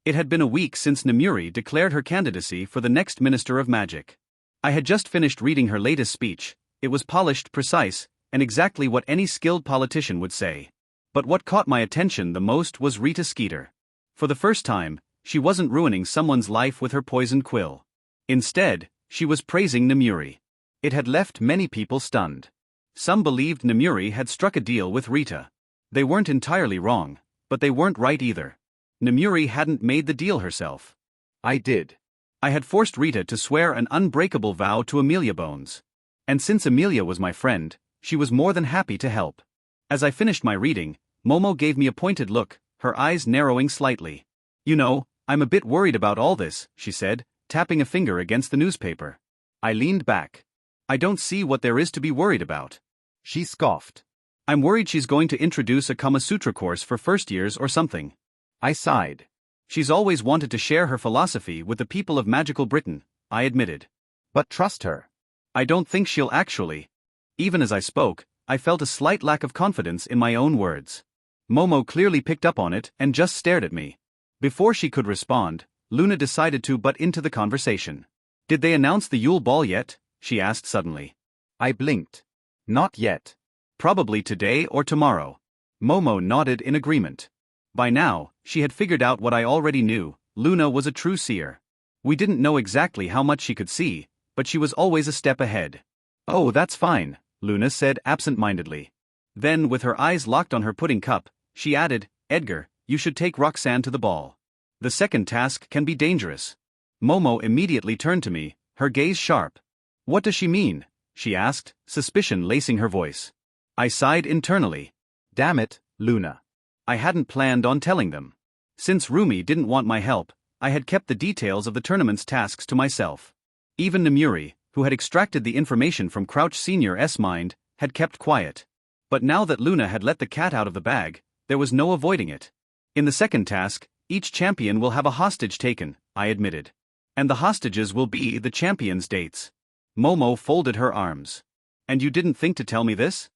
It had been a week since Nemuri declared her candidacy for the next Minister of Magic. I had just finished reading her latest speech. It was polished, precise, and exactly what any skilled politician would say. But what caught my attention the most was Rita Skeeter. For the first time, she wasn't ruining someone's life with her poisoned quill. Instead, she was praising Nemuri. It had left many people stunned. Some believed Nemuri had struck a deal with Rita. They weren't entirely wrong, but they weren't right either. Nemuri hadn't made the deal herself. I did. I had forced Rita to swear an unbreakable vow to Amelia Bones. And since Amelia was my friend, she was more than happy to help. As I finished my reading, Momo gave me a pointed look, her eyes narrowing slightly. You know, I'm a bit worried about all this, she said, tapping a finger against the newspaper. I leaned back. I don't see what there is to be worried about. She scoffed. I'm worried she's going to introduce a Kama Sutra course for first years or something. I sighed. She's always wanted to share her philosophy with the people of magical Britain, I admitted. But trust her. I don't think she'll actually. Even as I spoke, I felt a slight lack of confidence in my own words. Momo clearly picked up on it and just stared at me. Before she could respond, Luna decided to butt into the conversation. Did they announce the Yule Ball yet? She asked suddenly. I blinked. Not yet. Probably today or tomorrow. Momo nodded in agreement. By now, she had figured out what I already knew. Luna was a true seer. We didn't know exactly how much she could see, but she was always a step ahead. Oh, that's fine, Luna said absent-mindedly. Then, with her eyes locked on her pudding cup, she added, Edgar, you should take Roxanne to the ball. The second task can be dangerous. Momo immediately turned to me, her gaze sharp. What does she mean? She asked, suspicion lacing her voice. I sighed internally. Damn it, Luna. I hadn't planned on telling them. Since Rumi didn't want my help, I had kept the details of the tournament's tasks to myself. Even Nemuri, who had extracted the information from Crouch Sr.'s mind, had kept quiet. But now that Luna had let the cat out of the bag, there was no avoiding it. In the second task, each champion will have a hostage taken, I admitted. And the hostages will be the champions' dates. Momo folded her arms. And you didn't think to tell me this?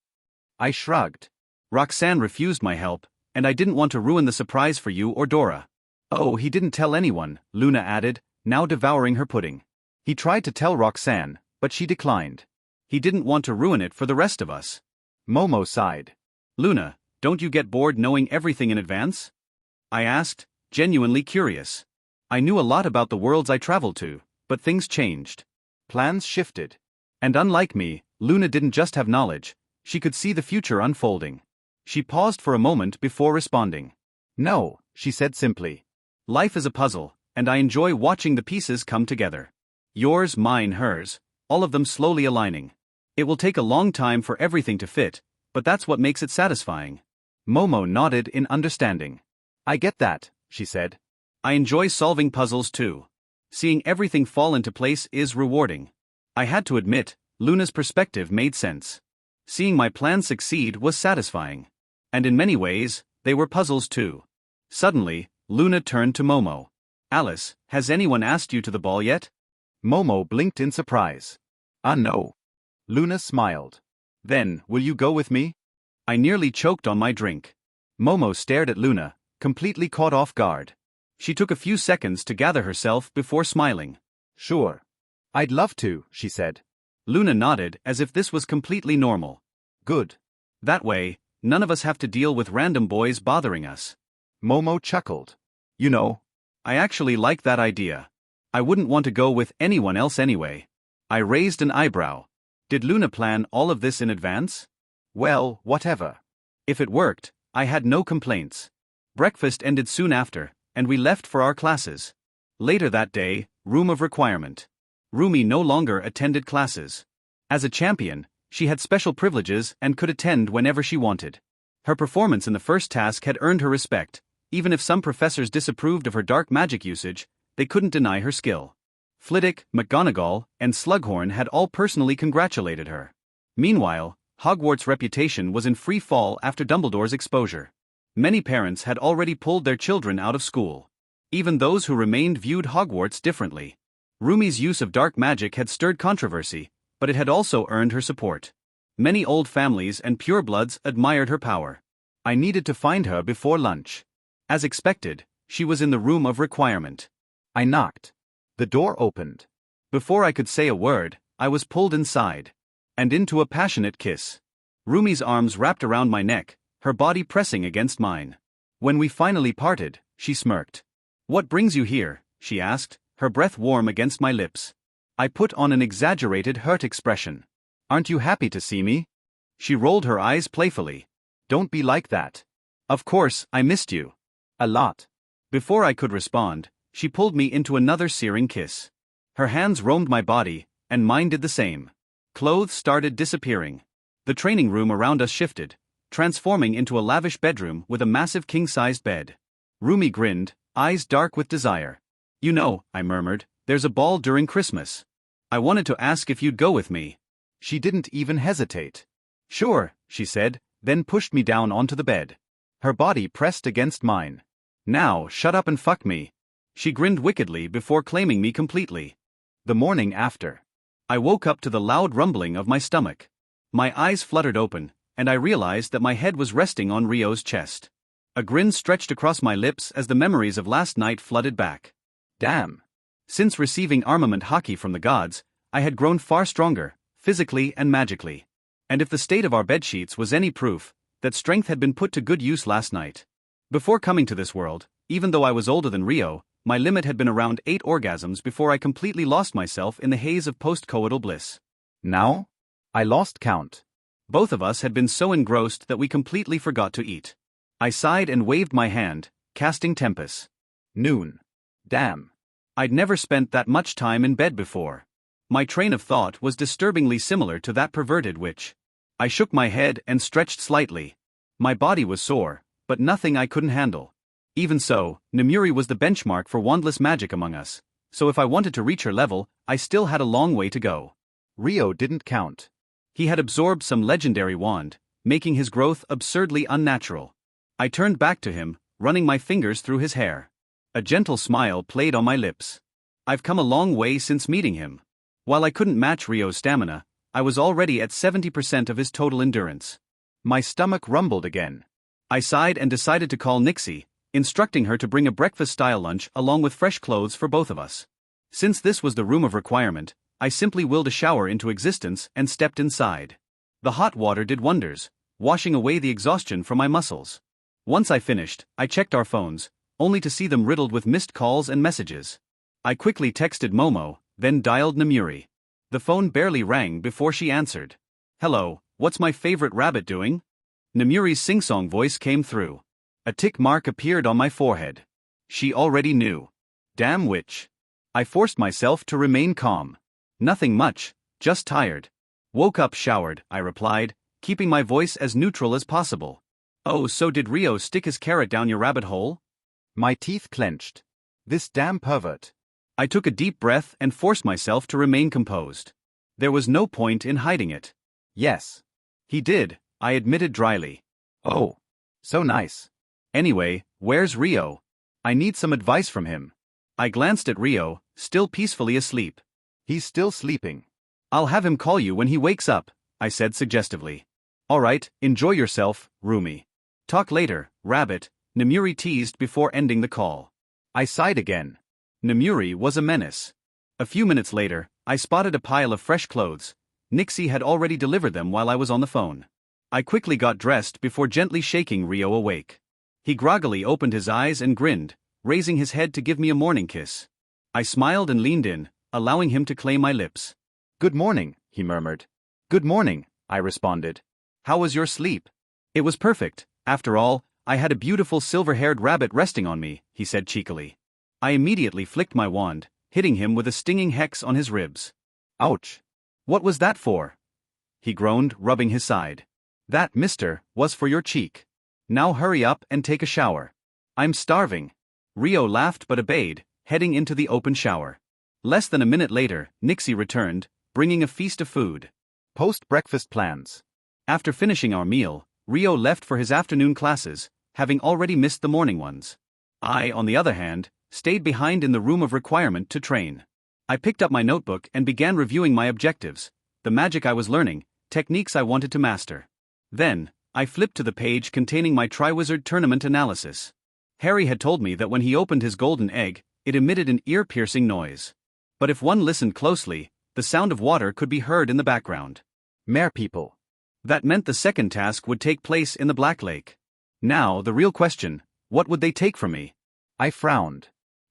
I shrugged. Roxanne refused my help, and I didn't want to ruin the surprise for you or Dora. Oh, he didn't tell anyone, Luna added, now devouring her pudding. He tried to tell Roxanne, but she declined. He didn't want to ruin it for the rest of us. Momo sighed. Luna, don't you get bored knowing everything in advance? I asked, genuinely curious. I knew a lot about the worlds I traveled to, but things changed. Plans shifted. And unlike me, Luna didn't just have knowledge, she could see the future unfolding. She paused for a moment before responding. No, she said simply. Life is a puzzle, and I enjoy watching the pieces come together. Yours, mine, hers, all of them slowly aligning. It will take a long time for everything to fit, but that's what makes it satisfying. Momo nodded in understanding. I get that, she said. I enjoy solving puzzles too. Seeing everything fall into place is rewarding. I had to admit, Luna's perspective made sense. Seeing my plan succeed was satisfying. And in many ways, they were puzzles too. Suddenly, Luna turned to Momo. Alice, has anyone asked you to the ball yet? Momo blinked in surprise. No. Luna smiled. Then, will you go with me? I nearly choked on my drink. Momo stared at Luna, completely caught off guard. She took a few seconds to gather herself before smiling. Sure. I'd love to, she said. Luna nodded as if this was completely normal. Good. That way, none of us have to deal with random boys bothering us. Momo chuckled. You know, I actually like that idea. I wouldn't want to go with anyone else anyway. I raised an eyebrow. Did Luna plan all of this in advance? Well, whatever. If it worked, I had no complaints. Breakfast ended soon after, and we left for our classes. Later that day, room of requirement. Rumi no longer attended classes. As a champion, she had special privileges and could attend whenever she wanted. Her performance in the first task had earned her respect. Even if some professors disapproved of her dark magic usage, they couldn't deny her skill. Flitwick, McGonagall, and Slughorn had all personally congratulated her. Meanwhile, Hogwarts' reputation was in free fall after Dumbledore's exposure. Many parents had already pulled their children out of school. Even those who remained viewed Hogwarts differently. Rumi's use of dark magic had stirred controversy, but it had also earned her support. Many old families and purebloods admired her power. I needed to find her before lunch. As expected, She was in the room of requirement. I knocked. The door opened. Before I could say a word, I was pulled inside. And into a passionate kiss. Rumi's arms wrapped around my neck, her body pressing against mine. When we finally parted, she smirked. "What brings you here?" she asked, her breath warm against my lips. I put on an exaggerated hurt expression. "Aren't you happy to see me?" She rolled her eyes playfully. "Don't be like that. Of course, I missed you. A lot." Before I could respond, she pulled me into another searing kiss. Her hands roamed my body, and mine did the same. Clothes started disappearing. The training room around us shifted, transforming into a lavish bedroom with a massive king-sized bed. Rumi grinned, eyes dark with desire. "You know," I murmured, "there's a ball during Christmas. I wanted to ask if you'd go with me." She didn't even hesitate. "Sure," she said, then pushed me down onto the bed. Her body pressed against mine. "Now, shut up and fuck me." She grinned wickedly before claiming me completely. The morning after. I woke up to the loud rumbling of my stomach. My eyes fluttered open, and I realized that my head was resting on Rio's chest. A grin stretched across my lips as the memories of last night flooded back. Damn. Since receiving armament hockey from the gods, I had grown far stronger, physically and magically. And if the state of our bedsheets was any proof, that strength had been put to good use last night. Before coming to this world, even though I was older than Rio, my limit had been around 8 orgasms before I completely lost myself in the haze of post-coital bliss. Now? I lost count. Both of us had been so engrossed that we completely forgot to eat. I sighed and waved my hand, casting Tempest. Noon. Damn. I'd never spent that much time in bed before. My train of thought was disturbingly similar to that perverted witch. I shook my head and stretched slightly. My body was sore, but nothing I couldn't handle. Even so, Nemuri was the benchmark for wandless magic among us, so if I wanted to reach her level, I still had a long way to go. Rio didn't count. He had absorbed some legendary wand, making his growth absurdly unnatural. I turned back to him, running my fingers through his hair. A gentle smile played on my lips. I've come a long way since meeting him. While I couldn't match Rio's stamina, I was already at 70% of his total endurance. My stomach rumbled again. I sighed and decided to call Nixie, instructing her to bring a breakfast-style lunch along with fresh clothes for both of us. Since this was the room of requirement, I simply willed a shower into existence and stepped inside. The hot water did wonders, washing away the exhaustion from my muscles. Once I finished, I checked our phones, only to see them riddled with missed calls and messages. I quickly texted Momo, then dialed Nemuri. The phone barely rang before she answered. "Hello, what's my favorite rabbit doing?" Nemuri's sing-song voice came through. A tick mark appeared on my forehead. She already knew. Damn witch. I forced myself to remain calm. "Nothing much, just tired. Woke up showered," I replied, keeping my voice as neutral as possible. "Oh, so did Rio stick his carrot down your rabbit hole?" My teeth clenched. This damn pervert. I took a deep breath and forced myself to remain composed. There was no point in hiding it. "Yes. He did," I admitted dryly. "Oh. So nice. Anyway, where's Rio? I need some advice from him." I glanced at Rio, still peacefully asleep. "He's still sleeping. I'll have him call you when he wakes up," I said suggestively. "Alright, enjoy yourself, Rumi. Talk later, rabbit," Nemuri teased before ending the call. I sighed again. Nemuri was a menace. A few minutes later, I spotted a pile of fresh clothes. Nixie had already delivered them while I was on the phone. I quickly got dressed before gently shaking Rio awake. He groggily opened his eyes and grinned, raising his head to give me a morning kiss. I smiled and leaned in, allowing him to claim my lips. "Good morning," he murmured. "Good morning," I responded. "How was your sleep?" "It was perfect. After all, I had a beautiful silver-haired rabbit resting on me," he said cheekily. I immediately flicked my wand, hitting him with a stinging hex on his ribs. "Ouch. What was that for?" he groaned, rubbing his side. "That, mister, was for your cheek. Now hurry up and take a shower." "I'm starving." Rio laughed but obeyed, heading into the open shower. Less than a minute later, Nixie returned, bringing a feast of food. Post-breakfast plans. After finishing our meal, Rio left for his afternoon classes, having already missed the morning ones. I, on the other hand, stayed behind in the room of requirement to train. I picked up my notebook and began reviewing my objectives, the magic I was learning, techniques I wanted to master. Then, I flipped to the page containing my Triwizard Tournament analysis. Harry had told me that when he opened his golden egg, it emitted an ear-piercing noise. But if one listened closely, the sound of water could be heard in the background. Mere people. That meant the second task would take place in the Black Lake. Now, the real question, what would they take from me? I frowned.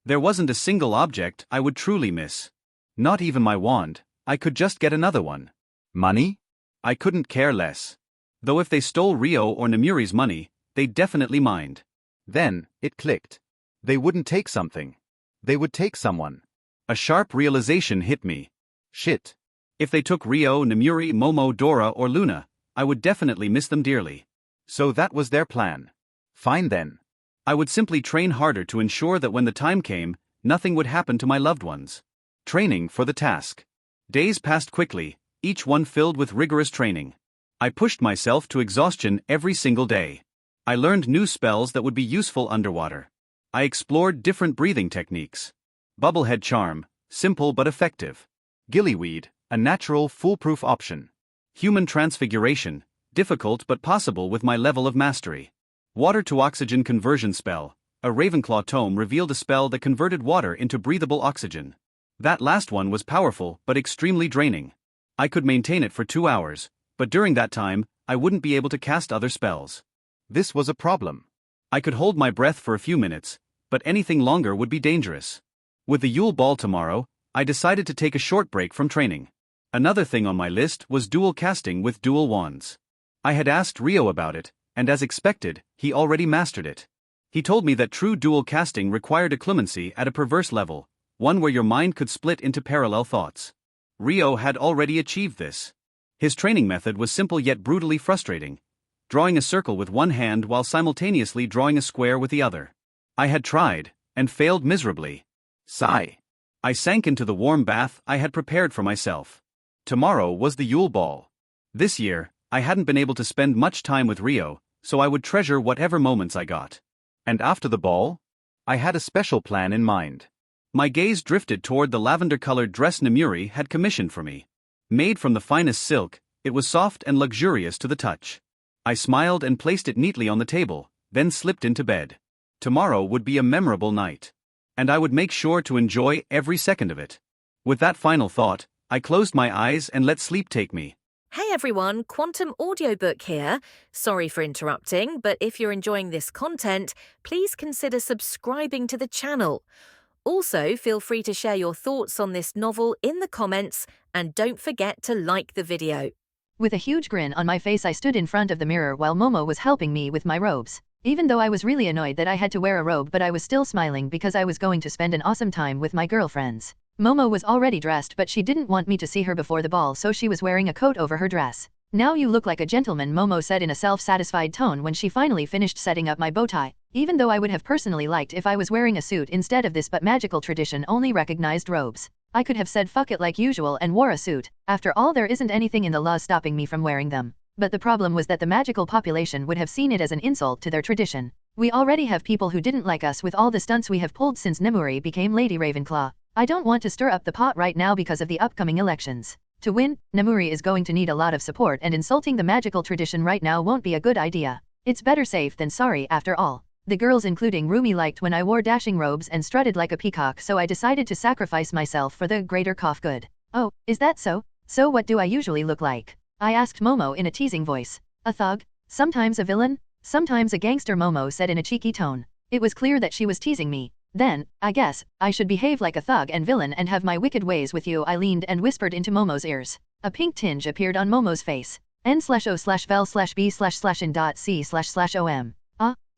There wasn't a single object I would truly miss. Not even my wand. I could just get another one. Money? I couldn't care less. Though if they stole Rio or Nemuri's money, they'd definitely mind. Then, it clicked. They wouldn't take something. They would take someone. A sharp realization hit me. Shit. If they took Rio, Nemuri, Momo, Dora, or Luna, I would definitely miss them dearly. So that was their plan. Fine then. I would simply train harder to ensure that when the time came, nothing would happen to my loved ones. Training for the task. Days passed quickly, each one filled with rigorous training. I pushed myself to exhaustion every single day. I learned new spells that would be useful underwater. I explored different breathing techniques. Bubblehead charm, simple but effective. Gillyweed, a natural, foolproof option. Human transfiguration, difficult but possible with my level of mastery. Water to oxygen conversion spell. A Ravenclaw tome revealed a spell that converted water into breathable oxygen. That last one was powerful but extremely draining. I could maintain it for 2 hours, but during that time, I wouldn't be able to cast other spells. This was a problem. I could hold my breath for a few minutes, but anything longer would be dangerous. With the Yule Ball tomorrow, I decided to take a short break from training. Another thing on my list was dual casting with dual wands. I had asked Rio about it, and as expected, he already mastered it. He told me that true dual casting required a clemency at a perverse level, one where your mind could split into parallel thoughts. Rio had already achieved this. His training method was simple yet brutally frustrating, drawing a circle with one hand while simultaneously drawing a square with the other. I had tried, and failed miserably. Sigh. I sank into the warm bath I had prepared for myself. Tomorrow was the Yule Ball. This year, I hadn't been able to spend much time with Rio, so I would treasure whatever moments I got. And after the ball? I had a special plan in mind. My gaze drifted toward the lavender-colored dress Nemuri had commissioned for me. Made from the finest silk, it was soft and luxurious to the touch. I smiled and placed it neatly on the table, then slipped into bed. Tomorrow would be a memorable night. And I would make sure to enjoy every second of it. With that final thought, I closed my eyes and let sleep take me. Hey everyone, Quantum Audiobook here. Sorry for interrupting, but if you're enjoying this content, please consider subscribing to the channel. Also, feel free to share your thoughts on this novel in the comments, and don't forget to like the video. With a huge grin on my face, I stood in front of the mirror while Momo was helping me with my robes. Even though I was really annoyed that I had to wear a robe, but I was still smiling because I was going to spend an awesome time with my girlfriends. Momo was already dressed, but she didn't want me to see her before the ball, so she was wearing a coat over her dress. "Now you look like a gentleman," Momo said in a self-satisfied tone when she finally finished setting up my bow tie. Even though I would have personally liked if I was wearing a suit instead of this, but magical tradition only recognized robes. I could have said fuck it like usual and wore a suit. After all, there isn't anything in the laws stopping me from wearing them. But the problem was that the magical population would have seen it as an insult to their tradition. We already have people who didn't like us with all the stunts we have pulled since Nemuri became Lady Ravenclaw. I don't want to stir up the pot right now because of the upcoming elections. To win, Nemuri is going to need a lot of support, and insulting the magical tradition right now won't be a good idea. It's better safe than sorry after all. The girls, including Rumi, liked when I wore dashing robes and strutted like a peacock, so I decided to sacrifice myself for the greater good. "Oh, is that so? So what do I usually look like?" I asked Momo in a teasing voice. "A thug? Sometimes a villain? Sometimes a gangster," Momo said in a cheeky tone. It was clear that she was teasing me. "Then, I guess, I should behave like a thug and villain and have my wicked ways with you," I leaned and whispered into Momo's ears. A pink tinge appeared on Momo's face. N/O/vel/b/in.c//om.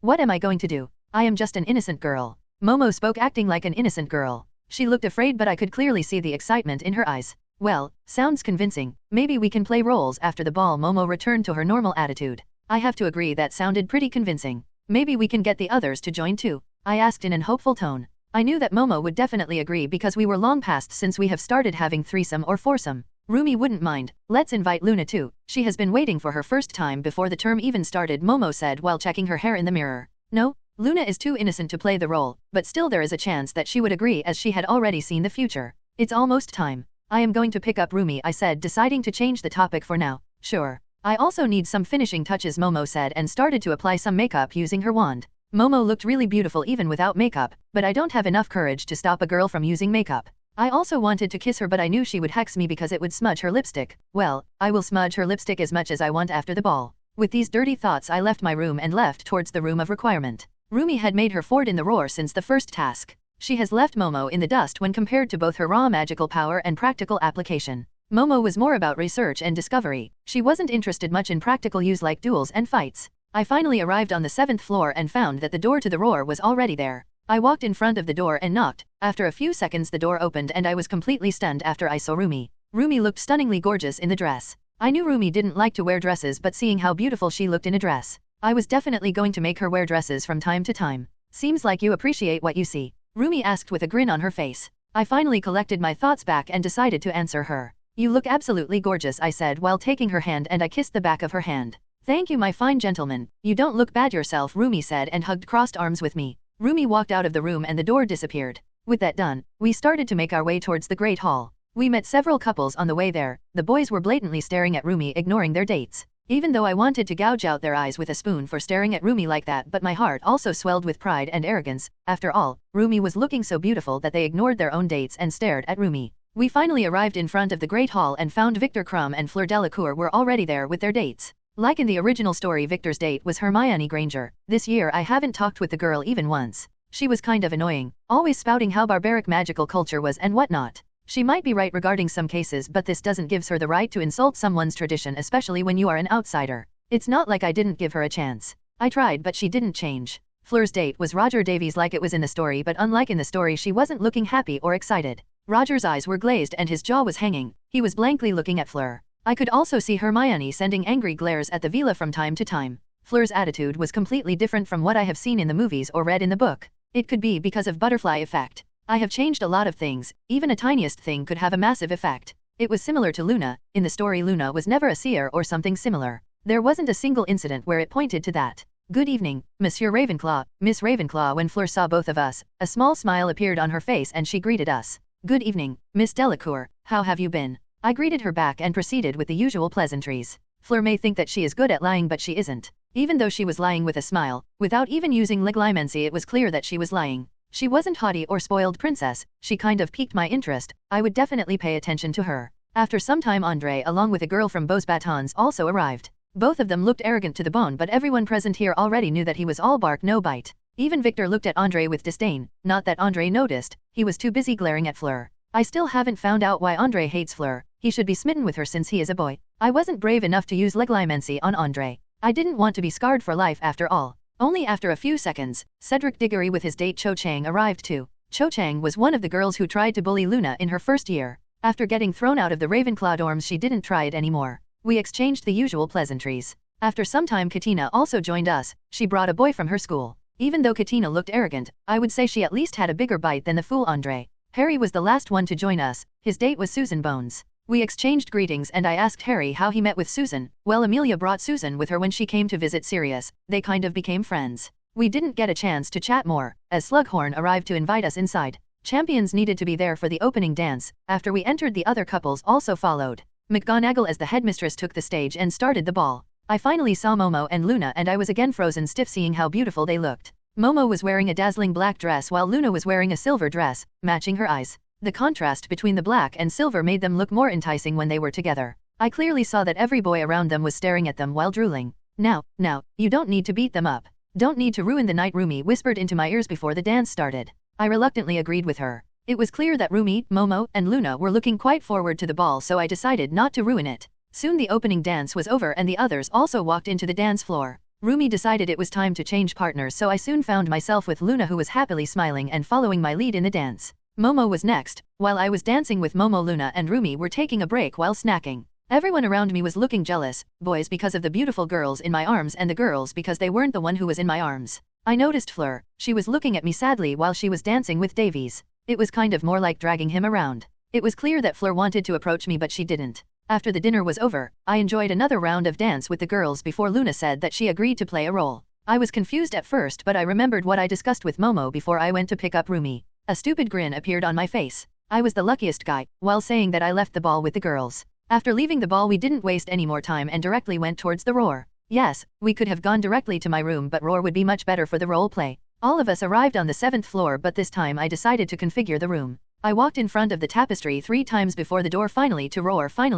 What am I going to do? I am just an innocent girl. Momo spoke, acting like an innocent girl. She looked afraid, but I could clearly see the excitement in her eyes. "Well, sounds convincing. Maybe we can play roles after the ball." Momo returned to her normal attitude. I have to agree, that sounded pretty convincing. "Maybe we can get the others to join too?" I asked in an hopeful tone. I knew that Momo would definitely agree because we were long past since we have started having threesome or foursome. Rumi wouldn't mind. "Let's invite Luna too. She has been waiting for her first time before the term even started," Momo said while checking her hair in the mirror. "No, Luna is too innocent to play the role, but still there is a chance that she would agree as she had already seen the future. It's almost time. I am going to pick up Rumi," I said, deciding to change the topic for now. "Sure. I also need some finishing touches," Momo said and started to apply some makeup using her wand. Momo looked really beautiful even without makeup, but I don't have enough courage to stop a girl from using makeup. I also wanted to kiss her, but I knew she would hex me because it would smudge her lipstick. Well, I will smudge her lipstick as much as I want after the ball. With these dirty thoughts I left my room and left towards the room of requirement. Rumi had made her fort in the roar since the first task. She has left Momo in the dust when compared to both her raw magical power and practical application. Momo was more about research and discovery. She wasn't interested much in practical use like duels and fights. I finally arrived on the 7th floor and found that the door to the roar was already there. I walked in front of the door and knocked. After a few seconds the door opened and I was completely stunned after I saw Rumi. Rumi looked stunningly gorgeous in the dress. I knew Rumi didn't like to wear dresses, but seeing how beautiful she looked in a dress, I was definitely going to make her wear dresses from time to time. Seems like you appreciate what you see, Rumi asked with a grin on her face. I finally collected my thoughts back and decided to answer her. You look absolutely gorgeous, I said while taking her hand, and I kissed the back of her hand. Thank you, my fine gentleman. You don't look bad yourself, Rumi said and hugged crossed arms with me. Rumi walked out of the room and the door disappeared. With that done, we started to make our way towards the Great Hall. We met several couples on the way there. The boys were blatantly staring at Rumi, ignoring their dates. Even though I wanted to gouge out their eyes with a spoon for staring at Rumi like that, but my heart also swelled with pride and arrogance. After all, Rumi was looking so beautiful that they ignored their own dates and stared at Rumi. We finally arrived in front of the Great Hall and found Victor Crumb and Fleur Delacour were already there with their dates. Like in the original story, Victor's date was Hermione Granger. This year I haven't talked with the girl even once. She was kind of annoying, always spouting how barbaric magical culture was and whatnot. She might be right regarding some cases, but this doesn't give her the right to insult someone's tradition, especially when you are an outsider. It's not like I didn't give her a chance. I tried, but she didn't change. Fleur's date was Roger Davies like it was in the story, but unlike in the story, she wasn't looking happy or excited. Roger's eyes were glazed and his jaw was hanging. He was blankly looking at Fleur. I could also see Hermione sending angry glares at the villa from time to time. Fleur's attitude was completely different from what I have seen in the movies or read in the book. It could be because of butterfly effect. I have changed a lot of things, even a tiniest thing could have a massive effect. It was similar to Luna. In the story, Luna was never a seer or something similar. There wasn't a single incident where it pointed to that. Good evening, Monsieur Ravenclaw, Miss Ravenclaw. When Fleur saw both of us, a small smile appeared on her face and she greeted us. Good evening, Miss Delacour, how have you been? I greeted her back and proceeded with the usual pleasantries. Fleur may think that she is good at lying, but she isn't. Even though she was lying with a smile, without even using legilimency, it was clear that she was lying. She wasn't haughty or spoiled princess. She kind of piqued my interest. I would definitely pay attention to her. After some time, Andre along with a girl from Beaux Batons also arrived. Both of them looked arrogant to the bone, but everyone present here already knew that he was all bark no bite. Even Victor looked at Andre with disdain. Not that Andre noticed, he was too busy glaring at Fleur. I still haven't found out why Andre hates Fleur. He should be smitten with her since he is a boy. I wasn't brave enough to use legilimency on Andre. I didn't want to be scarred for life after all. Only after a few seconds, Cedric Diggory with his date Cho Chang arrived too. Cho Chang was one of the girls who tried to bully Luna in her first year. After getting thrown out of the Ravenclaw dorms, she didn't try it anymore. We exchanged the usual pleasantries. After some time, Katina also joined us. She brought a boy from her school. Even though Katina looked arrogant, I would say she at least had a bigger bite than the fool Andre. Harry was the last one to join us. His date was Susan Bones. We exchanged greetings and I asked Harry how he met with Susan. Well, Amelia brought Susan with her when she came to visit Sirius. They kind of became friends. We didn't get a chance to chat more, as Slughorn arrived to invite us inside. Champions needed to be there for the opening dance. After we entered, the other couples also followed. McGonagall as the headmistress took the stage and started the ball. I finally saw Momo and Luna and I was again frozen stiff seeing how beautiful they looked. Momo was wearing a dazzling black dress while Luna was wearing a silver dress, matching her eyes. The contrast between the black and silver made them look more enticing when they were together. I clearly saw that every boy around them was staring at them while drooling. Now, you don't need to beat them up. Don't need to ruin the night, Rumi whispered into my ears before the dance started. I reluctantly agreed with her. It was clear that Rumi, Momo, and Luna were looking quite forward to the ball, so I decided not to ruin it. Soon the opening dance was over and the others also walked into the dance floor. Rumi decided it was time to change partners, so I soon found myself with Luna, who was happily smiling and following my lead in the dance. Momo was next. While I was dancing with Momo, Luna and Rumi were taking a break while snacking. Everyone around me was looking jealous, boys because of the beautiful girls in my arms and the girls because they weren't the one who was in my arms. I noticed Fleur. She was looking at me sadly while she was dancing with Davies. It was kind of more like dragging him around. It was clear that Fleur wanted to approach me, but she didn't. After the dinner was over, I enjoyed another round of dance with the girls before Luna said that she agreed to play a role. I was confused at first, but I remembered what I discussed with Momo before I went to pick up Rumi. A stupid grin appeared on my face. I was the luckiest guy, while saying that I left the ball with the girls. After leaving the ball, we didn't waste any more time and directly went towards the roar. Yes, we could have gone directly to my room, but roar would be much better for the role play. All of us arrived on the 7th floor, but this time I decided to configure the room. I walked in front of the tapestry 3 times before the door finally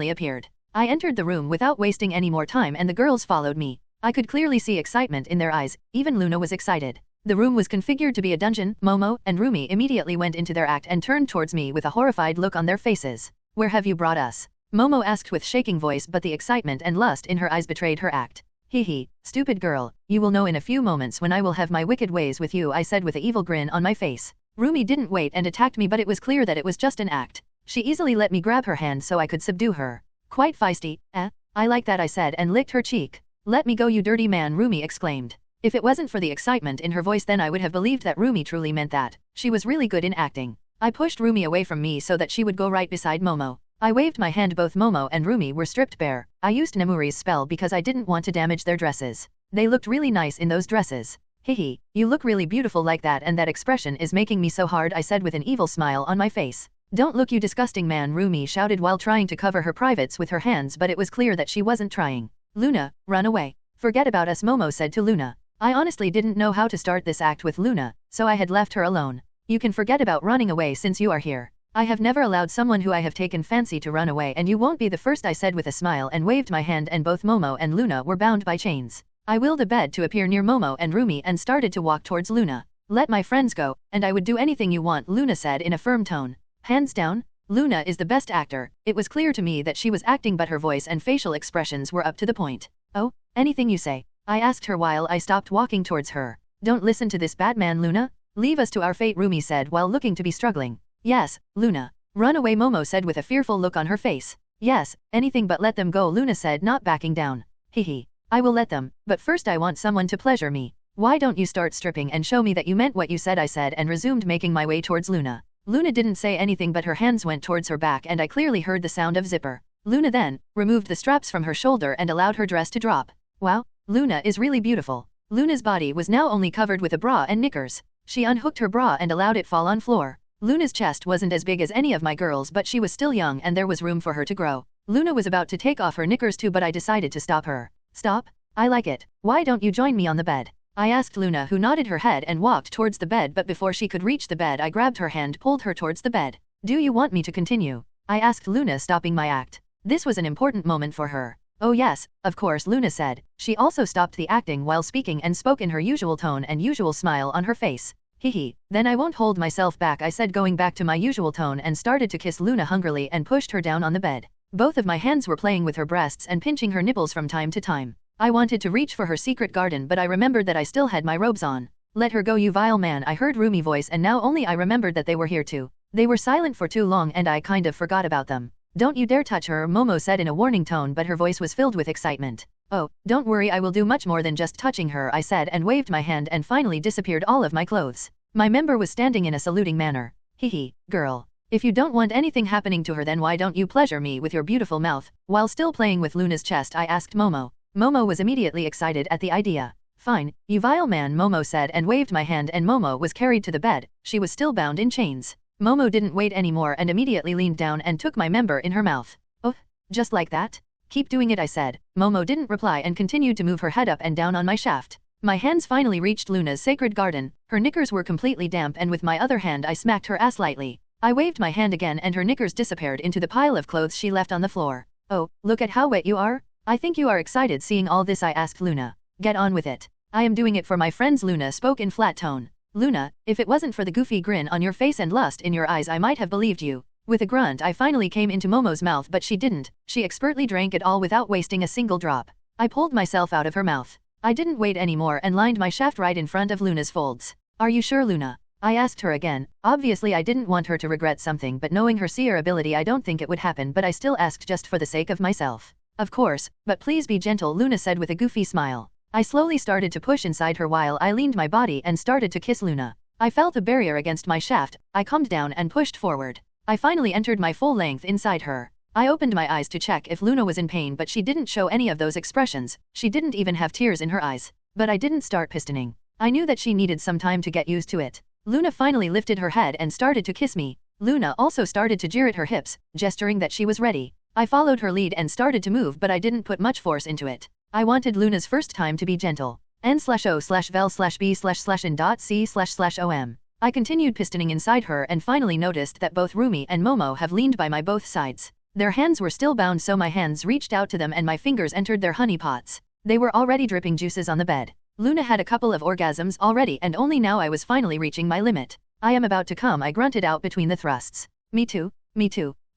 appeared. I entered the room without wasting any more time and the girls followed me. I could clearly see excitement in their eyes, even Luna was excited. The room was configured to be a dungeon. Momo and Rumi immediately went into their act and turned towards me with a horrified look on their faces. "Where have you brought us?" Momo asked with shaking voice, but the excitement and lust in her eyes betrayed her act. "Hee, stupid girl, you will know in a few moments when I will have my wicked ways with you," I said with an evil grin on my face. Rumi didn't wait and attacked me, but it was clear that it was just an act. She easily let me grab her hand so I could subdue her. "Quite feisty, eh? I like that," I said and licked her cheek. "Let me go, you dirty man," Rumi exclaimed. If it wasn't for the excitement in her voice, then I would have believed that Rumi truly meant that. She was really good in acting. I pushed Rumi away from me so that she would go right beside Momo. I waved my hand. Both Momo and Rumi were stripped bare. I used Nemuri's spell because I didn't want to damage their dresses. They looked really nice in those dresses. "Hehe, you look really beautiful like that, and that expression is making me so hard," I said with an evil smile on my face. "Don't look, you disgusting man," Rumi shouted while trying to cover her privates with her hands, but it was clear that she wasn't trying. "Luna, run away. Forget about us," Momo said to Luna. I honestly didn't know how to start this act with Luna, so I had left her alone. "You can forget about running away since you are here. I have never allowed someone who I have taken fancy to run away, and you won't be the first," I said with a smile and waved my hand, and both Momo and Luna were bound by chains. I willed a bed to appear near Momo and Rumi and started to walk towards Luna. "Let my friends go, and I would do anything you want," Luna said in a firm tone. Hands down, Luna is the best actor. It was clear to me that she was acting, but her voice and facial expressions were up to the point. "Oh, anything you say," I asked her while I stopped walking towards her. "Don't listen to this Batman, Luna. Leave us to our fate," Rumi said while looking to be struggling. "Yes, Luna. Run away," Momo said with a fearful look on her face. "Yes, anything but let them go," Luna said, not backing down. "Hehe. I will let them, but first I want someone to pleasure me. Why don't you start stripping and show me that you meant what you said," I said and resumed making my way towards Luna. Luna didn't say anything, but her hands went towards her back and I clearly heard the sound of zipper. Luna then removed the straps from her shoulder and allowed her dress to drop. Wow, Luna is really beautiful. Luna's body was now only covered with a bra and knickers. She unhooked her bra and allowed it fall on floor. Luna's chest wasn't as big as any of my girls, but she was still young and there was room for her to grow. Luna was about to take off her knickers too, but I decided to stop her. "Stop? I like it. Why don't you join me on the bed?" I asked Luna, who nodded her head and walked towards the bed, but before she could reach the bed I grabbed her hand, pulled her towards the bed. "Do you want me to continue?" I asked Luna, stopping my act. This was an important moment for her. "Oh yes, of course," Luna said. She also stopped the acting while speaking and spoke in her usual tone and usual smile on her face. "Hehe, then I won't hold myself back," I said, going back to my usual tone, and started to kiss Luna hungrily and pushed her down on the bed. Both of my hands were playing with her breasts and pinching her nipples from time to time. I wanted to reach for her secret garden, but I remembered that I still had my robes on. "Let her go, you vile man," I heard Rumi's voice, and now only I remembered that they were here too. They were silent for too long and I kind of forgot about them. "Don't you dare touch her," Momo said in a warning tone, but her voice was filled with excitement. "Oh, don't worry, I will do much more than just touching her," I said and waved my hand and finally disappeared all of my clothes. My member was standing in a saluting manner. "Hehe, girl. If you don't want anything happening to her, then why don't you pleasure me with your beautiful mouth?" While still playing with Luna's chest, I asked Momo. Momo was immediately excited at the idea. "Fine, you vile man," Momo said and waved my hand, and Momo was carried to the bed. She was still bound in chains. Momo didn't wait anymore and immediately leaned down and took my member in her mouth. "Oh, just like that? Keep doing it," I said. Momo didn't reply and continued to move her head up and down on my shaft. My hands finally reached Luna's sacred garden. Her knickers were completely damp and with my other hand I smacked her ass lightly. I waved my hand again and her knickers disappeared into the pile of clothes she left on the floor. "Oh, look at how wet you are. I think you are excited seeing all this," I asked Luna. "Get on with it." "I am doing it for my friends," Luna spoke in flat tone. "Luna, if it wasn't for the goofy grin on your face and lust in your eyes, I might have believed you." With a grunt I finally came into Momo's mouth, but she didn't. She expertly drank it all without wasting a single drop. I pulled myself out of her mouth. I didn't wait anymore and lined my shaft right in front of Luna's folds. "Are you sure, Luna?" I asked her again. Obviously I didn't want her to regret something, but knowing her seer ability I don't think it would happen, but I still asked just for the sake of myself. "Of course, but please be gentle," Luna said with a goofy smile. I slowly started to push inside her while I leaned my body and started to kiss Luna. I felt a barrier against my shaft. I calmed down and pushed forward. I finally entered my full length inside her. I opened my eyes to check if Luna was in pain, but she didn't show any of those expressions. She didn't even have tears in her eyes. But I didn't start pistoning. I knew that she needed some time to get used to it. Luna finally lifted her head and started to kiss me. Luna also started to jeer at her hips, gesturing that she was ready. I followed her lead and started to move, but I didn't put much force into it. I wanted Luna's first time to be gentle. n/o/vel/b/n.c//om. I continued pistoning inside her and finally noticed that both Rumi and Momo have leaned by my both sides. Their hands were still bound, so my hands reached out to them and my fingers entered their honey pots. They were already dripping juices on the bed. Luna had a couple of orgasms already and only now I was finally reaching my limit. I am about to come, I grunted out between the thrusts. Me too,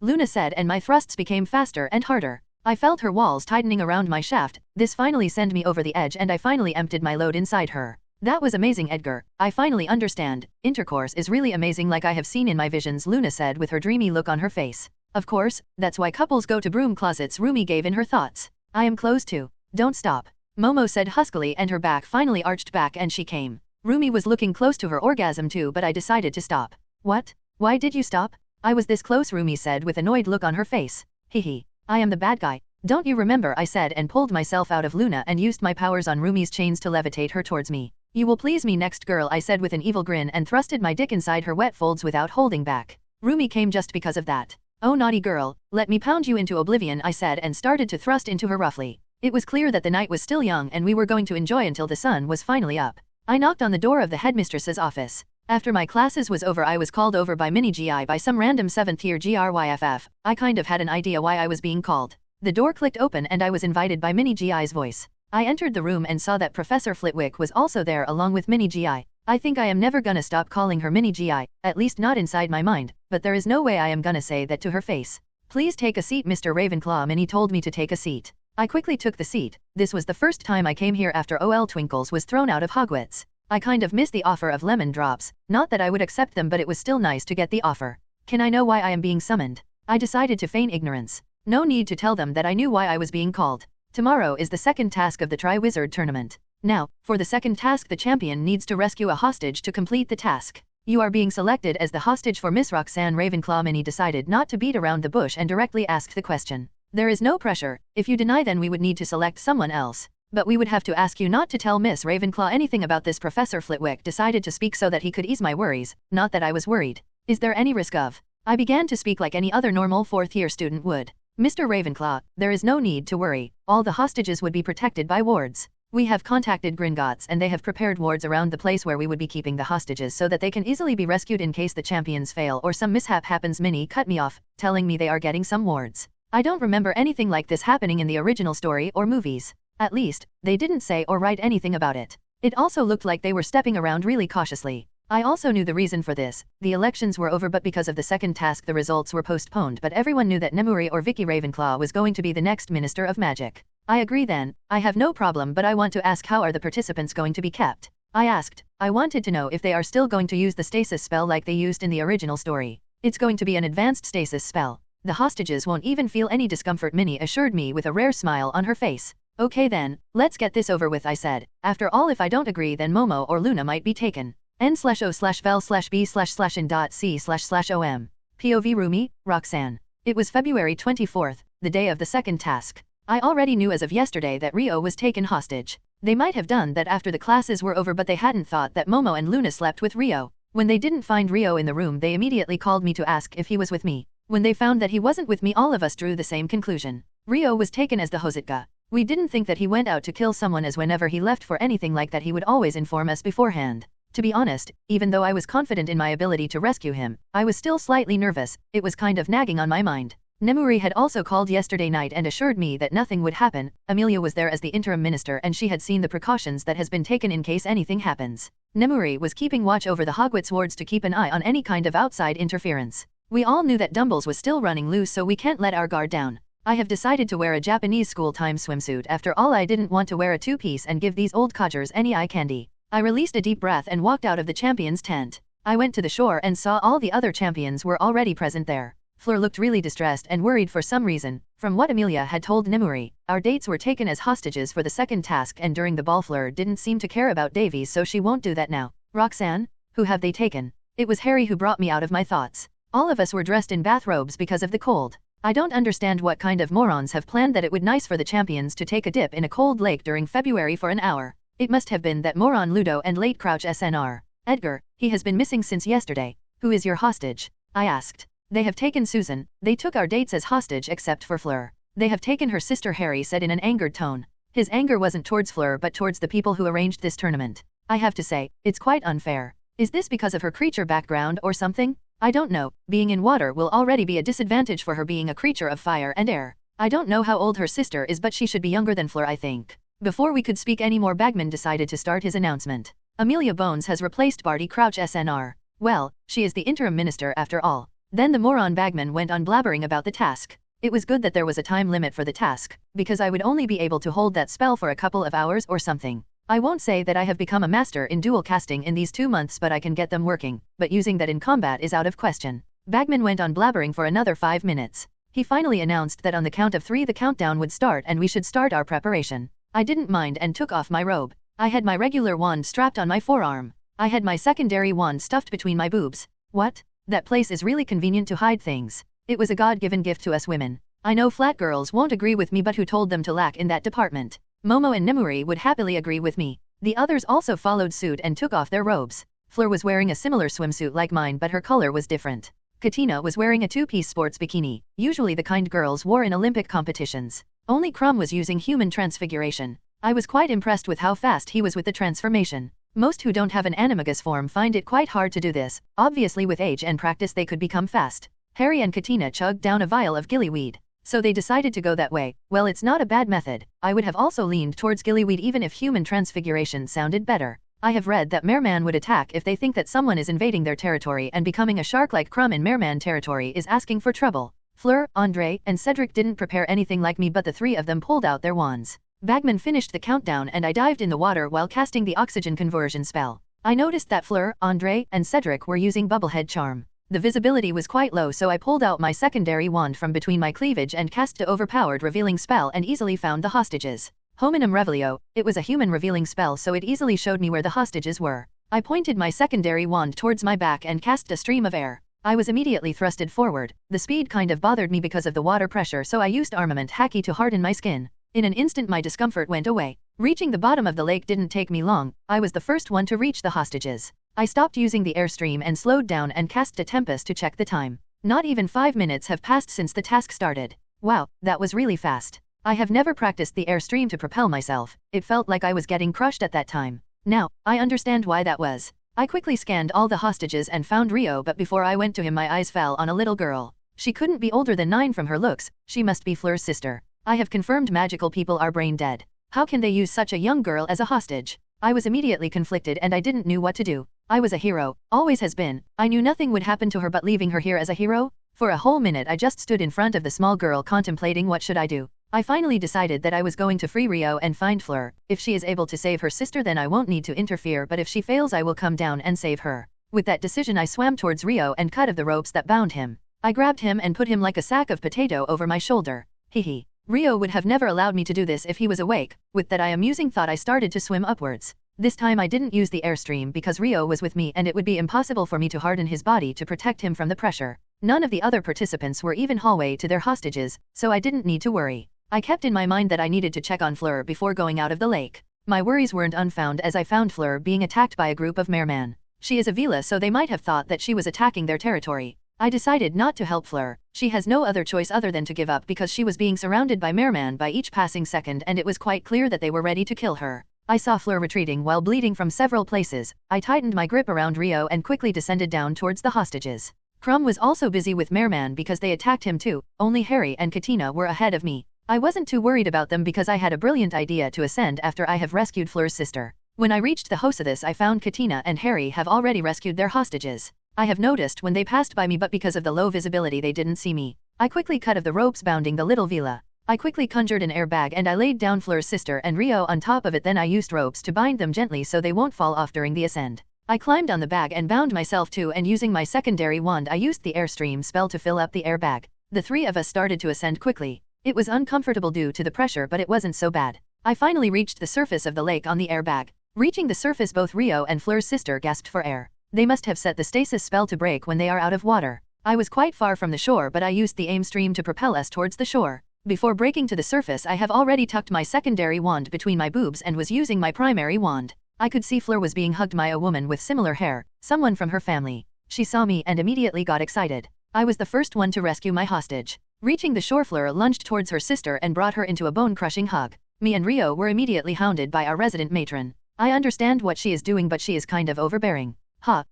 Luna said, and my thrusts became faster and harder. I felt her walls tightening around my shaft. This finally sent me over the edge and I finally emptied my load inside her. That was amazing, Edgar. I finally understand. Intercourse is really amazing, like I have seen in my visions, Luna said with her dreamy look on her face. Of course, that's why couples go to broom closets, Rumi gave in her thoughts. I am close to. Don't stop, Momo said huskily, and her back finally arched back and she came. Rumi was looking close to her orgasm too, but I decided to stop. What? Why did you stop? I was this close, Rumi said with annoyed look on her face. Hehe. I am the bad guy. Don't you remember, I said and pulled myself out of Luna and used my powers on Rumi's chains to levitate her towards me. You will please me next, girl, I said with an evil grin and thrusted my dick inside her wet folds without holding back. Rumi came just because of that. Oh naughty girl, let me pound you into oblivion, I said and started to thrust into her roughly. It was clear that the night was still young and we were going to enjoy until the sun was finally up. I knocked on the door of the headmistress's office. After my classes was over I was called over by Mini GI by some random 7th year GRYFF. I kind of had an idea why I was being called. The door clicked open and I was invited by Mini GI's voice. I entered the room and saw that Professor Flitwick was also there along with Mini GI. I think I am never gonna stop calling her Mini GI, at least not inside my mind, but there is no way I am gonna say that to her face. Please take a seat, Mr. Ravenclaw. Mini told me to take a seat. I quickly took the seat. This was the first time I came here after OL Twinkles was thrown out of Hogwarts. I kind of missed the offer of lemon drops, not that I would accept them, but it was still nice to get the offer. Can I know why I am being summoned? I decided to feign ignorance. No need to tell them that I knew why I was being called. Tomorrow is the second task of the Tri-Wizard tournament. Now, for the second task the champion needs to rescue a hostage to complete the task. You are being selected as the hostage for Miss Roxanne Ravenclaw. Mini decided not to beat around the bush and directly asked the question. There is no pressure. If you deny, then we would need to select someone else. But we would have to ask you not to tell Miss Ravenclaw anything about this. Professor Flitwick decided to speak so that he could ease my worries, not that I was worried. Is there any risk of? I began to speak like any other normal 4th year student would. Mr. Ravenclaw, there is no need to worry. All the hostages would be protected by wards. We have contacted Gringotts and they have prepared wards around the place where we would be keeping the hostages so that they can easily be rescued in case the champions fail or some mishap happens. Mini cut me off, telling me they are getting some wards. I don't remember anything like this happening in the original story or movies. At least, they didn't say or write anything about it. It also looked like they were stepping around really cautiously. I also knew the reason for this. The elections were over, but because of the second task the results were postponed, but everyone knew that Nemuri or Vicky Ravenclaw was going to be the next Minister of Magic. I agree then. I have no problem, but I want to ask, how are the participants going to be kept? I asked. I wanted to know if they are still going to use the stasis spell like they used in the original story. It's going to be an advanced stasis spell. The hostages won't even feel any discomfort, Minnie assured me with a rare smile on her face. Okay then, let's get this over with, I said. After all, if I don't agree, then Momo or Luna might be taken. n/o/vel/b/n.c//om. POV Rumi, Roxanne. It was February 24th, the day of the second task. I already knew as of yesterday that Rio was taken hostage. They might have done that after the classes were over, but they hadn't thought that Momo and Luna slept with Rio. When they didn't find Rio in the room, they immediately called me to ask if he was with me. When they found that he wasn't with me, all of us drew the same conclusion. Rio was taken as the Hozitka. We didn't think that he went out to kill someone, as whenever he left for anything like that he would always inform us beforehand. To be honest, even though I was confident in my ability to rescue him, I was still slightly nervous. It was kind of nagging on my mind. Nemuri had also called yesterday night and assured me that nothing would happen. Amelia was there as the interim minister and she had seen the precautions that has been taken in case anything happens. Nemuri was keeping watch over the Hogwarts wards to keep an eye on any kind of outside interference. We all knew that Dumbles was still running loose, so we can't let our guard down. I have decided to wear a Japanese school-time swimsuit. After all, I didn't want to wear a two-piece and give these old codgers any eye candy. I released a deep breath and walked out of the champions' tent. I went to the shore and saw all the other champions were already present there. Fleur looked really distressed and worried for some reason. From what Amelia had told Nemuri, our dates were taken as hostages for the second task, and during the ball Fleur didn't seem to care about Davies, so she won't do that now. Roxanne? Who have they taken? It was Harry who brought me out of my thoughts. All of us were dressed in bathrobes because of the cold. I don't understand what kind of morons have planned that it would nice for the champions to take a dip in a cold lake during February for an hour. It must have been that moron Ludo and late Crouch SNR. Edgar, he has been missing since yesterday. Who is your hostage? I asked. They have taken Susan. They took our dates as hostage except for Fleur. They have taken her sister, Harry said in an angered tone. His anger wasn't towards Fleur but towards the people who arranged this tournament. I have to say, it's quite unfair. Is this because of her creature background or something? I don't know. Being in water will already be a disadvantage for her being a creature of fire and air. I don't know how old her sister is, but she should be younger than Fleur, I think. Before we could speak any more, Bagman decided to start his announcement. Amelia Bones has replaced Barty Crouch SNR. Well, she is the interim minister after all. Then the moron Bagman went on blabbering about the task. It was good that there was a time limit for the task, because I would only be able to hold that spell for a couple of hours or something. I won't say that I have become a master in dual casting in these 2 months, but I can get them working, but using that in combat is out of question. Bagman went on blabbering for another 5 minutes. He finally announced that on the count of 3 the countdown would start and we should start our preparation. I didn't mind and took off my robe. I had my regular wand strapped on my forearm. I had my secondary wand stuffed between my boobs. What? That place is really convenient to hide things. It was a God-given gift to us women. I know flat girls won't agree with me, but who told them to lack in that department? Momo and Nemuri would happily agree with me. The others also followed suit and took off their robes. Fleur was wearing a similar swimsuit like mine, but her color was different. Katina was wearing a 2-piece sports bikini, usually the kind girls wore in Olympic competitions. Only Crumb was using human transfiguration. I was quite impressed with how fast he was with the transformation. Most who don't have an animagus form find it quite hard to do this. Obviously with age and practice they could become fast. Harry and Katina chugged down a vial of gillyweed. So they decided to go that way. Well, it's not a bad method. I would have also leaned towards gillyweed even if human transfiguration sounded better. I have read that Merman would attack if they think that someone is invading their territory, and becoming a shark like Crumb in Merman territory is asking for trouble. Fleur, Andre, and Cedric didn't prepare anything like me, but the 3 of them pulled out their wands. Bagman finished the countdown and I dived in the water while casting the oxygen conversion spell. I noticed that Fleur, Andre, and Cedric were using Bubblehead Charm. The visibility was quite low, so I pulled out my secondary wand from between my cleavage and cast the overpowered revealing spell and easily found the hostages. Hominum Revelio, it was a human revealing spell, so it easily showed me where the hostages were. I pointed my secondary wand towards my back and cast a stream of air. I was immediately thrusted forward. The speed kind of bothered me because of the water pressure, so I used armament haki to harden my skin. In an instant my discomfort went away. Reaching the bottom of the lake didn't take me long. I was the first one to reach the hostages. I stopped using the airstream and slowed down and cast a tempest to check the time. Not even 5 minutes have passed since the task started. Wow, that was really fast. I have never practiced the airstream to propel myself. It felt like I was getting crushed at that time. Now, I understand why that was. I quickly scanned all the hostages and found Rio, but before I went to him my eyes fell on a little girl. She couldn't be older than 9 from her looks. She must be Fleur's sister. I have confirmed magical people are brain dead. How can they use such a young girl as a hostage? I was immediately conflicted and I didn't know what to do. I was a hero, always has been. I knew nothing would happen to her, but leaving her here as a hero? For a whole minute I just stood in front of the small girl contemplating what should I do. I finally decided that I was going to free Rio and find Fleur. If she is able to save her sister, then I won't need to interfere, but if she fails I will come down and save her. With that decision I swam towards Rio and cut of the ropes that bound him. I grabbed him and put him like a sack of potato over my shoulder. Hehe. Rio would have never allowed me to do this if he was awake. With that amusing thought I started to swim upwards. This time I didn't use the airstream because Rio was with me and it would be impossible for me to harden his body to protect him from the pressure. None of the other participants were even hallway to their hostages, so I didn't need to worry. I kept in my mind that I needed to check on Fleur before going out of the lake. My worries weren't unfounded as I found Fleur being attacked by a group of merman. She is a Vila, so they might have thought that she was attacking their territory. I decided not to help Fleur. She has no other choice other than to give up because she was being surrounded by merman by each passing second and it was quite clear that they were ready to kill her. I saw Fleur retreating while bleeding from several places. I tightened my grip around Rio and quickly descended down towards the hostages. Crumb was also busy with merman because they attacked him too. Only Harry and Katina were ahead of me. I wasn't too worried about them because I had a brilliant idea to ascend after I have rescued Fleur's sister. When I reached the Hosathus I found Katina and Harry have already rescued their hostages. I have noticed when they passed by me, but because of the low visibility they didn't see me. I quickly cut of the ropes bounding the little villa. I quickly conjured an airbag and I laid down Fleur's sister and Rio on top of it, then I used ropes to bind them gently so they won't fall off during the ascent. I climbed on the bag and bound myself too, and using my secondary wand I used the airstream spell to fill up the airbag. The 3 of us started to ascend quickly. It was uncomfortable due to the pressure, but it wasn't so bad. I finally reached the surface of the lake on the airbag. Reaching the surface, both Rio and Fleur's sister gasped for air. They must have set the stasis spell to break when they are out of water. I was quite far from the shore, but I used the aim stream to propel us towards the shore. Before breaking to the surface I have already tucked my secondary wand between my boobs and was using my primary wand. I could see Fleur was being hugged by a woman with similar hair, someone from her family. She saw me and immediately got excited. I was the first one to rescue my hostage. Reaching the shore, Fleur lunged towards her sister and brought her into a bone-crushing hug. Me and Rio were immediately hounded by our resident matron. I understand what she is doing, but she is kind of overbearing.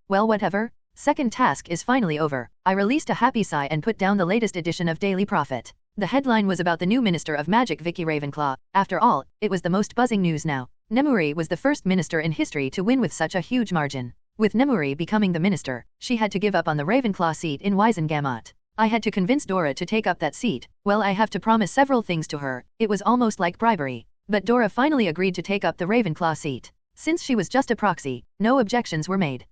Well, whatever. Second task is finally over. I released a happy sigh and put down the latest edition of Daily Prophet. The headline was about the new Minister of Magic, Vicky Ravenclaw. After all, it was the most buzzing news now. Nemuri was the first minister in history to win with such a huge margin. With Nemuri becoming the minister, she had to give up on the Ravenclaw seat in Wizengamot. I had to convince Dora to take up that seat. Well, I have to promise several things to her. It was almost like bribery. But Dora finally agreed to take up the Ravenclaw seat. Since she was just a proxy, no objections were made.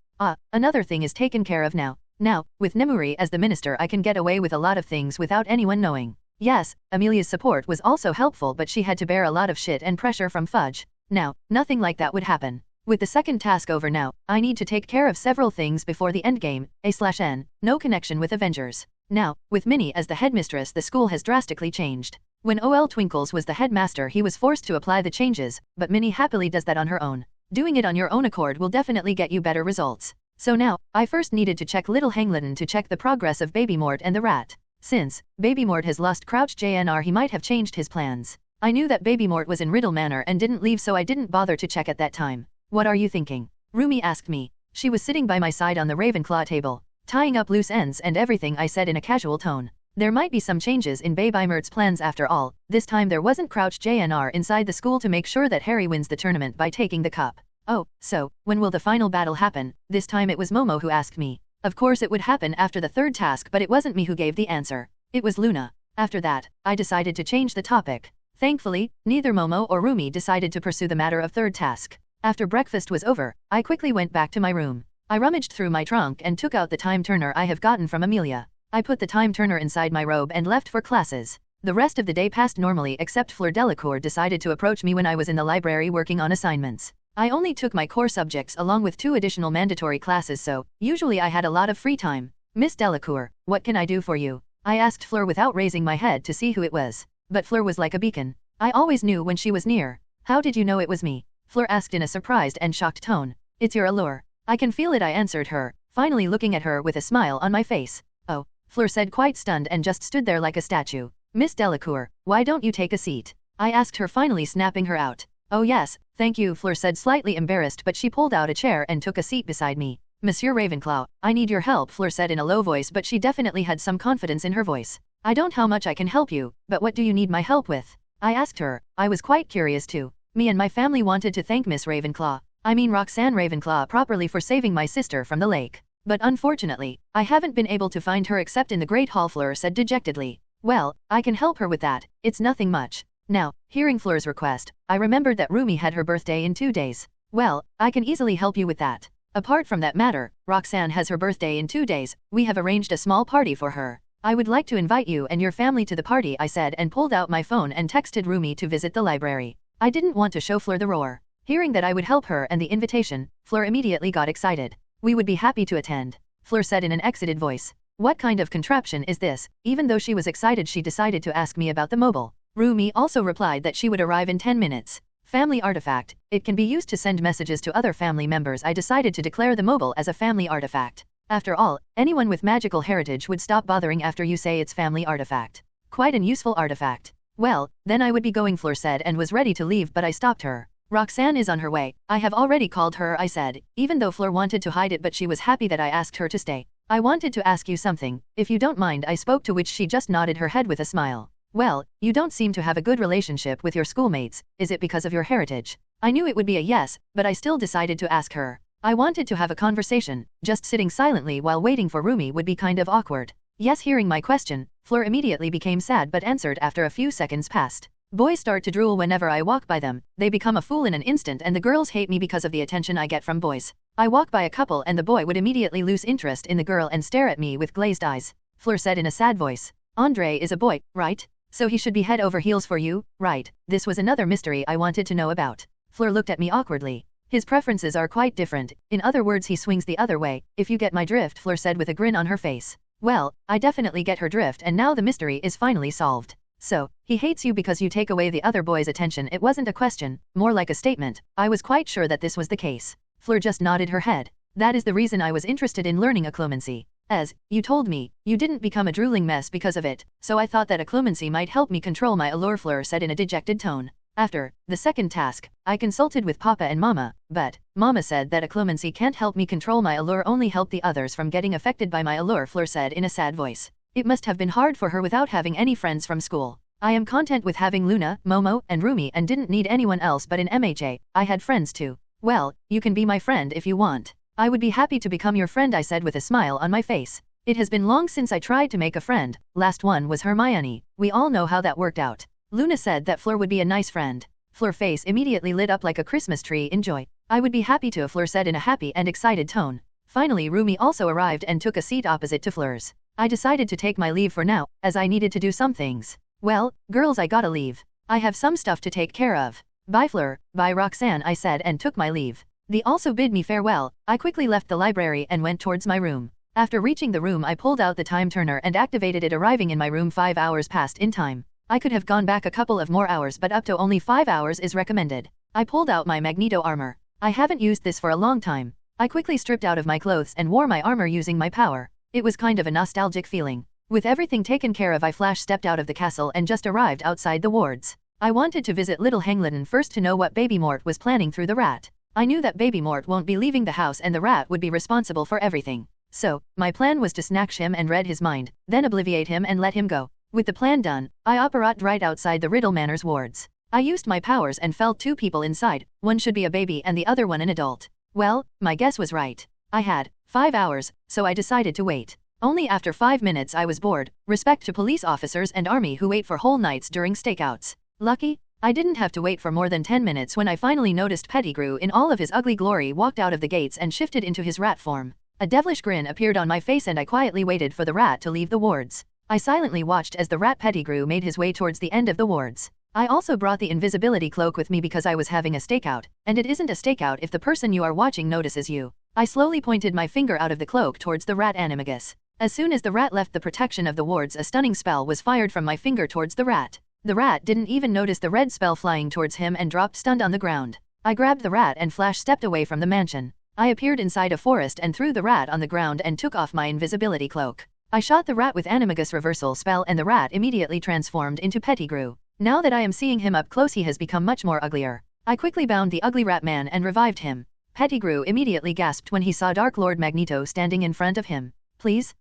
Another thing is taken care of now. Now, with Nemuri as the minister, I can get away with a lot of things without anyone knowing. Yes, Amelia's support was also helpful, but she had to bear a lot of shit and pressure from Fudge. Now, nothing like that would happen. With the second task over now, I need to take care of several things before the endgame, A/N, no connection with Avengers. Now, with Minnie as the headmistress, the school has drastically changed. When O.L. Twinkles was the headmaster, he was forced to apply the changes, but Minnie happily does that on her own. Doing it on your own accord will definitely get you better results. So now, I first needed to check Little Hanglitten to check the progress of Baby Mort and the rat. Since Baby Mort has lost Crouch Jr., he might have changed his plans. I knew that Baby Mort was in Riddle Manor and didn't leave, so I didn't bother to check at that time. What are you thinking? Rumi asked me. She was sitting by my side on the Ravenclaw table, tying up loose ends and everything. I said in a casual tone. There might be some changes in Baby Mort's plans after all. This time there wasn't Crouch Jr. inside the school to make sure that Harry wins the tournament by taking the cup. Oh, so, when will the final battle happen? This time it was Momo who asked me. Of course it would happen after the third task, but it wasn't me who gave the answer. It was Luna. After that, I decided to change the topic. Thankfully, neither Momo or Rumi decided to pursue the matter of third task. After breakfast was over, I quickly went back to my room. I rummaged through my trunk and took out the time turner I have gotten from Amelia. I put the time turner inside my robe and left for classes. The rest of the day passed normally, except Fleur Delacour decided to approach me when I was in the library working on assignments. I only took my core subjects along with 2 additional mandatory classes, so usually I had a lot of free time. Miss Delacour, what can I do for you? I asked Fleur without raising my head to see who it was. But Fleur was like a beacon. I always knew when she was near. How did you know it was me? Fleur asked in a surprised and shocked tone. It's your allure. I can feel it, I answered her, finally looking at her with a smile on my face. Oh, Fleur said, quite stunned, and just stood there like a statue. Miss Delacour, why don't you take a seat? I asked her, finally snapping her out. Oh yes, thank you, Fleur said, slightly embarrassed, but she pulled out a chair and took a seat beside me. Monsieur Ravenclaw, I need your help, Fleur said in a low voice, but she definitely had some confidence in her voice. I don't know how much I can help you, but what do you need my help with? I asked her. I was quite curious too. Me and my family wanted to thank Miss Ravenclaw, I mean Roxanne Ravenclaw, properly for saving my sister from the lake. But unfortunately, I haven't been able to find her except in the Great Hall, Fleur said dejectedly. Well, I can help her with that, it's nothing much. Now, hearing Fleur's request, I remembered that Rumi had her birthday in 2 days. Well, I can easily help you with that. Apart from that matter, Roxanne has her birthday in 2 days, we have arranged a small party for her. I would like to invite you and your family to the party, I said, and pulled out my phone and texted Rumi to visit the library. I didn't want to show Fleur the roar. Hearing that I would help her and the invitation, Fleur immediately got excited. We would be happy to attend, Fleur said in an excited voice. What kind of contraption is this? Even though she was excited, she decided to ask me about the mobile. Rumi also replied that she would arrive in 10 minutes. Family artifact. It can be used to send messages to other family members. I decided to declare the mobile as a family artifact. After all, anyone with magical heritage would stop bothering after you say it's family artifact. Quite an useful artifact. Well, then I would be going, Fleur said, and was ready to leave, but I stopped her. Roxanne is on her way. I have already called her, I said, even though Fleur wanted to hide it, but she was happy that I asked her to stay. I wanted to ask you something, if you don't mind, I spoke, to which she just nodded her head with a smile. Well, you don't seem to have a good relationship with your schoolmates. Is it because of your heritage? I knew it would be a yes, but I still decided to ask her. I wanted to have a conversation. Just sitting silently while waiting for Rumi would be kind of awkward. Yes, hearing my question, Fleur immediately became sad but answered after a few seconds passed. Boys start to drool whenever I walk by them. They become a fool in an instant, and the girls hate me because of the attention I get from boys. I walk by a couple and the boy would immediately lose interest in the girl and stare at me with glazed eyes. Fleur said in a sad voice. Andre is a boy, right? So he should be head over heels for you, right? This was another mystery I wanted to know about. Fleur looked at me awkwardly. His preferences are quite different. In other words, he swings the other way, if you get my drift, Fleur said with a grin on her face. Well, I definitely get her drift, and now the mystery is finally solved. So, he hates you because you take away the other boy's attention. It wasn't a question, more like a statement. I was quite sure that this was the case. Fleur just nodded her head. That is the reason I was interested in learning occlumency. As you told me, you didn't become a drooling mess because of it, so I thought that occlumency might help me control my allure, Fleur said in a dejected tone. After the second task, I consulted with Papa and Mama, but Mama said that occlumency can't help me control my allure, only help the others from getting affected by my allure, Fleur said in a sad voice. It must have been hard for her without having any friends from school. I am content with having Luna, Momo, and Rumi and didn't need anyone else, but in MHA, I had friends too. Well, you can be my friend if you want. I would be happy to become your friend, I said with a smile on my face. It has been long since I tried to make a friend. Last one was Hermione. We all know how that worked out. Luna said that Fleur would be a nice friend. Fleur's face immediately lit up like a Christmas tree in joy. I would be happy to, Fleur said in a happy and excited tone. Finally Rumi also arrived and took a seat opposite to Fleur's. I decided to take my leave for now, as I needed to do some things. Well, girls, I gotta leave. I have some stuff to take care of. Bye Fleur, bye Roxanne, I said and took my leave. They also bid me farewell. I quickly left the library and went towards my room. After reaching the room I pulled out the time turner and activated it, arriving in my room 5 hours past in time. I could have gone back a couple of more hours, but up to only 5 hours is recommended. I pulled out my Magneto armor. I haven't used this for a long time. I quickly stripped out of my clothes and wore my armor using my power. It was kind of a nostalgic feeling. With everything taken care of, I flash stepped out of the castle and just arrived outside the wards. I wanted to visit little Hanglitten first to know what Baby Mort was planning through the rat. I knew that Baby Mort won't be leaving the house and the rat would be responsible for everything. So, my plan was to snatch him and read his mind, then obliviate him and let him go. With the plan done, I operated right outside the Riddle Manor's wards. I used my powers and felled 2 people inside. One should be a baby and the other one an adult. Well, my guess was right. I had 5 hours, so I decided to wait. Only after 5 minutes I was bored. Respect to police officers and army who wait for whole nights during stakeouts. Lucky? I didn't have to wait for more than 10 minutes when I finally noticed Pettigrew in all of his ugly glory walked out of the gates and shifted into his rat form. A devilish grin appeared on my face and I quietly waited for the rat to leave the wards. I silently watched as the rat Pettigrew made his way towards the end of the wards. I also brought the invisibility cloak with me because I was having a stakeout, and it isn't a stakeout if the person you are watching notices you. I slowly pointed my finger out of the cloak towards the rat Animagus. As soon as the rat left the protection of the wards, a stunning spell was fired from my finger towards the rat. The rat didn't even notice the red spell flying towards him and dropped stunned on the ground. I grabbed the rat and flash stepped away from the mansion. I appeared inside a forest and threw the rat on the ground and took off my invisibility cloak. I shot the rat with Animagus reversal spell and the rat immediately transformed into Pettigrew. Now that I am seeing him up close, he has become much more uglier. I quickly bound the ugly rat man and revived him. Pettigrew immediately gasped when he saw Dark Lord Magneto standing in front of him. Please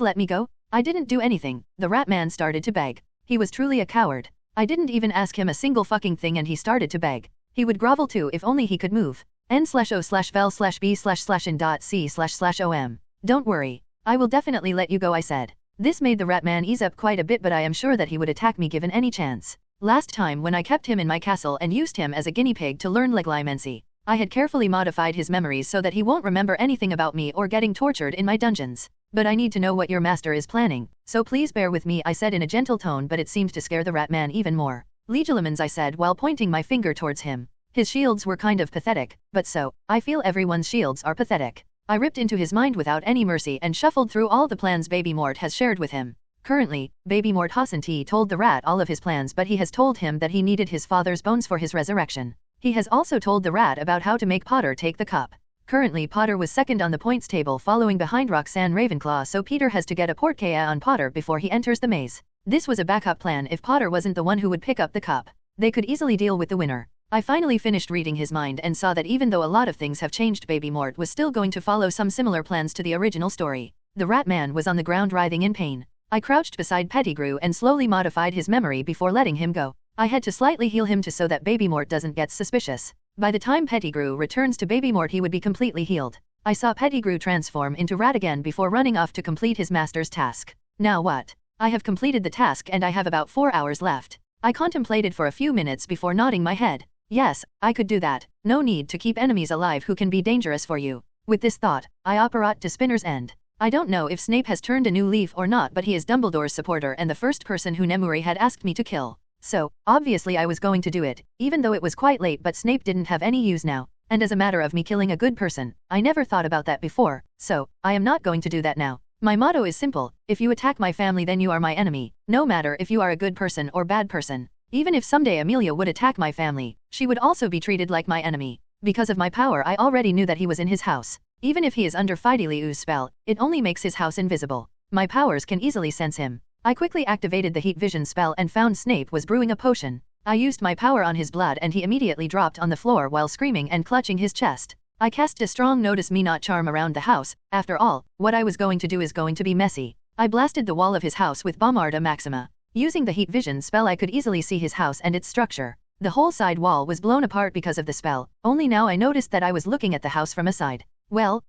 let me go? I didn't do anything. The rat man started to beg. He was truly a coward. I didn't even ask him a single fucking thing and he started to beg. He would grovel too if only he could move. n/o/vel/b/in.c//om. Don't worry. I will definitely let you go, I said. This made the rat man ease up quite a bit, but I am sure that he would attack me given any chance. Last time when I kept him in my castle and used him as a guinea pig to learn Leglimency, I had carefully modified his memories so that he won't remember anything about me or getting tortured in my dungeons. But I need to know what your master is planning, so please bear with me, I said in a gentle tone, but it seemed to scare the rat man even more. Legilimens, I said while pointing my finger towards him. His shields were kind of pathetic, but so, I feel everyone's shields are pathetic. I ripped into his mind without any mercy and shuffled through all the plans Baby Mort has shared with him. Currently, Baby Mort Hossenti told the rat all of his plans, but he has told him that he needed his father's bones for his resurrection. He has also told the rat about how to make Potter take the cup. Currently Potter was second on the points table following behind Roxanne Ravenclaw, so Peter has to get a portkaya on Potter before he enters the maze. This was a backup plan if Potter wasn't the one who would pick up the cup. They could easily deal with the winner. I finally finished reading his mind and saw that even though a lot of things have changed, Baby Mort was still going to follow some similar plans to the original story. The rat man was on the ground writhing in pain. I crouched beside Pettigrew and slowly modified his memory before letting him go. I had to slightly heal him so that Baby Mort doesn't get suspicious. By the time Pettigrew returns to Baby Mort, he would be completely healed. I saw Pettigrew transform into rat again before running off to complete his master's task. Now what? I have completed the task and I have about 4 hours left. I contemplated for a few minutes before nodding my head. Yes, I could do that. No need to keep enemies alive who can be dangerous for you. With this thought, I operate to Spinner's End. I don't know if Snape has turned a new leaf or not, but he is Dumbledore's supporter and the first person who Nemuri had asked me to kill. So, obviously I was going to do it, even though it was quite late, but Snape didn't have any use now. And as a matter of me killing a good person, I never thought about that before, so, I am not going to do that now. My motto is simple: if you attack my family then you are my enemy, no matter if you are a good person or bad person. Even if someday Amelia would attack my family, she would also be treated like my enemy. Because of my power I already knew that he was in his house. Even if he is under Fideliu's spell, it only makes his house invisible. My powers can easily sense him. I quickly activated the heat vision spell and found Snape was brewing a potion. I used my power on his blood and he immediately dropped on the floor while screaming and clutching his chest. I cast a strong notice me not charm around the house. After all, what I was going to do is going to be messy. I blasted the wall of his house with Bombarda Maxima. Using the heat vision spell I could easily see his house and its structure. The whole side wall was blown apart because of the spell, only now I noticed that I was looking at the house from a side. Well,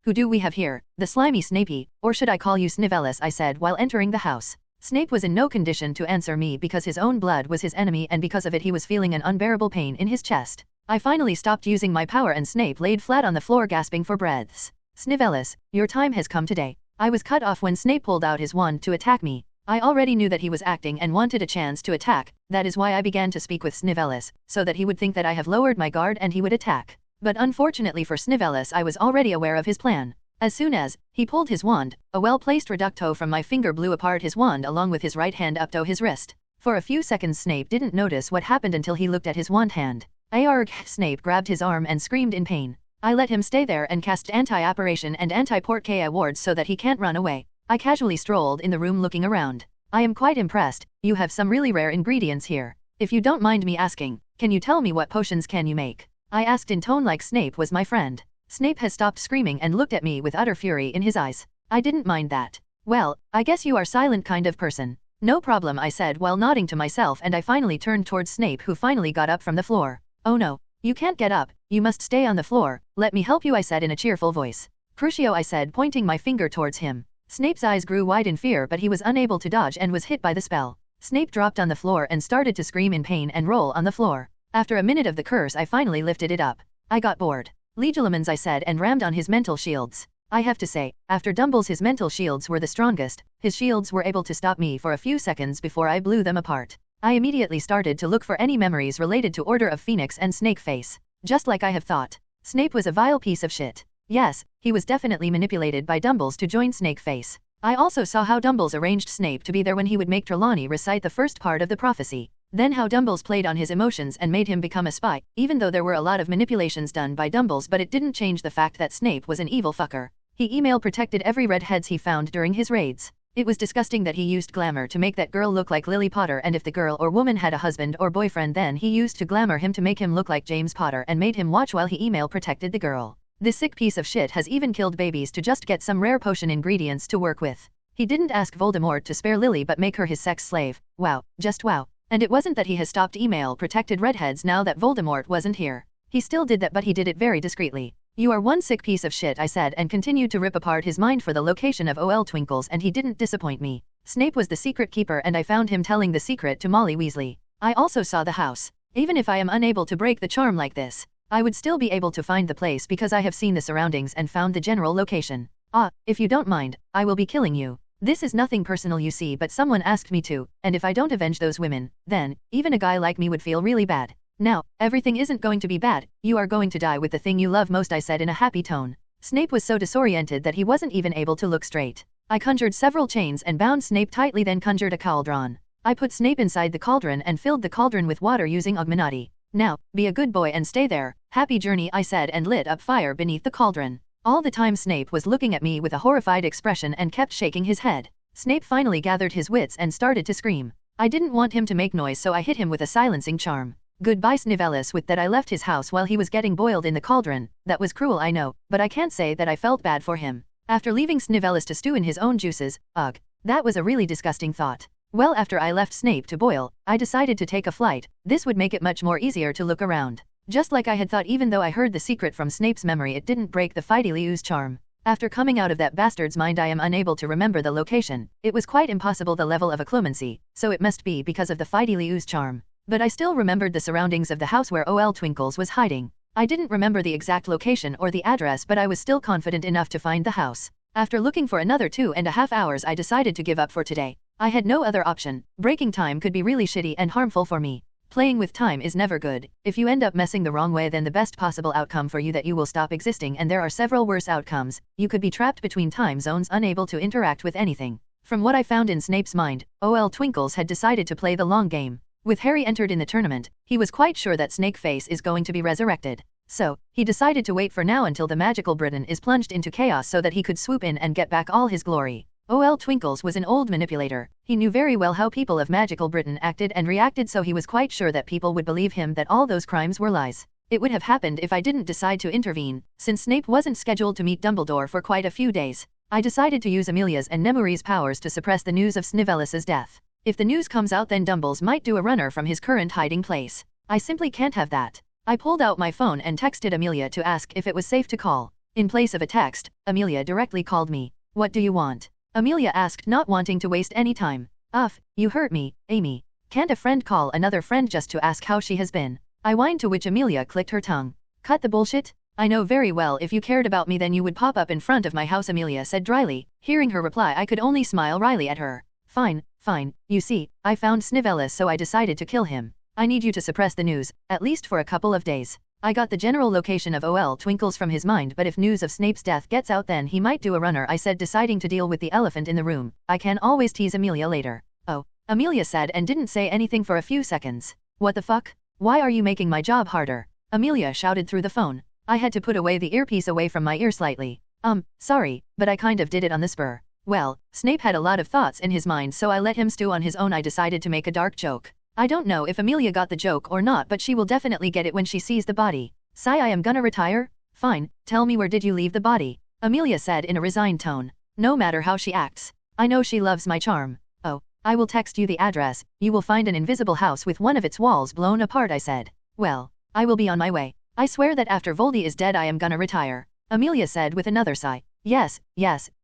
who do we have here? The slimy Snapey, or should I call you Snivellus, I said while entering the house. Snape was in no condition to answer me because his own blood was his enemy and because of it he was feeling an unbearable pain in his chest. I finally stopped using my power and Snape laid flat on the floor gasping for breaths. Snivellus, your time has come today. I was cut off when Snape pulled out his wand to attack me. I already knew that he was acting and wanted a chance to attack, that is why I began to speak with Snivellus, so that he would think that I have lowered my guard and he would attack. But unfortunately for Snivellus I was already aware of his plan. As soon as he pulled his wand, a well-placed reducto from my finger blew apart his wand along with his right hand up to his wrist. For a few seconds Snape didn't notice what happened until he looked at his wand hand. Arg! Snape grabbed his arm and screamed in pain. I let him stay there and cast anti-apparition and anti-portkaya wards so that he can't run away. I casually strolled in the room looking around. I am quite impressed, you have some really rare ingredients here. If you don't mind me asking, can you tell me what potions can you make? I asked in tone like Snape was my friend. Snape has stopped screaming and looked at me with utter fury in his eyes. I didn't mind that. Well, I guess you are silent kind of person. No problem, I said while nodding to myself, and I finally turned towards Snape, who finally got up from the floor. Oh no, you can't get up, you must stay on the floor. Let me help you, I said in a cheerful voice. Crucio, I said, pointing my finger towards him. Snape's eyes grew wide in fear, but he was unable to dodge and was hit by the spell. Snape dropped on the floor and started to scream in pain and roll on the floor. After a minute of the curse I finally lifted it up. I got bored. Legilimens, I said, and rammed on his mental shields. I have to say, after Dumbles his mental shields were the strongest. His shields were able to stop me for a few seconds before I blew them apart. I immediately started to look for any memories related to Order of Phoenix and Snakeface. Just like I have thought. Snape was a vile piece of shit. Yes, he was definitely manipulated by Dumbles to join Snakeface. I also saw how Dumbles arranged Snape to be there when he would make Trelawney recite the first part of the prophecy. Then how Dumbles played on his emotions and made him become a spy, even though there were a lot of manipulations done by Dumbles, but it didn't change the fact that Snape was an evil fucker. He email protected every redheads he found during his raids. It was disgusting that he used glamour to make that girl look like Lily Potter, and if the girl or woman had a husband or boyfriend, then he used to glamour him to make him look like James Potter and made him watch while he email protected the girl. This sick piece of shit has even killed babies to just get some rare potion ingredients to work with. He didn't ask Voldemort to spare Lily but make her his sex slave. Wow, just wow. And it wasn't that he has stopped email protected redheads now that Voldemort wasn't here. He still did that, but he did it very discreetly. You are one sick piece of shit, I said, and continued to rip apart his mind for the location of OL Twinkles, and he didn't disappoint me. Snape was the secret keeper and I found him telling the secret to Molly Weasley. I also saw the house. Even if I am unable to break the charm like this, I would still be able to find the place because I have seen the surroundings and found the general location. Ah, if you don't mind, I will be killing you. This is nothing personal, you see, but someone asked me to, and if I don't avenge those women, then, even a guy like me would feel really bad. Now, everything isn't going to be bad, you are going to die with the thing you love most, I said in a happy tone. Snape was so disoriented that he wasn't even able to look straight. I conjured several chains and bound Snape tightly, then conjured a cauldron. I put Snape inside the cauldron and filled the cauldron with water using Augmenati. Now, be a good boy and stay there. Happy journey, I said, and lit up fire beneath the cauldron. All the time Snape was looking at me with a horrified expression and kept shaking his head. Snape finally gathered his wits and started to scream. I didn't want him to make noise, so I hit him with a silencing charm. Goodbye, Snivellus. With that I left his house while he was getting boiled in the cauldron. That was cruel, I know, but I can't say that I felt bad for him. After leaving Snivellus to stew in his own juices, ugh, that was a really disgusting thought. Well, after I left Snape to boil, I decided to take a flight. This would make it much more easier to look around. Just like I had thought, even though I heard the secret from Snape's memory, it didn't break the Fideliu's charm. After coming out of that bastard's mind I am unable to remember the location. It was quite impossible, the level of occlumency, so it must be because of the Fideliu's charm. But I still remembered the surroundings of the house where OL Twinkles was hiding. I didn't remember the exact location or the address, but I was still confident enough to find the house. After looking for another 2.5 hours I decided to give up for today. I had no other option. Breaking time could be really shitty and harmful for me. Playing with time is never good. If you end up messing the wrong way, then the best possible outcome for you that you will stop existing, and there are several worse outcomes. You could be trapped between time zones, unable to interact with anything. From what I found in Snape's mind, OL Twinkles had decided to play the long game. With Harry entered in the tournament, he was quite sure that Snakeface is going to be resurrected. So, he decided to wait for now until the magical Britain is plunged into chaos so that he could swoop in and get back all his glory. OL Twinkles was an old manipulator. He knew very well how people of magical Britain acted and reacted, so he was quite sure that people would believe him that all those crimes were lies. It would have happened if I didn't decide to intervene. Since Snape wasn't scheduled to meet Dumbledore for quite a few days, I decided to use Amelia's and Nemuri's powers to suppress the news of Snivellus's death. If the news comes out, then Dumbles might do a runner from his current hiding place. I simply can't have that. I pulled out my phone and texted Amelia to ask if it was safe to call. In place of a text, Amelia directly called me. "What do you want?" Amelia asked, not wanting to waste any time. "Uff, you hurt me, Amy. Can't a friend call another friend just to ask how she has been?" I whined, to which Amelia clicked her tongue. "Cut the bullshit. I know very well if you cared about me then you would pop up in front of my house," Amelia said dryly. Hearing her reply, I could only smile wryly at her. Fine. You see, I found Snivellus, so I decided to kill him. I need you to suppress the news, at least for a couple of days. I got the general location of OL Twinkles from his mind, but if news of Snape's death gets out then he might do a runner, I said, deciding to deal with the elephant in the room. I can always tease Amelia later. "Oh," Amelia said and didn't say anything for a few seconds. "What the fuck? Why are you making my job harder?" Amelia shouted through the phone. I had to put away the earpiece away from my ear slightly. Sorry, but I kind of did it on the spur. Well, Snape had a lot of thoughts in his mind, so I let him stew on his own. I decided to make a dark joke. I don't know if Amelia got the joke or not, but she will definitely get it when she sees the body. "Sigh, I am gonna retire?" "Fine, tell me, where did you leave the body?" Amelia said in a resigned tone. No matter how she acts, I know she loves my charm. "Oh, I will text you the address. You will find an invisible house with one of its walls blown apart," I said. "Well, I will be on my way. I swear that after Voldy is dead I am gonna retire," Amelia said with another sigh. Yes,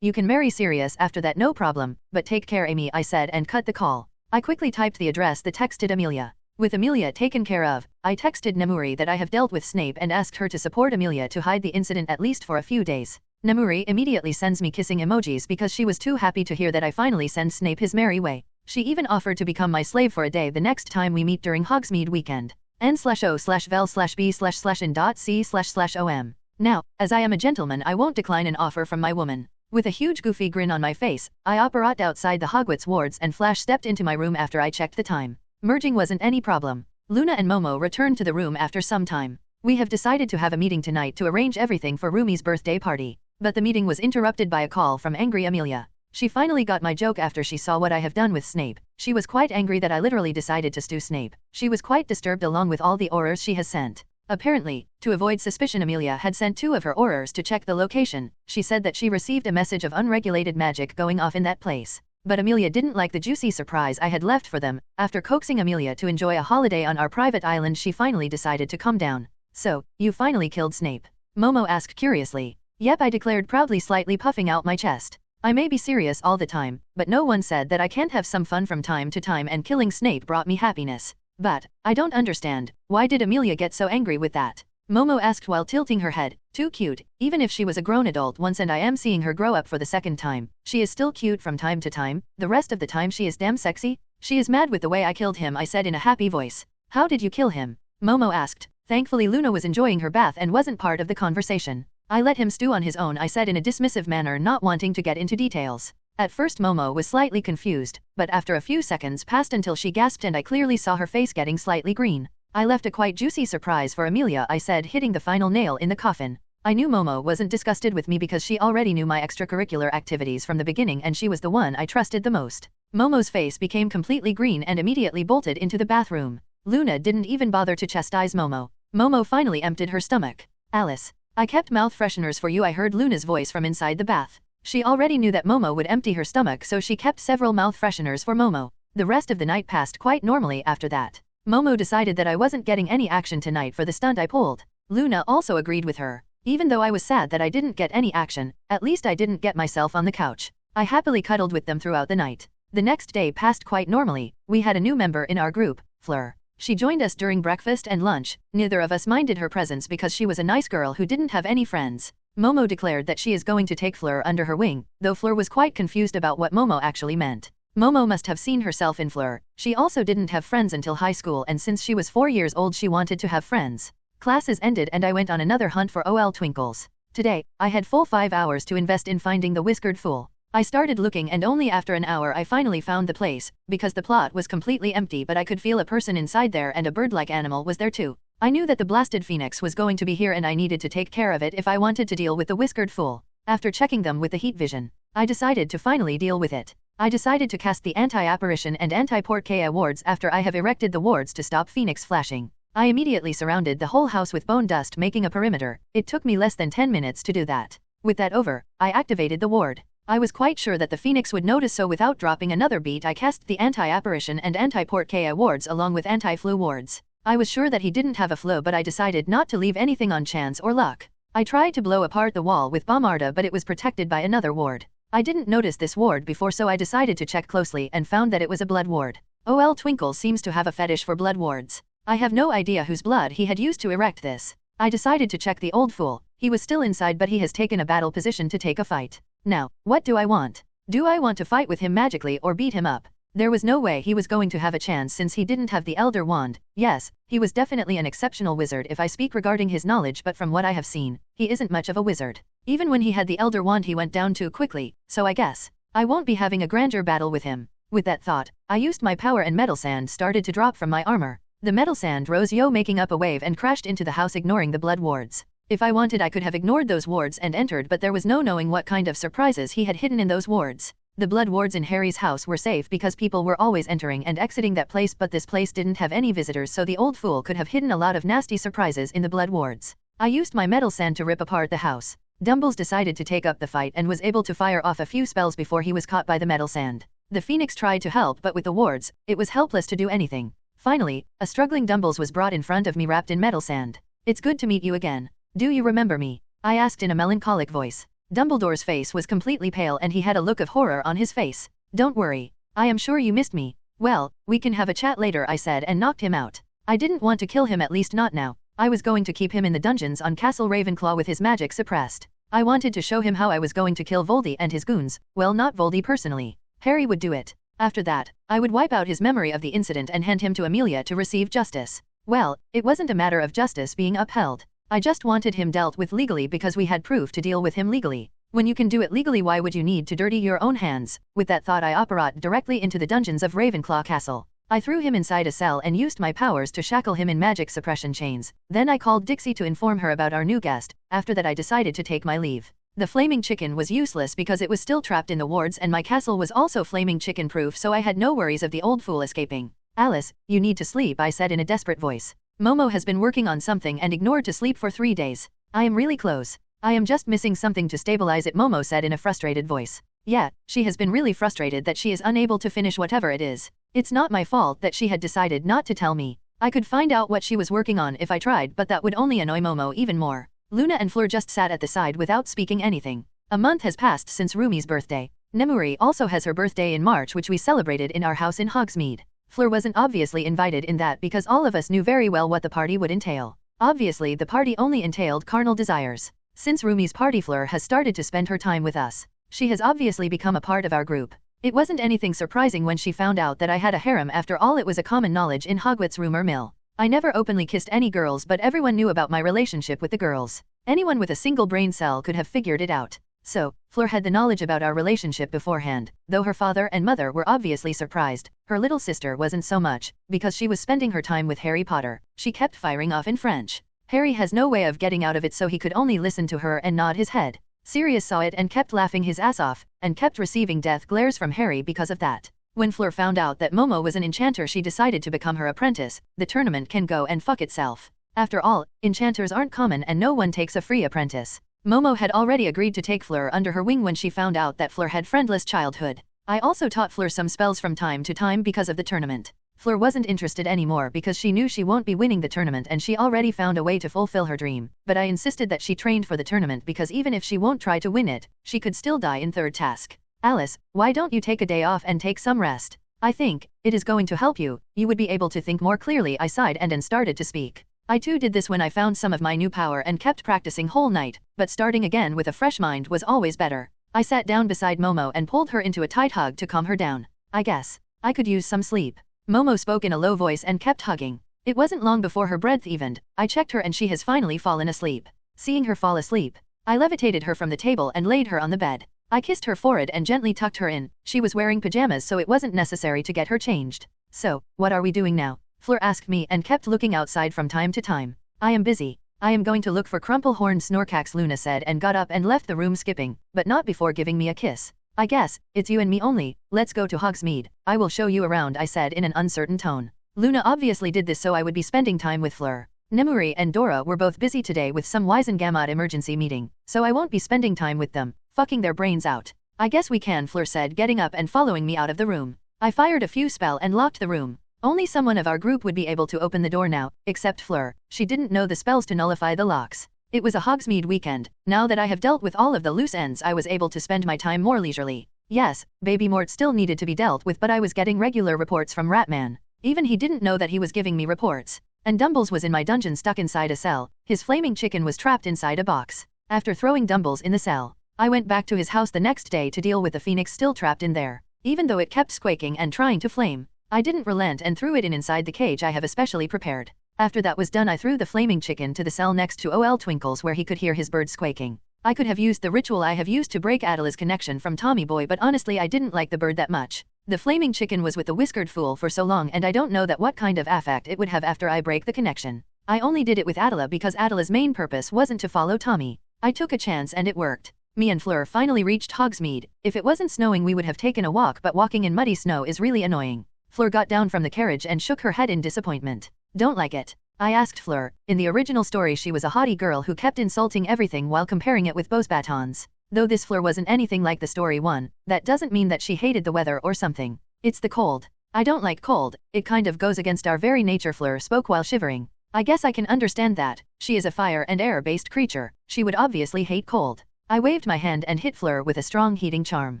you can marry Sirius after that, no problem, but take care, Amy," I said and cut the call. I quickly typed the address that texted Amelia. With Amelia taken care of, I texted Nemuri that I have dealt with Snape and asked her to support Amelia to hide the incident at least for a few days. Nemuri immediately sends me kissing emojis because she was too happy to hear that I finally send Snape his merry way. She even offered to become my slave for a day the next time we meet during Hogsmeade weekend. n/o/vel/b/c/c/om. Now, as I am a gentleman, I won't decline an offer from my woman. With a huge goofy grin on my face, I operated outside the Hogwarts wards and Flash stepped into my room after I checked the time. Merging wasn't any problem. Luna and Momo returned to the room after some time. "We have decided to have a meeting tonight to arrange everything for Rumi's birthday party." But the meeting was interrupted by a call from angry Amelia. She finally got my joke after she saw what I have done with Snape. She was quite angry that I literally decided to stew Snape. She was quite disturbed along with all the Aurors she has sent. Apparently, to avoid suspicion, Amelia had sent 2 of her Aurors to check the location. She said that she received a message of unregulated magic going off in that place. But Amelia didn't like the juicy surprise I had left for them. After coaxing Amelia to enjoy a holiday on our private island, she finally decided to calm down. "So, you finally killed Snape?" Momo asked curiously. "Yep," I declared proudly, slightly puffing out my chest. I may be serious all the time, but no one said that I can't have some fun from time to time, and killing Snape brought me happiness. But, I don't understand, why did Amelia get so angry with that? Momo asked while tilting her head. "Too cute. Even if she was a grown adult once and I am seeing her grow up for the second time, she is still cute from time to time. The rest of the time she is damn sexy." "She is mad with the way I killed him," I said in a happy voice. "How did you kill him?" Momo asked. Thankfully Luna was enjoying her bath and wasn't part of the conversation. "I let him stew on his own," I said in a dismissive manner, not wanting to get into details. At first Momo was slightly confused, but after a few seconds passed until she gasped and I clearly saw her face getting slightly green. "I left a quite juicy surprise for Amelia," I said, hitting the final nail in the coffin. I knew Momo wasn't disgusted with me because she already knew my extracurricular activities from the beginning and she was the one I trusted the most. Momo's face became completely green and immediately bolted into the bathroom. Luna didn't even bother to chastise Momo. Momo finally emptied her stomach. "Alice, I kept mouth fresheners for you," I heard Luna's voice from inside the bath. She already knew that Momo would empty her stomach, so she kept several mouth fresheners for Momo. The rest of the night passed quite normally after that. Momo decided that I wasn't getting any action tonight for the stunt I pulled. Luna also agreed with her. Even though I was sad that I didn't get any action, at least I didn't get myself on the couch. I happily cuddled with them throughout the night. The next day passed quite normally. We had a new member in our group, Fleur. She joined us during breakfast and lunch. Neither of us minded her presence because she was a nice girl who didn't have any friends. Momo declared that she is going to take Fleur under her wing, though Fleur was quite confused about what Momo actually meant. Momo must have seen herself in Fleur. She also didn't have friends until high school, and since she was 4 years old she wanted to have friends. Classes ended and I went on another hunt for OL Twinkles. Today, I had full 5 hours to invest in finding the Whiskered Fool. I started looking and only after an hour I finally found the place, because the plot was completely empty, but I could feel a person inside there and a bird-like animal was there too. I knew that the blasted phoenix was going to be here and I needed to take care of it if I wanted to deal with the Whiskered Fool. After checking them with the heat vision, I decided to finally deal with it. I decided to cast the anti-apparition and anti-portkaya wards after I have erected the wards to stop phoenix flashing. I immediately surrounded the whole house with bone dust, making a perimeter. It took me less than 10 minutes to do that. With that over, I activated the ward. I was quite sure that the phoenix would notice, so without dropping another beat I cast the anti-apparition and anti-portkaya wards along with anti-flu wards. I was sure that he didn't have a flu, but I decided not to leave anything on chance or luck. I tried to blow apart the wall with bombarda, but it was protected by another ward. I didn't notice this ward before, so I decided to check closely and found that it was a blood ward. OL Twinkle seems to have a fetish for blood wards. I have no idea whose blood he had used to erect this. I decided to check the old fool. He was still inside, but he has taken a battle position to take a fight. Now, what do I want? Do I want to fight with him magically or beat him up? There was no way he was going to have a chance since he didn't have the Elder Wand. Yes, he was definitely an exceptional wizard if I speak regarding his knowledge, but from what I have seen, he isn't much of a wizard. Even when he had the Elder Wand he went down too quickly, so I guess I won't be having a grandeur battle with him. With that thought, I used my power and metal sand started to drop from my armor. The metal sand rose making up a wave and crashed into the house, ignoring the blood wards. If I wanted I could have ignored those wards and entered, but there was no knowing what kind of surprises he had hidden in those wards. The blood wards in Harry's house were safe because people were always entering and exiting that place, but this place didn't have any visitors, so the old fool could have hidden a lot of nasty surprises in the blood wards. I used my metal sand to rip apart the house. Dumbles decided to take up the fight and was able to fire off a few spells before he was caught by the metal sand. The phoenix tried to help, but with the wards, it was helpless to do anything. Finally, a struggling Dumbles was brought in front of me wrapped in metal sand. "It's good to meet you again. Do you remember me?" I asked in a melancholic voice. Dumbledore's face was completely pale and he had a look of horror on his face. "Don't worry. I am sure you missed me." "Well, we can have a chat later," I said and knocked him out. I didn't want to kill him, at least not now. I was going to keep him in the dungeons on Castle Ravenclaw with his magic suppressed. I wanted to show him how I was going to kill Voldy and his goons. Well, not Voldy personally. Harry would do it. After that, I would wipe out his memory of the incident and hand him to Amelia to receive justice. Well, it wasn't a matter of justice being upheld. I just wanted him dealt with legally because we had proof to deal with him legally. When you can do it legally, why would you need to dirty your own hands? With that thought, I operate directly into the dungeons of Ravenclaw Castle. I threw him inside a cell and used my powers to shackle him in magic suppression chains. Then I called Dixie to inform her about our new guest. After that I decided to take my leave. The flaming chicken was useless because it was still trapped in the wards, and my castle was also flaming chicken proof, so I had no worries of the old fool escaping. "Alice, you need to sleep," I said in a desperate voice. "Momo has been working on something and ignored to sleep for 3 days. I am really close. I am just missing something to stabilize it," Momo said in a frustrated voice. "Yeah, she has been really frustrated that she is unable to finish whatever it is. It's not my fault that she had decided not to tell me. I could find out what she was working on if I tried, but that would only annoy Momo even more." Luna and Fleur just sat at the side without speaking anything. A month has passed since Rumi's birthday. Nemuri also has her birthday in March, which we celebrated in our house in Hogsmeade. Fleur wasn't obviously invited in that because all of us knew very well what the party would entail. Obviously the party only entailed carnal desires. Since Rumi's party, Fleur has started to spend her time with us. She has obviously become a part of our group. It wasn't anything surprising when she found out that I had a harem. After all, it was a common knowledge in Hogwarts rumor mill. I never openly kissed any girls, but everyone knew about my relationship with the girls. Anyone with a single brain cell could have figured it out. So, Fleur had the knowledge about our relationship beforehand. Though her father and mother were obviously surprised, her little sister wasn't so much, because she was spending her time with Harry Potter. She kept firing off in French. Harry has no way of getting out of it, so he could only listen to her and nod his head. Sirius saw it and kept laughing his ass off, and kept receiving death glares from Harry because of that. When Fleur found out that Momo was an enchanter, she decided to become her apprentice. The tournament can go and fuck itself. After all, enchanters aren't common and no one takes a free apprentice. Momo had already agreed to take Fleur under her wing when she found out that Fleur had friendless childhood. I also taught Fleur some spells from time to time because of the tournament. Fleur wasn't interested anymore because she knew she won't be winning the tournament and she already found a way to fulfill her dream. But I insisted that she trained for the tournament because even if she won't try to win it, she could still die in third task. "Alice, why don't you take a day off and take some rest? I think it is going to help you. You would be able to think more clearly." I sighed and then started to speak. I too did this when I found some of my new power and kept practicing whole night, but starting again with a fresh mind was always better. I sat down beside Momo and pulled her into a tight hug to calm her down. "I guess I could use some sleep." Momo spoke in a low voice and kept hugging. It wasn't long before her breath evened. I checked her and she has finally fallen asleep. Seeing her fall asleep, I levitated her from the table and laid her on the bed. I kissed her forehead and gently tucked her in. She was wearing pajamas, so it wasn't necessary to get her changed. "So, what are we doing now?" Fleur asked me and kept looking outside from time to time. "I am busy. I am going to look for Crumplehorn Snorkax," Luna said and got up and left the room, skipping, but not before giving me a kiss. I guess, it's you and me only, let's go to Hogsmeade, I will show you around, I said in an uncertain tone. Luna obviously did this so I would be spending time with Fleur. Nemuri and Dora were both busy today with some Wisengamot emergency meeting, so I won't be spending time with them, fucking their brains out. I guess we can, Fleur said, getting up and following me out of the room. I fired a few spell and locked the room. Only someone of our group would be able to open the door now, except Fleur. She didn't know the spells to nullify the locks. It was a Hogsmeade weekend. Now that I have dealt with all of the loose ends, I was able to spend my time more leisurely. Yes, Baby Mort still needed to be dealt with, but I was getting regular reports from Ratman. Even he didn't know that he was giving me reports. And Dumbles was in my dungeon stuck inside a cell. His flaming chicken was trapped inside a box. After throwing Dumbles in the cell, I went back to his house the next day to deal with the phoenix still trapped in there. Even though it kept squeaking and trying to flame, I didn't relent and threw it inside the cage I have especially prepared. After that was done, I threw the flaming chicken to the cell next to OL Twinkles where he could hear his bird squeaking. I could have used the ritual I have used to break Adela's connection from Tommy Boy, but honestly I didn't like the bird that much. The flaming chicken was with the whiskered fool for so long, and I don't know that what kind of affect it would have after I break the connection. I only did it with Adela because Adela's main purpose wasn't to follow Tommy. I took a chance and it worked. Me and Fleur finally reached Hogsmeade. If it wasn't snowing we would have taken a walk, but walking in muddy snow is really annoying. Fleur got down from the carriage and shook her head in disappointment. Don't like it? I asked Fleur. In the original story she was a haughty girl who kept insulting everything while comparing it with Beauxbatons. Though this Fleur wasn't anything like the story one, that doesn't mean that she hated the weather or something. It's the cold. I don't like cold, it kind of goes against our very nature, Fleur spoke while shivering. I guess I can understand that. She is a fire and air-based creature. She would obviously hate cold. I waved my hand and hit Fleur with a strong heating charm.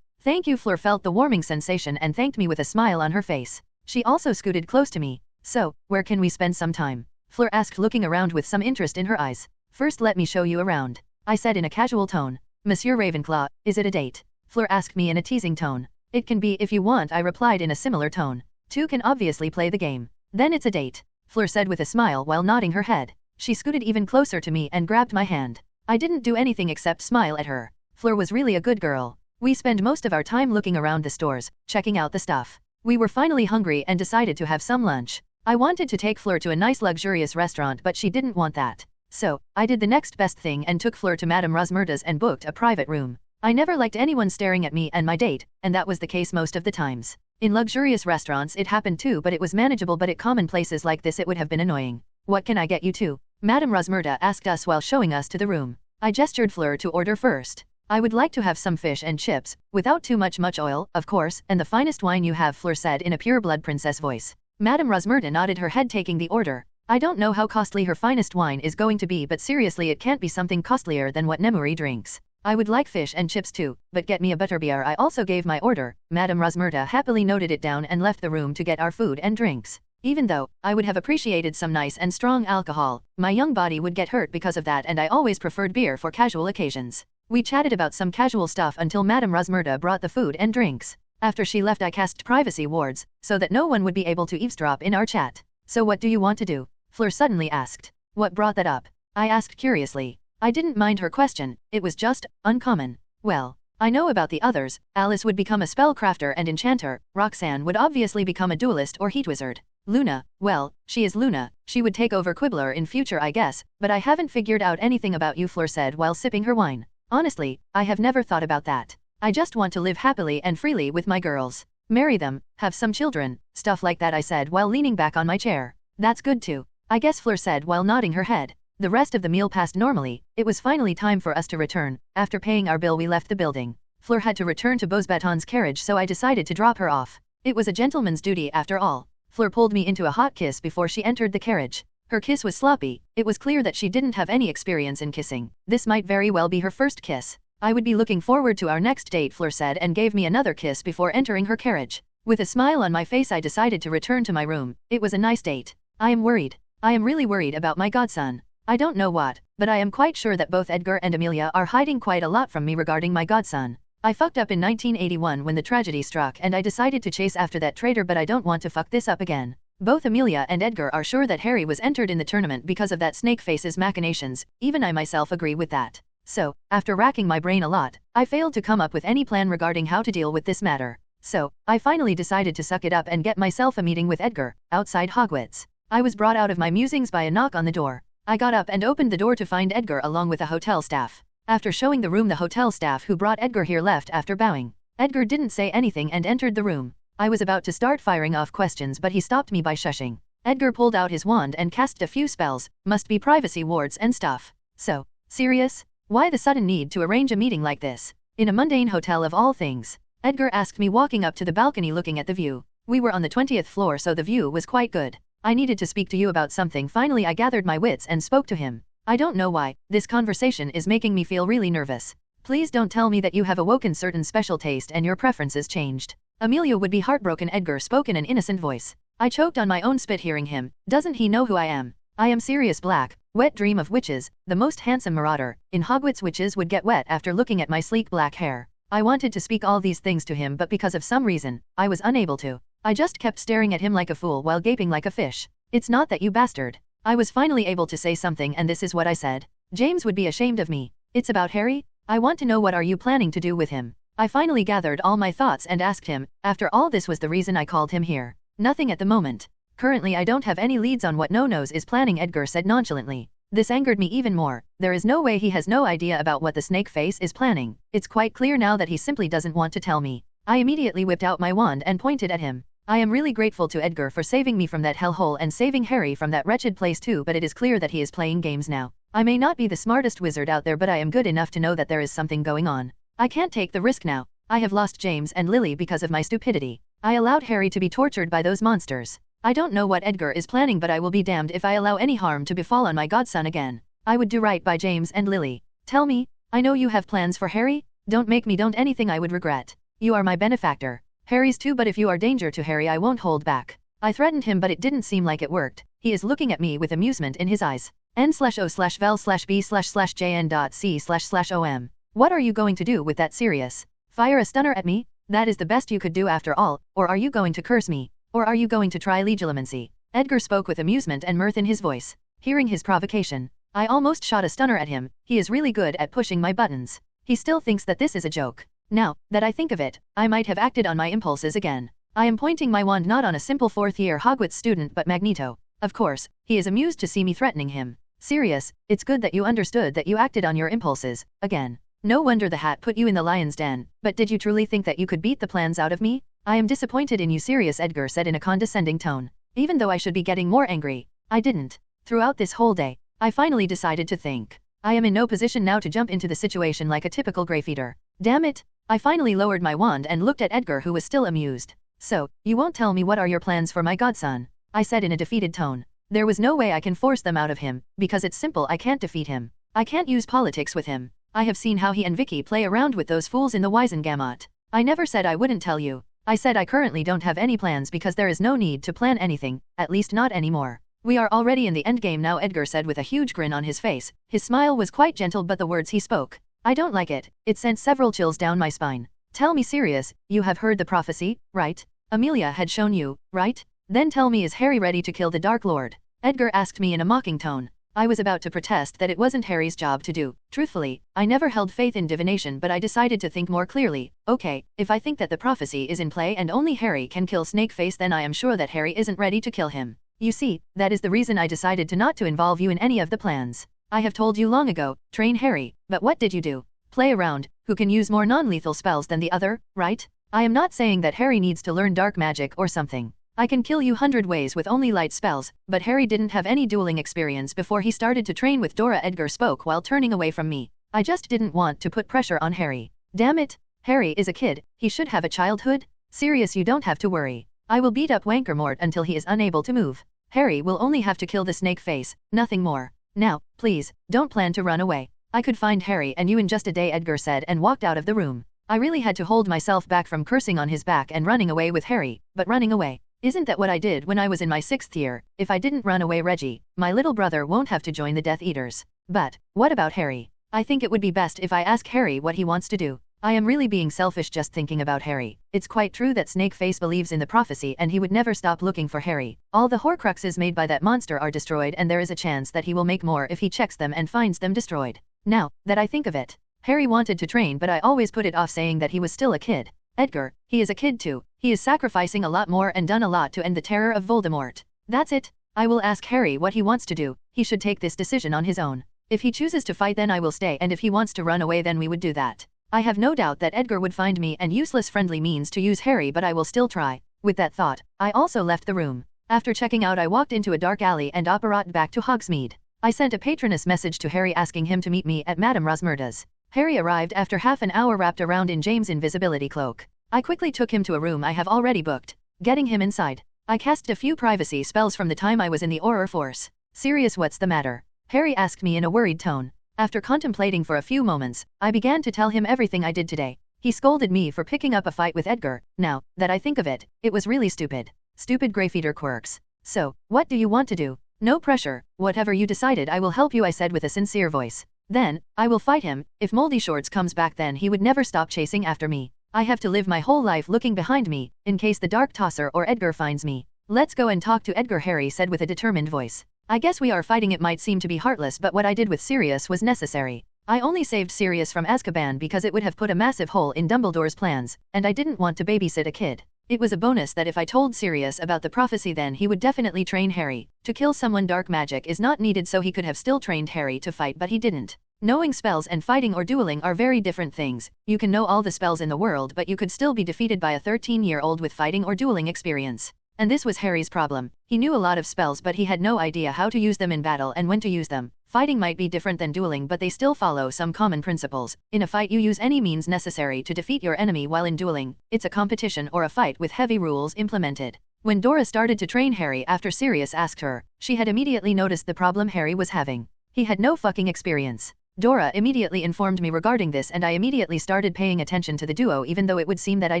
Thank you. Fleur felt the warming sensation and thanked me with a smile on her face. She also scooted close to me. So, where can we spend some time? Fleur asked, looking around with some interest in her eyes. First let me show you around, I said in a casual tone. Monsieur Ravenclaw, is it a date? Fleur asked me in a teasing tone. It can be if you want, I replied in a similar tone. Two can obviously play the game. Then it's a date, Fleur said with a smile while nodding her head. She scooted even closer to me and grabbed my hand. I didn't do anything except smile at her. Fleur was really a good girl. We spent most of our time looking around the stores, checking out the stuff. We were finally hungry and decided to have some lunch. I wanted to take Fleur to a nice luxurious restaurant, but she didn't want that. So, I did the next best thing and took Fleur to Madame Rosmerta's and booked a private room. I never liked anyone staring at me and my date, and that was the case most of the times. In luxurious restaurants it happened too, but it was manageable, but at common places like this it would have been annoying. What can I get you to? Madame Rosmerta asked us while showing us to the room. I gestured Fleur to order first. I would like to have some fish and chips, without too much oil, of course, and the finest wine you have, Fleur said in a pure-blood princess voice. Madame Rosmerta nodded her head, taking the order. I don't know how costly her finest wine is going to be, but seriously it can't be something costlier than what Nemuri drinks. I would like fish and chips too, but get me a butterbeer. I also gave my order. Madame Rosmerta happily noted it down and left the room to get our food and drinks. Even though I would have appreciated some nice and strong alcohol, my young body would get hurt because of that, and I always preferred beer for casual occasions. We chatted about some casual stuff until Madame Rosmerta brought the food and drinks. After she left I cast privacy wards, so that no one would be able to eavesdrop in our chat. So what do you want to do? Fleur suddenly asked. What brought that up? I asked curiously. I didn't mind her question, it was just uncommon. Well, I know about the others. Alice would become a spellcrafter and enchanter, Roxanne would obviously become a duelist or heat wizard. Luna, well, she is Luna, she would take over Quibbler in future I guess, but I haven't figured out anything about you, Fleur said while sipping her wine. Honestly, I have never thought about that. I just want to live happily and freely with my girls. Marry them, have some children, stuff like that, I said while leaning back on my chair. That's good too, I guess, Fleur said while nodding her head. The rest of the meal passed normally. It was finally time for us to return. After paying our bill we left the building. Fleur had to return to Beauxbatons' carriage, so I decided to drop her off. It was a gentleman's duty after all. Fleur pulled me into a hot kiss before she entered the carriage. Her kiss was sloppy. It was clear that she didn't have any experience in kissing. This might very well be her first kiss. I would be looking forward to our next date, Fleur said, and gave me another kiss before entering her carriage. With a smile on my face I decided to return to my room. It was a nice date. I am worried. I am really worried about my godson. I don't know what, but I am quite sure that both Edgar and Amelia are hiding quite a lot from me regarding my godson. I fucked up in 1981 when the tragedy struck, and I decided to chase after that traitor, but I don't want to fuck this up again. Both Amelia and Edgar are sure that Harry was entered in the tournament because of that Snakeface's machinations. Even I myself agree with that. So, after racking my brain a lot, I failed to come up with any plan regarding how to deal with this matter. So, I finally decided to suck it up and get myself a meeting with Edgar, outside Hogwarts. I was brought out of my musings by a knock on the door. I got up and opened the door to find Edgar along with a hotel staff. After showing the room, the hotel staff who brought Edgar here left after bowing. Edgar didn't say anything and entered the room. I was about to start firing off questions but he stopped me by shushing. Edgar pulled out his wand and cast a few spells, must be privacy wards and stuff. So, serious? Why the sudden need to arrange a meeting like this? In a mundane hotel of all things? Edgar asked me, walking up to the balcony looking at the view. We were on the 20th floor so the view was quite good. I needed to speak to you about something. Finally I gathered my wits and spoke to him. I don't know why, this conversation is making me feel really nervous. Please don't tell me that you have awoken certain special taste and your preferences changed. Amelia would be heartbroken. Edgar spoke in an innocent voice. I choked on my own spit hearing him. Doesn't he know who I am? I am Sirius Black, wet dream of witches, the most handsome marauder in Hogwarts. Witches would get wet after looking at my sleek black hair. I wanted to speak all these things to him but because of some reason, I was unable to. I just kept staring at him like a fool while gaping like a fish. It's not that, you bastard. I was finally able to say something and this is what I said. James would be ashamed of me. It's about Harry? I want to know, what are you planning to do with him? I finally gathered all my thoughts and asked him. After all, this was the reason I called him here. Nothing at the moment. Currently I don't have any leads on what No-Nose is planning, Edgar said nonchalantly. This angered me even more. There is no way he has no idea about what the snake face is planning. It's quite clear now that he simply doesn't want to tell me. I immediately whipped out my wand and pointed at him. I am really grateful to Edgar for saving me from that hellhole and saving Harry from that wretched place too, but it is clear that he is playing games now. I may not be the smartest wizard out there but I am good enough to know that there is something going on. I can't take the risk now. I have lost James and Lily because of my stupidity. I allowed Harry to be tortured by those monsters. I don't know what Edgar is planning but I will be damned if I allow any harm to befall on my godson again. I would do right by James and Lily. Tell me, I know you have plans for Harry? Don't make me don't anything I would regret. You are my benefactor. Harry's too, but if you are danger to Harry I won't hold back. I threatened him but it didn't seem like it worked. He is looking at me with amusement in his eyes. n/o/vel/b/jn.c//om. What are you going to do with that, Sirius? Fire a stunner at me? That is the best you could do after all, or are you going to curse me? Or are you going to try legilimency? Edgar spoke with amusement and mirth in his voice. Hearing his provocation, I almost shot a stunner at him. He is really good at pushing my buttons. He still thinks that this is a joke. Now that I think of it, I might have acted on my impulses again. I am pointing my wand not on a simple fourth-year Hogwarts student but Magneto. Of course, he is amused to see me threatening him. Sirius, it's good that you understood that you acted on your impulses, again. No wonder the hat put you in the lion's den, but did you truly think that you could beat the plans out of me? I am disappointed in you, Sirius, Edgar said in a condescending tone. Even though I should be getting more angry, I didn't. Throughout this whole day, I finally decided to think. I am in no position now to jump into the situation like a typical grave eater. Damn it! I finally lowered my wand and looked at Edgar, who was still amused. So, you won't tell me what are your plans for my godson? I said in a defeated tone. There was no way I can force them out of him, because it's simple, I can't defeat him. I can't use politics with him. I have seen how he and Vicky play around with those fools in the Wizengamot. I never said I wouldn't tell you. I said I currently don't have any plans because there is no need to plan anything, at least not anymore. We are already in the endgame now, Edgar said with a huge grin on his face. His smile was quite gentle but the words he spoke, I don't like it. It sent several chills down my spine. Tell me, Sirius, you have heard the prophecy, right? Amelia had shown you, right? Then tell me, is Harry ready to kill the Dark Lord? Edgar asked me in a mocking tone. I was about to protest that it wasn't Harry's job to do. Truthfully, I never held faith in divination, but I decided to think more clearly. Okay, if I think that the prophecy is in play and only Harry can kill Snakeface, then I am sure that Harry isn't ready to kill him. You see, that is the reason I decided to not to involve you in any of the plans. I have told you long ago, train Harry, but what did you do? Play around. Who can use more non-lethal spells than the other, right? I am not saying that Harry needs to learn dark magic or something. I can kill you 100 ways with only light spells, but Harry didn't have any dueling experience before he started to train with Dora. Edgar spoke while turning away from me. I just didn't want to put pressure on Harry. Damn it! Harry is a kid, he should have a childhood. Sirius, you don't have to worry. I will beat up Wankermort until he is unable to move. Harry will only have to kill the snake face, nothing more. Now, please, don't plan to run away. I could find Harry and you in just a day, Edgar said and walked out of the room. I really had to hold myself back from cursing on his back and running away with Harry, but running away. Isn't that what I did when I was in my 6th year? If I didn't run away, Reggie, my little brother won't have to join the Death Eaters. But, what about Harry? I think it would be best if I ask Harry what he wants to do. I am really being selfish just thinking about Harry. It's quite true that Snakeface believes in the prophecy and he would never stop looking for Harry. All the Horcruxes made by that monster are destroyed and there is a chance that he will make more if he checks them and finds them destroyed. Now, that I think of it, Harry wanted to train but I always put it off saying that he was still a kid. Edgar, he is a kid too. He is sacrificing a lot more and done a lot to end the terror of Voldemort. That's it. I will ask Harry what he wants to do. He should take this decision on his own. If he chooses to fight then I will stay, and if he wants to run away then we would do that. I have no doubt that Edgar would find me an useless friendly means to use Harry, but I will still try. With that thought, I also left the room. After checking out, I walked into a dark alley and operated back to Hogsmeade. I sent a patroness message to Harry asking him to meet me at Madame Rosmerta's. Harry arrived after half an hour wrapped around in James' invisibility cloak. I quickly took him to a room I have already booked. Getting him inside, I cast a few privacy spells from the time I was in the Auror Force. Sirius, what's the matter? Harry asked me in a worried tone. After contemplating for a few moments, I began to tell him everything I did today. He scolded me for picking up a fight with Edgar. Now that I think of it, it was really stupid. Stupid Greyfeeder quirks. So, what do you want to do? No pressure, whatever you decided I will help you, I said with a sincere voice. Then, I will fight him. If Moldy Shorts comes back, then he would never stop chasing after me. I have to live my whole life looking behind me, in case the Dark Tosser or Edgar finds me. Let's go and talk to Edgar, Harry said with a determined voice. I guess we are fighting. It might seem to be heartless, but what I did with Sirius was necessary. I only saved Sirius from Azkaban because it would have put a massive hole in Dumbledore's plans, and I didn't want to babysit a kid. It was a bonus that if I told Sirius about the prophecy, then he would definitely train Harry. To kill someone, dark magic is not needed, so he could have still trained Harry to fight, but he didn't. Knowing spells and fighting or dueling are very different things. You can know all the spells in the world, but you could still be defeated by a 13-year-old with fighting or dueling experience. And this was Harry's problem. He knew a lot of spells, but he had no idea how to use them in battle and when to use them. Fighting might be different than dueling, but they still follow some common principles. In a fight, you use any means necessary to defeat your enemy, while in dueling, it's a competition or a fight with heavy rules implemented. When Dora started to train Harry after Sirius asked her, she had immediately noticed the problem Harry was having. He had no fucking experience. Dora immediately informed me regarding this, and I immediately started paying attention to the duo, even though it would seem that I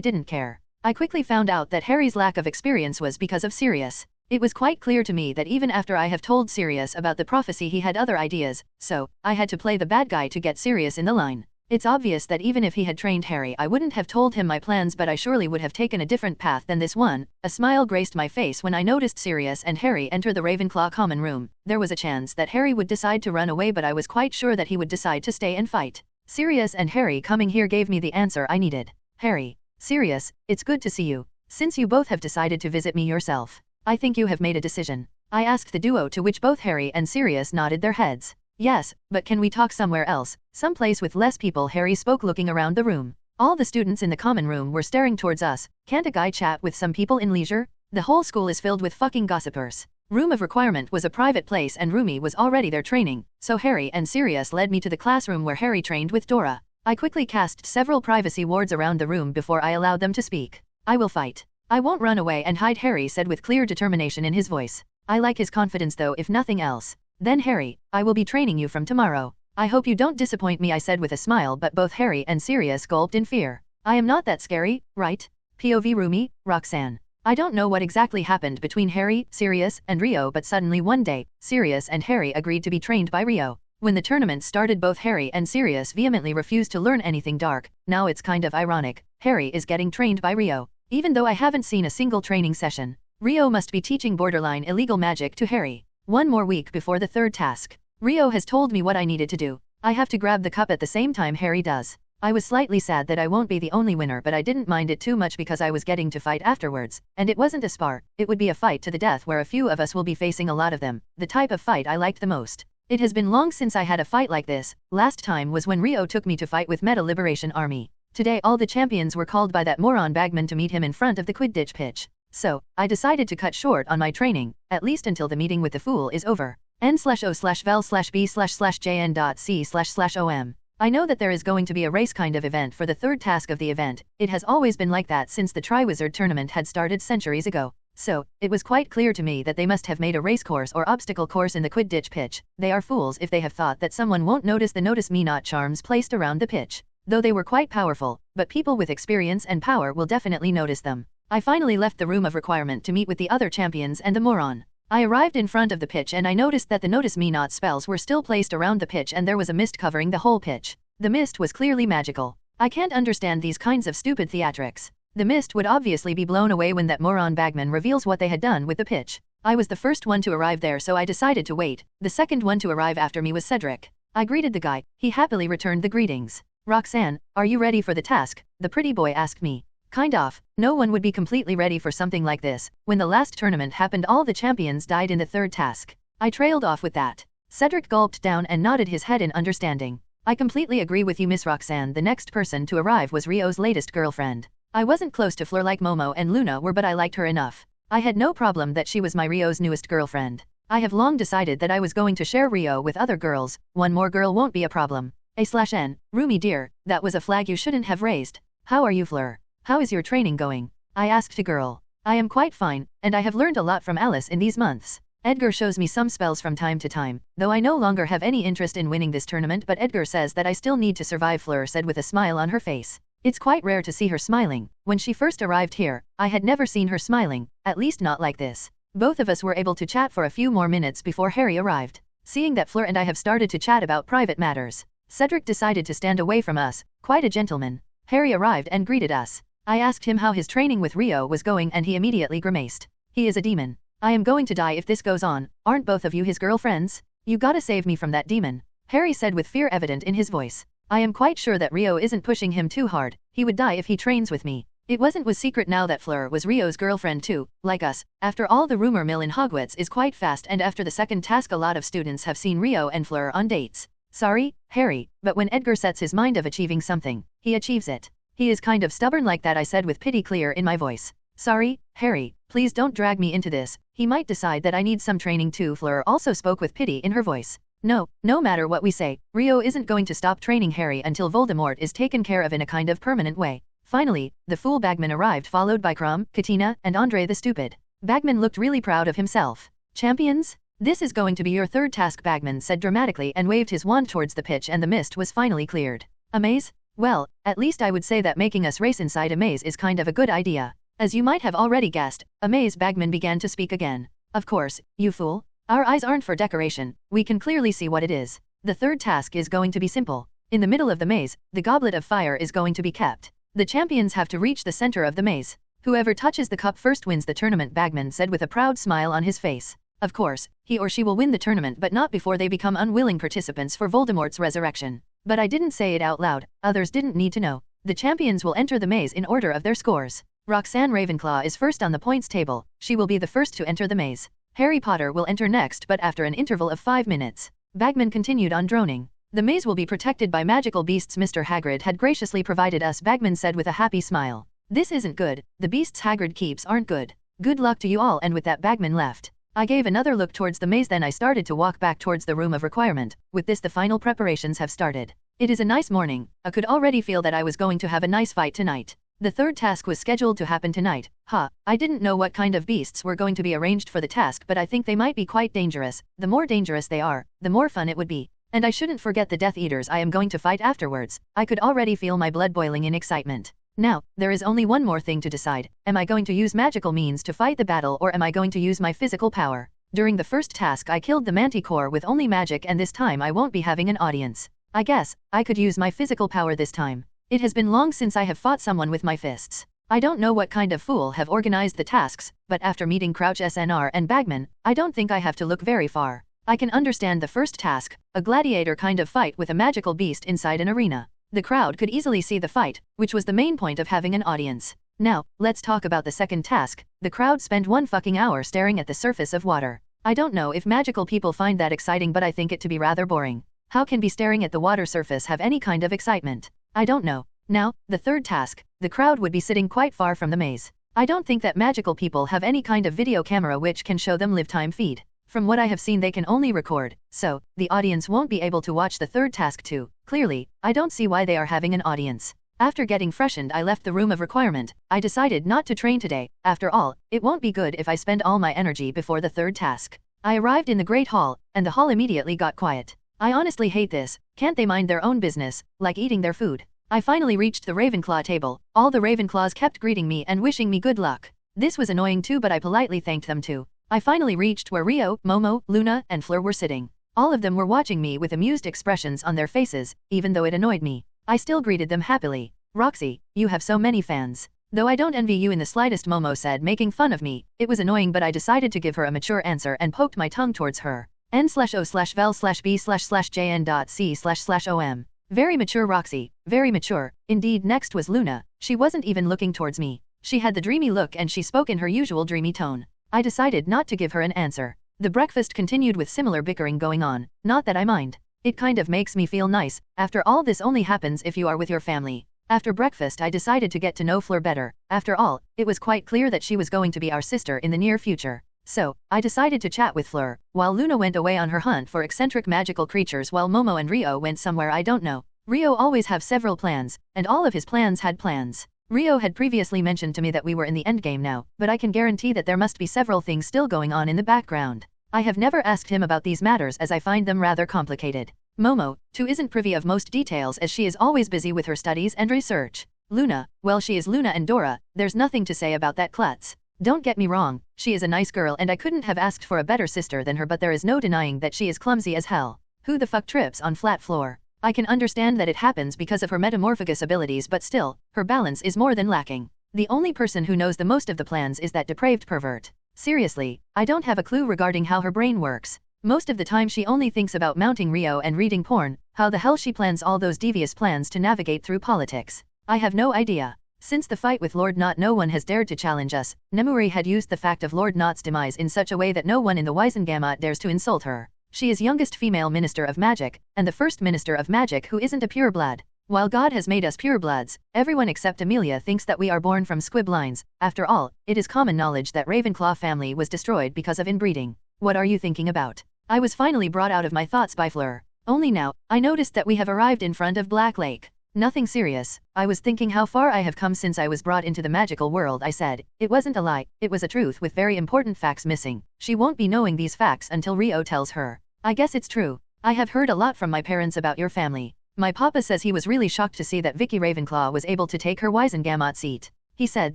didn't care. I quickly found out that Harry's lack of experience was because of Sirius. It was quite clear to me that even after I have told Sirius about the prophecy, he had other ideas, so I had to play the bad guy to get Sirius in the line. It's obvious that even if he had trained Harry, I wouldn't have told him my plans, but I surely would have taken a different path than this one. A smile graced my face when I noticed Sirius and Harry enter the Ravenclaw common room. There was a chance that Harry would decide to run away, but I was quite sure that he would decide to stay and fight. Sirius and Harry coming here gave me the answer I needed. Harry. Sirius, it's good to see you. Since you both have decided to visit me yourself, I think you have made a decision. I asked the duo, to which both Harry and Sirius nodded their heads. Yes, but can we talk somewhere else? Someplace with less people, Harry spoke, looking around the room. All the students in the common room were staring towards us. Can't a guy chat with some people in leisure? The whole school is filled with fucking gossipers. Room of Requirement was a private place and Rumi was already there training, so Harry and Sirius led me to the classroom where Harry trained with Dora. I quickly cast several privacy wards around the room before I allowed them to speak. I will fight. I won't run away and hide, Harry said with clear determination in his voice. I like his confidence though, if nothing else. Then Harry, I will be training you from tomorrow. I hope you don't disappoint me, I said with a smile, but both Harry and Sirius gulped in fear. I am not that scary, right? POV Rumi, Roxanne. I don't know what exactly happened between Harry, Sirius, and Rio, but suddenly one day, Sirius and Harry agreed to be trained by Rio. When the tournament started, both Harry and Sirius vehemently refused to learn anything dark. Now it's kind of ironic. Harry is getting trained by Rio. Even though I haven't seen a single training session, Rio must be teaching borderline illegal magic to Harry. One more week before the third task. Rio has told me what I needed to do. I have to grab the cup at the same time Harry does. I was slightly sad that I won't be the only winner, but I didn't mind it too much because I was getting to fight afterwards. And it wasn't a spar, it would be a fight to the death where a few of us will be facing a lot of them. The type of fight I liked the most. It has been long since I had a fight like this. Last time was when Rio took me to fight with Meta Liberation Army. Today all the champions were called by that moron Bagman to meet him in front of the Quidditch pitch. So, I decided to cut short on my training, at least until the meeting with the fool is over. n/o/vel/b/jn.c//om. I know that there is going to be a race kind of event for the third task of the event. It has always been like that since the Triwizard tournament had started centuries ago. So, it was quite clear to me that they must have made a race course or obstacle course in the Quidditch pitch. They are fools if they have thought that someone won't notice the notice me not charms placed around the pitch. Though they were quite powerful, but people with experience and power will definitely notice them. I finally left the Room of Requirement to meet with the other champions and the moron. I arrived in front of the pitch and I noticed that the notice me not spells were still placed around the pitch and there was a mist covering the whole pitch. The mist was clearly magical. I can't understand these kinds of stupid theatrics. The mist would obviously be blown away when that moron Bagman reveals what they had done with the pitch. I was the first one to arrive there, so I decided to wait. The second one to arrive after me was Cedric. I greeted the guy. He happily returned the greetings. Roxanne, are you ready for the task? The pretty boy asked me. Kind of. No one would be completely ready for something like this. When the last tournament happened, all the champions died in the third task. I trailed off with that. Cedric gulped down and nodded his head in understanding. I completely agree with you, Miss Roxanne. The next person to arrive was Rio's latest girlfriend. I wasn't close to Fleur like Momo and Luna were, but I liked her enough. I had no problem that she was my Rio's newest girlfriend. I have long decided that I was going to share Rio with other girls. One more girl won't be a problem. A/N, Rumi dear, that was a flag you shouldn't have raised. How are you, Fleur? How is your training going? I asked a girl. I am quite fine, and I have learned a lot from Alice in these months. Edgar shows me some spells from time to time, though I no longer have any interest in winning this tournament, but Edgar says that I still need to survive, Fleur said with a smile on her face. It's quite rare to see her smiling. When she first arrived here, I had never seen her smiling, at least not like this. Both of us were able to chat for a few more minutes before Harry arrived. Seeing that Fleur and I have started to chat about private matters, Cedric decided to stand away from us, quite a gentleman. Harry arrived and greeted us. I asked him how his training with Rio was going and he immediately grimaced. He is a demon. I am going to die if this goes on. Aren't both of you his girlfriends? You gotta save me from that demon, Harry said with fear evident in his voice. I am quite sure that Rio isn't pushing him too hard. He would die if he trains with me. It was secret now that Fleur was Rio's girlfriend too, like us. After all, the rumor mill in Hogwarts is quite fast, and after the second task a lot of students have seen Rio and Fleur on dates. Sorry, Harry, but when Edgar sets his mind of achieving something, he achieves it. He is kind of stubborn like that, I said with pity clear in my voice. Sorry, Harry, please don't drag me into this. He might decide that I need some training too. Fleur also spoke with pity in her voice. No matter what we say, Rio isn't going to stop training Harry until Voldemort is taken care of in a kind of permanent way. Finally, the fool Bagman arrived, followed by Krum, Katina, and Andre the Stupid. Bagman looked really proud of himself. Champions? This is going to be your third task, Bagman said dramatically and waved his wand towards the pitch, and the mist was finally cleared. A maze? Well, at least I would say that making us race inside a maze is kind of a good idea. As you might have already guessed, a maze. Bagman began to speak again. Of course, you fool. Our eyes aren't for decoration, we can clearly see what it is. The third task is going to be simple. In the middle of the maze, the goblet of fire is going to be kept. The champions have to reach the center of the maze. Whoever touches the cup first wins the tournament, Bagman said with a proud smile on his face. Of course, he or she will win the tournament, but not before they become unwilling participants for Voldemort's resurrection. But I didn't say it out loud, others didn't need to know. The champions will enter the maze in order of their scores. Roxanne Ravenclaw is first on the points table. She will be the first to enter the maze. Harry Potter will enter next, but after an interval of 5 minutes. Bagman continued on, droning. The maze will be protected by magical beasts Mr. Hagrid had graciously provided us, Bagman said with a happy smile. This isn't good. The beasts Hagrid keeps aren't good. Good luck to you all, and with that Bagman left. I gave another look towards the maze, then I started to walk back towards the room of requirement. With this, the final preparations have started. It is a nice morning. I could already feel that I was going to have a nice fight tonight. The third task was scheduled to happen tonight. I didn't know what kind of beasts were going to be arranged for the task, but I think they might be quite dangerous. The more dangerous they are, the more fun it would be. And I shouldn't forget the Death Eaters I am going to fight afterwards. I could already feel my blood boiling in excitement. Now, there is only one more thing to decide. Am I going to use magical means to fight the battle, or am I going to use my physical power? During the first task I killed the Manticore with only magic, and this time I won't be having an audience. I guess I could use my physical power this time. It has been long since I have fought someone with my fists. I don't know what kind of fool have organized the tasks, but after meeting Crouch SNR and Bagman, I don't think I have to look very far. I can understand the first task, a gladiator kind of fight with a magical beast inside an arena. The crowd could easily see the fight, which was the main point of having an audience. Now, let's talk about the second task. The crowd spent 1 fucking hour staring at the surface of water. I don't know if magical people find that exciting, but I think it to be rather boring. How can be staring at the water surface have any kind of excitement? I don't know. Now, the third task, the crowd would be sitting quite far from the maze. I don't think that magical people have any kind of video camera which can show them live time feed. From what I have seen, they can only record, so the audience won't be able to watch the third task too. Clearly, I don't see why they are having an audience. After getting freshened, I left the room of requirement. I decided not to train today. After all, it won't be good if I spend all my energy before the third task. I arrived in the Great Hall, and the hall immediately got quiet. I honestly hate this. Can't they mind their own business, like eating their food? I finally reached the Ravenclaw table. All the Ravenclaws kept greeting me and wishing me good luck. This was annoying too, but I politely thanked them too. I finally reached where Rio, Momo, Luna, and Fleur were sitting. All of them were watching me with amused expressions on their faces, even though it annoyed me. I still greeted them happily. Roxy, you have so many fans. Though I don't envy you in the slightest, Momo said, making fun of me. It was annoying, but I decided to give her a mature answer and poked my tongue towards her. n/o/vel/b/jn.c//om. Very mature, Roxy. Very mature. Indeed. Next was Luna. She wasn't even looking towards me. She had the dreamy look and she spoke in her usual dreamy tone. I decided not to give her an answer. The breakfast continued with similar bickering going on. Not that I mind. It kind of makes me feel nice. After all, this only happens if you are with your family. After breakfast I decided to get to know Fleur better. After all, it was quite clear that she was going to be our sister in the near future. So, I decided to chat with Fleur, while Luna went away on her hunt for eccentric magical creatures while Momo and Rio went somewhere I don't know. Rio always have several plans, and all of his plans had plans. Rio had previously mentioned to me that we were in the endgame now, but I can guarantee that there must be several things still going on in the background. I have never asked him about these matters as I find them rather complicated. Momo, too, isn't privy of most details as she is always busy with her studies and research. Luna, well, she is Luna and Dora, there's nothing to say about that klutz. Don't get me wrong, she is a nice girl and I couldn't have asked for a better sister than her, but there is no denying that she is clumsy as hell. Who the fuck trips on flat floor? I can understand that it happens because of her metamorphagus abilities, but still, her balance is more than lacking. The only person who knows the most of the plans is that depraved pervert. Seriously, I don't have a clue regarding how her brain works. Most of the time she only thinks about mounting Rio and reading porn. How the hell she plans all those devious plans to navigate through politics? I have no idea. Since the fight with Lord Not, no one has dared to challenge us. Nemuri had used the fact of Lord Not's demise in such a way that no one in the Wisengamot dares to insult her. She is youngest female minister of magic, and the first minister of magic who isn't a pureblood. While God has made us purebloods, everyone except Amelia thinks that we are born from squib lines. After all, it is common knowledge that Ravenclaw family was destroyed because of inbreeding. What are you thinking about? I was finally brought out of my thoughts by Fleur. Only now, I noticed that we have arrived in front of Black Lake. Nothing serious. I was thinking how far I have come since I was brought into the magical world, I said. It wasn't a lie, it was a truth with very important facts missing. She won't be knowing these facts until Rio tells her. I guess it's true. I have heard a lot from my parents about your family. My papa says he was really shocked to see that Vicky Ravenclaw was able to take her Wisengamot seat. He said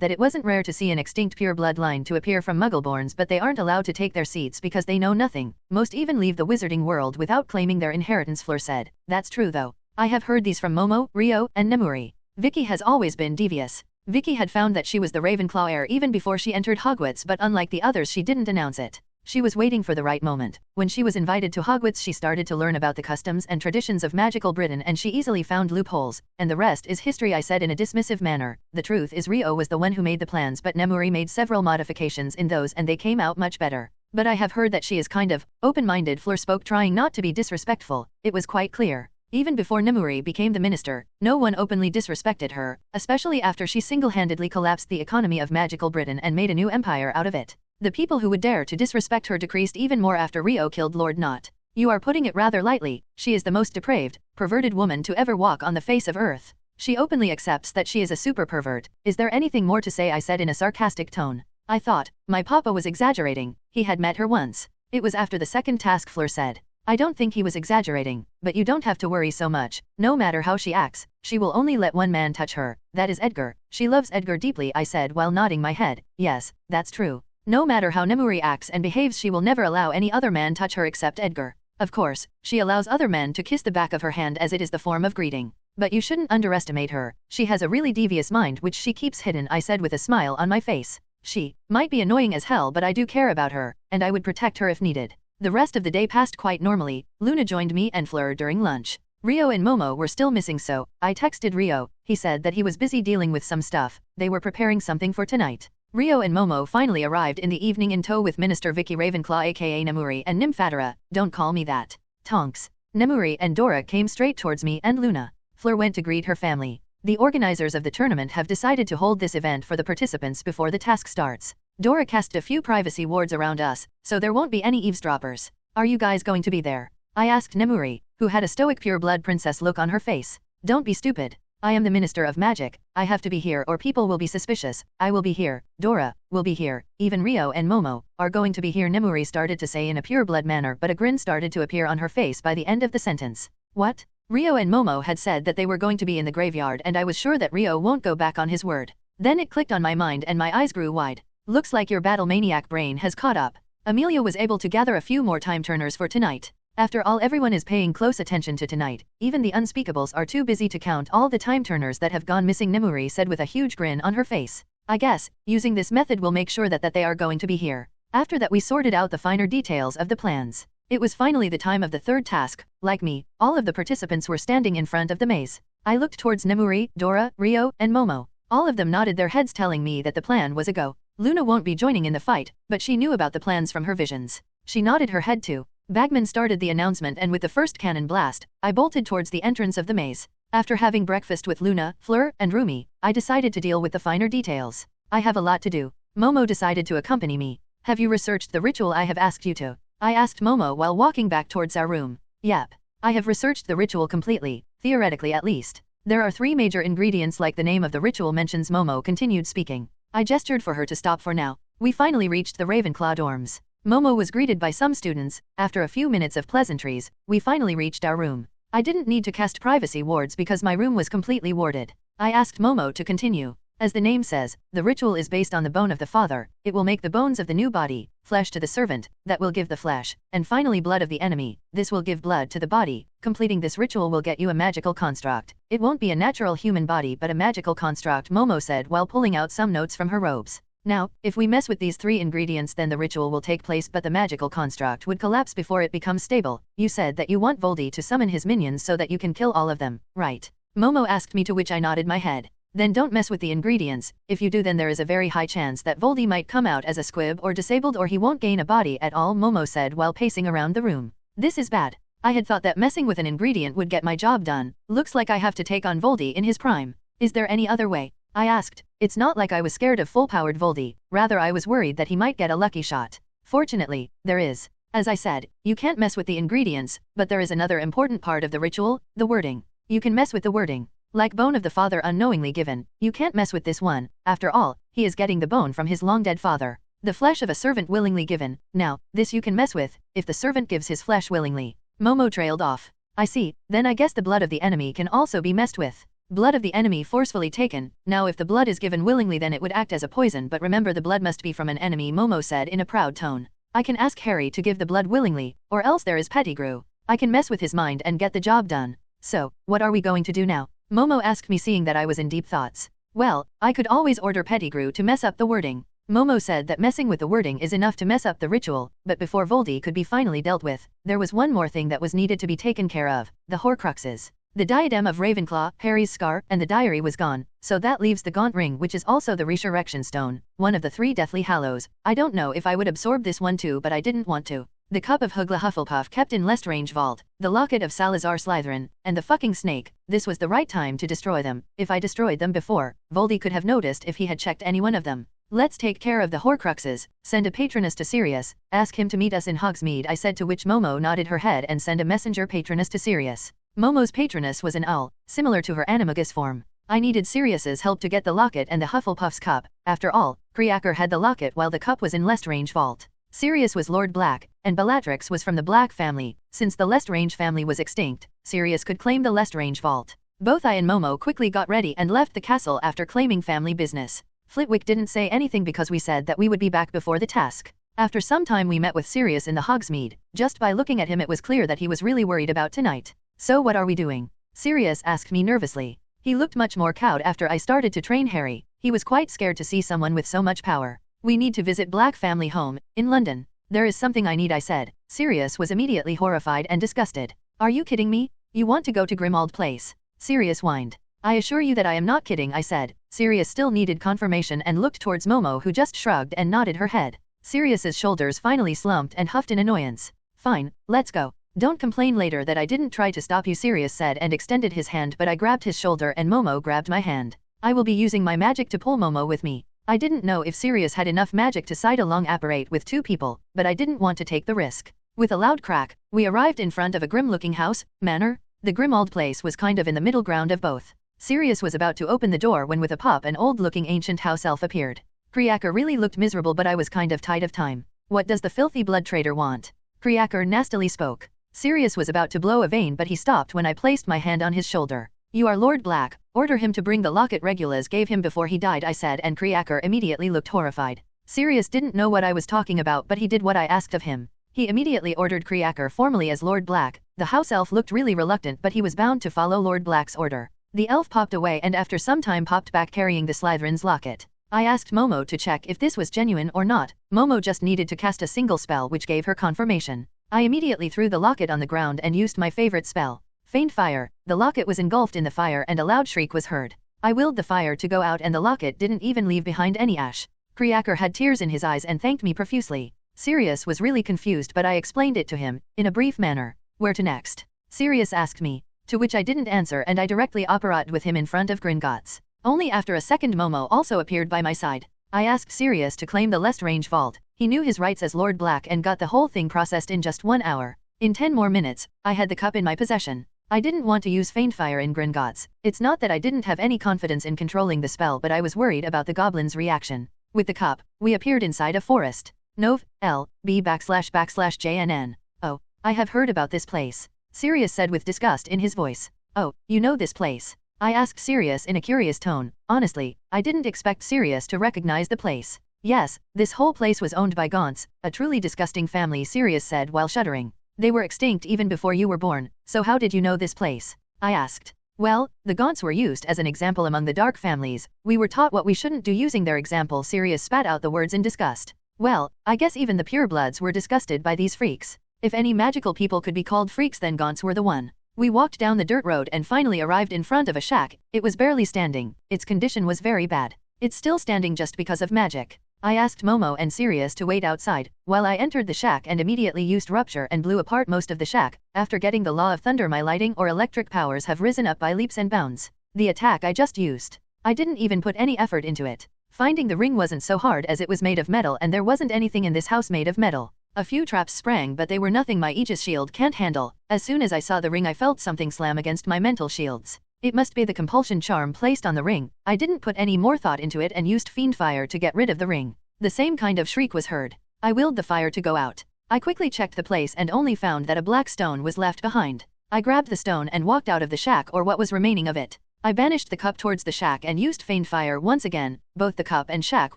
that it wasn't rare to see an extinct pure bloodline to appear from Muggleborns, but they aren't allowed to take their seats because they know nothing. Most even leave the wizarding world without claiming their inheritance, Fleur said. That's true though. I have heard these from Momo, Rio, and Nemuri. Vicky has always been devious. Vicky had found that she was the Ravenclaw heir even before she entered Hogwarts, but unlike the others she didn't announce it. She was waiting for the right moment. When she was invited to Hogwarts she started to learn about the customs and traditions of magical Britain, and she easily found loopholes, and the rest is history, I said in a dismissive manner. The truth is Rio was the one who made the plans, but Nemuri made several modifications in those and they came out much better. But I have heard that she is kind of open-minded, Fleur spoke, trying not to be disrespectful. It was quite clear. Even before Nemuri became the minister, no one openly disrespected her, especially after she single-handedly collapsed the economy of magical Britain and made a new empire out of it. The people who would dare to disrespect her decreased even more after Rio killed Lord Not. You are putting it rather lightly. She is the most depraved, perverted woman to ever walk on the face of earth. She openly accepts that she is a super pervert. Is there anything more to say? I said in a sarcastic tone. I thought, my papa was exaggerating. He had met her once. It was after the second task, Fleur said. I don't think he was exaggerating, but you don't have to worry so much. No matter how she acts, she will only let one man touch her. That is Edgar. She loves Edgar deeply, I said while nodding my head. Yes, that's true. No matter how Nemuri acts and behaves, she will never allow any other man touch her except Edgar. Of course, she allows other men to kiss the back of her hand as it is the form of greeting. But you shouldn't underestimate her. She has a really devious mind which she keeps hidden, I said with a smile on my face. She might be annoying as hell, but I do care about her, and I would protect her if needed. The rest of the day passed quite normally. Luna joined me and Fleur during lunch. Rio and Momo were still missing, so I texted Rio. He said that he was busy dealing with some stuff. They were preparing something for tonight. Rio and Momo finally arrived in the evening in tow with Minister Vicky Ravenclaw aka Nemuri and Nymphatora. Don't call me that. Tonks. Nemuri and Dora came straight towards me and Luna. Fleur went to greet her family. The organizers of the tournament have decided to hold this event for the participants before the task starts. Dora cast a few privacy wards around us, so there won't be any eavesdroppers. Are you guys going to be there? I asked Nemuri, who had a stoic pure-blood princess look on her face. Don't be stupid. I am the Minister of Magic. I have to be here or people will be suspicious. I will be here. Dora will be here. Even Rio and Momo are going to be here, Nemuri started to say in a pure-blood manner, but a grin started to appear on her face by the end of the sentence. What? Rio and Momo had said that they were going to be in the graveyard, and I was sure that Rio won't go back on his word. Then it clicked on my mind and my eyes grew wide. Looks like your battle maniac brain has caught up. Amelia was able to gather a few more time turners for tonight. After all, everyone is paying close attention to tonight. Even the unspeakables are too busy to count all the time turners that have gone missing, Nemuri said with a huge grin on her face. I guess, using this method will make sure that they are going to be here. After that we sorted out the finer details of the plans. It was finally the time of the third task. Like me, all of the participants were standing in front of the maze. I looked towards Nemuri, Dora, Rio, and Momo. All of them nodded their heads, telling me that the plan was a go. Luna won't be joining in the fight, but she knew about the plans from her visions. She nodded her head too. Bagman started the announcement, and with the first cannon blast, I bolted towards the entrance of the maze. After having breakfast with Luna, Fleur, and Rumi, I decided to deal with the finer details. I have a lot to do. Momo decided to accompany me. Have you researched the ritual I have asked you to? I asked Momo while walking back towards our room. Yep. I have researched the ritual completely, theoretically at least. There are 3 major ingredients like the name of the ritual mentions. Momo continued speaking. I gestured for her to stop for now. We finally reached the Ravenclaw dorms. Momo was greeted by some students. After a few minutes of pleasantries, we finally reached our room. I didn't need to cast privacy wards because my room was completely warded. I asked Momo to continue. As the name says, the ritual is based on the bone of the father. It will make the bones of the new body, flesh to the servant, that will give the flesh, and finally blood of the enemy, this will give blood to the body. Completing this ritual will get you a magical construct. It won't be a natural human body but a magical construct, Momo said while pulling out some notes from her robes. Now, if we mess with these 3 ingredients then the ritual will take place but the magical construct would collapse before it becomes stable. You said that you want Voldy to summon his minions so that you can kill all of them, right? Momo asked me, to which I nodded my head. Then don't mess with the ingredients. If you do then there is a very high chance that Voldy might come out as a squib or disabled or he won't gain a body at all, Momo said while pacing around the room. This is bad. I had thought that messing with an ingredient would get my job done. Looks like I have to take on Voldy in his prime. Is there any other way? I asked. It's not like I was scared of full-powered Voldy, rather I was worried that he might get a lucky shot. Fortunately, there is. As I said, you can't mess with the ingredients, but there is another important part of the ritual, the wording. You can mess with the wording. Like bone of the father unknowingly given, you can't mess with this one. After all, he is getting the bone from his long-dead father. The flesh of a servant willingly given. Now, this you can mess with, if the servant gives his flesh willingly. Momo trailed off. I see, then I guess the blood of the enemy can also be messed with. Blood of the enemy forcefully taken. Now if the blood is given willingly then it would act as a poison, but remember the blood must be from an enemy, Momo said in a proud tone. I can ask Harry to give the blood willingly, or else there is Pettigrew. I can mess with his mind and get the job done. So, what are we going to do now? Momo asked me, seeing that I was in deep thoughts. Well, I could always order Pettigrew to mess up the wording. Momo said that messing with the wording is enough to mess up the ritual, but before Voldy could be finally dealt with, there was one more thing that was needed to be taken care of, the Horcruxes. The diadem of Ravenclaw, Harry's scar, and the diary was gone, so that leaves the Gaunt Ring, which is also the Resurrection Stone, one of the 3 Deathly Hallows. I don't know if I would absorb this one too, but I didn't want to. The cup of Hugla Hufflepuff kept in Lestrange Vault, the locket of Salazar Slytherin, and the fucking snake. This was the right time to destroy them. If I destroyed them before, Voldy could have noticed if he had checked any one of them. Let's take care of the Horcruxes, send a patroness to Sirius, ask him to meet us in Hogsmeade, I said, to which Momo nodded her head, and send a messenger patroness to Sirius. Momo's patroness was an owl, similar to her animagus form. I needed Sirius's help to get the locket and the Hufflepuff's cup. After all, Creaker had the locket while the cup was in Lestrange Vault. Sirius was Lord Black, and Bellatrix was from the Black family. Since the Lestrange family was extinct, Sirius could claim the Lestrange Vault. Both I and Momo quickly got ready and left the castle after claiming family business. Flitwick didn't say anything because we said that we would be back before the task. After some time we met with Sirius in the Hogsmeade. Just by looking at him it was clear that he was really worried about tonight. So what are we doing? Sirius asked me nervously. He looked much more cowed after I started to train Harry. He was quite scared to see someone with so much power. We need to visit Black family home, in London. There is something I need, I said. Sirius was immediately horrified and disgusted. Are you kidding me? You want to go to Grimmauld Place? Sirius whined. I assure you that I am not kidding, I said. Sirius still needed confirmation and looked towards Momo, who just shrugged and nodded her head. Sirius's shoulders finally slumped and huffed in annoyance. Fine, let's go. Don't complain later that I didn't try to stop you, Sirius said and extended his hand, but I grabbed his shoulder and Momo grabbed my hand. I will be using my magic to pull Momo with me. I didn't know if Sirius had enough magic to side along apparate with 2 people, but I didn't want to take the risk. With a loud crack, we arrived in front of a grim-looking house, manor. The Grimmauld Place was kind of in the middle ground of both. Sirius was about to open the door when with a pop an old-looking ancient house elf appeared. Creaker really looked miserable, but I was kind of tired of time. What does the filthy blood trader want? Creaker nastily spoke. Sirius was about to blow a vein, but he stopped when I placed my hand on his shoulder. You are Lord Black. Order him to bring the locket Regulus gave him before he died, I said, and Creaker immediately looked horrified. Sirius didn't know what I was talking about, but he did what I asked of him. He immediately ordered Creaker formally as Lord Black. The house elf looked really reluctant, but he was bound to follow Lord Black's order. The elf popped away and after some time popped back carrying the Slytherin's locket. I asked Momo to check if this was genuine or not. Momo just needed to cast a single spell which gave her confirmation. I immediately threw the locket on the ground and used my favorite spell. Faint fire. The locket was engulfed in the fire and a loud shriek was heard. I willed the fire to go out and the locket didn't even leave behind any ash. Creaker had tears in his eyes and thanked me profusely. Sirius was really confused, but I explained it to him, in a brief manner. Where to next? Sirius asked me, to which I didn't answer, and I directly operated with him in front of Gringotts. Only after a second Momo also appeared by my side. I asked Sirius to claim the Lestrange vault. He knew his rights as Lord Black and got the whole thing processed in just 1 hour. In 10 more minutes, I had the cup in my possession. I didn't want to use Faint Fire in Gringotts. It's not that I didn't have any confidence in controlling the spell, but I was worried about the goblin's reaction. With the cup, we appeared inside a forest. Nov. L. B //JNN. Oh, I have heard about this place. Sirius said with disgust in his voice. Oh, you know this place? I asked Sirius in a curious tone. Honestly, I didn't expect Sirius to recognize the place. Yes, this whole place was owned by Gaunts, a truly disgusting family, Sirius said while shuddering. They were extinct even before you were born, so how did you know this place? I asked. Well, the Gaunts were used as an example among the dark families. We were taught what we shouldn't do using their example. Sirius spat out the words in disgust. Well, I guess even the purebloods were disgusted by these freaks. If any magical people could be called freaks, then Gaunts were the one. We walked down the dirt road and finally arrived in front of a shack. It was barely standing. Its condition was very bad. It's still standing just because of magic. I asked Momo and Sirius to wait outside, while I entered the shack and immediately used Rupture and blew apart most of the shack. After getting the Law of Thunder, my lighting or electric powers have risen up by leaps and bounds. The attack I just used. I didn't even put any effort into it. Finding the ring wasn't so hard as it was made of metal, and there wasn't anything in this house made of metal. A few traps sprang, but they were nothing my Aegis shield can't handle. As soon as I saw the ring, I felt something slam against my mental shields. It must be the compulsion charm placed on the ring. I didn't put any more thought into it and used Fiend Fire to get rid of the ring. The same kind of shriek was heard. I willed the fire to go out. I quickly checked the place and only found that a black stone was left behind. I grabbed the stone and walked out of the shack, or what was remaining of it. I banished the cup towards the shack and used Feign Fire once again. Both the cup and shack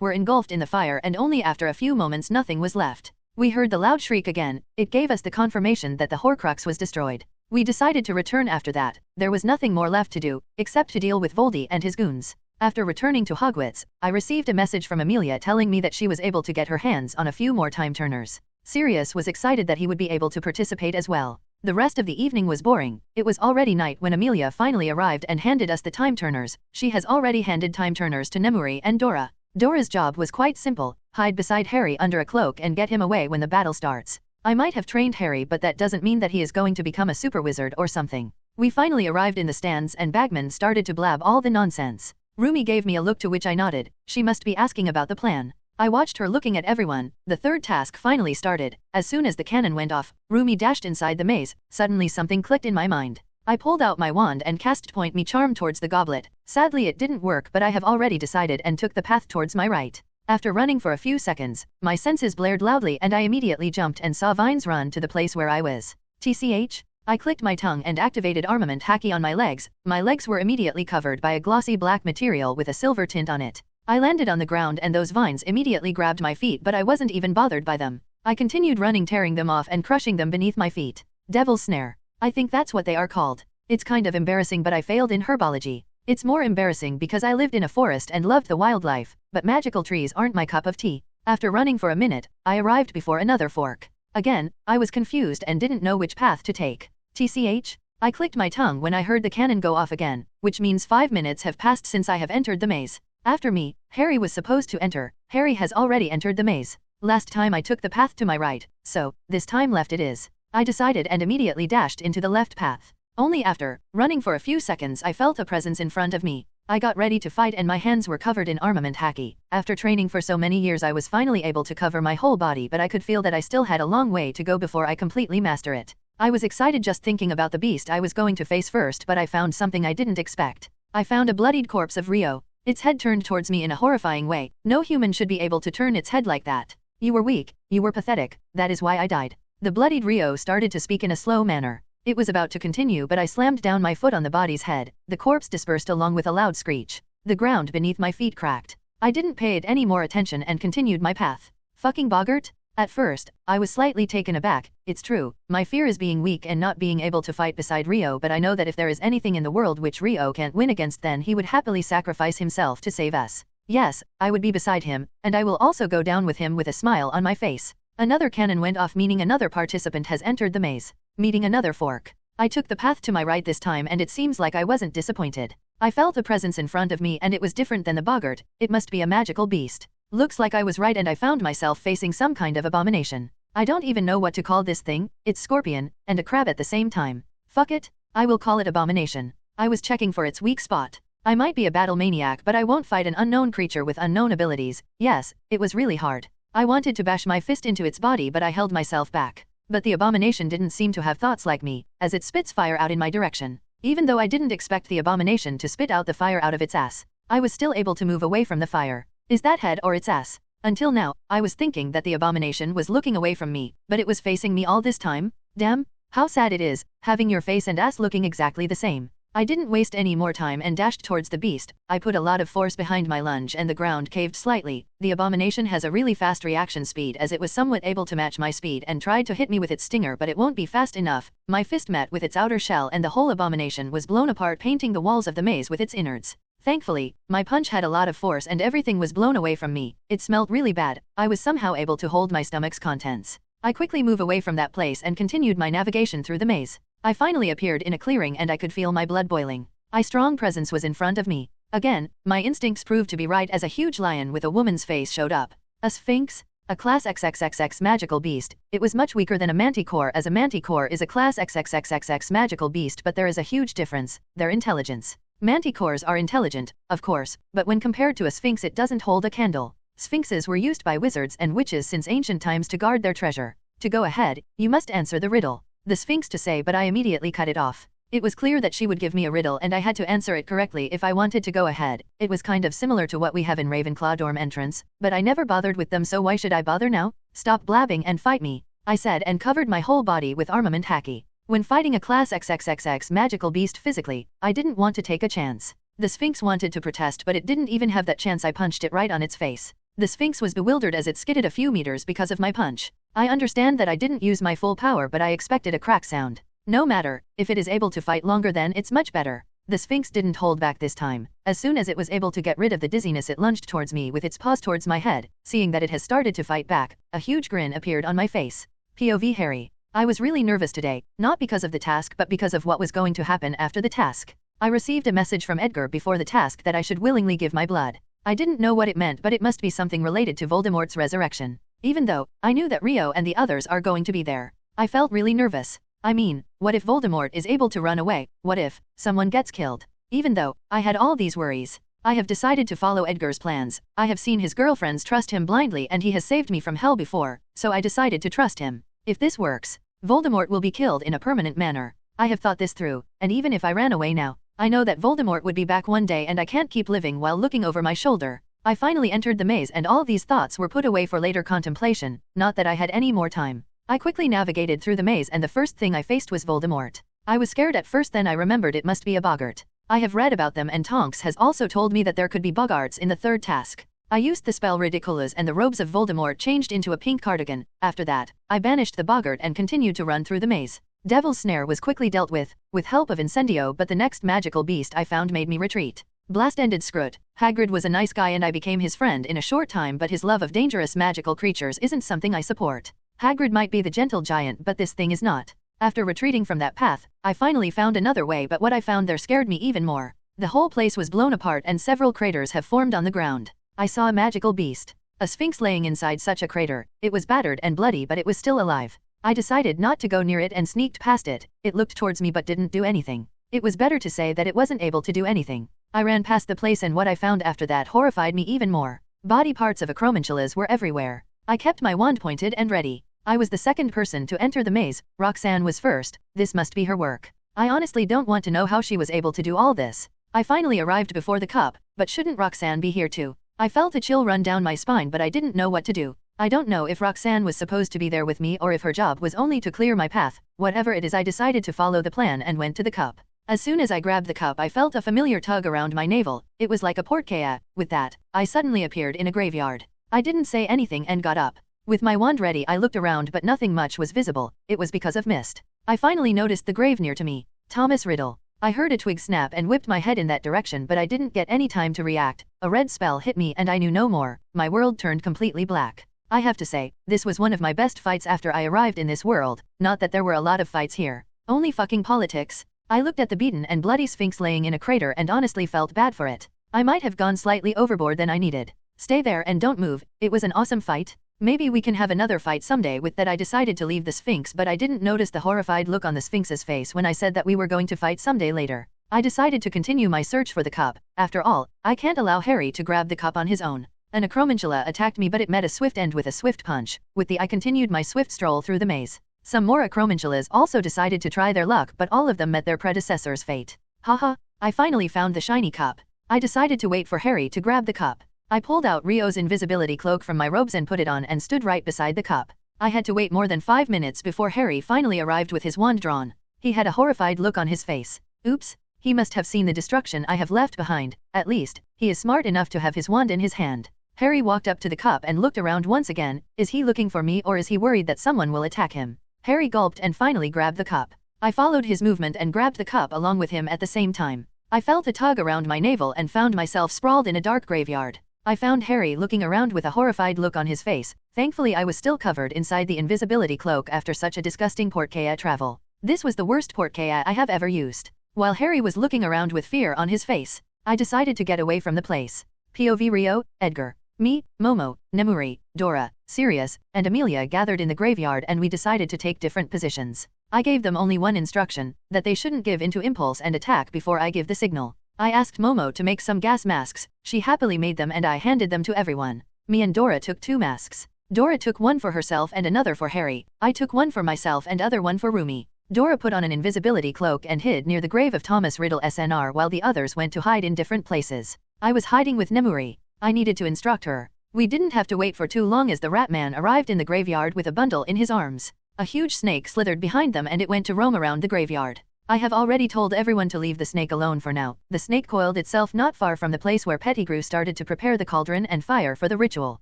were engulfed in the fire, and only after a few moments nothing was left. We heard the loud shriek again. It gave us the confirmation that the Horcrux was destroyed. We decided to return after that. There was nothing more left to do, except to deal with Voldy and his goons. After returning to Hogwarts, I received a message from Amelia telling me that she was able to get her hands on a few more time turners. Sirius was excited that he would be able to participate as well. The rest of the evening was boring. It was already night when Amelia finally arrived and handed us the time turners. She has already handed time turners to Nemuri and Dora. Dora's job was quite simple: hide beside Harry under a cloak and get him away when the battle starts. I might have trained Harry, but that doesn't mean that he is going to become a super wizard or something. We finally arrived in the stands and Bagman started to blab all the nonsense. Rumi gave me a look, to which I nodded. She must be asking about the plan. I watched her looking at everyone. The third task finally started. As soon as the cannon went off, Rumi dashed inside the maze. Suddenly something clicked in my mind. I pulled out my wand and cast Point Me Charm towards the goblet. Sadly it didn't work, but I have already decided and took the path towards my right. After running for a few seconds, my senses blared loudly and I immediately jumped and saw vines run to the place where I was. TCH? I clicked my tongue and activated Armament Haki on my legs. My legs were immediately covered by a glossy black material with a silver tint on it. I landed on the ground and those vines immediately grabbed my feet, but I wasn't even bothered by them. I continued running, tearing them off and crushing them beneath my feet. Devil's Snare. I think that's what they are called. It's kind of embarrassing, but I failed in herbology. It's more embarrassing because I lived in a forest and loved the wildlife, but magical trees aren't my cup of tea. After running for a minute, I arrived before another fork. Again, I was confused and didn't know which path to take. TCH? I clicked my tongue when I heard the cannon go off again, which means 5 minutes have passed since I have entered the maze. After me, Harry was supposed to enter. Harry has already entered the maze. Last time I took the path to my right, so this time left it is. I decided and immediately dashed into the left path. Only after running for a few seconds I felt a presence in front of me. I got ready to fight and my hands were covered in Armament Haki. After training for so many years I was finally able to cover my whole body, but I could feel that I still had a long way to go before I completely master it. I was excited just thinking about the beast I was going to face first, but I found something I didn't expect. I found a bloodied corpse of Rio. Its head turned towards me in a horrifying way. No human should be able to turn its head like that. You were weak, you were pathetic, that is why I died. The bloodied Rio started to speak in a slow manner. It was about to continue, but I slammed down my foot on the body's head. The corpse dispersed along with a loud screech. The ground beneath my feet cracked. I didn't pay it any more attention and continued my path. Fucking boggart? At first, I was slightly taken aback. It's true, my fear is being weak and not being able to fight beside Rio, but I know that if there is anything in the world which Rio can't win against, then he would happily sacrifice himself to save us. Yes, I would be beside him, and I will also go down with him with a smile on my face. Another cannon went off, meaning another participant has entered the maze. Meeting another fork. I took the path to my right this time and it seems like I wasn't disappointed. I felt a presence in front of me and it was different than the boggart. It must be a magical beast. Looks like I was right and I found myself facing some kind of abomination. I don't even know what to call this thing, it's scorpion, and a crab at the same time. Fuck it, I will call it abomination. I was checking for its weak spot. I might be a battle maniac but I won't fight an unknown creature with unknown abilities. Yes, it was really hard. I wanted to bash my fist into its body but I held myself back. But the abomination didn't seem to have thoughts like me, as it spits fire out in my direction. Even though I didn't expect the abomination to spit out the fire out of its ass, I was still able to move away from the fire. Is that head or its ass? Until now, I was thinking that the abomination was looking away from me, but it was facing me all this time? Damn, how sad it is, having your face and ass looking exactly the same. I didn't waste any more time and dashed towards the beast. I put a lot of force behind my lunge and the ground caved slightly. The abomination has a really fast reaction speed as it was somewhat able to match my speed and tried to hit me with its stinger but it won't be fast enough. My fist met with its outer shell and the whole abomination was blown apart, painting the walls of the maze with its innards. Thankfully, my punch had a lot of force and everything was blown away from me. It smelled really bad. I was somehow able to hold my stomach's contents. I quickly moved away from that place and continued my navigation through the maze. I finally appeared in a clearing and I could feel my blood boiling. A strong presence was in front of me. Again, my instincts proved to be right as a huge lion with a woman's face showed up. A sphinx? A class XXXX magical beast. It was much weaker than a manticore as a manticore is a class XXXXX magical beast but there is a huge difference, their intelligence. Manticores are intelligent, of course, but when compared to a sphinx it doesn't hold a candle. Sphinxes were used by wizards and witches since ancient times to guard their treasure. To go ahead, you must answer the riddle. The sphinx to say but I immediately cut it off. It was clear that she would give me a riddle and I had to answer it correctly if I wanted to go ahead. It was kind of similar to what we have in Ravenclaw dorm entrance, but I never bothered with them so why should I bother now? Stop blabbing and fight me, I said and covered my whole body with armament haki. When fighting a class XXXX magical beast physically, I didn't want to take a chance. The sphinx wanted to protest but it didn't even have that chance. I punched it right on its face. The sphinx was bewildered as it skidded a few meters because of my punch. I understand that I didn't use my full power but I expected a crack sound. No matter, if it is able to fight longer then it's much better. The sphinx didn't hold back this time. As soon as it was able to get rid of the dizziness it lunged towards me with its paws towards my head. Seeing that it has started to fight back, a huge grin appeared on my face. POV Harry. I was really nervous today, not because of the task but because of what was going to happen after the task. I received a message from Edgar before the task that I should willingly give my blood. I didn't know what it meant but it must be something related to Voldemort's resurrection. Even though, I knew that Rio and the others are going to be there. I felt really nervous. I mean, what if Voldemort is able to run away? What if someone gets killed? Even though I had all these worries, I have decided to follow Edgar's plans. I have seen his girlfriends trust him blindly and he has saved me from hell before, so I decided to trust him. If this works, Voldemort will be killed in a permanent manner. I have thought this through, and even if I ran away now, I know that Voldemort would be back one day and I can't keep living while looking over my shoulder. I finally entered the maze and all these thoughts were put away for later contemplation, not that I had any more time. I quickly navigated through the maze and the first thing I faced was Voldemort. I was scared at first then I remembered it must be a boggart. I have read about them and Tonks has also told me that there could be boggarts in the third task. I used the spell Ridiculous and the robes of Voldemort changed into a pink cardigan. After that, I banished the boggart and continued to run through the maze. Devil's Snare was quickly dealt with help of Incendio but the next magical beast I found made me retreat. Blast ended Scrut. Hagrid was a nice guy and I became his friend in a short time but his love of dangerous magical creatures isn't something I support. Hagrid might be the gentle giant but this thing is not. After retreating from that path, I finally found another way but what I found there scared me even more. The whole place was blown apart and several craters have formed on the ground. I saw a magical beast. A sphinx laying inside such a crater. It was battered and bloody but it was still alive. I decided not to go near it and sneaked past it. It looked towards me but didn't do anything. It was better to say that it wasn't able to do anything. I ran past the place and what I found after that horrified me even more. Body parts of acromantulas were everywhere. I kept my wand pointed and ready. I was the second person to enter the maze. Roxanne was first. This must be her work. I honestly don't want to know how she was able to do all this. I finally arrived before the cup, but shouldn't Roxanne be here too? I felt a chill run down my spine but I didn't know what to do. I don't know if Roxanne was supposed to be there with me or if her job was only to clear my path. Whatever it is I decided to follow the plan and went to the cup. As soon as I grabbed the cup I felt a familiar tug around my navel. It was like a portkaya. With that, I suddenly appeared in a graveyard. I didn't say anything and got up. With my wand ready I looked around but nothing much was visible. It was because of mist. I finally noticed the grave near to me. Thomas Riddle. I heard a twig snap and whipped my head in that direction but I didn't get any time to react. A red spell hit me and I knew no more. My world turned completely black. I have to say, this was one of my best fights after I arrived in this world. Not that there were a lot of fights here. Only fucking politics. I looked at the beaten and bloody sphinx laying in a crater and honestly felt bad for it. I might have gone slightly overboard than I needed. Stay there and don't move, it was an awesome fight. Maybe we can have another fight someday. With that I decided to leave the Sphinx, but I didn't notice the horrified look on the Sphinx's face when I said that we were going to fight someday later. I decided to continue my search for the cup. After all, I can't allow Harry to grab the cup on his own. An acromantula attacked me, but it met a swift end with a swift punch. With the I continued my swift stroll through the maze. Some more acromantulas also decided to try their luck, but all of them met their predecessor's fate. Haha, I finally found the shiny cup. I decided to wait for Harry to grab the cup. I pulled out Rio's invisibility cloak from my robes and put it on and stood right beside the cup. I had to wait more than 5 minutes before Harry finally arrived with his wand drawn. He had a horrified look on his face. Oops, he must have seen the destruction I have left behind. At least, he is smart enough to have his wand in his hand. Harry walked up to the cup and looked around once again. Is he looking for me, or is he worried that someone will attack him? Harry gulped and finally grabbed the cup. I followed his movement and grabbed the cup along with him at the same time. I felt a tug around my navel and found myself sprawled in a dark graveyard. I found Harry looking around with a horrified look on his face. Thankfully I was still covered inside the invisibility cloak after such a disgusting portkaya travel. This was the worst portkaya I have ever used. While Harry was looking around with fear on his face, I decided to get away from the place. POV Rio, Edgar, me, Momo, Nemuri, Dora, Sirius, and Amelia gathered in the graveyard, and we decided to take different positions. I gave them only one instruction, that they shouldn't give into impulse and attack before I give the signal. I asked Momo to make some gas masks. She happily made them and I handed them to everyone. Me and Dora took 2 masks. Dora took one for herself and another for Harry. I took one for myself and other one for Rumi. Dora put on an invisibility cloak and hid near the grave of Thomas Riddle SNR, while the others went to hide in different places. I was hiding with Nemuri. I needed to instruct her. We didn't have to wait for too long as the Ratman arrived in the graveyard with a bundle in his arms. A huge snake slithered behind them and it went to roam around the graveyard. I have already told everyone to leave the snake alone for now. The snake coiled itself not far from the place where Pettigrew started to prepare the cauldron and fire for the ritual.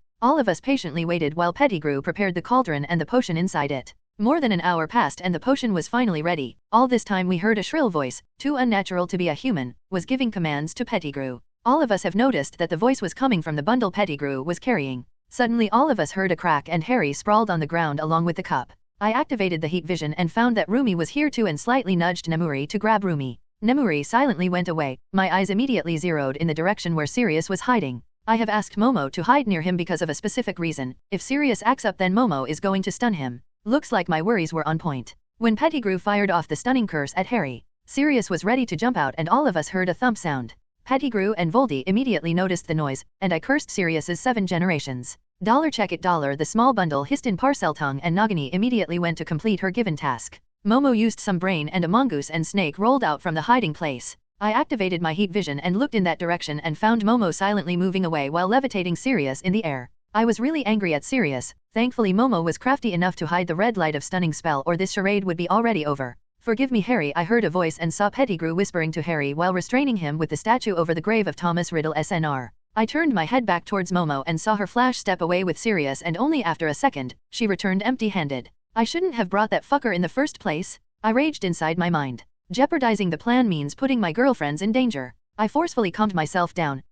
All of us patiently waited while Pettigrew prepared the cauldron and the potion inside it. More than an hour passed and the potion was finally ready. All this time we heard a shrill voice, too unnatural to be a human, was giving commands to Pettigrew. All of us have noticed that the voice was coming from the bundle Pettigrew was carrying. Suddenly all of us heard a crack and Harry sprawled on the ground along with the cup. I activated the heat vision and found that Rumi was here too and slightly nudged Nemuri to grab Rumi. Nemuri silently went away. My eyes immediately zeroed in the direction where Sirius was hiding. I have asked Momo to hide near him because of a specific reason. If Sirius acts up, then Momo is going to stun him. Looks like my worries were on point. When Pettigrew fired off the stunning curse at Harry, Sirius was ready to jump out and all of us heard a thump sound. Pettigrew and Voldy immediately noticed the noise, and I cursed Sirius's 7 generations. $check it $. The small bundle hissed in Parceltongue and Nagini immediately went to complete her given task. Momo used some brain and a mongoose and snake rolled out from the hiding place. I activated my heat vision and looked in that direction and found Momo silently moving away while levitating Sirius in the air. I was really angry at Sirius. Thankfully Momo was crafty enough to hide the red light of stunning spell, or this charade would be already over. Forgive me Harry. I heard a voice and saw Pettigrew whispering to Harry while restraining him with the statue over the grave of Thomas Riddle SNR. I turned my head back towards Momo and saw her flash step away with Sirius, and only after a second, she returned empty-handed. I shouldn't have brought that fucker in the first place. I raged inside my mind. Jeopardizing the plan means putting my girlfriends in danger. I forcefully calmed myself down.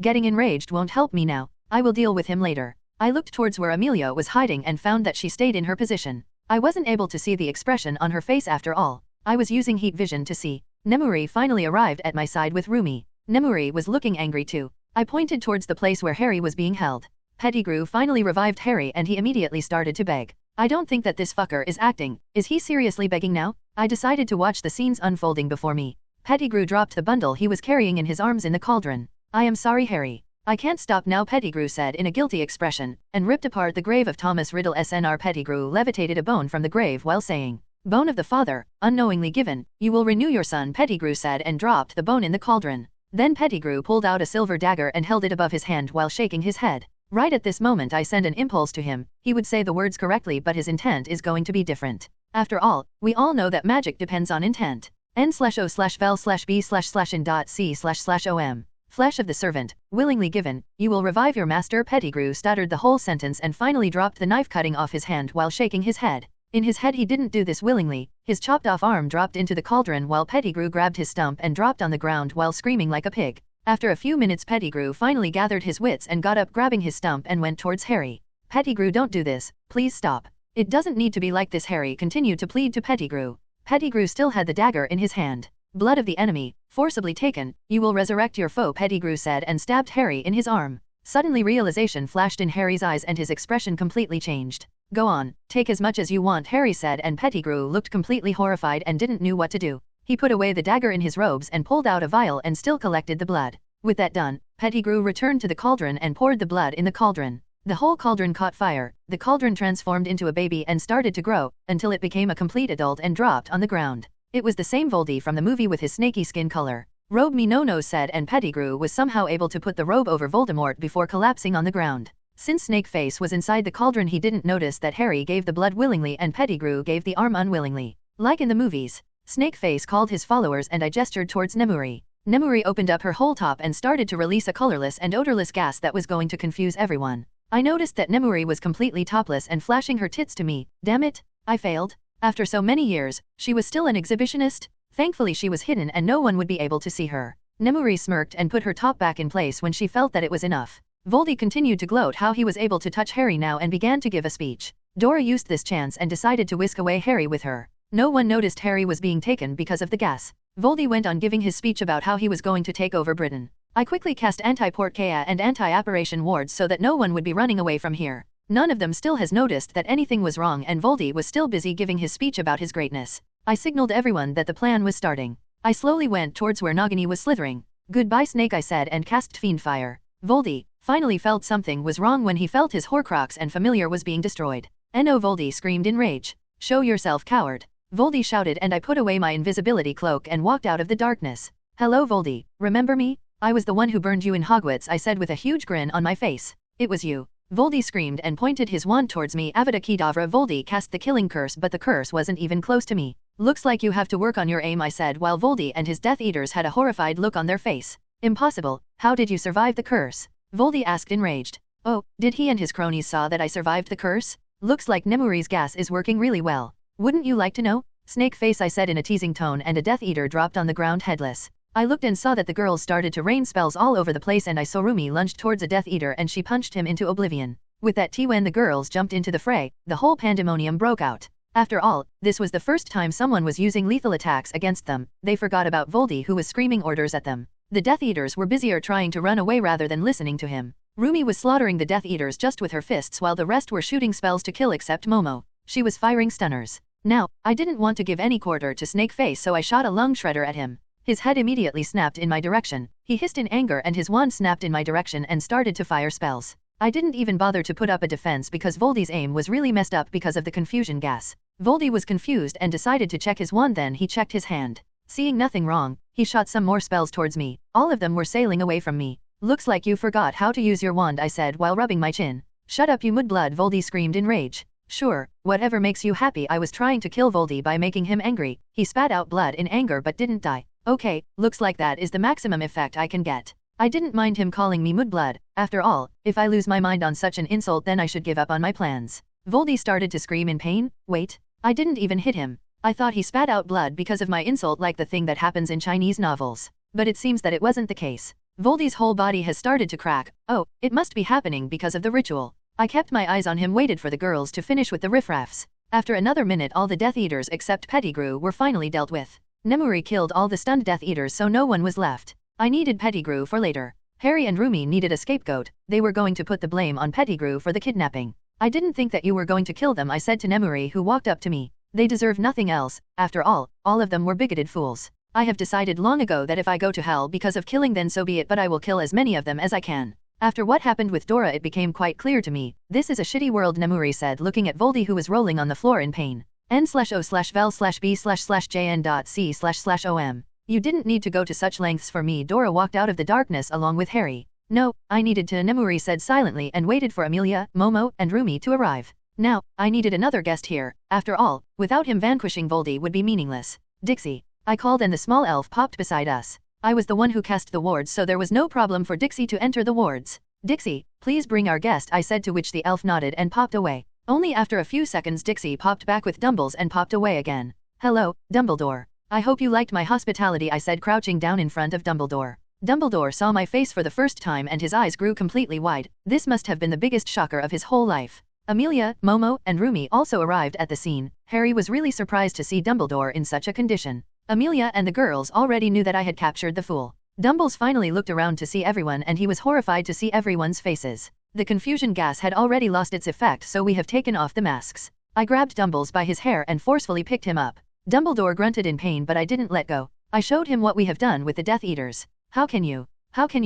Getting enraged won't help me now. I will deal with him later. I looked towards where Amelia was hiding and found that she stayed in her position. I wasn't able to see the expression on her face after all. I was using heat vision to see. Nemuri finally arrived at my side with Rumi. Nemuri was looking angry too. I pointed towards the place where Harry was being held. Pettigrew finally revived Harry and he immediately started to beg. I don't think that this fucker is acting. Is he seriously begging now? I decided to watch the scenes unfolding before me. Pettigrew dropped the bundle he was carrying in his arms in the cauldron. I am sorry Harry. I can't stop now, Pettigrew said in a guilty expression, and ripped apart the grave of Thomas Riddle SNR. Pettigrew levitated a bone from the grave while saying, "Bone of the father, unknowingly given, you will renew your son," Pettigrew said, and dropped the bone in the cauldron. Then Pettigrew pulled out a silver dagger and held it above his hand while shaking his head. Right at this moment I send an impulse to him. He would say the words correctly, but his intent is going to be different. After all, we all know that magic depends on intent. N/O/vel/b/in.c//om. Flesh of the servant, willingly given, you will revive your master. Pettigrew stuttered the whole sentence and finally dropped the knife, cutting off his hand while shaking his head. In his head he didn't do this willingly. His chopped off arm dropped into the cauldron while Pettigrew grabbed his stump and dropped on the ground while screaming like a pig. After a few minutes Pettigrew finally gathered his wits and got up, grabbing his stump, and went towards Harry. "Pettigrew, don't do this, please stop. It doesn't need to be like this," Harry continued to plead to Pettigrew. Pettigrew still had the dagger in his hand. "Blood of the enemy, forcibly taken, you will resurrect your foe," Pettigrew said and stabbed Harry in his arm. Suddenly realization flashed in Harry's eyes and his expression completely changed. Go on, take as much as you want, Harry said, and Pettigrew looked completely horrified and didn't know what to do. He put away the dagger in his robes and pulled out a vial and still collected the blood. With that done, Pettigrew returned to the cauldron and poured the blood in the cauldron. The whole cauldron caught fire, the cauldron transformed into a baby and started to grow, until it became a complete adult and dropped on the ground. It was the same Voldy from the movie with his snaky skin color. Robe me no said, and Pettigrew was somehow able to put the robe over Voldemort before collapsing on the ground. Since Snakeface was inside the cauldron, he didn't notice that Harry gave the blood willingly and Pettigrew gave the arm unwillingly. Like in the movies, Snakeface called his followers and I gestured towards Nemuri. Nemuri opened up her whole top and started to release a colorless and odorless gas that was going to confuse everyone. I noticed that Nemuri was completely topless and flashing her tits to me. Damn it, I failed. After so many years, she was still an exhibitionist? Thankfully she was hidden and no one would be able to see her. Nemuri smirked and put her top back in place when she felt that it was enough. Voldy continued to gloat how he was able to touch Harry now and began to give a speech. Dora used this chance and decided to whisk away Harry with her. No one noticed Harry was being taken because of the gas. Voldy went on giving his speech about how he was going to take over Britain. I quickly cast anti-Portkea and anti-apparition wards so that no one would be running away from here. None of them still has noticed that anything was wrong and Voldy was still busy giving his speech about his greatness. I signaled everyone that the plan was starting. I slowly went towards where Nagini was slithering. Goodbye Snake, I said, and cast Fiend Fire. Voldy finally felt something was wrong when he felt his Horcrux and familiar was being destroyed. No, Voldy screamed in rage. Show yourself, coward. Voldy shouted, and I put away my invisibility cloak and walked out of the darkness. Hello Voldy, remember me? I was the one who burned you in Hogwarts, I said with a huge grin on my face. It was you. Voldy screamed and pointed his wand towards me. Avada Kedavra. Voldy cast the killing curse, but the curse wasn't even close to me. Looks like you have to work on your aim, I said, while Voldy and his Death Eaters had a horrified look on their face. Impossible, how did you survive the curse? Voldy asked enraged. Oh, did he and his cronies saw that I survived the curse? Looks like Nemuri's gas is working really well. Wouldn't you like to know? Snake face, I said in a teasing tone, and a Death Eater dropped on the ground headless. I looked and saw that the girls started to rain spells all over the place, and I saw Rumi lunged towards a Death Eater and she punched him into oblivion. With that when the girls jumped into the fray, the whole pandemonium broke out. After all, this was the first time someone was using lethal attacks against them. They forgot about Voldy, who was screaming orders at them. The Death Eaters were busier trying to run away rather than listening to him. Rumi was slaughtering the Death Eaters just with her fists while the rest were shooting spells to kill except Momo. She was firing stunners. Now, I didn't want to give any quarter to Snakeface, so I shot a lung shredder at him. His head immediately snapped in my direction. He hissed in anger and his wand snapped in my direction and started to fire spells. I didn't even bother to put up a defense because Voldy's aim was really messed up because of the confusion gas. Voldy was confused and decided to check his wand, then he checked his hand. Seeing nothing wrong, he shot some more spells towards me. All of them were sailing away from me. Looks like you forgot how to use your wand, I said while rubbing my chin. Shut up, you mudblood, Voldy screamed in rage. Sure, whatever makes you happy. I was trying to kill Voldy by making him angry. He spat out blood in anger but didn't die. Okay, looks like that is the maximum effect I can get. I didn't mind him calling me mudblood. After all, if I lose my mind on such an insult, then I should give up on my plans. Voldy started to scream in pain. Wait, I didn't even hit him. I thought he spat out blood because of my insult, like the thing that happens in Chinese novels. But it seems that it wasn't the case. Voldy's whole body has started to crack. Oh, it must be happening because of the ritual. I kept my eyes on him, waited for the girls to finish with the riffraffs. After another minute, all the Death Eaters except Pettigrew were finally dealt with. Nemuri killed all the stunned Death Eaters, so no one was left. I needed Pettigrew for later. Harry and Rumi needed a scapegoat. They were going to put the blame on Pettigrew for the kidnapping. I didn't think that you were going to kill them, I said to Nemuri, who walked up to me. They deserve nothing else. After all of them were bigoted fools. I have decided long ago that if I go to hell because of killing, then so be it, but I will kill as many of them as I can. After what happened with Dora, it became quite clear to me. This is a shitty world, Nemuri said, looking at Voldy, who was rolling on the floor in pain. n/o/vel/b/jn.c//om. You didn't need to go to such lengths for me. Dora walked out of the darkness along with Harry. No, I needed to, Nemuri said silently and waited for Amelia, Momo, and Rumi to arrive. Now, I needed another guest here. After all, without him, vanquishing Voldy would be meaningless. Dixie, I called, and the small elf popped beside us. I was the one who cast the wards, so there was no problem for Dixie to enter the wards. Dixie, please bring our guest, I said, to which the elf nodded and popped away. Only after a few seconds Dixie popped back with Dumbles and popped away again. Hello, Dumbledore. I hope you liked my hospitality, I said, crouching down in front of Dumbledore. Dumbledore saw my face for the first time and his eyes grew completely wide. This must have been the biggest shocker of his whole life. Amelia, Momo, and Rumi also arrived at the scene. Harry was really surprised to see Dumbledore in such a condition. Amelia and the girls already knew that I had captured the fool. Dumbles finally looked around to see everyone and he was horrified to see everyone's faces. The confusion gas had already lost its effect, so we have taken off the masks. I grabbed Dumbles by his hair and forcefully picked him up. Dumbledore grunted in pain, but I didn't let go. I showed him what we have done with the Death Eaters. How can you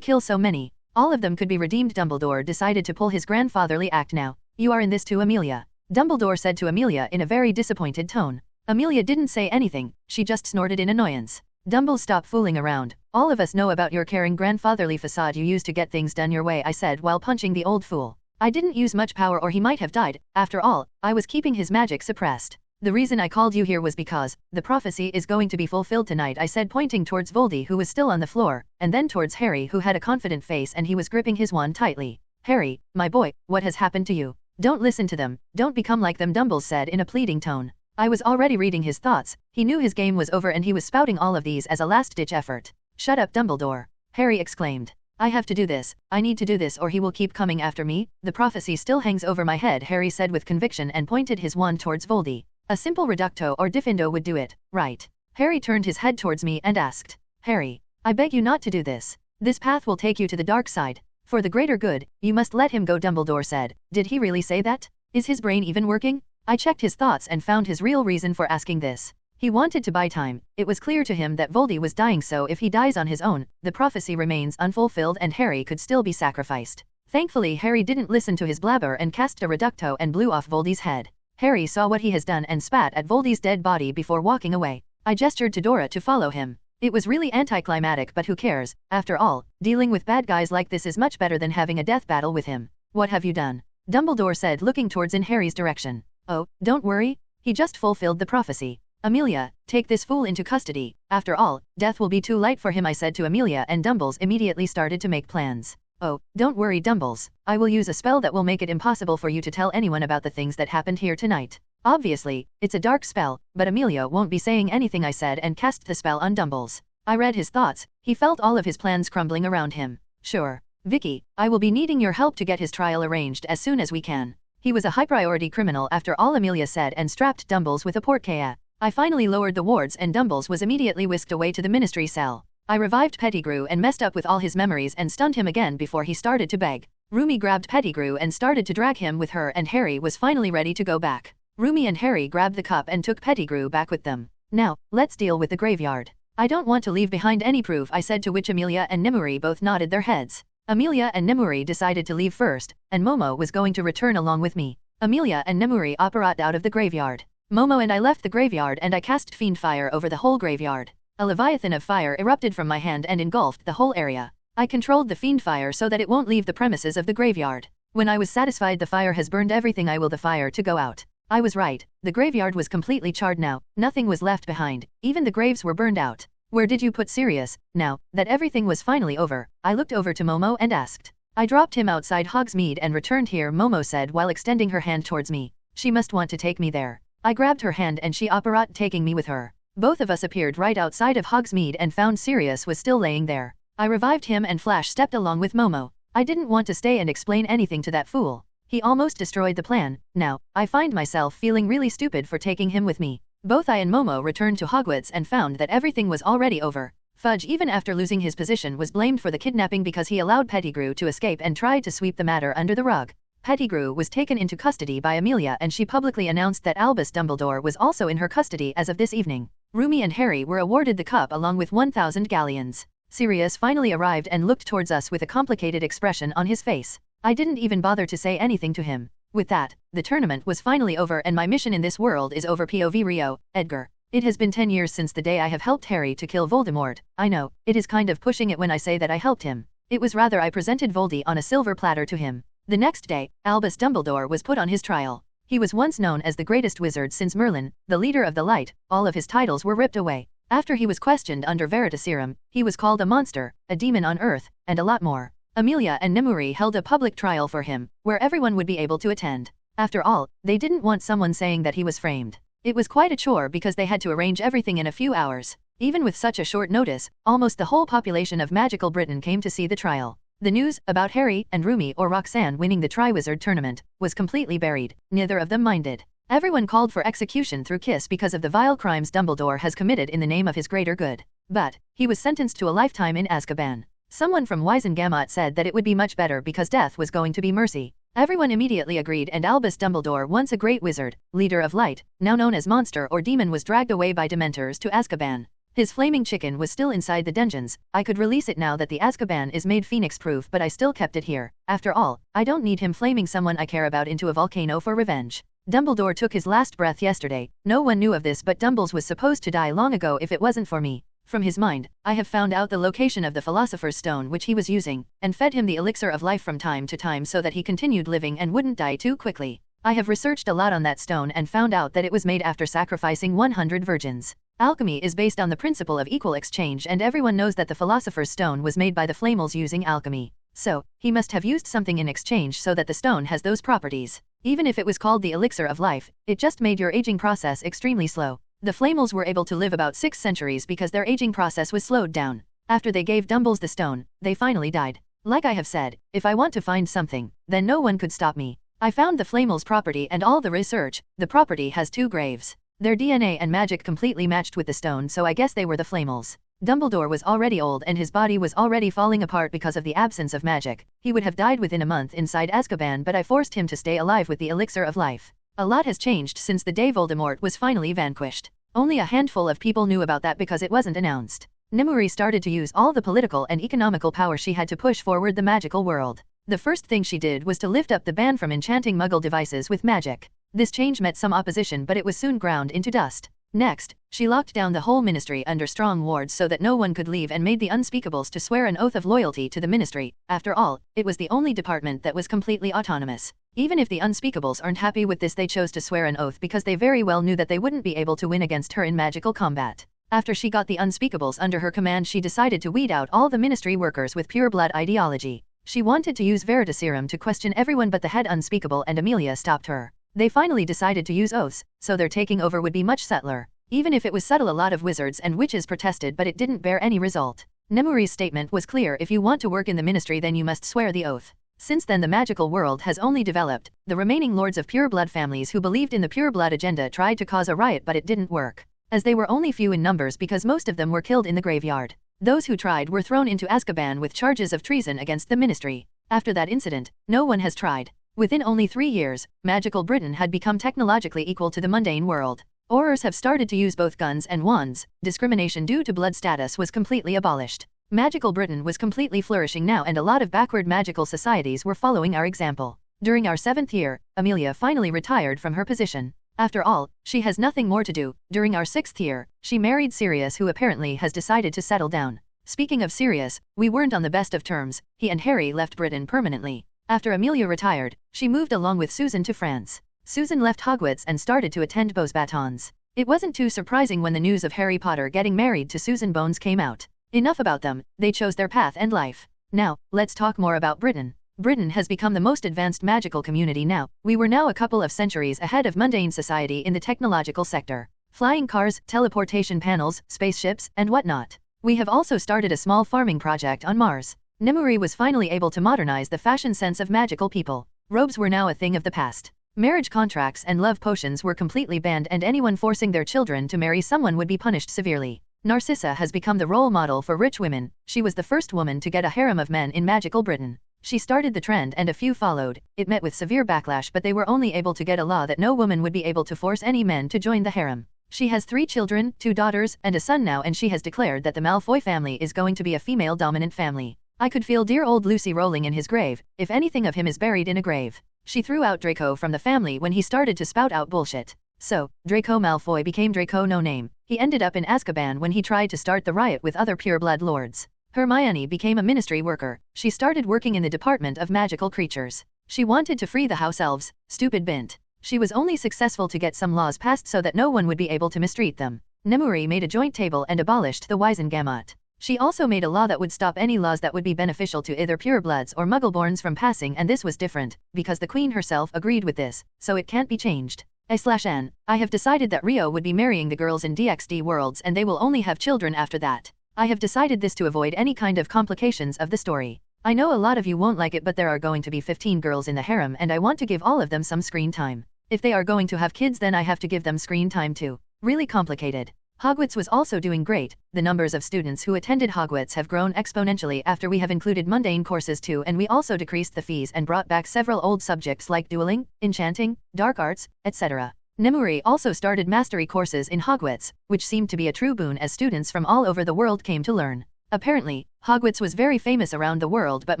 kill so many? All of them could be redeemed. Dumbledore decided to pull his grandfatherly act now. You are in this too, Amelia, Dumbledore said to Amelia in a very disappointed tone. Amelia didn't say anything, she just snorted in annoyance. Dumbles, stop fooling around. All of us know about your caring grandfatherly facade you use to get things done your way, I said while punching the old fool. I didn't use much power or he might have died. After all, I was keeping his magic suppressed. The reason I called you here was because the prophecy is going to be fulfilled tonight, I said, pointing towards Voldy, who was still on the floor, and then towards Harry, who had a confident face and he was gripping his wand tightly. Harry, my boy, what has happened to you? Don't listen to them, don't become like them, Dumbles said in a pleading tone. I was already reading his thoughts. He knew his game was over and he was spouting all of these as a last-ditch effort. Shut up, Dumbledore, Harry exclaimed. I have to do this, I need to do this or he will keep coming after me. The prophecy still hangs over my head, Harry said with conviction and pointed his wand towards Voldy. A simple reducto or diffindo would do it, right? Harry turned his head towards me and asked. Harry, I beg you not to do this. This path will take you to the dark side. For the greater good, you must let him go, Dumbledore said. Did he really say that? Is his brain even working? I checked his thoughts and found his real reason for asking this. He wanted to buy time. It was clear to him that Voldy was dying, so if he dies on his own, the prophecy remains unfulfilled and Harry could still be sacrificed. Thankfully, Harry didn't listen to his blabber and cast a reducto and blew off Voldy's head. Harry saw what he has done and spat at Voldy's dead body before walking away. I gestured to Dora to follow him. It was really anticlimactic, but who cares? After all, dealing with bad guys like this is much better than having a death battle with him. What have you done? Dumbledore said, looking towards in Harry's direction. Oh, don't worry. He just fulfilled the prophecy. Amelia, take this fool into custody. After all, death will be too light for him, I said to Amelia, and Dumbles immediately started to make plans. Oh, don't worry, Dumbles. I will use a spell that will make it impossible for you to tell anyone about the things that happened here tonight. Obviously, it's a dark spell, but Amelia won't be saying anything, I said and cast the spell on Dumbles. I read his thoughts. He felt all of his plans crumbling around him. Sure. Vicky, I will be needing your help to get his trial arranged as soon as we can. He was a high-priority criminal after all, Amelia said and strapped Dumbles with a portkaya. I finally lowered the wards and Dumbles was immediately whisked away to the ministry cell. I revived Pettigrew and messed up with all his memories and stunned him again before he started to beg. Rumi grabbed Pettigrew and started to drag him with her, and Harry was finally ready to go back. Rumi and Harry grabbed the cup and took Pettigrew back with them. Now, let's deal with the graveyard. I don't want to leave behind any proof, I said, to which Amelia and Nimue both nodded their heads. Amelia and Nimue decided to leave first, and Momo was going to return along with me. Amelia and Nimue operated out of the graveyard. Momo and I left the graveyard and I cast fiend fire over the whole graveyard. A Leviathan of fire erupted from my hand and engulfed the whole area. I controlled the fiend fire so that it won't leave the premises of the graveyard. When I was satisfied the fire has burned everything, I will the fire to go out. I was right. The graveyard was completely charred now. Nothing was left behind. Even the graves were burned out. Where did you put Sirius? Now that everything was finally over, I looked over to Momo and asked. I dropped him outside Hogsmeade and returned here, Momo said while extending her hand towards me. She must want to take me there. I grabbed her hand and she operated taking me with her. Both of us appeared right outside of Hogsmeade and found Sirius was still laying there. I revived him and Flash stepped along with Momo. I didn't want to stay and explain anything to that fool. He almost destroyed the plan. Now, I find myself feeling really stupid for taking him with me. Both I and Momo returned to Hogwarts and found that everything was already over. Fudge, even after losing his position, was blamed for the kidnapping because he allowed Pettigrew to escape and tried to sweep the matter under the rug. Pettigrew was taken into custody by Amelia and she publicly announced that Albus Dumbledore was also in her custody as of this evening. Rumi and Harry were awarded the cup along with 1,000 galleons. Sirius finally arrived and looked towards us with a complicated expression on his face. I didn't even bother to say anything to him. With that, the tournament was finally over and my mission in this world is over. POV Rio, Edgar. It has been 10 years since the day I have helped Harry to kill Voldemort. I know, it is kind of pushing it when I say that I helped him. It was rather I presented Voldy on a silver platter to him. The next day, Albus Dumbledore was put on his trial. He was once known as the greatest wizard since Merlin, the leader of the light. All of his titles were ripped away. After he was questioned under Veritaserum, he was called a monster, a demon on earth, and a lot more. Amelia and Nimue held a public trial for him, where everyone would be able to attend. After all, they didn't want someone saying that he was framed. It was quite a chore because they had to arrange everything in a few hours. Even with such a short notice, almost the whole population of magical Britain came to see the trial. The news about Harry and Rumi or Roxanne winning the Triwizard Tournament was completely buried. Neither of them minded. Everyone called for execution through kiss because of the vile crimes Dumbledore has committed in the name of his greater good. But he was sentenced to a lifetime in Azkaban. Someone from Wizengamot said that it would be much better because death was going to be mercy. Everyone immediately agreed, and Albus Dumbledore, once a great wizard, leader of light, now known as monster or demon, was dragged away by Dementors to Azkaban. His flaming chicken was still inside the dungeons. I could release it now that the Azkaban is made phoenix-proof, but I still kept it here. After all, I don't need him flaming someone I care about into a volcano for revenge. Dumbledore took his last breath yesterday. No one knew of this, but Dumbles was supposed to die long ago if it wasn't for me. From his mind, I have found out the location of the Philosopher's Stone which he was using, and fed him the elixir of life from time to time so that he continued living and wouldn't die too quickly. I have researched a lot on that stone and found out that it was made after sacrificing 100 virgins. Alchemy is based on the principle of equal exchange, and everyone knows that the Philosopher's Stone was made by the Flamels using alchemy. So, he must have used something in exchange so that the stone has those properties. Even if it was called the elixir of life, it just made your aging process extremely slow. The Flamels were able to live about 6 centuries because their aging process was slowed down. After they gave Dumbles the stone, they finally died. Like I have said, if I want to find something, then no one could stop me. I found the Flamels' property and all the research. The property has 2 graves. Their DNA and magic completely matched with the stone, so I guess they were the Flamels. Dumbledore was already old and his body was already falling apart because of the absence of magic. He would have died within a month inside Azkaban, but I forced him to stay alive with the elixir of life. A lot has changed since the day Voldemort was finally vanquished. Only a handful of people knew about that because it wasn't announced. Nimue started to use all the political and economical power she had to push forward the magical world. The first thing she did was to lift up the ban from enchanting Muggle devices with magic. This change met some opposition, but it was soon ground into dust. Next, she locked down the whole ministry under strong wards so that no one could leave, and made the unspeakables to swear an oath of loyalty to the ministry. After all, it was the only department that was completely autonomous. Even if the unspeakables aren't happy with this, they chose to swear an oath because they very well knew that they wouldn't be able to win against her in magical combat. After she got the unspeakables under her command, she decided to weed out all the ministry workers with pure blood ideology. She wanted to use Veritaserum to question everyone, but the head unspeakable and Amelia stopped her. They finally decided to use oaths, so their taking over would be much subtler. Even if it was subtle, a lot of wizards and witches protested, but it didn't bear any result. Nimue's statement was clear: if you want to work in the ministry, then you must swear the oath. Since then the magical world has only developed. The remaining lords of pure blood families who believed in the pure blood agenda tried to cause a riot, but it didn't work, as they were only few in numbers because most of them were killed in the graveyard. Those who tried were thrown into Azkaban with charges of treason against the ministry. After that incident, no one has tried. Within only 3 years, magical Britain had become technologically equal to the mundane world. Aurors have started to use both guns and wands. Discrimination due to blood status was completely abolished. Magical Britain was completely flourishing now, and a lot of backward magical societies were following our example. During our 7th year, Amelia finally retired from her position. After all, she has nothing more to do. During our 6th year, she married Sirius, who apparently has decided to settle down. Speaking of Sirius, we weren't on the best of terms. He and Harry left Britain permanently. After Amelia retired, she moved along with Susan to France. Susan left Hogwarts and started to attend Beaux Batons. It wasn't too surprising when the news of Harry Potter getting married to Susan Bones came out. Enough about them, they chose their path and life. Now, let's talk more about Britain. Britain has become the most advanced magical community now. We were now a couple of centuries ahead of mundane society in the technological sector. Flying cars, teleportation panels, spaceships, and whatnot. We have also started a small farming project on Mars. Nimue was finally able to modernize the fashion sense of magical people. Robes were now a thing of the past. Marriage contracts and love potions were completely banned, and anyone forcing their children to marry someone would be punished severely. Narcissa has become the role model for rich women. She was the first woman to get a harem of men in magical Britain. She started the trend and a few followed. It met with severe backlash, but they were only able to get a law that no woman would be able to force any men to join the harem. She has 3 children, 2 daughters, and a son now, and she has declared that the Malfoy family is going to be a female-dominant family. I could feel dear old Lucy rolling in his grave, if anything of him is buried in a grave. She threw out Draco from the family when he started to spout out bullshit. So, Draco Malfoy became Draco No Name. He ended up in Azkaban when he tried to start the riot with other pureblood lords. Hermione became a ministry worker. She started working in the Department of Magical Creatures. She wanted to free the house elves. Stupid bint. She was only successful to get some laws passed so that no one would be able to mistreat them. Nimue made a joint table and abolished the Wizengamot. She also made a law that would stop any laws that would be beneficial to either purebloods or muggleborns from passing, and this was different, because the Queen herself agreed with this, so it can't be changed. /N. I have decided that Rio would be marrying the girls in DxD worlds, and they will only have children after that. I have decided this to avoid any kind of complications of the story. I know a lot of you won't like it, but there are going to be 15 girls in the harem, and I want to give all of them some screen time. If they are going to have kids, then I have to give them screen time too. Really complicated. Hogwarts was also doing great. The numbers of students who attended Hogwarts have grown exponentially after we have included mundane courses too, and we also decreased the fees and brought back several old subjects like dueling, enchanting, dark arts, etc. Nemuri also started mastery courses in Hogwarts, which seemed to be a true boon as students from all over the world came to learn. Apparently, Hogwarts was very famous around the world, but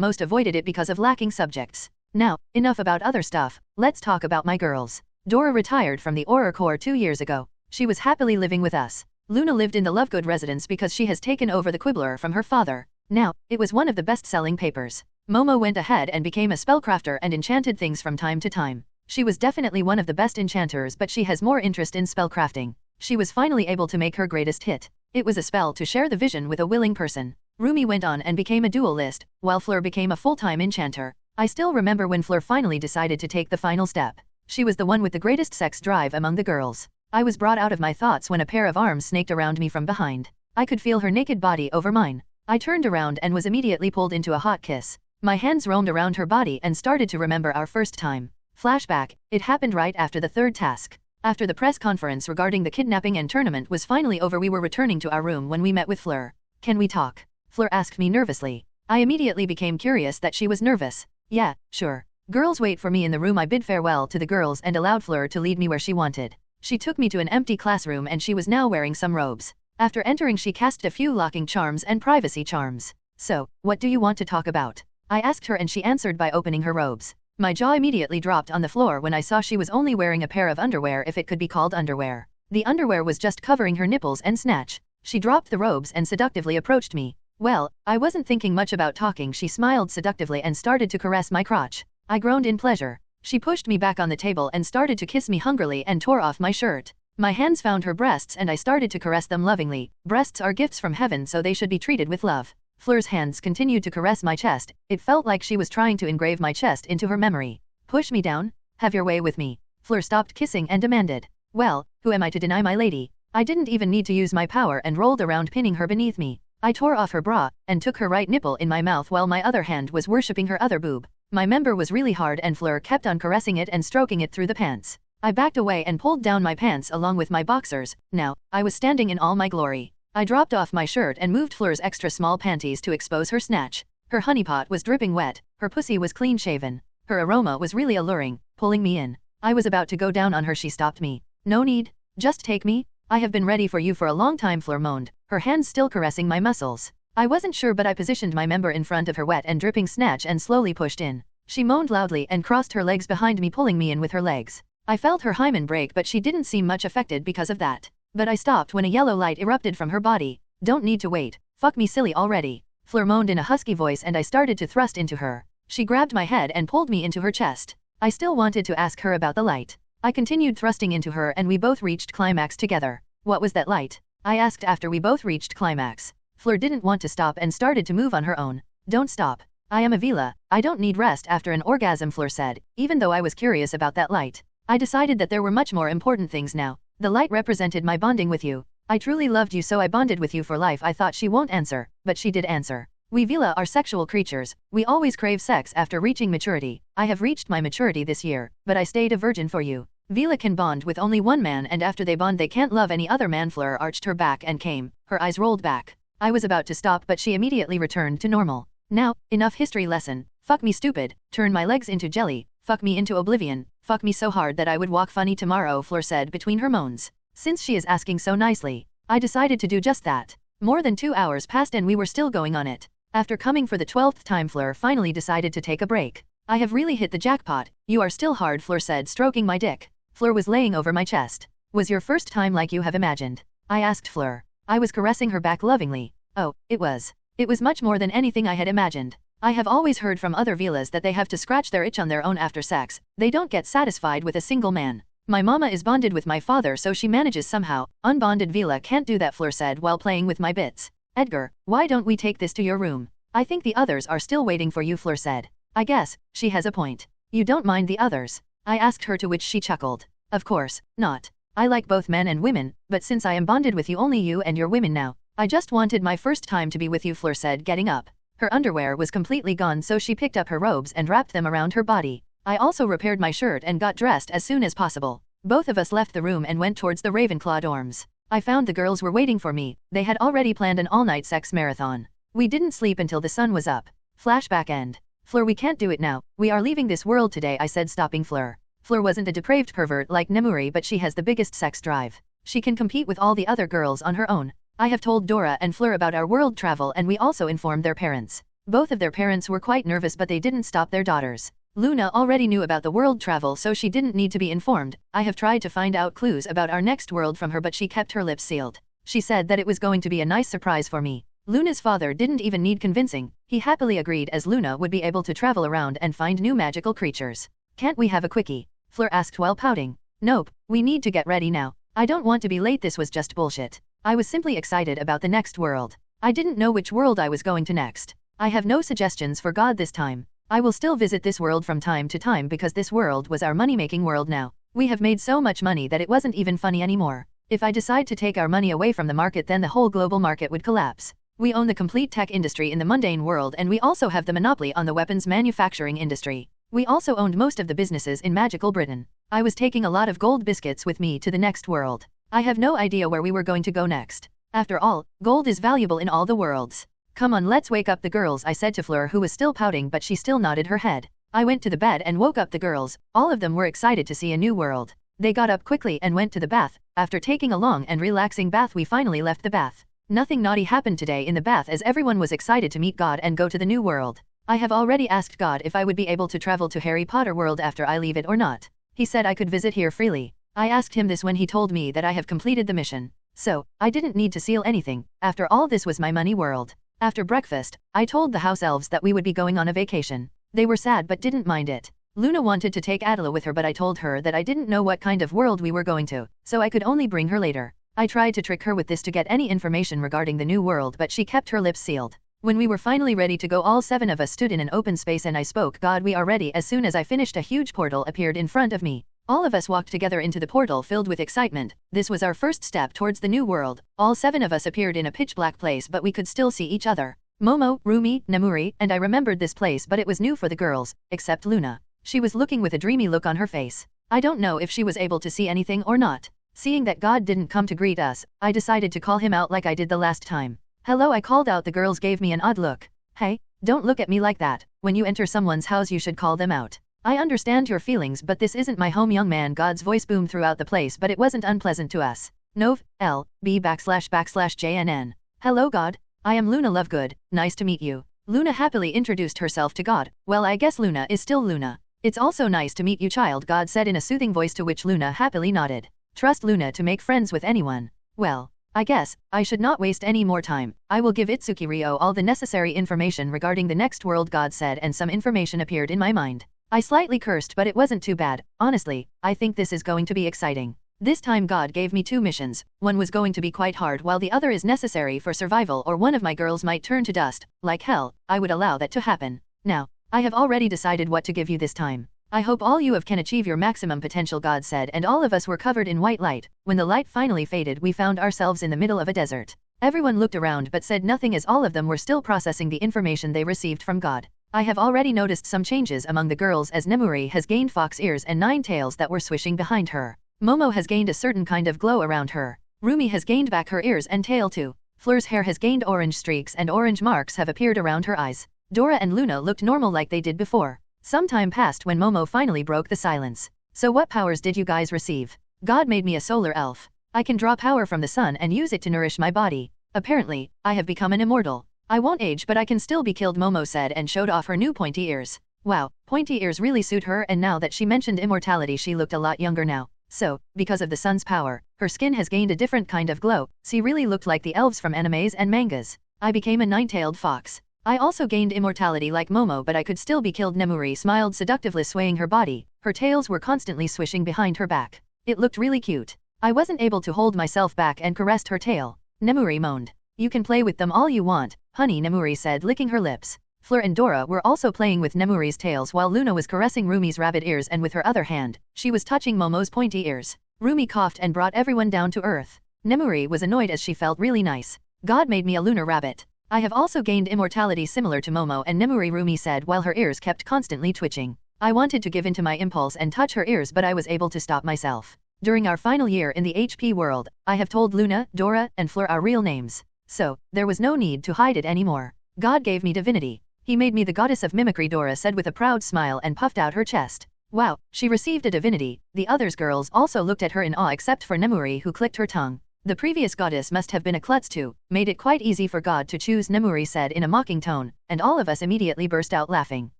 most avoided it because of lacking subjects. Now, enough about other stuff, let's talk about my girls. Dora retired from the Auror Corps 2 years ago. She was happily living with us. Luna lived in the Lovegood residence because she has taken over the Quibbler from her father. Now, it was one of the best-selling papers. Momo went ahead and became a spellcrafter and enchanted things from time to time. She was definitely one of the best enchanters, but she has more interest in spellcrafting. She was finally able to make her greatest hit. It was a spell to share the vision with a willing person. Rumi went on and became a duelist, while Fleur became a full-time enchanter. I still remember when Fleur finally decided to take the final step. She was the one with the greatest sex drive among the girls. I was brought out of my thoughts when a pair of arms snaked around me from behind. I could feel her naked body over mine. I turned around and was immediately pulled into a hot kiss. My hands roamed around her body and started to remember our first time. Flashback, it happened right after the third task. After the press conference regarding the kidnapping and tournament was finally over, we were returning to our room when we met with Fleur. Can we talk? Fleur asked me nervously. I immediately became curious that she was nervous. Yeah, sure. Girls wait for me in the room. I bid farewell to the girls and allowed Fleur to lead me where she wanted. She took me to an empty classroom and she was now wearing some robes. After entering, she cast a few locking charms and privacy charms. So, what do you want to talk about? I asked her and she answered by opening her robes. My jaw immediately dropped on the floor when I saw she was only wearing a pair of underwear, if it could be called underwear. The underwear was just covering her nipples and snatch. She dropped the robes and seductively approached me. Well, I wasn't thinking much about talking. She smiled seductively and started to caress my crotch. I groaned in pleasure. She pushed me back on the table and started to kiss me hungrily and tore off my shirt. My hands found her breasts and I started to caress them lovingly. Breasts are gifts from heaven, so they should be treated with love. Fleur's hands continued to caress my chest. It felt like she was trying to engrave my chest into her memory. Push me down? Have your way with me. Fleur stopped kissing and demanded. Well, who am I to deny my lady? I didn't even need to use my power and rolled around, pinning her beneath me. I tore off her bra and took her right nipple in my mouth while my other hand was worshipping her other boob. My member was really hard and Fleur kept on caressing it and stroking it through the pants. I backed away and pulled down my pants along with my boxers. Now, I was standing in all my glory. I dropped off my shirt and moved Fleur's extra small panties to expose her snatch. Her honeypot was dripping wet, her pussy was clean shaven. Her aroma was really alluring, pulling me in. I was about to go down on her. She stopped me. No need. Just take me. I have been ready for you for a long time, Fleur moaned, her hands still caressing my muscles. I wasn't sure, but I positioned my member in front of her wet and dripping snatch and slowly pushed in. She moaned loudly and crossed her legs behind me, pulling me in with her legs. I felt her hymen break, but she didn't seem much affected because of that. But I stopped when a yellow light erupted from her body. Don't need to wait. Fuck me silly already. Fleur moaned in a husky voice and I started to thrust into her. She grabbed my head and pulled me into her chest. I still wanted to ask her about the light. I continued thrusting into her and we both reached climax together. What was that light? I asked after we both reached climax. Fleur didn't want to stop and started to move on her own. Don't stop. I am a Vila. I don't need rest after an orgasm, Fleur said, even though I was curious about that light. I decided that there were much more important things now. The light represented my bonding with you. I truly loved you, so I bonded with you for life. I thought she won't answer, but she did answer. We Vila are sexual creatures. We always crave sex after reaching maturity. I have reached my maturity this year, but I stayed a virgin for you. Vila can bond with only one man, and after they bond they can't love any other man. Fleur arched her back and came. Her eyes rolled back. I was about to stop, but she immediately returned to normal. Now, enough history lesson. Fuck me stupid. Turn my legs into jelly. Fuck me into oblivion. Fuck me so hard that I would walk funny tomorrow, Fleur said between her moans. Since she is asking so nicely, I decided to do just that. More than 2 hours passed and we were still going on it. After coming for the 12th time, Fleur finally decided to take a break. I have really hit the jackpot. You are still hard, Fleur said, stroking my dick. Fleur was laying over my chest. Was your first time like you have imagined? I asked Fleur. I was caressing her back lovingly. Oh, it was. It was much more than anything I had imagined. I have always heard from other Vilas that they have to scratch their itch on their own after sex. They don't get satisfied with a single man. My mama is bonded with my father, so she manages somehow. Unbonded Vila can't do that, Fleur said while playing with my bits. Edgar, why don't we take this to your room? I think the others are still waiting for you, Fleur said. I guess, she has a point. You don't mind the others? I asked her, to which she chuckled. Of course, not. I like both men and women, but since I am bonded with you, only you and your women now. I just wanted my first time to be with you, Fleur said, getting up. Her underwear was completely gone, so she picked up her robes and wrapped them around her body. I also repaired my shirt and got dressed as soon as possible. Both of us left the room and went towards the Ravenclaw dorms. I found the girls were waiting for me. They had already planned an all-night sex marathon. We didn't sleep until the sun was up. Flashback end. Fleur, we can't do it now. We are leaving this world today, I said, stopping Fleur. Fleur wasn't a depraved pervert like Nemuri, but she has the biggest sex drive. She can compete with all the other girls on her own. I have told Dora and Fleur about our world travel, and we also informed their parents. Both of their parents were quite nervous, but they didn't stop their daughters. Luna already knew about the world travel, so she didn't need to be informed. I have tried to find out clues about our next world from her, but she kept her lips sealed. She said that it was going to be a nice surprise for me. Luna's father didn't even need convincing. He happily agreed, as Luna would be able to travel around and find new magical creatures. Can't we have a quickie? Fleur asked while pouting. Nope, we need to get ready now. I don't want to be late. This was just bullshit. I was simply excited about the next world. I didn't know which world I was going to next. I have no suggestions for God this time. I will still visit this world from time to time because this world was our money-making world now. We have made so much money that it wasn't even funny anymore. If I decide to take our money away from the market, then the whole global market would collapse. We own the complete tech industry in the mundane world, and we also have the monopoly on the weapons manufacturing industry. We also owned most of the businesses in magical Britain. I was taking a lot of gold biscuits with me to the next world. I have no idea where we were going to go next. After all, gold is valuable in all the worlds. Come on, let's wake up the girls, I said to Fleur, who was still pouting, but she still nodded her head. I went to the bed and woke up the girls. All of them were excited to see a new world. They got up quickly and went to the bath. After taking a long and relaxing bath, we finally left the bath. Nothing naughty happened today in the bath, as everyone was excited to meet God and go to the new world. I have already asked God if I would be able to travel to Harry Potter world after I leave it or not. He said I could visit here freely. I asked him this when he told me that I have completed the mission. So, I didn't need to seal anything. After all, this was my money world. After breakfast, I told the house elves that we would be going on a vacation. They were sad but didn't mind it. Luna wanted to take Adela with her, but I told her that I didn't know what kind of world we were going to, so I could only bring her later. I tried to trick her with this to get any information regarding the new world, but she kept her lips sealed. When we were finally ready to go, all 7 of us stood in an open space and I spoke, God, we are ready. As soon as I finished, a huge portal appeared in front of me. All of us walked together into the portal filled with excitement. This was our first step towards the new world. All 7 of us appeared in a pitch-black place, but we could still see each other. Momo, Rumi, Nemuri, and I remembered this place, but it was new for the girls, except Luna. She was looking with a dreamy look on her face. I don't know if she was able to see anything or not. Seeing that God didn't come to greet us, I decided to call him out like I did the last time. Hello, I called out. The girls gave me an odd look. Hey, don't look at me like that. When you enter someone's house, you should call them out. I understand your feelings, but this isn't my home, young man. God's voice boomed throughout the place, but it wasn't unpleasant to us. Nov, L, B / JNN. Hello, God. I am Luna Lovegood. Nice to meet you. Luna happily introduced herself to God. Well, I guess Luna is still Luna. It's also nice to meet you, child, God said in a soothing voice, to which Luna happily nodded. Trust Luna to make friends with anyone. Well, I guess I should not waste any more time. I will give Itsuki Ryo all the necessary information regarding the next world, God said, and some information appeared in my mind. I slightly cursed, but it wasn't too bad. Honestly, I think this is going to be exciting. This time God gave me 2 missions. One was going to be quite hard, while the other is necessary for survival, or one of my girls might turn to dust. Like hell, I would allow that to happen. Now, I have already decided what to give you this time. I hope all you can achieve your maximum potential, God said, and all of us were covered in white light. When the light finally faded, we found ourselves in the middle of a desert. Everyone looked around but said nothing, as all of them were still processing the information they received from God. I have already noticed some changes among the girls, as Nemuri has gained fox ears and 9 tails that were swishing behind her. Momo has gained a certain kind of glow around her. Rumi has gained back her ears and tail too. Fleur's hair has gained orange streaks and orange marks have appeared around her eyes. Dora and Luna looked normal like they did before. Some time passed when Momo finally broke the silence. So what powers did you guys receive? God made me a solar elf. I can draw power from the sun and use it to nourish my body. Apparently, I have become an immortal. I won't age, but I can still be killed, Momo said and showed off her new pointy ears. Wow, pointy ears really suit her, and now that she mentioned immortality, she looked a lot younger now. So, because of the sun's power, her skin has gained a different kind of glow. She really looked like the elves from animes and mangas. I became a 9-tailed fox. I also gained immortality like Momo, but I could still be killed. Nemuri smiled seductively, swaying her body. Her tails were constantly swishing behind her back. It looked really cute. I wasn't able to hold myself back and caressed her tail. Nemuri moaned. You can play with them all you want, honey, Nemuri said, licking her lips. Fleur and Dora were also playing with Nemuri's tails, while Luna was caressing Rumi's rabbit ears, and with her other hand, she was touching Momo's pointy ears. Rumi coughed and brought everyone down to earth. Nemuri was annoyed as she felt really nice. God made me a lunar rabbit. I have also gained immortality similar to Momo and Nemuri, Rumi said while her ears kept constantly twitching. I wanted to give in to my impulse and touch her ears, but I was able to stop myself. During our final year in the HP world, I have told Luna, Dora, and Fleur our real names. So, there was no need to hide it anymore. God gave me divinity. He made me the goddess of mimicry, Dora said with a proud smile and puffed out her chest. Wow, she received a divinity. The others girls also looked at her in awe except for Nemuri, who clicked her tongue. The previous goddess must have been a klutz too, made it quite easy for God to choose, Nemuri said in a mocking tone, and all of us immediately burst out laughing.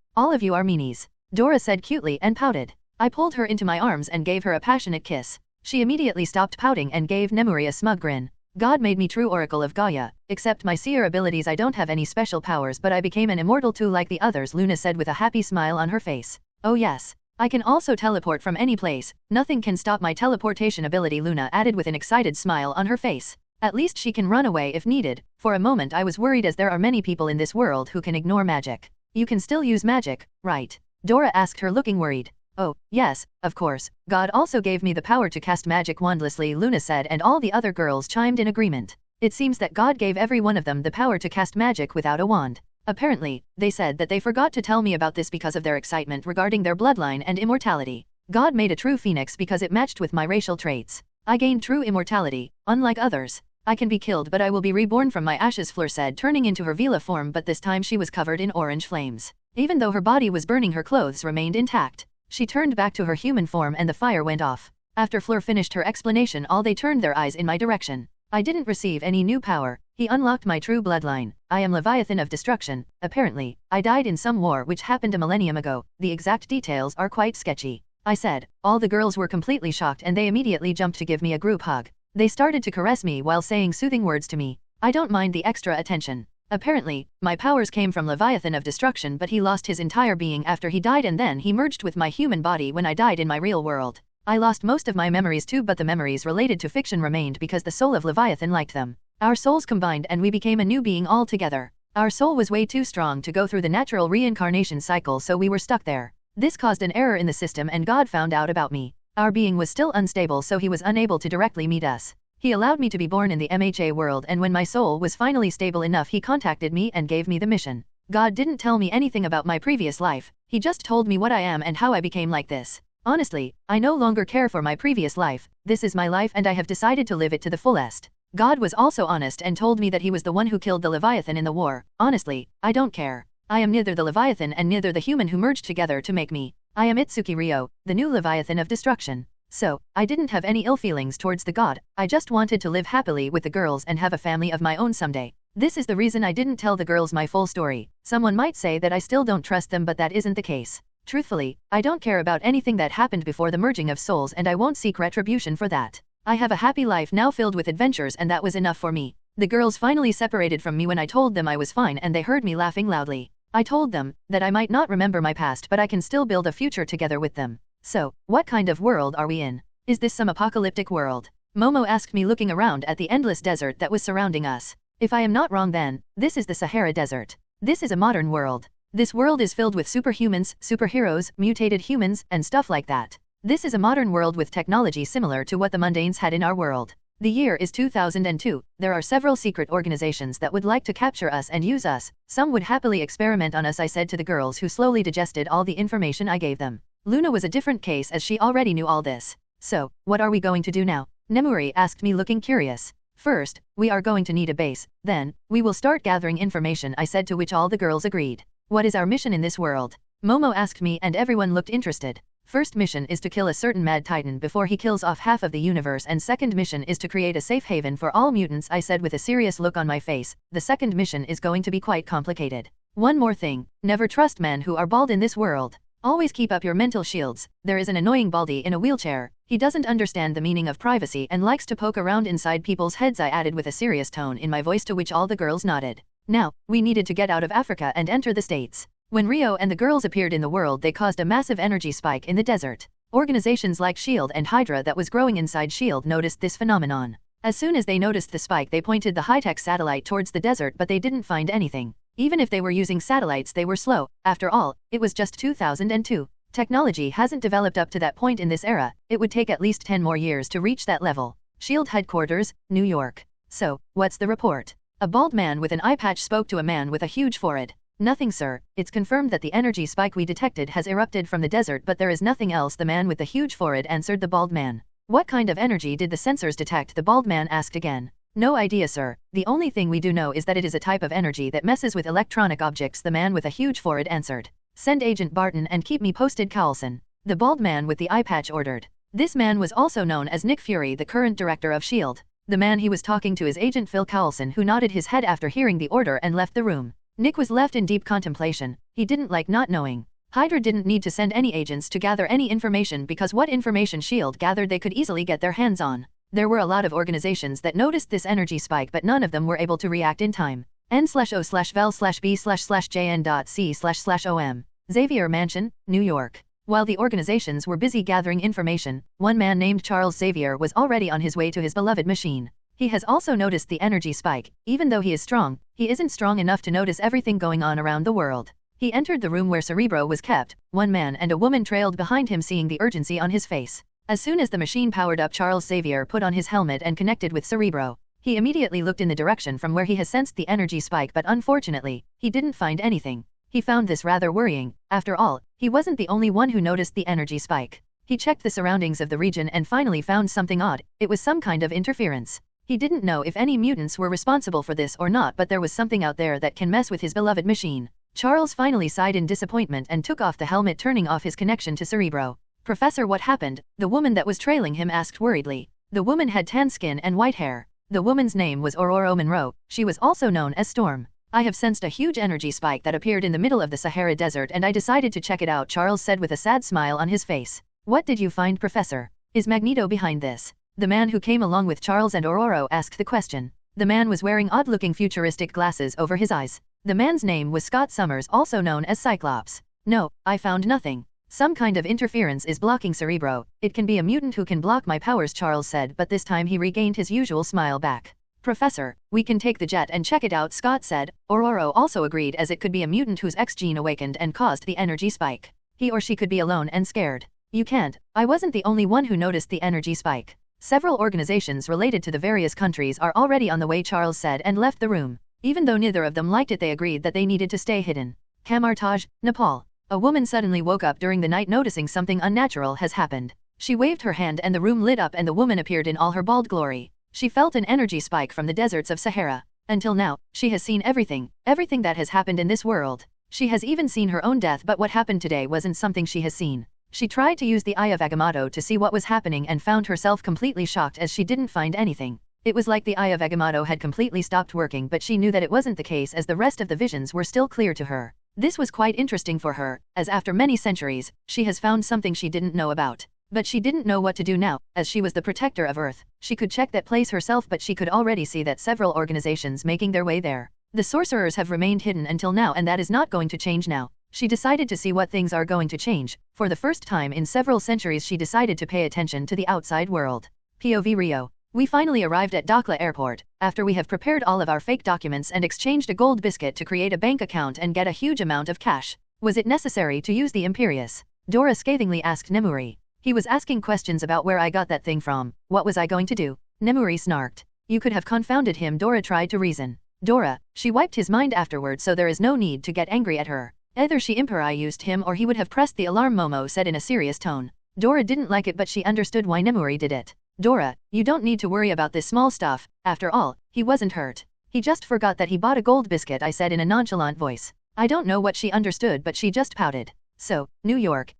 All of you are meanies. Dora said cutely and pouted. I pulled her into my arms and gave her a passionate kiss. She immediately stopped pouting and gave Nemuri a smug grin. God made me true oracle of Gaia. Except my seer abilities, I don't have any special powers, but I became an immortal too like the others, Luna said with a happy smile on her face. Oh yes. I can also teleport from any place. Nothing can stop my teleportation ability, Luna added with an excited smile on her face. At least she can run away if needed. For a moment I was worried, as there are many people in this world who can ignore magic. You can still use magic, right? Dora asked her, looking worried. Oh, yes, of course. God also gave me the power to cast magic wandlessly, Luna said, and all the other girls chimed in agreement. It seems that God gave every one of them the power to cast magic without a wand. Apparently, they said that they forgot to tell me about this because of their excitement regarding their bloodline and immortality. God made a true phoenix because it matched with my racial traits. I gained true immortality, unlike others. I can be killed, but I will be reborn from my ashes, Fleur said, turning into her Vila form, but this time she was covered in orange flames. Even though her body was burning, her clothes remained intact. She turned back to her human form and the fire went off. After Fleur finished her explanation, all they turned their eyes in my direction. I didn't receive any new power. He unlocked my true bloodline. I am Leviathan of Destruction. Apparently, I died in some war which happened a millennium ago. The exact details are quite sketchy. I said. All the girls were completely shocked and they immediately jumped to give me a group hug. They started to caress me while saying soothing words to me. I don't mind the extra attention. Apparently, my powers came from Leviathan of Destruction, but he lost his entire being after he died, and then he merged with my human body when I died in my real world. I lost most of my memories too, but the memories related to fiction remained because the soul of Leviathan liked them. Our souls combined and we became a new being altogether. Our soul was way too strong to go through the natural reincarnation cycle, so we were stuck there. This caused an error in the system and God found out about me. Our being was still unstable, so he was unable to directly meet us. He allowed me to be born in the MHA world, and when my soul was finally stable enough, he contacted me and gave me the mission. God didn't tell me anything about my previous life. He just told me what I am and how I became like this. Honestly, I no longer care for my previous life. This is my life and I have decided to live it to the fullest. God was also honest and told me that he was the one who killed the Leviathan in the war. Honestly, I don't care. I am neither the Leviathan and neither the human who merged together to make me. I am Itsuki Ryo, the new Leviathan of Destruction. So, I didn't have any ill feelings towards the god. I just wanted to live happily with the girls and have a family of my own someday. This is the reason I didn't tell the girls my full story. Someone might say that I still don't trust them, but that isn't the case. Truthfully, I don't care about anything that happened before the merging of souls, and I won't seek retribution for that. I have a happy life now filled with adventures, and that was enough for me. The girls finally separated from me when I told them I was fine, and they heard me laughing loudly. I told them that I might not remember my past, but I can still build a future together with them. So, what kind of world are we in? Is this some apocalyptic world? Momo asked me, looking around at the endless desert that was surrounding us. If I am not wrong, then, this is the Sahara Desert. This is a modern world. This world is filled with superhumans, superheroes, mutated humans, and stuff like that. This is a modern world with technology similar to what the mundanes had in our world. The year is 2002. There are several secret organizations that would like to capture us and use us. Some would happily experiment on us, I said to the girls, who slowly digested all the information I gave them. Luna was a different case, as she already knew all this. So, what are we going to do now? Nemuri asked me, looking curious. First, we are going to need a base. Then, we will start gathering information, I said, to which all the girls agreed. What is our mission in this world? Momo asked me, and everyone looked interested. First mission is to kill a certain mad titan before he kills off half of the universe, and second mission is to create a safe haven for all mutants, I said with a serious look on my face. The second mission is going to be quite complicated. One more thing, never trust men who are bald in this world. Always keep up your mental shields. There is an annoying baldy in a wheelchair. He doesn't understand the meaning of privacy and likes to poke around inside people's heads, I added with a serious tone in my voice, to which all the girls nodded. Now, we needed to get out of Africa and enter the States. When Rio and the girls appeared in the world, they caused a massive energy spike in the desert. Organizations like S.H.I.E.L.D. and Hydra that was growing inside S.H.I.E.L.D. noticed this phenomenon. As soon as they noticed the spike, they pointed the high-tech satellite towards the desert, but they didn't find anything. Even if they were using satellites, they were slow. After all, it was just 2002. Technology hasn't developed up to that point in this era. It would take at least 10 more years to reach that level. S.H.I.E.L.D. headquarters, New York. So, what's the report? A bald man with an eye patch spoke to a man with a huge forehead. Nothing, sir. It's confirmed that the energy spike we detected has erupted from the desert, but there is nothing else, the man with the huge forehead answered the bald man. What kind of energy did the sensors detect? The bald man asked again. No idea, sir. The only thing we do know is that it is a type of energy that messes with electronic objects, the man with a huge forehead answered. Send Agent Barton and keep me posted, Carlson. The bald man with the eye patch ordered. This man was also known as Nick Fury, the current director of S.H.I.E.L.D. The man he was talking to is Agent Phil Carlson, who nodded his head after hearing the order and left the room. Nick was left in deep contemplation. He didn't like not knowing. Hydra didn't need to send any agents to gather any information because what information S.H.I.E.L.D. gathered they could easily get their hands on. There were a lot of organizations that noticed this energy spike, but none of them were able to react in time. N/O/Vel/B/Jn.C//OM. Xavier Mansion, New York. While the organizations were busy gathering information, one man named Charles Xavier was already on his way to his beloved machine. He has also noticed the energy spike. Even though he is strong, he isn't strong enough to notice everything going on around the world. He entered the room where Cerebro was kept. One man and a woman trailed behind him, seeing the urgency on his face. As soon as the machine powered up, Charles Xavier put on his helmet and connected with Cerebro. He immediately looked in the direction from where he has sensed the energy spike, but unfortunately, he didn't find anything. He found this rather worrying. After all, he wasn't the only one who noticed the energy spike. He checked the surroundings of the region and finally found something odd. It was some kind of interference. He didn't know if any mutants were responsible for this or not, but there was something out there that can mess with his beloved machine. Charles finally sighed in disappointment and took off the helmet, turning off his connection to Cerebro. Professor, what happened? The woman that was trailing him asked worriedly. The woman had tan skin and white hair. The woman's name was Aurora Monroe. She was also known as Storm. I have sensed a huge energy spike that appeared in the middle of the Sahara Desert and I decided to check it out, Charles said with a sad smile on his face. What did you find, Professor? Is Magneto behind this? The man who came along with Charles and Aurora asked the question. The man was wearing odd-looking futuristic glasses over his eyes. The man's name was Scott Summers, also known as Cyclops. No, I found nothing. Some kind of interference is blocking Cerebro. It can be a mutant who can block my powers, Charles said, but this time he regained his usual smile back. Professor, we can take the jet and check it out, Scott said. Aurora also agreed, as it could be a mutant whose X gene awakened and caused the energy spike. He or she could be alone and scared. You can't. I wasn't the only one who noticed the energy spike. Several organizations related to the various countries are already on the way, Charles said, and left the room. Even though neither of them liked it, they agreed that they needed to stay hidden. Kamartaj, Nepal. A woman suddenly woke up during the night, noticing something unnatural has happened. She waved her hand and the room lit up and the woman appeared in all her bald glory. She felt an energy spike from the deserts of Sahara. Until now, she has seen everything that has happened in this world. She has even seen her own death, but what happened today wasn't something she has seen. She tried to use the Eye of Agamotto to see what was happening and found herself completely shocked as she didn't find anything. It was like the Eye of Agamotto had completely stopped working, but she knew that it wasn't the case as the rest of the visions were still clear to her. This was quite interesting for her, as after many centuries, she has found something she didn't know about. But she didn't know what to do now, as she was the protector of Earth. She could check that place herself, but she could already see that several organizations making their way there. The sorcerers have remained hidden until now, and that is not going to change now. She decided to see what things are going to change. For the first time in several centuries, she decided to pay attention to the outside world. POV Rio. We finally arrived at Dakla Airport, after we have prepared all of our fake documents and exchanged a gold biscuit to create a bank account and get a huge amount of cash. Was it necessary to use the Imperius? Dora scathingly asked Nemuri. He was asking questions about where I got that thing from. What was I going to do? Nemuri snarked. You could have confounded him, Dora tried to reason. Dora, she wiped his mind afterward, so there is no need to get angry at her. Either she Imperi used him or he would have pressed the alarm, Momo said in a serious tone. Dora didn't like it, but she understood why Nemuri did it. Dora, you don't need to worry about this small stuff. After all, he wasn't hurt. He just forgot that he bought a gold biscuit, I said in a nonchalant voice. I don't know what she understood, but she just pouted. So, New York,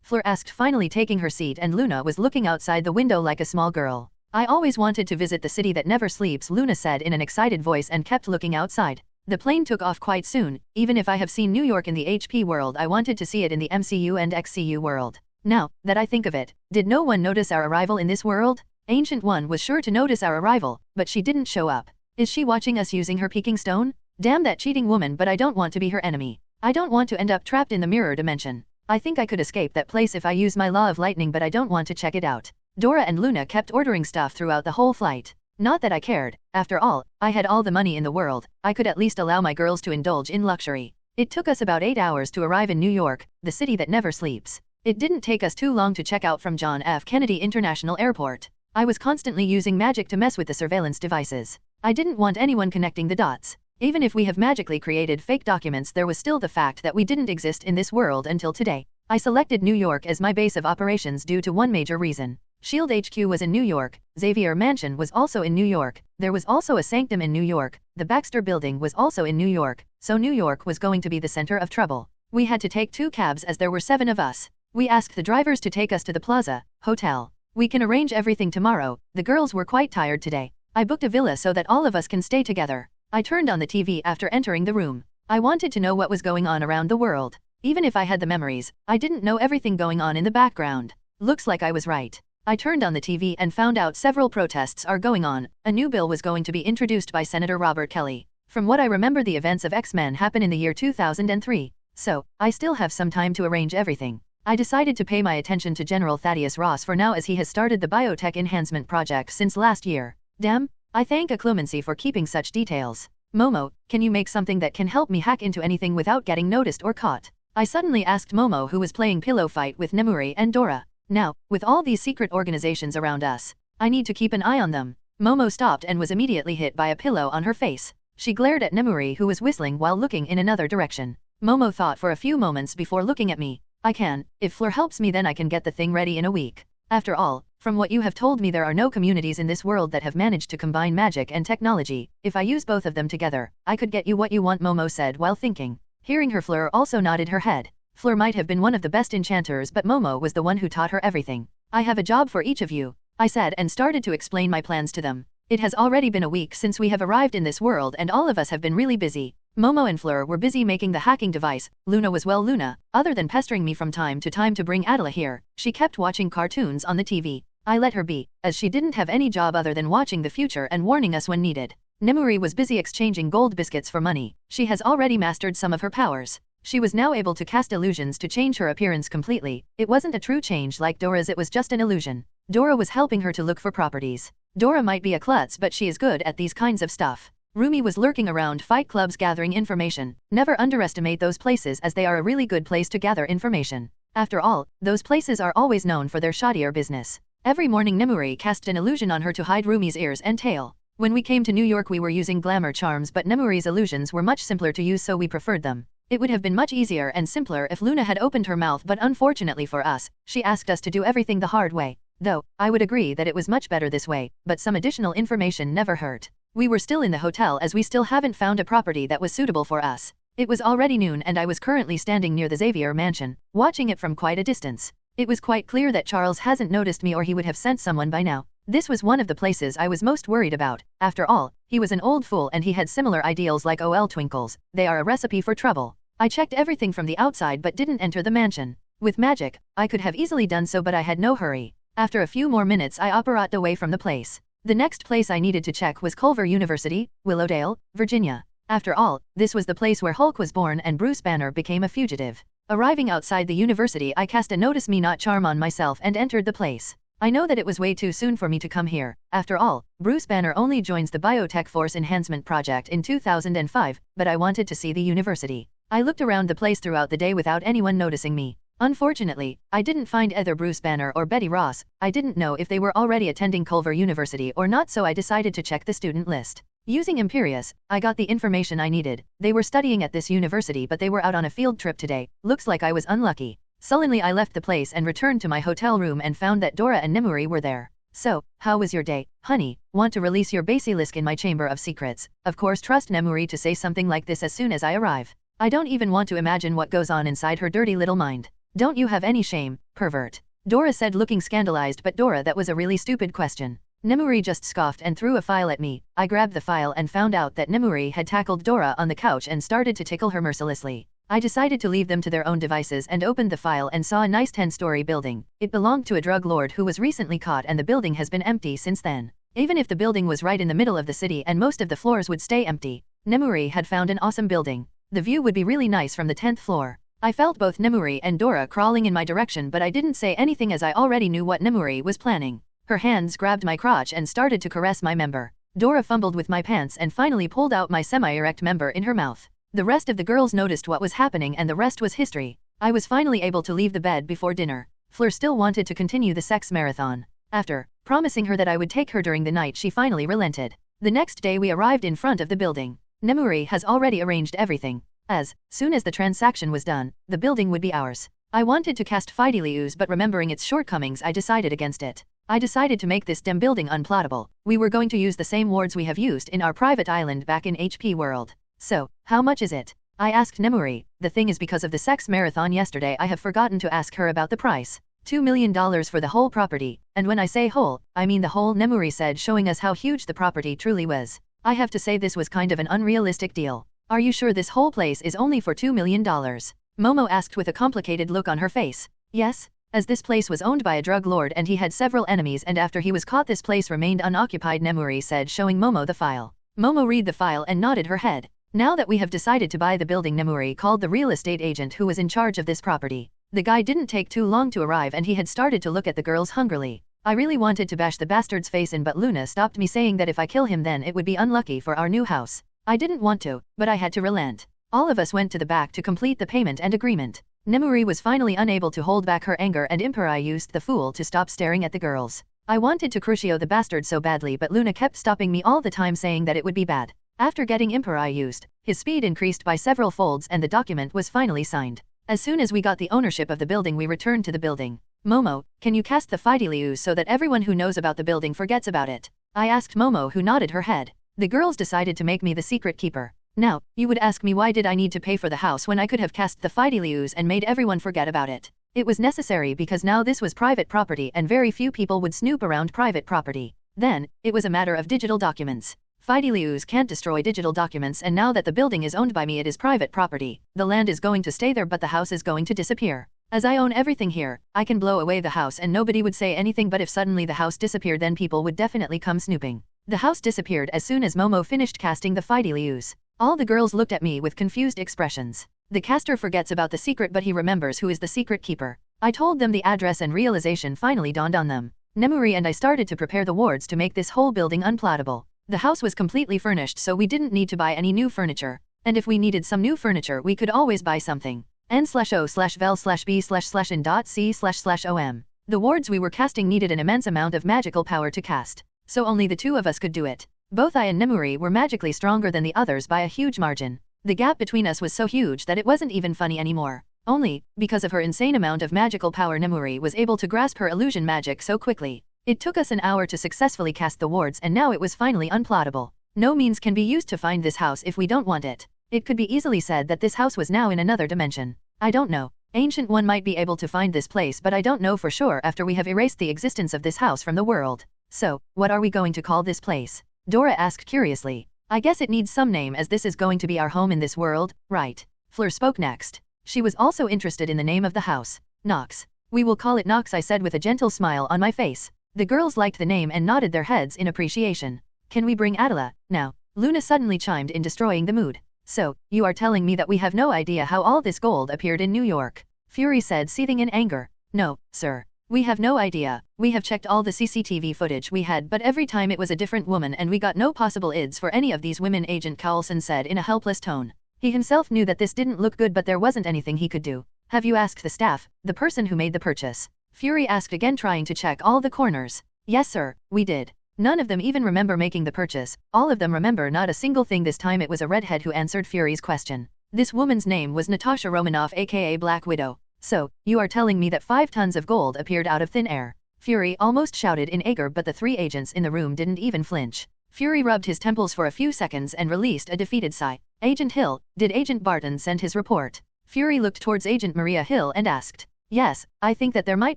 Fleur asked, finally taking her seat, and Luna was looking outside the window like a small girl. I always wanted to visit the city that never sleeps, Luna said in an excited voice and kept looking outside. The plane took off quite soon. Even if I have seen New York in the HP world, I wanted to see it in the MCU and XCU world. Now that I think of it, did no one notice our arrival in this world? Ancient One was sure to notice our arrival, but she didn't show up. Is she watching us using her peeking stone? Damn that cheating woman, but I don't want to be her enemy. I don't want to end up trapped in the mirror dimension. I think I could escape that place if I use my law of lightning, but I don't want to check it out. Dora and Luna kept ordering stuff throughout the whole flight. Not that I cared. After all, I had all the money in the world. I could at least allow my girls to indulge in luxury. It took us about 8 hours to arrive in New York, the city that never sleeps. It didn't take us too long to check out from John F. Kennedy International Airport. I was constantly using magic to mess with the surveillance devices. I didn't want anyone connecting the dots. Even if we have magically created fake documents, there was still the fact that we didn't exist in this world until today. I selected New York as my base of operations due to one major reason. Shield HQ was in New York, Xavier Mansion was also in New York, there was also a Sanctum in New York, the Baxter Building was also in New York, so New York was going to be the center of trouble. We had to take 2 cabs as there were 7 of us. We asked the drivers to take us to the Plaza Hotel. We can arrange everything tomorrow, the girls were quite tired today. I booked a villa so that all of us can stay together. I turned on the TV after entering the room. I wanted to know what was going on around the world. Even if I had the memories, I didn't know everything going on in the background. Looks like I was right. I turned on the TV and found out several protests are going on. A new bill was going to be introduced by Senator Robert Kelly. From what I remember, the events of X-Men happen in the year 2003. So, I still have some time to arrange everything. I decided to pay my attention to General Thaddeus Ross for now, as he has started the biotech enhancement project since last year. Damn, I thank Acclumency for keeping such details. Momo, can you make something that can help me hack into anything without getting noticed or caught? I suddenly asked Momo, who was playing pillow fight with Nemuri and Dora. Now, with all these secret organizations around us, I need to keep an eye on them. Momo stopped and was immediately hit by a pillow on her face. She glared at Nemuri, who was whistling while looking in another direction. Momo thought for a few moments before looking at me. I can, if Fleur helps me, then I can get the thing ready in a week. After all, from what you have told me, there are no communities in this world that have managed to combine magic and technology. If I use both of them together, I could get you what you want, Momo said while thinking. Hearing her, Fleur also nodded her head. Fleur might have been one of the best enchanters, but Momo was the one who taught her everything. I have a job for each of you, I said, and started to explain my plans to them. It has already been a week since we have arrived in this world, and all of us have been really busy. Momo and Fleur were busy making the hacking device. Luna was, well, Luna, other than pestering me from time to time to bring Adela here, she kept watching cartoons on the TV. I let her be, as she didn't have any job other than watching the future and warning us when needed. Nemuri was busy exchanging gold biscuits for money. She has already mastered some of her powers. She was now able to cast illusions to change her appearance completely. It wasn't a true change like Dora's, it was just an illusion. Dora was helping her to look for properties. Dora might be a klutz, but she is good at these kinds of stuff. Rumi was lurking around fight clubs gathering information. Never underestimate those places, as they are a really good place to gather information. After all, those places are always known for their shoddier business. Every morning Nemuri cast an illusion on her to hide Rumi's ears and tail. When we came to New York, we were using glamour charms, but Nemuri's illusions were much simpler to use, so we preferred them. It would have been much easier and simpler if Luna had opened her mouth, but unfortunately for us, she asked us to do everything the hard way. Though, I would agree that it was much better this way, but some additional information never hurt. We were still in the hotel, as we still haven't found a property that was suitable for us. It was already noon, and I was currently standing near the Xavier Mansion, watching it from quite a distance. It was quite clear that Charles hasn't noticed me, or he would have sent someone by now. This was one of the places I was most worried about. After all, he was an old fool and he had similar ideals like OL Twinkles. They are a recipe for trouble. I checked everything from the outside but didn't enter the mansion. With magic, I could have easily done so, but I had no hurry. After a few more minutes, I operated away from the place. The next place I needed to check was Culver University, Willowdale, Virginia. After all, this was the place where Hulk was born and Bruce Banner became a fugitive. Arriving outside the university, I cast a Notice Me Not charm on myself and entered the place. I know that it was way too soon for me to come here. After all, Bruce Banner only joins the Biotech Force Enhancement Project in 2005, but I wanted to see the university. I looked around the place throughout the day without anyone noticing me. Unfortunately, I didn't find either Bruce Banner or Betty Ross. I didn't know if they were already attending Culver University or not, so I decided to check the student list. Using Imperius, I got the information I needed. They were studying at this university, but they were out on a field trip today. Looks like I was unlucky. Sullenly, I left the place and returned to my hotel room and found that Dora and Nemuri were there. So, how was your day, honey? Want to release your basilisk in my chamber of secrets? Of course, trust Nemuri to say something like this as soon as I arrive. I don't even want to imagine what goes on inside her dirty little mind. Don't you have any shame, pervert? Dora said, looking scandalized. But Dora, that was a really stupid question. Nemuri just scoffed and threw a file at me. I grabbed the file and found out that Nemuri had tackled Dora on the couch and started to tickle her mercilessly. I decided to leave them to their own devices and opened the file and saw a nice 10-story building. It belonged to a drug lord who was recently caught, and the building has been empty since then. Even if the building was right in the middle of the city and most of the floors would stay empty, Nemuri had found an awesome building. The view would be really nice from the 10th floor. I felt both Nemuri and Dora crawling in my direction, but I didn't say anything as I already knew what Nemuri was planning. Her hands grabbed my crotch and started to caress my member. Dora fumbled with my pants and finally pulled out my semi-erect member in her mouth. The rest of the girls noticed what was happening, and the rest was history. I was finally able to leave the bed before dinner. Fleur still wanted to continue the sex marathon. After promising her that I would take her during the night, she finally relented. The next day we arrived in front of the building. Nemuri has already arranged everything. As soon as the transaction was done, the building would be ours. I wanted to cast Fidelius, but remembering its shortcomings, I decided against it. I decided to make this damn building unplottable. We were going to use the same wards we have used in our private island back in HP World. So, how much is it? I asked Nemuri. The thing is, because of the sex marathon yesterday, I have forgotten to ask her about the price. $2 million for the whole property, and when I say whole, I mean the whole, Nemuri said, showing us how huge the property truly was. I have to say this was kind of an unrealistic deal. Are you sure this whole place is only for $2 million? Momo asked with a complicated look on her face. Yes, as this place was owned by a drug lord and he had several enemies, and after he was caught this place remained unoccupied, Nemuri said, showing Momo the file. Momo read the file and nodded her head. Now that we have decided to buy the building, Nemuri called the real estate agent who was in charge of this property. The guy didn't take too long to arrive and he had started to look at the girls hungrily. I really wanted to bash the bastard's face in, but Luna stopped me, saying that if I kill him then it would be unlucky for our new house. I didn't want to, but I had to relent. All of us went to the back to complete the payment and agreement. Nemuri was finally unable to hold back her anger and Imperi used the fool to stop staring at the girls. I wanted to crucio the bastard so badly, but Luna kept stopping me all the time, saying that it would be bad. After getting Imperi used, his speed increased by several folds and the document was finally signed. As soon as we got the ownership of the building, we returned to the building. Momo, can you cast the Fidelius so that everyone who knows about the building forgets about it? I asked Momo, who nodded her head. The girls decided to make me the secret keeper. Now, you would ask me, why did I need to pay for the house when I could have cast the Fidelius and made everyone forget about it? It was necessary because now this was private property and very few people would snoop around private property. Then, it was a matter of digital documents. Fidelius can't destroy digital documents, and now that the building is owned by me, it is private property. The land is going to stay there, but the house is going to disappear. As I own everything here, I can blow away the house and nobody would say anything, but if suddenly the house disappeared, then people would definitely come snooping. The house disappeared as soon as Momo finished casting the Fidelius. All the girls looked at me with confused expressions. The caster forgets about the secret, but he remembers who is the secret keeper. I told them the address and realization finally dawned on them. Nemuri and I started to prepare the wards to make this whole building unplottable. The house was completely furnished, so we didn't need to buy any new furniture. And if we needed some new furniture, we could always buy something. n/o/vel/b/in.c//om. The wards we were casting needed an immense amount of magical power to cast, so only the two of us could do it. Both I and Nemuri were magically stronger than the others by a huge margin. The gap between us was so huge that it wasn't even funny anymore. Only, because of her insane amount of magical power, Nemuri was able to grasp her illusion magic so quickly. It took us an hour to successfully cast the wards, and now it was finally unplottable. No means can be used to find this house if we don't want it. It could be easily said that this house was now in another dimension. I don't know. Ancient One might be able to find this place, but I don't know for sure after we have erased the existence of this house from the world. So, what are we going to call this place? Dora asked curiously. I guess it needs some name, as this is going to be our home in this world, right? Fleur spoke next. She was also interested in the name of the house. Nox. We will call it Nox, I said with a gentle smile on my face. The girls liked the name and nodded their heads in appreciation. Can we bring Adela now? Luna suddenly chimed in, destroying the mood. So, you are telling me that we have no idea how all this gold appeared in New York? Fury said, seething in anger. No, sir. We have no idea. We have checked all the CCTV footage we had, but every time it was a different woman and we got no possible ids for any of these women, Agent Carlson said in a helpless tone. He himself knew that this didn't look good, but there wasn't anything he could do. Have you asked the staff, the person who made the purchase? Fury asked again, trying to check all the corners. Yes sir, we did. None of them even remember making the purchase. All of them remember not a single thing. This time it was a redhead who answered Fury's question. This woman's name was Natasha Romanoff, aka Black Widow. So, you are telling me that 5 tons of gold appeared out of thin air? Fury almost shouted in anger, but the 3 agents in the room didn't even flinch. Fury rubbed his temples for a few seconds and released a defeated sigh. Agent Hill, did Agent Barton send his report? Fury looked towards Agent Maria Hill and asked. Yes, I think that there might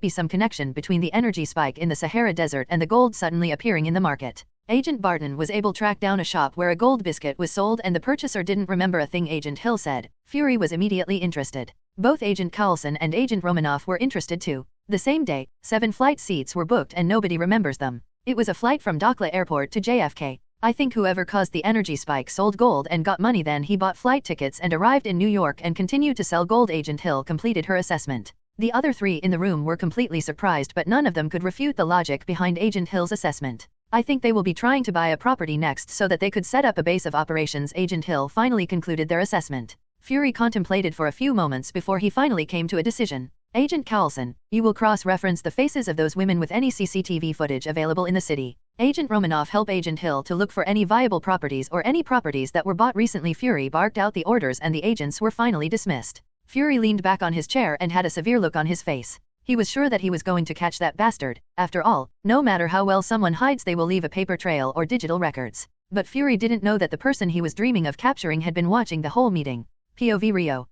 be some connection between the energy spike in the Sahara Desert and the gold suddenly appearing in the market. Agent Barton was able to track down a shop where a gold biscuit was sold and the purchaser didn't remember a thing, Agent Hill said. Fury was immediately interested. Both Agent Carlson and Agent Romanoff were interested too. The same day, 7 flight seats were booked and nobody remembers them. It was a flight from Dakhla Airport to JFK. I think whoever caused the energy spike sold gold and got money, then he bought flight tickets and arrived in New York and continued to sell gold. Agent Hill completed her assessment. The other 3 in the room were completely surprised, but none of them could refute the logic behind Agent Hill's assessment. I think they will be trying to buy a property next so that they could set up a base of operations. Agent Hill finally concluded their assessment. Fury contemplated for a few moments before he finally came to a decision. Agent Carlson, you will cross-reference the faces of those women with any CCTV footage available in the city. Agent Romanoff, help Agent Hill to look for any viable properties or any properties that were bought recently. Fury barked out the orders and the agents were finally dismissed. Fury leaned back on his chair and had a severe look on his face. He was sure that he was going to catch that bastard. After all, no matter how well someone hides, they will leave a paper trail or digital records. But Fury didn't know that the person he was dreaming of capturing had been watching the whole meeting. POV Rio.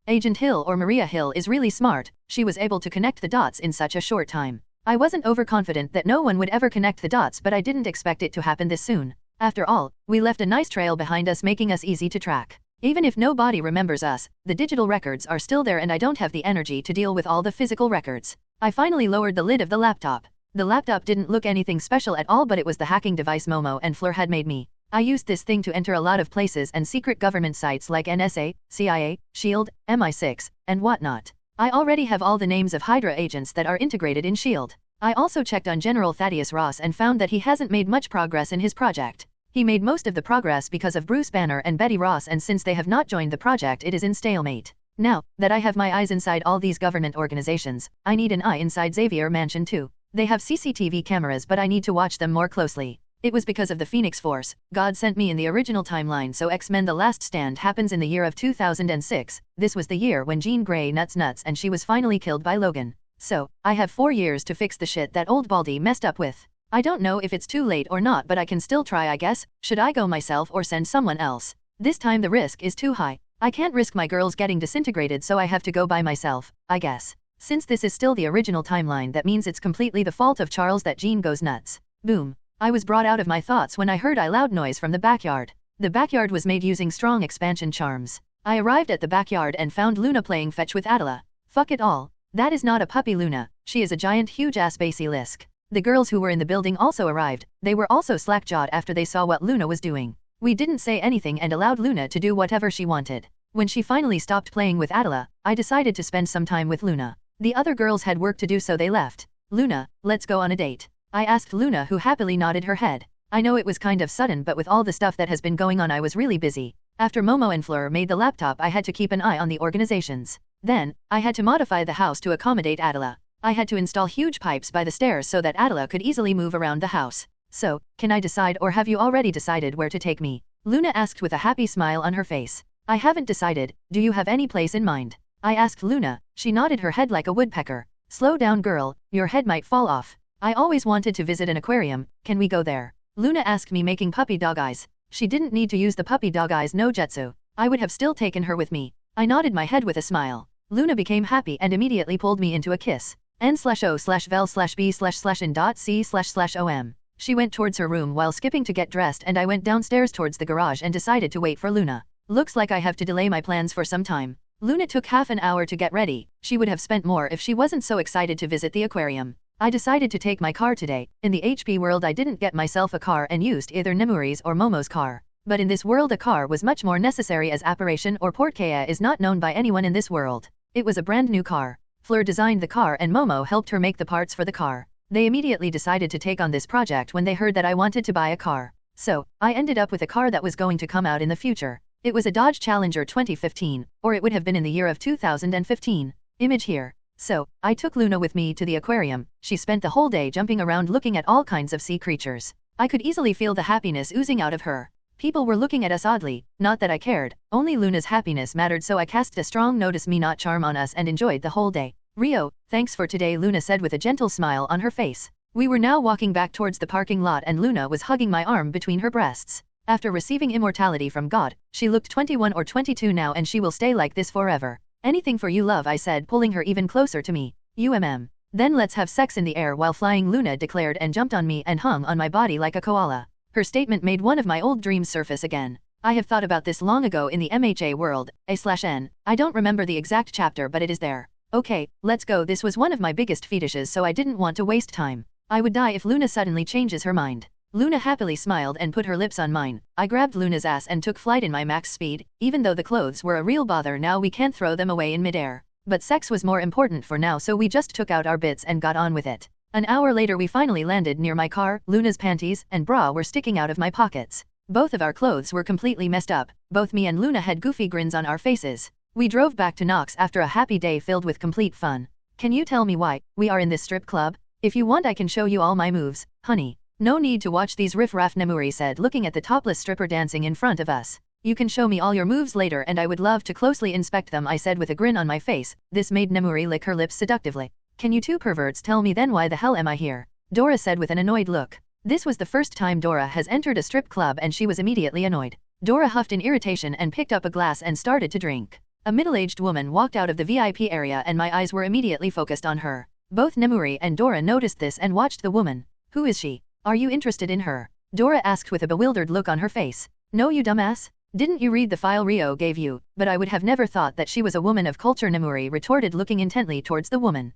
Agent Hill or Maria Hill is really smart. She was able to connect the dots in such a short time. I wasn't overconfident that no one would ever connect the dots, but I didn't expect it to happen this soon. After all, we left a nice trail behind us, making us easy to track. Even if nobody remembers us, the digital records are still there and I don't have the energy to deal with all the physical records. I finally lowered the lid of the laptop. The laptop didn't look anything special at all, but it was the hacking device Momo and Fleur had made me. I used this thing to enter a lot of places and secret government sites like NSA, CIA, SHIELD, MI6, and whatnot. I already have all the names of Hydra agents that are integrated in SHIELD. I also checked on General Thaddeus Ross and found that he hasn't made much progress in his project. He made most of the progress because of Bruce Banner and Betty Ross, and since they have not joined the project, it is in stalemate. Now that I have my eyes inside all these government organizations, I need an eye inside Xavier Mansion too. They have CCTV cameras, but I need to watch them more closely. It was because of the Phoenix Force God sent me in the original timeline, so X-Men The Last Stand happens in the year of 2006. This was the year when Jean Grey nuts and she was finally killed by Logan. So, I have 4 years to fix the shit that old Baldy messed up with. I don't know if it's too late or not, but I can still try, I guess. Should I go myself or send someone else? This time the risk is too high. I can't risk my girls getting disintegrated, so I have to go by myself, I guess. Since this is still the original timeline, that means it's completely the fault of Charles that Jean goes nuts. Boom. I was brought out of my thoughts when I heard a loud noise from the backyard. The backyard was made using strong expansion charms. I arrived at the backyard and found Luna playing fetch with Adela. Fuck it all. That is not a puppy Luna, she is a giant huge-ass basilisk. The girls who were in the building also arrived. They were also slack-jawed after they saw what Luna was doing. We didn't say anything and allowed Luna to do whatever she wanted. When she finally stopped playing with Adela, I decided to spend some time with Luna. The other girls had work to do, so they left. Luna, let's go on a date. I asked Luna, who happily nodded her head. I know it was kind of sudden, but with all the stuff that has been going on I was really busy. After Momo and Fleur made the laptop, I had to keep an eye on the organizations. Then, I had to modify the house to accommodate Adela. I had to install huge pipes by the stairs so that Adela could easily move around the house. So, can I decide, or have you already decided where to take me? Luna asked with a happy smile on her face. I haven't decided. Do you have any place in mind? I asked Luna. She nodded her head like a woodpecker. Slow down, girl, your head might fall off. I always wanted to visit an aquarium. Can we go there? Luna asked me, making puppy dog eyes. She didn't need to use the puppy dog eyes no jutsu. I would have still taken her with me. I nodded my head with a smile. Luna became happy and immediately pulled me into a kiss. N/O/vel/b/in.c//om. She went towards her room while skipping to get dressed, and I went downstairs towards the garage and decided to wait for Luna. Looks like I have to delay my plans for some time. Luna took half an hour to get ready. She would have spent more if she wasn't so excited to visit the aquarium. I decided to take my car today. In the HP world I didn't get myself a car and used either Nemuri's or Momo's car. But in this world a car was much more necessary, as Apparition or Portkea is not known by anyone in this world. It was a brand new car. Fleur designed the car and Momo helped her make the parts for the car. They immediately decided to take on this project when they heard that I wanted to buy a car. So, I ended up with a car that was going to come out in the future. It was a Dodge Challenger 2015, or it would have been in the year of 2015. Image here. So, I took Luna with me to the aquarium. She spent the whole day jumping around looking at all kinds of sea creatures. I could easily feel the happiness oozing out of her. People were looking at us oddly, not that I cared, only Luna's happiness mattered, so I cast a strong notice me not charm on us and enjoyed the whole day. Rio, thanks for today, Luna said with a gentle smile on her face. We were now walking back towards the parking lot and Luna was hugging my arm between her breasts. After receiving immortality from God, she looked 21 or 22 now, and she will stay like this forever. Anything for you, love, I said, pulling her even closer to me. Then let's have sex in the air while flying, Luna declared, and jumped on me and hung on my body like a koala. Her statement made one of my old dreams surface again. I have thought about this long ago in the MHA world, A/N. I don't remember the exact chapter, but it is there. Okay, let's go. This was one of my biggest fetishes, so I didn't want to waste time. I would die if Luna suddenly changes her mind. Luna happily smiled and put her lips on mine. I grabbed Luna's ass and took flight in my max speed. Even though the clothes were a real bother, now we can't throw them away in midair. But sex was more important for now, so we just took out our bits and got on with it. An hour later we finally landed near my car. Luna's panties and bra were sticking out of my pockets. Both of our clothes were completely messed up. Both me and Luna had goofy grins on our faces. We drove back to Knox after a happy day filled with complete fun. Can you tell me why we are in this strip club? If you want I can show you all my moves, honey. No need to watch these riff-raff, Nemuri said, looking at the topless stripper dancing in front of us. You can show me all your moves later and I would love to closely inspect them, I said with a grin on my face. This made Nemuri lick her lips seductively. Can you two perverts tell me then why the hell am I here? Dora said with an annoyed look. This was the first time Dora has entered a strip club and she was immediately annoyed. Dora huffed in irritation and picked up a glass and started to drink. A middle-aged woman walked out of the VIP area and my eyes were immediately focused on her. Both Nemuri and Dora noticed this and watched the woman. Who is she? Are you interested in her? Dora asked with a bewildered look on her face. No, you dumbass. Didn't you read the file Rio gave you? But I would have never thought that she was a woman of culture, Nemuri retorted, looking intently towards the woman.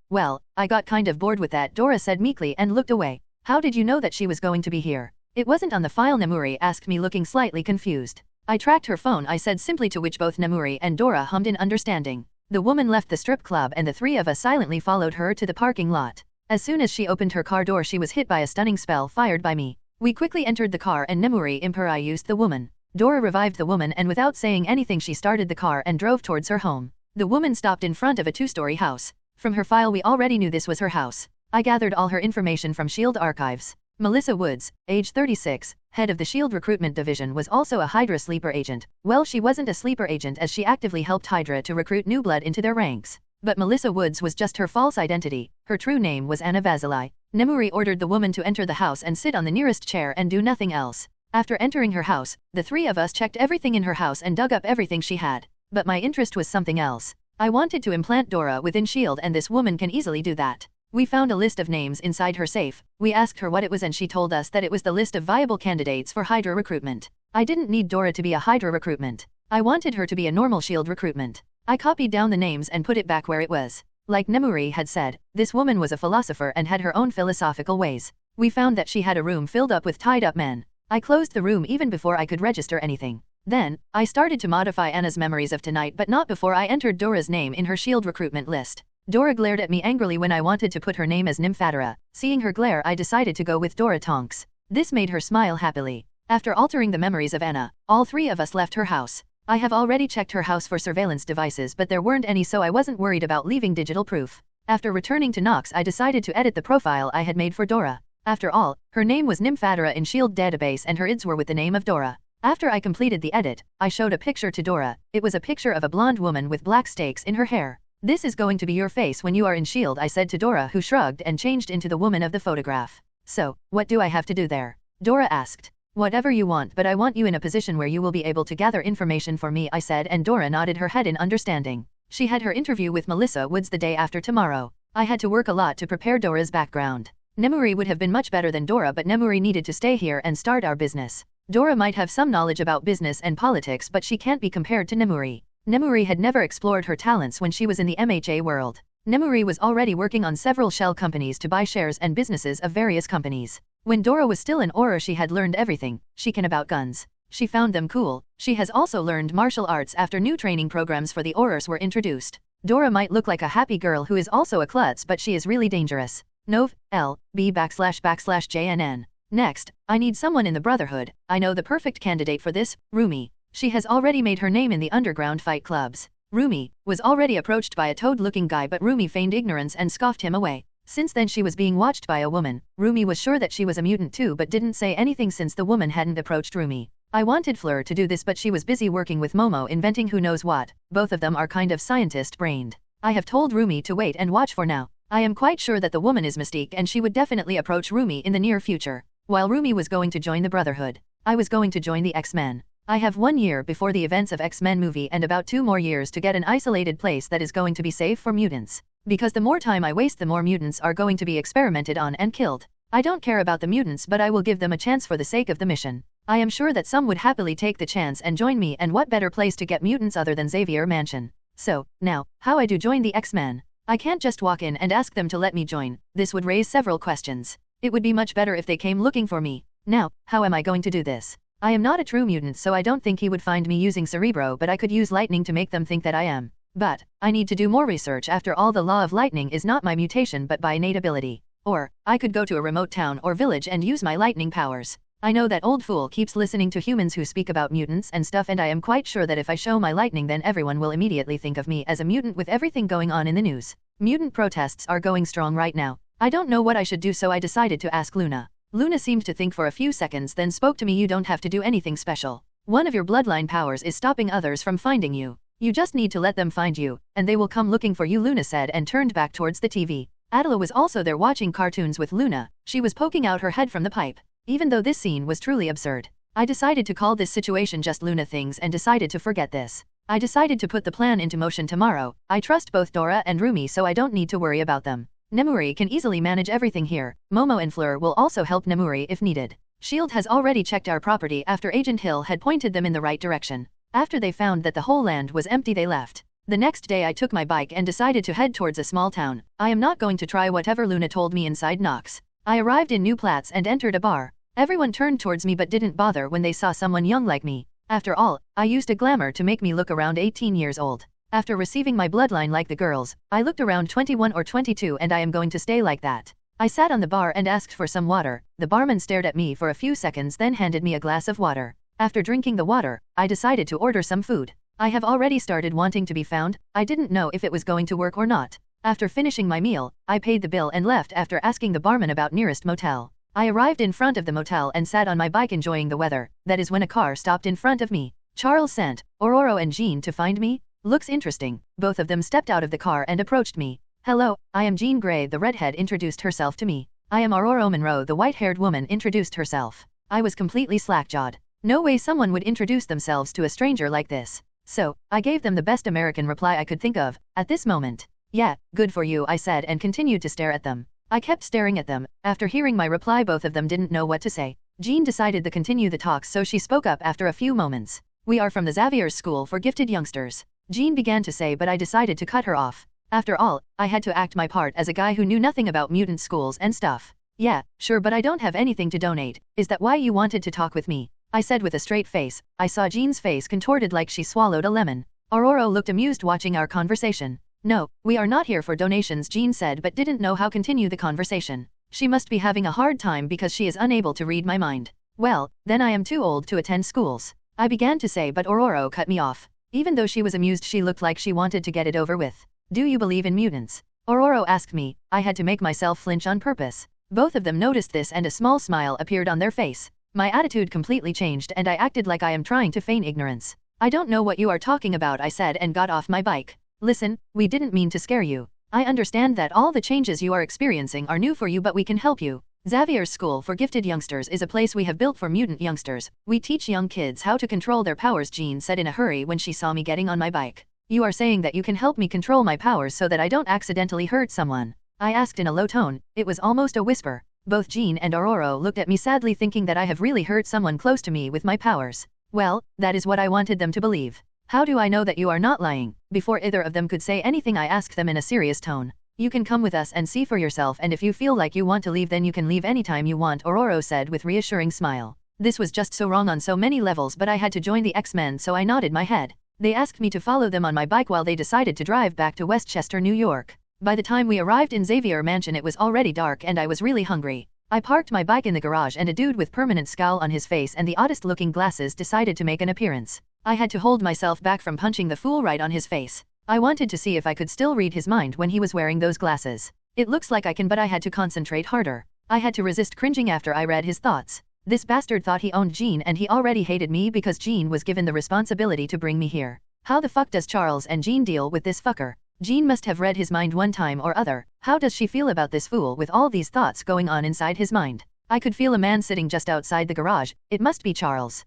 Well, I got kind of bored with that, Dora said meekly and looked away. How did you know that she was going to be here? It wasn't on the file, Nemuri asked me, looking slightly confused. I tracked her phone, I said simply, to which both Nemuri and Dora hummed in understanding. The woman left the strip club and the three of us silently followed her to the parking lot. As soon as she opened her car door she was hit by a stunning spell fired by me. We quickly entered the car and Nemuri Imperi used the woman. Dora revived the woman and without saying anything she started the car and drove towards her home. The woman stopped in front of a two-story house. From her file we already knew this was her house. I gathered all her information from SHIELD archives. Melissa Woods, age 36, head of the SHIELD recruitment division, was also a Hydra sleeper agent. Well, she wasn't a sleeper agent as she actively helped Hydra to recruit new blood into their ranks. But Melissa Woods was just her false identity. Her true name was Anna Vasili. Nemuri ordered the woman to enter the house and sit on the nearest chair and do nothing else. After entering her house, the three of us checked everything in her house and dug up everything she had. But my interest was something else. I wanted to implant Dora within SHIELD and this woman can easily do that. We found a list of names inside her safe. We asked her what it was and she told us that it was the list of viable candidates for Hydra recruitment. I didn't need Dora to be a Hydra recruitment. I wanted her to be a normal SHIELD recruitment. I copied down the names and put it back where it was. Like Nemuri had said, this woman was a philosopher and had her own philosophical ways. We found that she had a room filled up with tied-up men. I closed the room even before I could register anything. Then, I started to modify Anna's memories of tonight, but not before I entered Dora's name in her SHIELD recruitment list. Dora glared at me angrily when I wanted to put her name as Nymphaedra. Seeing her glare, I decided to go with Dora Tonks. This made her smile happily. After altering the memories of Anna, all three of us left her house. I have already checked her house for surveillance devices, but there weren't any, so I wasn't worried about leaving digital proof. After returning to Nox, I decided to edit the profile I had made for Dora. After all, her name was Nymphaedra in SHIELD database and her IDs were with the name of Dora. After I completed the edit, I showed a picture to Dora. It was a picture of a blonde woman with black stakes in her hair. This is going to be your face when you are in SHIELD, I said to Dora, who shrugged and changed into the woman of the photograph. So, what do I have to do there? Dora asked. Whatever you want, but I want you in a position where you will be able to gather information for me, I said, and Dora nodded her head in understanding. She had her interview with Melissa Woods the day after tomorrow. I had to work a lot to prepare Dora's background. Nemuri would have been much better than Dora, but Nemuri needed to stay here and start our business. Dora might have some knowledge about business and politics, but she can't be compared to Nemuri. Nemuri had never explored her talents when she was in the MHA world. Nemuri was already working on several shell companies to buy shares and businesses of various companies. When Dora was still in Aura, she had learned everything she can about guns. She found them cool. She has also learned martial arts after new training programs for the Aurors were introduced. Dora might look like a happy girl who is also a klutz, but she is really dangerous. Nov. L. B /JNN. Next, I need someone in the Brotherhood. I know the perfect candidate for this, Rumi. She has already made her name in the underground fight clubs. Rumi was already approached by a toad-looking guy, but Rumi feigned ignorance and scoffed him away. Since then she was being watched by a woman. Rumi was sure that she was a mutant too, but didn't say anything since the woman hadn't approached Rumi. I wanted Fleur to do this, but she was busy working with Momo inventing who knows what. Both of them are kind of scientist-brained. I have told Rumi to wait and watch for now. I am quite sure that the woman is Mystique and she would definitely approach Rumi in the near future. While Rumi was going to join the Brotherhood, I was going to join the X-Men. I have 1 year before the events of X-Men movie and about 2 more years to get an isolated place that is going to be safe for mutants. Because the more time I waste, the more mutants are going to be experimented on and killed. I don't care about the mutants, but I will give them a chance for the sake of the mission. I am sure that some would happily take the chance and join me, and what better place to get mutants other than Xavier Mansion. So, now, how I do join the X-Men? I can't just walk in and ask them to let me join. This would raise several questions. It would be much better if they came looking for me. Now, how am I going to do this? I am not a true mutant, so I don't think he would find me using Cerebro, but I could use lightning to make them think that I am. But, I need to do more research. After all, the law of lightning is not my mutation but by innate ability. Or, I could go to a remote town or village and use my lightning powers. I know that old fool keeps listening to humans who speak about mutants and stuff, and I am quite sure that if I show my lightning, then everyone will immediately think of me as a mutant with everything going on in the news. Mutant protests are going strong right now. I don't know what I should do, so I decided to ask Luna. Luna seemed to think for a few seconds, then spoke to me. You don't have to do anything special. One of your bloodline powers is stopping others from finding you. You just need to let them find you, and they will come looking for you, Luna said and turned back towards the TV. Adela was also there watching cartoons with Luna. She was poking out her head from the pipe. Even though this scene was truly absurd, I decided to call this situation just Luna things and decided to forget this. I decided to put the plan into motion tomorrow. I trust both Dora and Rumi, so I don't need to worry about them. Nemuri can easily manage everything here. Momo and Fleur will also help Nemuri if needed. Shield has already checked our property after Agent Hill had pointed them in the right direction. After they found that the whole land was empty, they left. The next day I took my bike and decided to head towards a small town. I am not going to try whatever Luna told me inside Knox. I arrived in New Platz and entered a bar. Everyone turned towards me but didn't bother when they saw someone young like me. After all, I used a glamour to make me look around 18 years old. After receiving my bloodline like the girls, I looked around 21 or 22 and I am going to stay like that. I sat on the bar and asked for some water. The barman stared at me for a few seconds then handed me a glass of water. After drinking the water, I decided to order some food. I have already started wanting to be found. I didn't know if it was going to work or not. After finishing my meal, I paid the bill and left after asking the barman about nearest motel. I arrived in front of the motel and sat on my bike enjoying the weather. That is when a car stopped in front of me. Charles sent Aurora and Jean to find me. Looks interesting. Both of them stepped out of the car and approached me. Hello, I am Jean Grey, the redhead introduced herself to me. I am Aurora Monroe, the white-haired woman introduced herself. I was completely slack-jawed. No way someone would introduce themselves to a stranger like this. So, I gave them the best American reply I could think of, at this moment. Yeah, good for you, I said and continued to stare at them. I kept staring at them. After hearing my reply, both of them didn't know what to say. Jean decided to continue the talks, so she spoke up after a few moments. We are from the Xavier's School for Gifted Youngsters. Jean began to say, but I decided to cut her off. After all, I had to act my part as a guy who knew nothing about mutant schools and stuff. Yeah, sure, but I don't have anything to donate. Is that why you wanted to talk with me? I said with a straight face. I saw Jean's face contorted like she swallowed a lemon. Aurora looked amused watching our conversation. No, we are not here for donations, Jean said, but didn't know how to continue the conversation. She must be having a hard time because she is unable to read my mind. Well, then I am too old to attend schools. I began to say, but Aurora cut me off. Even though she was amused, she looked like she wanted to get it over with. Do you believe in mutants? Aurora asked me. I had to make myself flinch on purpose. Both of them noticed this and a small smile appeared on their face. My attitude completely changed and I acted like I am trying to feign ignorance. I don't know what you are talking about, I said and got off my bike. Listen, we didn't mean to scare you. I understand that all the changes you are experiencing are new for you, but we can help you. Xavier's School for Gifted Youngsters is a place we have built for mutant youngsters. We teach young kids how to control their powers, Jean said in a hurry when she saw me getting on my bike. You are saying that you can help me control my powers so that I don't accidentally hurt someone? I asked in a low tone. It was almost a whisper. Both Jean and Aurora looked at me sadly, thinking that I have really hurt someone close to me with my powers. Well, that is what I wanted them to believe. How do I know that you are not lying? Before either of them could say anything, I asked them in a serious tone. You can come with us and see for yourself, and if you feel like you want to leave, then you can leave anytime you want, Aurora said with reassuring smile. This was just so wrong on so many levels, but I had to join the X-Men, so I nodded my head. They asked me to follow them on my bike while they decided to drive back to Westchester, New York. By the time we arrived in Xavier Mansion, it was already dark and I was really hungry. I parked my bike in the garage and a dude with permanent scowl on his face and the oddest looking glasses decided to make an appearance. I had to hold myself back from punching the fool right on his face. I wanted to see if I could still read his mind when he was wearing those glasses. It looks like I can, but I had to concentrate harder. I had to resist cringing after I read his thoughts. This bastard thought he owned Jean and he already hated me because Jean was given the responsibility to bring me here. How the fuck does Charles and Jean deal with this fucker? Jean must have read his mind one time or other. How does she feel about this fool with all these thoughts going on inside his mind? I could feel a man sitting just outside the garage. It must be Charles.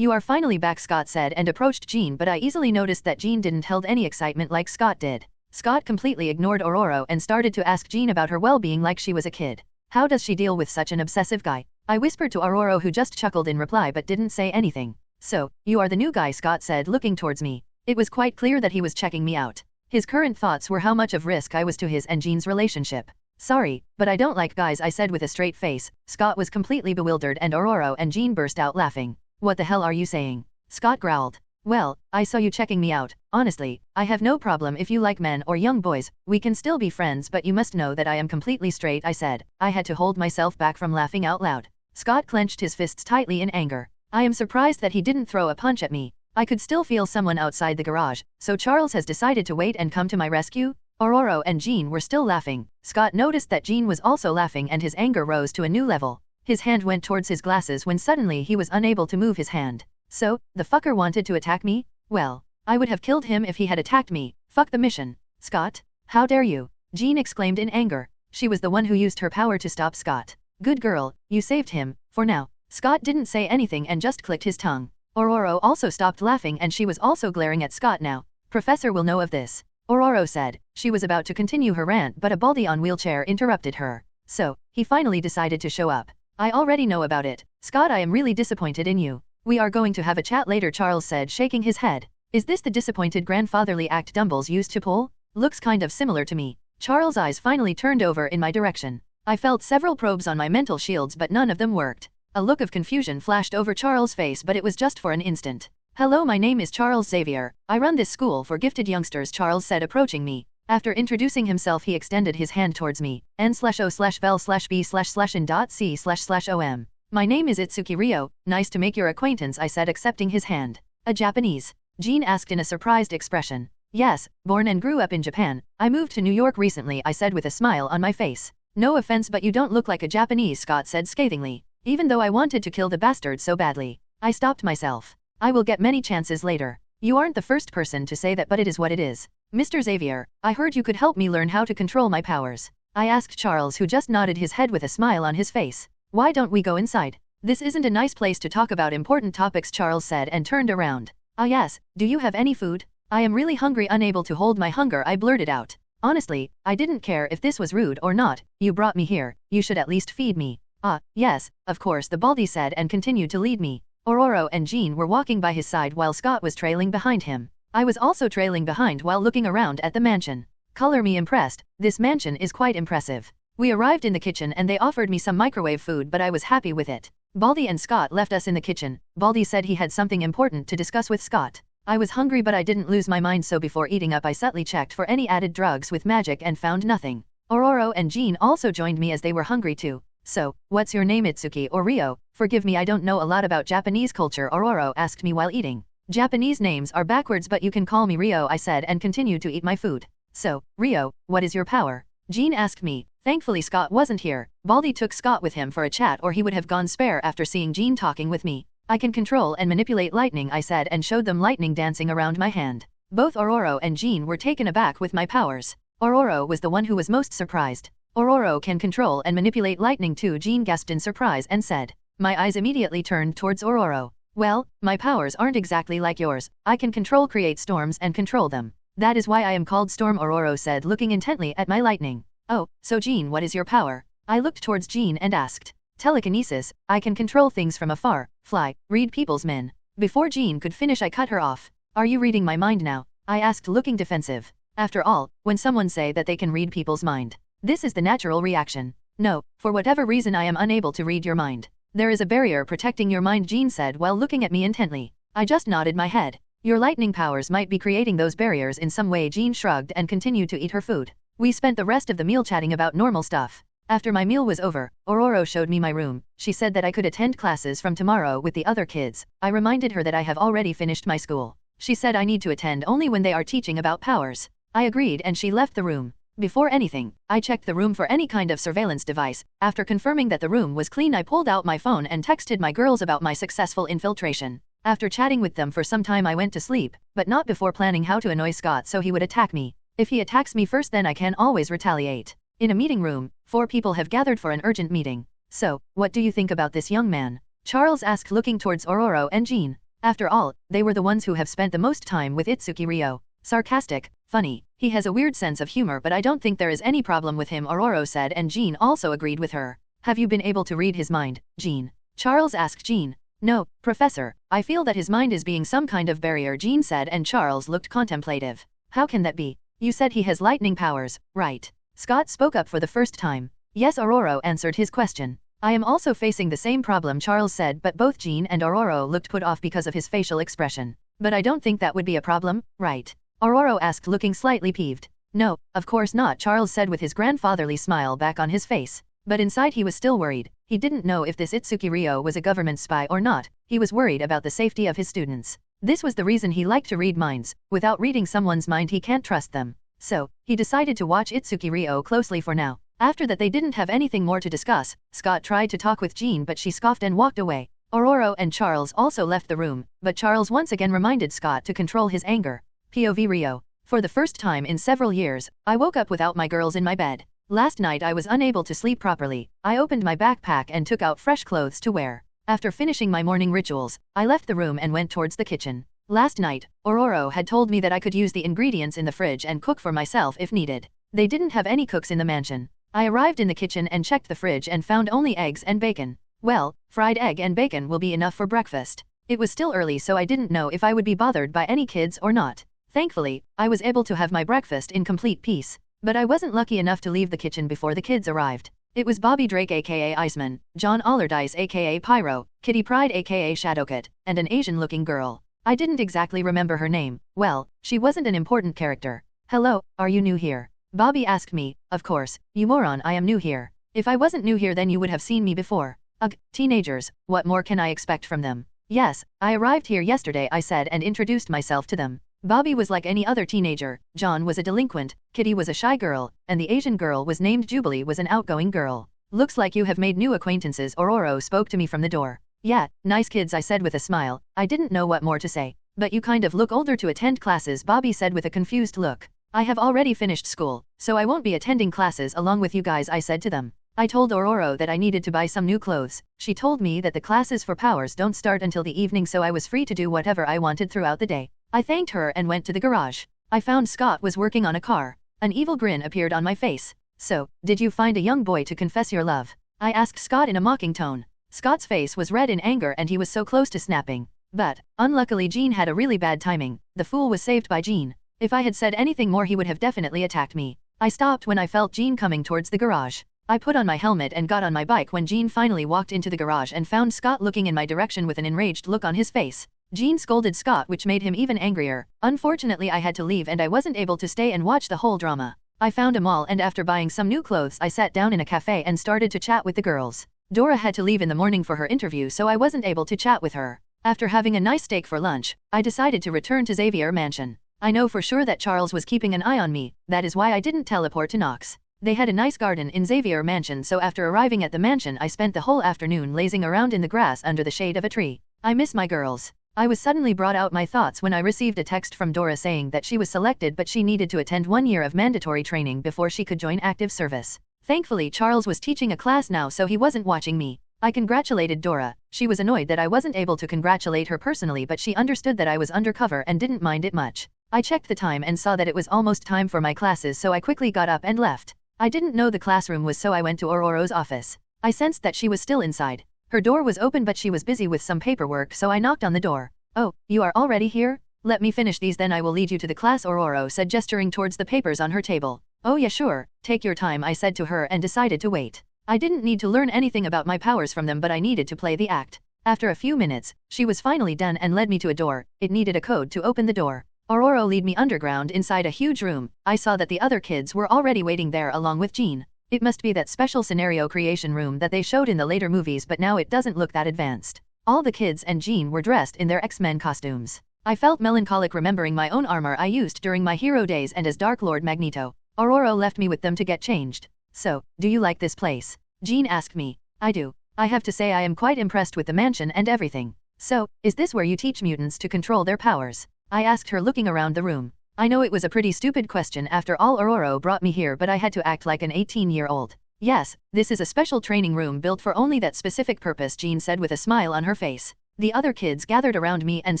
You are finally back, Scott said and approached Jean, but I easily noticed that Jean didn't hold any excitement like Scott did. Scott completely ignored Aurora and started to ask Jean about her well-being like she was a kid. How does she deal with such an obsessive guy? I whispered to Aurora, who just chuckled in reply but didn't say anything. So, you are the new guy, Scott said, looking towards me. It was quite clear that he was checking me out. His current thoughts were how much of risk I was to his and Jean's relationship. Sorry, but I don't like guys, I said with a straight face. Scott was completely bewildered and Aurora and Jean burst out laughing. What the hell are you saying? Scott growled. Well, I saw you checking me out. Honestly, I have no problem if you like men or young boys. We can still be friends, but you must know that I am completely straight, I said. I had to hold myself back from laughing out loud. Scott clenched his fists tightly in anger. I am surprised that he didn't throw a punch at me. I could still feel someone outside the garage. So Charles has decided to wait and come to my rescue? Aurora and Jean were still laughing. Scott noticed that Jean was also laughing and his anger rose to a new level. His hand went towards his glasses when suddenly he was unable to move his hand. So, the fucker wanted to attack me? Well, I would have killed him if he had attacked me. Fuck the mission. Scott? How dare you? Jean exclaimed in anger. She was the one who used her power to stop Scott. Good girl, you saved him, for now. Scott didn't say anything and just clicked his tongue. Ororo also stopped laughing and she was also glaring at Scott now. Professor will know of this. Ororo said. She was about to continue her rant but a baldy on wheelchair interrupted her. So, he finally decided to show up. I already know about it. Scott, I am really disappointed in you. We are going to have a chat later, Charles said, shaking his head. Is this the disappointed grandfatherly act Dumbles used to pull? Looks kind of similar to me. Charles' eyes finally turned over in my direction. I felt several probes on my mental shields but none of them worked. A look of confusion flashed over Charles' face but it was just for an instant. Hello, my name is Charles Xavier. I run this school for gifted youngsters, Charles said, approaching me. After introducing himself he extended his hand towards me. N/O/vel/B//n.C//OM. My name is Itsuki Ryo. Nice to make your acquaintance, I said, accepting his hand. A Japanese? Jean asked in a surprised expression. Yes, born and grew up in Japan. I moved to New York recently, I said with a smile on my face. No offense but you don't look like a Japanese, Scott said scathingly. Even though I wanted to kill the bastard so badly, I stopped myself. I will get many chances later. You aren't the first person to say that but it is what it is. Mr. Xavier, I heard you could help me learn how to control my powers. I asked Charles, who just nodded his head with a smile on his face. Why don't we go inside? This isn't a nice place to talk about important topics, Charles said and turned around. Ah yes, do you have any food? I am really hungry. Unable to hold my hunger, I blurted out. Honestly, I didn't care if this was rude or not. You brought me here, you should at least feed me. Ah, yes, of course, the baldy said and continued to lead me. Ororo and Jean were walking by his side while Scott was trailing behind him. I was also trailing behind while looking around at the mansion. Color me impressed, this mansion is quite impressive. We arrived in the kitchen and they offered me some microwave food but I was happy with it. Baldy and Scott left us in the kitchen. Baldy said he had something important to discuss with Scott. I was hungry but I didn't lose my mind, so before eating up I subtly checked for any added drugs with magic and found nothing. Ororo and Jean also joined me as they were hungry too. So, what's your name, Itsuki or Ryo? Forgive me, I don't know a lot about Japanese culture, Ororo asked me while eating. Japanese names are backwards but you can call me Ryo, I said and continued to eat my food. So, Ryo, what is your power? Jean asked me. Thankfully Scott wasn't here. Baldy took Scott with him for a chat or he would have gone spare after seeing Jean talking with me. I can control and manipulate lightning, I said and showed them lightning dancing around my hand. Both Ororo and Jean were taken aback with my powers. Ororo was the one who was most surprised. Ororo can control and manipulate lightning too, Jean gasped in surprise and said. My eyes immediately turned towards Ororo. Well, my powers aren't exactly like yours. I can create storms and control them. That is why I am called Storm, Ororo said, looking intently at my lightning. Oh, so Jean, what is your power? I looked towards Jean and asked. Telekinesis, I can control things from afar, fly, read people's men. Before Jean could finish I cut her off. Are you reading my mind now? I asked, looking defensive. After all, when someone say that they can read people's mind, this is the natural reaction. No, for whatever reason I am unable to read your mind. There is a barrier protecting your mind, Jean said while looking at me intently. I just nodded my head. Your lightning powers might be creating those barriers in some way, Jean shrugged and continued to eat her food. We spent the rest of the meal chatting about normal stuff. After my meal was over, Ororo showed me my room. She said that I could attend classes from tomorrow with the other kids. I reminded her that I have already finished my school. She said I need to attend only when they are teaching about powers. I agreed and she left the room. Before anything, I checked the room for any kind of surveillance device. After confirming that the room was clean, I pulled out my phone and texted my girls about my successful infiltration. After chatting with them for some time I went to sleep, but not before planning how to annoy Scott so he would attack me. If he attacks me first then I can always retaliate. In a meeting room, 4 people have gathered for an urgent meeting. So, what do you think about this young man? Charles asked, looking towards Ororo and Jean. After all, they were the ones who have spent the most time with Itsuki Ryo. Sarcastic, funny, he has a weird sense of humor but I don't think there is any problem with him, Ororo said, and Jean also agreed with her. Have you been able to read his mind, Jean? Charles asked Jean. No, Professor, I feel that his mind is being some kind of barrier, Jean said, and Charles looked contemplative. How can that be? You said he has lightning powers, right? Scott spoke up for the first time. Yes, Ororo answered his question. I am also facing the same problem, Charles said, but both Jean and Ororo looked put off because of his facial expression. But I don't think that would be a problem, right? Ororo asked, looking slightly peeved. No, of course not, Charles said with his grandfatherly smile back on his face. But inside he was still worried. He didn't know if this Itsuki Ryo was a government spy or not. He was worried about the safety of his students. This was the reason he liked to read minds. Without reading someone's mind he can't trust them. So, he decided to watch Itsuki Ryo closely for now. After that they didn't have anything more to discuss. Scott tried to talk with Jean but she scoffed and walked away. Aurora and Charles also left the room, but Charles once again reminded Scott to control his anger. POV Rio. For the first time in several years, I woke up without my girls in my bed. Last night I was unable to sleep properly. I opened my backpack and took out fresh clothes to wear. After finishing my morning rituals, I left the room and went towards the kitchen. Last night, Aurora had told me that I could use the ingredients in the fridge and cook for myself if needed. They didn't have any cooks in the mansion. I arrived in the kitchen and checked the fridge and found only eggs and bacon. Well, fried egg and bacon will be enough for breakfast. It was still early, so I didn't know if I would be bothered by any kids or not. Thankfully, I was able to have my breakfast in complete peace. But I wasn't lucky enough to leave the kitchen before the kids arrived. It was Bobby Drake aka Iceman, John Allardyce aka Pyro, Kitty Pryde aka Shadowcat, and an Asian-looking girl. I didn't exactly remember her name. Well, she wasn't an important character. Hello, are you new here? Bobby asked me. Of course, you moron, I am new here. If I wasn't new here then you would have seen me before. Ugh, teenagers, what more can I expect from them? Yes, I arrived here yesterday, I said and introduced myself to them. Bobby was like any other teenager, John was a delinquent, Kitty was a shy girl, and the Asian girl was named Jubilee was an outgoing girl. Looks like you have made new acquaintances, Aurora spoke to me from the door. Yeah, nice kids, I said with a smile. I didn't know what more to say. But you kind of look older to attend classes, Bobby said with a confused look. I have already finished school, so I won't be attending classes along with you guys, I said to them. I told Aurora that I needed to buy some new clothes. She told me that the classes for powers don't start until the evening, so I was free to do whatever I wanted throughout the day. I thanked her and went to the garage. I found Scott was working on a car. An evil grin appeared on my face. So, did you find a young boy to confess your love? I asked Scott in a mocking tone. Scott's face was red in anger and he was so close to snapping. But, unluckily Jean had a really bad timing. The fool was saved by Jean. If I had said anything more he would have definitely attacked me. I stopped when I felt Jean coming towards the garage. I put on my helmet and got on my bike when Jean finally walked into the garage and found Scott looking in my direction with an enraged look on his face. Jean scolded Scott, which made him even angrier. Unfortunately I had to leave and I wasn't able to stay and watch the whole drama. I found a mall and after buying some new clothes I sat down in a cafe and started to chat with the girls. Dora had to leave in the morning for her interview, so I wasn't able to chat with her. After having a nice steak for lunch, I decided to return to Xavier Mansion. I know for sure that Charles was keeping an eye on me, that is why I didn't teleport to Knox. They had a nice garden in Xavier Mansion, so after arriving at the mansion I spent the whole afternoon lazing around in the grass under the shade of a tree. I miss my girls. I was suddenly brought out my thoughts when I received a text from Dora saying that she was selected but she needed to attend 1 year of mandatory training before she could join active service. Thankfully Charles was teaching a class now, so he wasn't watching me. I congratulated Dora. She was annoyed that I wasn't able to congratulate her personally, but she understood that I was undercover and didn't mind it much. I checked the time and saw that it was almost time for my classes, so I quickly got up and left. I didn't know the classroom was, so I went to Aurora's office. I sensed that she was still inside. Her door was open but she was busy with some paperwork, so I knocked on the door. Oh, you are already here? Let me finish these then I will lead you to the class, Aurora said, gesturing towards the papers on her table. Oh yeah, sure, take your time, I said to her and decided to wait. I didn't need to learn anything about my powers from them, but I needed to play the act. After a few minutes, she was finally done and led me to a door. It needed a code to open the door. Aurora led me underground inside a huge room. I saw that the other kids were already waiting there along with Jean. It must be that special scenario creation room that they showed in the later movies, but now it doesn't look that advanced. All the kids and Jean were dressed in their X-Men costumes. I felt melancholic remembering my own armor I used during my hero days and as Dark Lord Magneto. Aurora left me with them to get changed. So, do you like this place? Jean asked me. I do. I have to say I am quite impressed with the mansion and everything. So, is this where you teach mutants to control their powers? I asked her, looking around the room. I know it was a pretty stupid question after all. Aurora brought me here, but I had to act like an 18-year-old. Yes, this is a special training room built for only that specific purpose, Jean said with a smile on her face. The other kids gathered around me and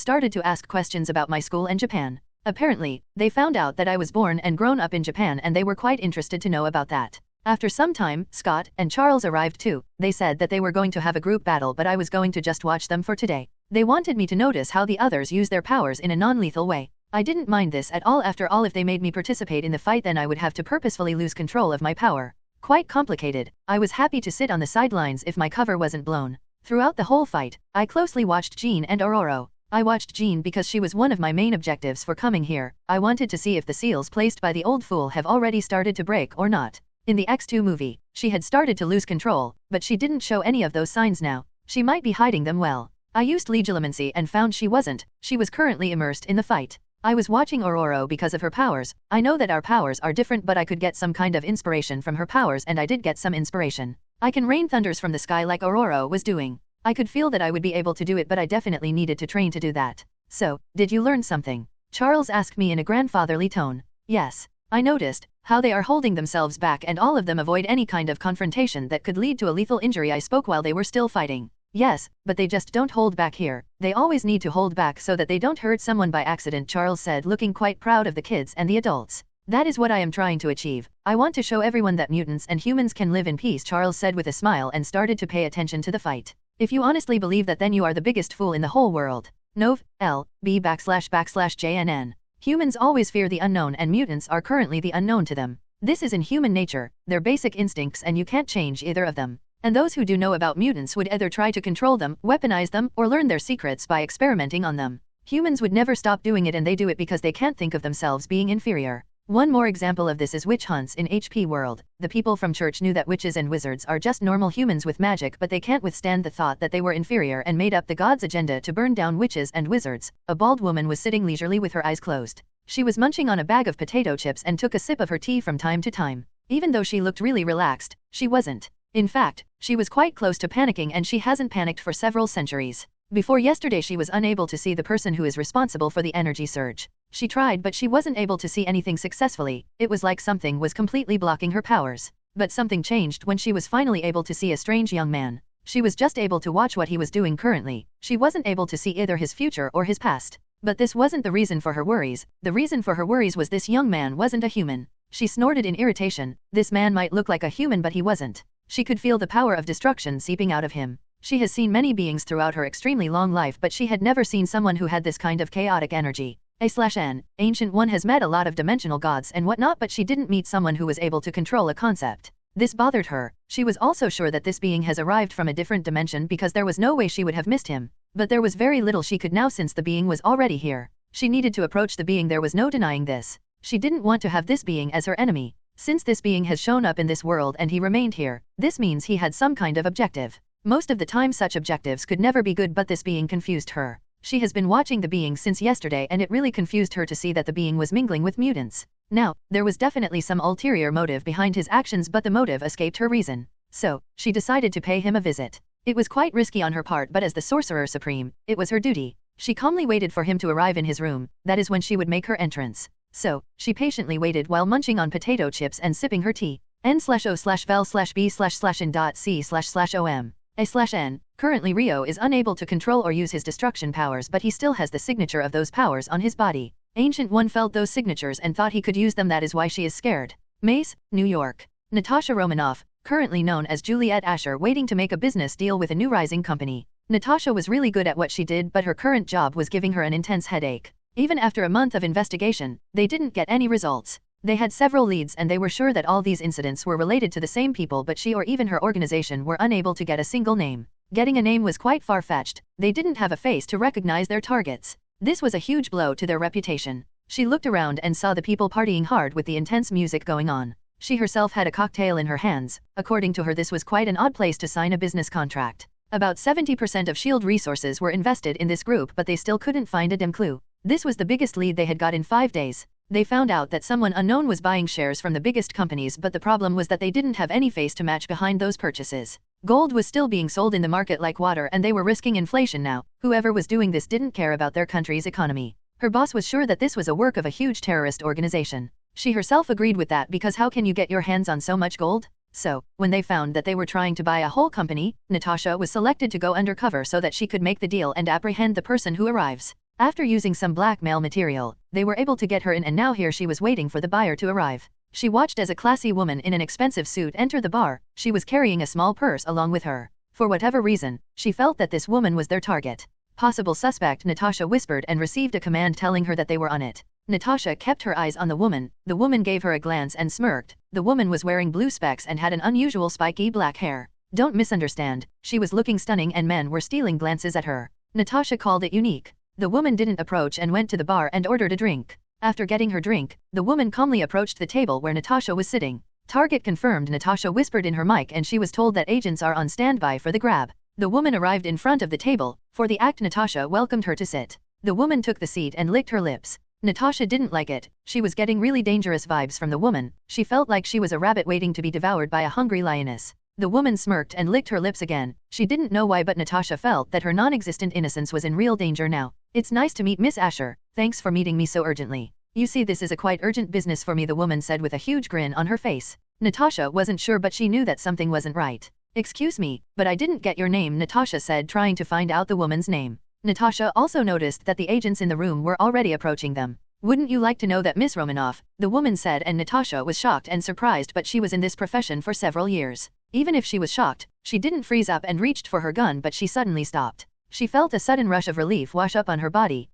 started to ask questions about my school and Japan. Apparently, they found out that I was born and grown up in Japan and they were quite interested to know about that. After some time, Scott and Charles arrived too. They said that they were going to have a group battle, but I was going to just watch them for today. They wanted me to notice how the others use their powers in a non-lethal way. I didn't mind this at all. After all, if they made me participate in the fight, then I would have to purposefully lose control of my power. Quite complicated. I was happy to sit on the sidelines if my cover wasn't blown. Throughout the whole fight, I closely watched Jean and Aurora. I watched Jean because she was one of my main objectives for coming here. I wanted to see if the seals placed by the old fool have already started to break or not. In the X2 movie, she had started to lose control, but she didn't show any of those signs now. She might be hiding them well. I used legilimency and found she wasn't. She was currently immersed in the fight. I was watching Aurora because of her powers. I know that our powers are different, but I could get some kind of inspiration from her powers, and I did get some inspiration. I can rain thunders from the sky like Aurora was doing. I could feel that I would be able to do it, but I definitely needed to train to do that. So, did you learn something? Charles asked me in a grandfatherly tone. Yes. I noticed how they are holding themselves back and all of them avoid any kind of confrontation that could lead to a lethal injury. I spoke while they were still fighting. Yes, but they just don't hold back here. They always need to hold back so that they don't hurt someone by accident, Charles said, looking quite proud of the kids and the adults. That is what I am trying to achieve. I want to show everyone that mutants and humans can live in peace, Charles said with a smile and started to pay attention to the fight. If you honestly believe that, then you are the biggest fool in the whole world. Nov. L. B /JNN. Humans always fear the unknown and mutants are currently the unknown to them. This is in human nature, their basic instincts, and you can't change either of them. And those who do know about mutants would either try to control them, weaponize them, or learn their secrets by experimenting on them. Humans would never stop doing it, and they do it because they can't think of themselves being inferior. One more example of this is witch hunts in HP World. The people from church knew that witches and wizards are just normal humans with magic, but they can't withstand the thought that they were inferior and made up the god's agenda to burn down witches and wizards. A bald woman was sitting leisurely with her eyes closed. She was munching on a bag of potato chips and took a sip of her tea from time to time. Even though she looked really relaxed, she wasn't. In fact, she was quite close to panicking, and she hasn't panicked for several centuries. Before yesterday she was unable to see the person who is responsible for the energy surge. She tried, but she wasn't able to see anything successfully. It was like something was completely blocking her powers. But something changed when she was finally able to see a strange young man. She was just able to watch what he was doing currently. She wasn't able to see either his future or his past. But this wasn't the reason for her worries. The reason for her worries was this young man wasn't a human. She snorted in irritation. This man might look like a human, but he wasn't. She could feel the power of destruction seeping out of him. She has seen many beings throughout her extremely long life, but she had never seen someone who had this kind of chaotic energy. A/N, Ancient One has met a lot of dimensional gods and whatnot, but she didn't meet someone who was able to control a concept. This bothered her. She was also sure that this being has arrived from a different dimension because there was no way she would have missed him. But there was very little she could now since the being was already here. She needed to approach the being, there was no denying this. She didn't want to have this being as her enemy. Since this being has shown up in this world and he remained here, this means he had some kind of objective. Most of the time such objectives could never be good, but this being confused her. She has been watching the being since yesterday and it really confused her to see that the being was mingling with mutants. Now, there was definitely some ulterior motive behind his actions, but the motive escaped her reason. So, she decided to pay him a visit. It was quite risky on her part, but as the Sorcerer Supreme, it was her duty. She calmly waited for him to arrive in his room. That is when she would make her entrance. So, she patiently waited while munching on potato chips and sipping her tea. N/O/vel/b/in.c//om. A/N. Currently Rio is unable to control or use his destruction powers, but he still has the signature of those powers on his body. Ancient One felt those signatures and thought he could use them. That is why she is scared. Mace, New York. Natasha Romanoff, currently known as Juliet Asher, waiting to make a business deal with a new rising company. Natasha was really good at what she did, but her current job was giving her an intense headache. Even after a month of investigation, they didn't get any results. They had several leads and they were sure that all these incidents were related to the same people, but she or even her organization were unable to get a single name. Getting a name was quite far-fetched. They didn't have a face to recognize their targets. This was a huge blow to their reputation. She looked around and saw the people partying hard with the intense music going on. She herself had a cocktail in her hands. According to her, this was quite an odd place to sign a business contract. About 70% of S.H.I.E.L.D. resources were invested in this group, but they still couldn't find a damn clue. This was the biggest lead they had got in 5 days. They found out that someone unknown was buying shares from the biggest companies, but the problem was that they didn't have any face to match behind those purchases. Gold was still being sold in the market like water and they were risking inflation now. Whoever was doing this didn't care about their country's economy. Her boss was sure that this was a work of a huge terrorist organization. She herself agreed with that because how can you get your hands on so much gold? So, when they found that they were trying to buy a whole company, Natasha was selected to go undercover so that she could make the deal and apprehend the person who arrives. After using some blackmail material, they were able to get her in, and now here she was waiting for the buyer to arrive. She watched as a classy woman in an expensive suit enter the bar. She was carrying a small purse along with her. For whatever reason, she felt that this woman was their target. Possible suspect, Natasha whispered and received a command telling her that they were on it. Natasha kept her eyes on the woman. The woman gave her a glance and smirked. The woman was wearing blue specs and had an unusual spiky black hair. Don't misunderstand, she was looking stunning and men were stealing glances at her. Natasha called it unique. The woman didn't approach and went to the bar and ordered a drink. After getting her drink, the woman calmly approached the table where Natasha was sitting. Target confirmed, Natasha whispered in her mic, and she was told that agents are on standby for the grab. The woman arrived in front of the table. For the act, Natasha welcomed her to sit. The woman took the seat and licked her lips. Natasha didn't like it. She was getting really dangerous vibes from the woman. She felt like she was a rabbit waiting to be devoured by a hungry lioness. The woman smirked and licked her lips again. She didn't know why, but Natasha felt that her non-existent innocence was in real danger now. It's nice to meet Miss Asher. Thanks for meeting me so urgently. You see, this is a quite urgent business for me, the woman said with a huge grin on her face. Natasha wasn't sure, but she knew that something wasn't right. Excuse me, but I didn't get your name, Natasha said, trying to find out the woman's name. Natasha also noticed that the agents in the room were already approaching them. Wouldn't you like to know that, Miss Romanoff? The woman said, and Natasha was shocked and surprised, but she was in this profession for several years. Even if she was shocked, she didn't freeze up and reached for her gun, but she suddenly stopped. She felt a sudden rush of relief wash up on her body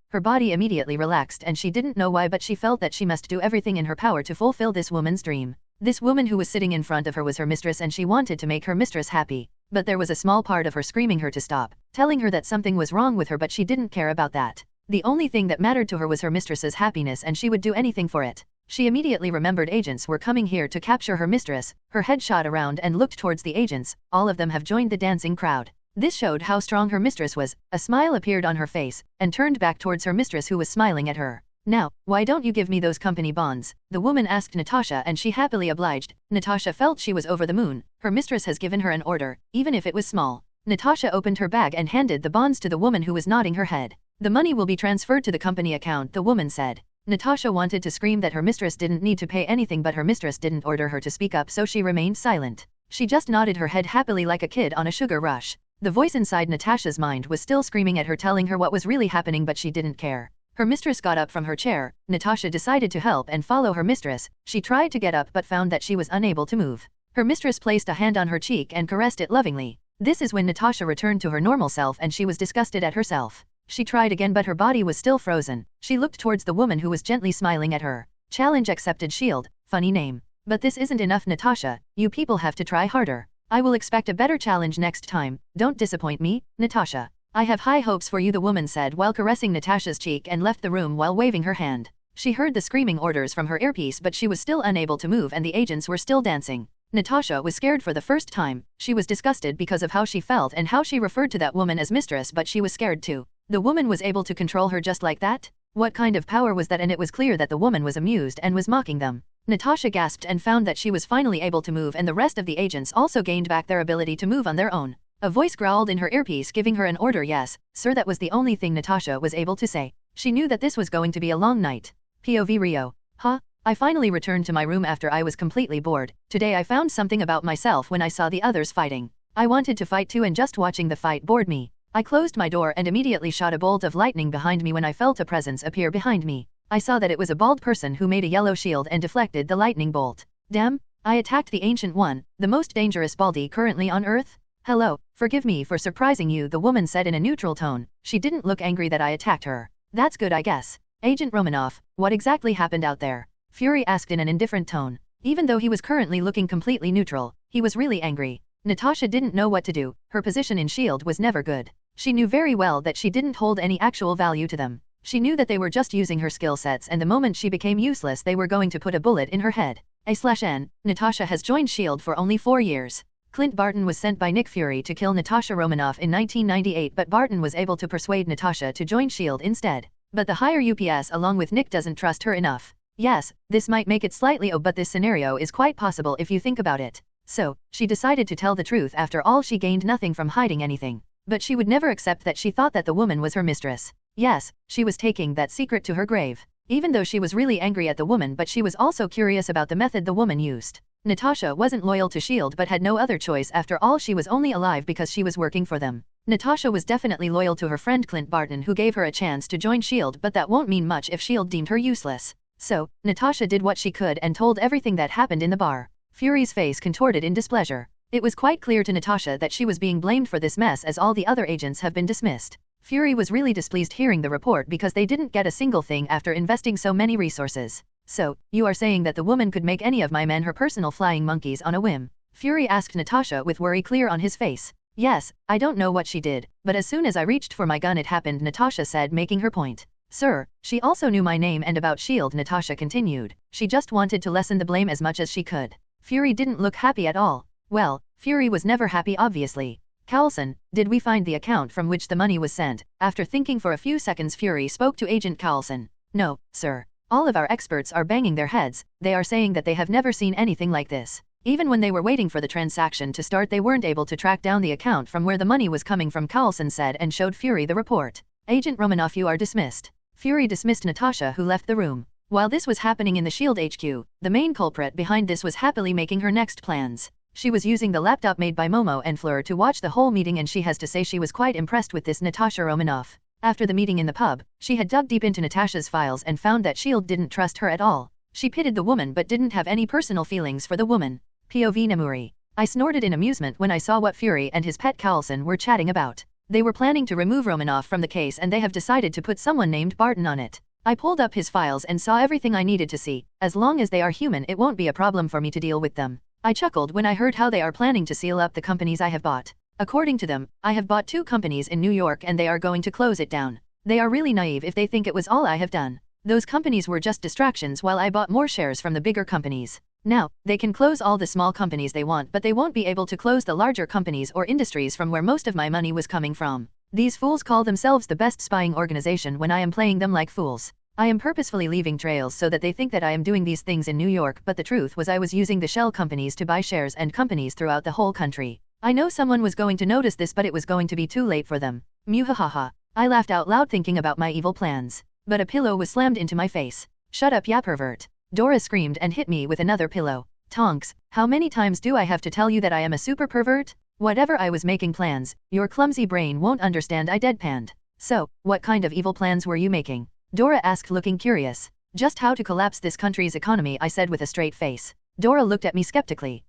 immediately relaxed, and she didn't know why, but she felt that she must do everything in her power to fulfill this woman's dream. This woman who was sitting in front of her was her mistress, and she wanted to make her mistress happy. But there was a small part of her screaming her to stop, telling her that something was wrong with her, but she didn't care about that. The only thing that mattered to her was her mistress's happiness, and she would do anything for it. She immediately remembered agents were coming here to capture her mistress. Her head shot around and looked towards the agents. All of them have joined the dancing crowd. This showed how strong her mistress was. A smile appeared on her face, and turned back towards her mistress, who was smiling at her. Now, why don't you give me those company bonds? The woman asked Natasha, and she happily obliged. Natasha felt she was over the moon. Her mistress has given her an order, even if it was small. Natasha opened her bag and handed the bonds to the woman, who was nodding her head. The money will be transferred to the company account, the woman said. Natasha wanted to scream that her mistress didn't need to pay anything, but her mistress didn't order her to speak up, so she remained silent. She just nodded her head happily like a kid on a sugar rush. The voice inside Natasha's mind was still screaming at her, telling her what was really happening, but she didn't care. Her mistress got up from her chair. Natasha decided to help and follow her mistress. She tried to get up but found that she was unable to move. Her mistress placed a hand on her cheek and caressed it lovingly. This is when Natasha returned to her normal self, and she was disgusted at herself. She tried again, but her body was still frozen. She looked towards the woman, who was gently smiling at her. Challenge accepted, Shield. Funny name. But this isn't enough, Natasha. You people have to try harder. I will expect a better challenge next time. Don't disappoint me, Natasha. I have high hopes for you, the woman said while caressing Natasha's cheek, and left the room while waving her hand. She heard the screaming orders from her earpiece, but she was still unable to move, and the agents were still dancing. Natasha was scared for the first time. She was disgusted because of how she felt and how she referred to that woman as mistress, but she was scared too. The woman was able to control her just like that? What kind of power was that? And it was clear that the woman was amused and was mocking them. Natasha gasped and found that she was finally able to move, and the rest of the agents also gained back their ability to move on their own. A voice growled in her earpiece, giving her an order. Yes, sir, that was the only thing Natasha was able to say. She knew that this was going to be a long night. POV Rio. Huh? I finally returned to my room after I was completely bored. Today I found something about myself when I saw the others fighting. I wanted to fight too, and just watching the fight bored me. I closed my door and immediately shot a bolt of lightning behind me when I felt a presence appear behind me. I saw that it was a bald person who made a yellow shield and deflected the lightning bolt. Damn! I attacked the Ancient One, the most dangerous baldy currently on Earth. Hello, forgive me for surprising you, the woman said in a neutral tone. She didn't look angry that I attacked her. That's good, I guess. Agent Romanoff, what exactly happened out there? Fury asked in an indifferent tone. Even though he was currently looking completely neutral, he was really angry. Natasha didn't know what to do. Her position in S.H.I.E.L.D. was never good. She knew very well that she didn't hold any actual value to them. She knew that they were just using her skill sets, and the moment she became useless they were going to put a bullet in her head. A/N, Natasha has joined S.H.I.E.L.D. for only 4 years. Clint Barton was sent by Nick Fury to kill Natasha Romanoff in 1998, but Barton was able to persuade Natasha to join S.H.I.E.L.D. instead. But the higher UPS along with Nick doesn't trust her enough. Yes, this might make it slightly odd, but this scenario is quite possible if you think about it. So, she decided to tell the truth. After all, she gained nothing from hiding anything. But she would never accept that she thought that the woman was her mistress. Yes, she was taking that secret to her grave. Even though she was really angry at the woman, but she was also curious about the method the woman used. Natasha wasn't loyal to S.H.I.E.L.D. but had no other choice. After all, she was only alive because she was working for them. Natasha was definitely loyal to her friend Clint Barton, who gave her a chance to join S.H.I.E.L.D., but that won't mean much if S.H.I.E.L.D. deemed her useless. So, Natasha did what she could and told everything that happened in the bar. Fury's face contorted in displeasure. It was quite clear to Natasha that she was being blamed for this mess, as all the other agents have been dismissed. Fury was really displeased hearing the report because they didn't get a single thing after investing so many resources. So, you are saying that the woman could make any of my men her personal flying monkeys on a whim? Fury asked Natasha with worry clear on his face. Yes, I don't know what she did, but as soon as I reached for my gun it happened, Natasha said, making her point. Sir, she also knew my name and about S.H.I.E.L.D., Natasha continued. She just wanted to lessen the blame as much as she could. Fury didn't look happy at all. Well, Fury was never happy, obviously. Carlson, did we find the account from which the money was sent? After thinking for a few seconds, Fury spoke to Agent Carlson. No, sir. All of our experts are banging their heads. They are saying that they have never seen anything like this. Even when they were waiting for the transaction to start, they weren't able to track down the account from where the money was coming from, Carlson said, and showed Fury the report. Agent Romanoff, you are dismissed. Fury dismissed Natasha, who left the room. While this was happening in the SHIELD HQ, the main culprit behind this was happily making her next plans. She was using the laptop made by Momo and Fleur to watch the whole meeting, and she has to say she was quite impressed with this Natasha Romanoff. After the meeting in the pub, she had dug deep into Natasha's files and found that SHIELD didn't trust her at all. She pitied the woman but didn't have any personal feelings for the woman. POV Namuri. I snorted in amusement when I saw what Fury and his pet Carlson were chatting about. They were planning to remove Romanoff from the case, and they have decided to put someone named Barton on it. I pulled up his files and saw everything I needed to see. As long as they are human, it won't be a problem for me to deal with them. I chuckled when I heard how they are planning to seal up the companies I have bought. According to them, I have bought 2 companies in New York and they are going to close it down. They are really naive if they think it was all I have done. Those companies were just distractions while I bought more shares from the bigger companies. Now, they can close all the small companies they want, but they won't be able to close the larger companies or industries from where most of my money was coming from. These fools call themselves the best spying organization when I am playing them like fools. I am purposefully leaving trails so that they think that I am doing these things in New York, but the truth was I was using the shell companies to buy shares and companies throughout the whole country. I know someone was going to notice this, but it was going to be too late for them. Muhahaha. I laughed out loud thinking about my evil plans. But a pillow was slammed into my face. Shut up, ya pervert. Dora screamed and hit me with another pillow. Tonks, how many times do I have to tell you that I am a super pervert? Whatever, I was making plans. Your clumsy brain won't understand, I deadpanned. So, what kind of evil plans were you making? Dora asked, looking curious. Just how to collapse this country's economy, I said with a straight face. Dora looked at me skeptically.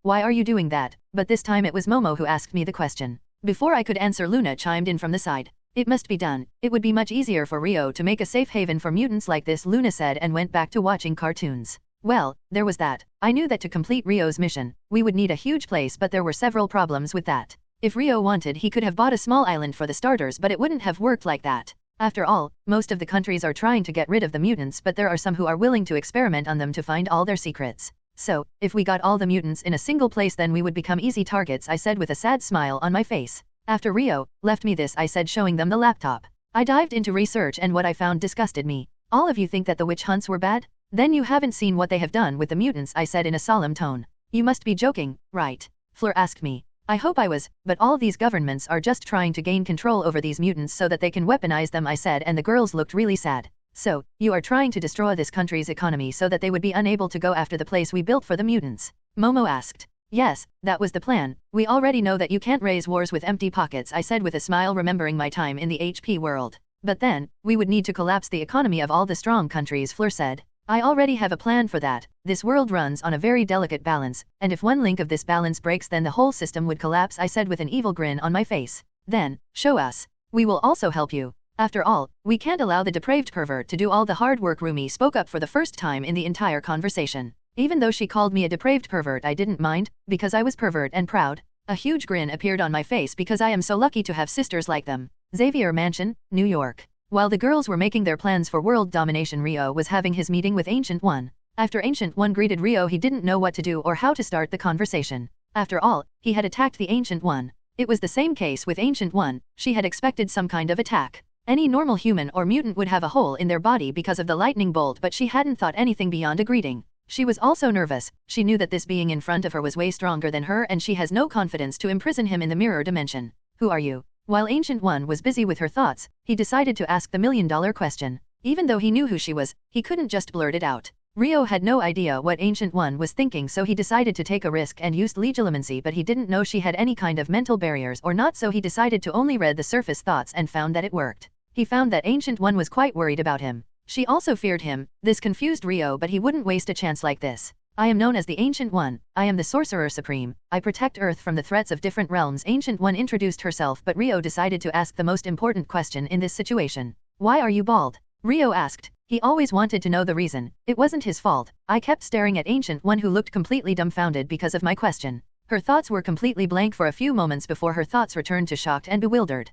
Why are you doing that? But this time it was Momo who asked me the question. Before I could answer, Luna chimed in from the side. It must be done. It would be much easier for Rio to make a safe haven for mutants like this, Luna said, and went back to watching cartoons. Well, there was that. I knew that to complete Rio's mission, we would need a huge place, but there were several problems with that. If Rio wanted, he could have bought a small island for the starters, but it wouldn't have worked like that. After all, most of the countries are trying to get rid of the mutants, but there are some who are willing to experiment on them to find all their secrets. So, if we got all the mutants in a single place, then we would become easy targets, I said with a sad smile on my face. After Rio left me this, I said, showing them the laptop. I dived into research and what I found disgusted me. All of you think that the witch hunts were bad? Then you haven't seen what they have done with the mutants, I said in a solemn tone. You must be joking, right? Fleur asked me. I hope I was, but all these governments are just trying to gain control over these mutants so that they can weaponize them, I said, and the girls looked really sad. So, you are trying to destroy this country's economy so that they would be unable to go after the place we built for the mutants? Momo asked. Yes, that was the plan. We already know that you can't raise wars with empty pockets, I said with a smile, remembering my time in the HP world. But then, we would need to collapse the economy of all the strong countries, Fleur said. I already have a plan for that. This world runs on a very delicate balance, and if one link of this balance breaks, then the whole system would collapse, I said with an evil grin on my face. Then, show us. We will also help you. After all, we can't allow the depraved pervert to do all the hard work. Rumi spoke up for the first time in the entire conversation. Even though she called me a depraved pervert, I didn't mind, because I was pervert and proud. A huge grin appeared on my face because I am so lucky to have sisters like them. Xavier Mansion, New York. While the girls were making their plans for world domination, Rio was having his meeting with Ancient One. After Ancient One greeted Rio, he didn't know what to do or how to start the conversation. After all, he had attacked the Ancient One. It was the same case with Ancient One. She had expected some kind of attack. Any normal human or mutant would have a hole in their body because of the lightning bolt, but she hadn't thought anything beyond a greeting. She was also nervous. She knew that this being in front of her was way stronger than her, and she has no confidence to imprison him in the mirror dimension. Who are you? While Ancient One was busy with her thoughts, he decided to ask the million-dollar question. Even though he knew who she was, he couldn't just blurt it out. Rio had no idea what Ancient One was thinking, so he decided to take a risk and used legilimency, but he didn't know she had any kind of mental barriers or not, so he decided to only read the surface thoughts and found that it worked. He found that Ancient One was quite worried about him. She also feared him. This confused Rio, but he wouldn't waste a chance like this. I am known as the Ancient One. I am the Sorcerer Supreme. I protect Earth from the threats of different realms. Ancient One introduced herself, but Rio decided to ask the most important question in this situation. Why are you bald? Rio asked. He always wanted to know the reason. It wasn't his fault. I kept staring at Ancient One, who looked completely dumbfounded because of my question. Her thoughts were completely blank for a few moments before her thoughts returned to shocked and bewildered.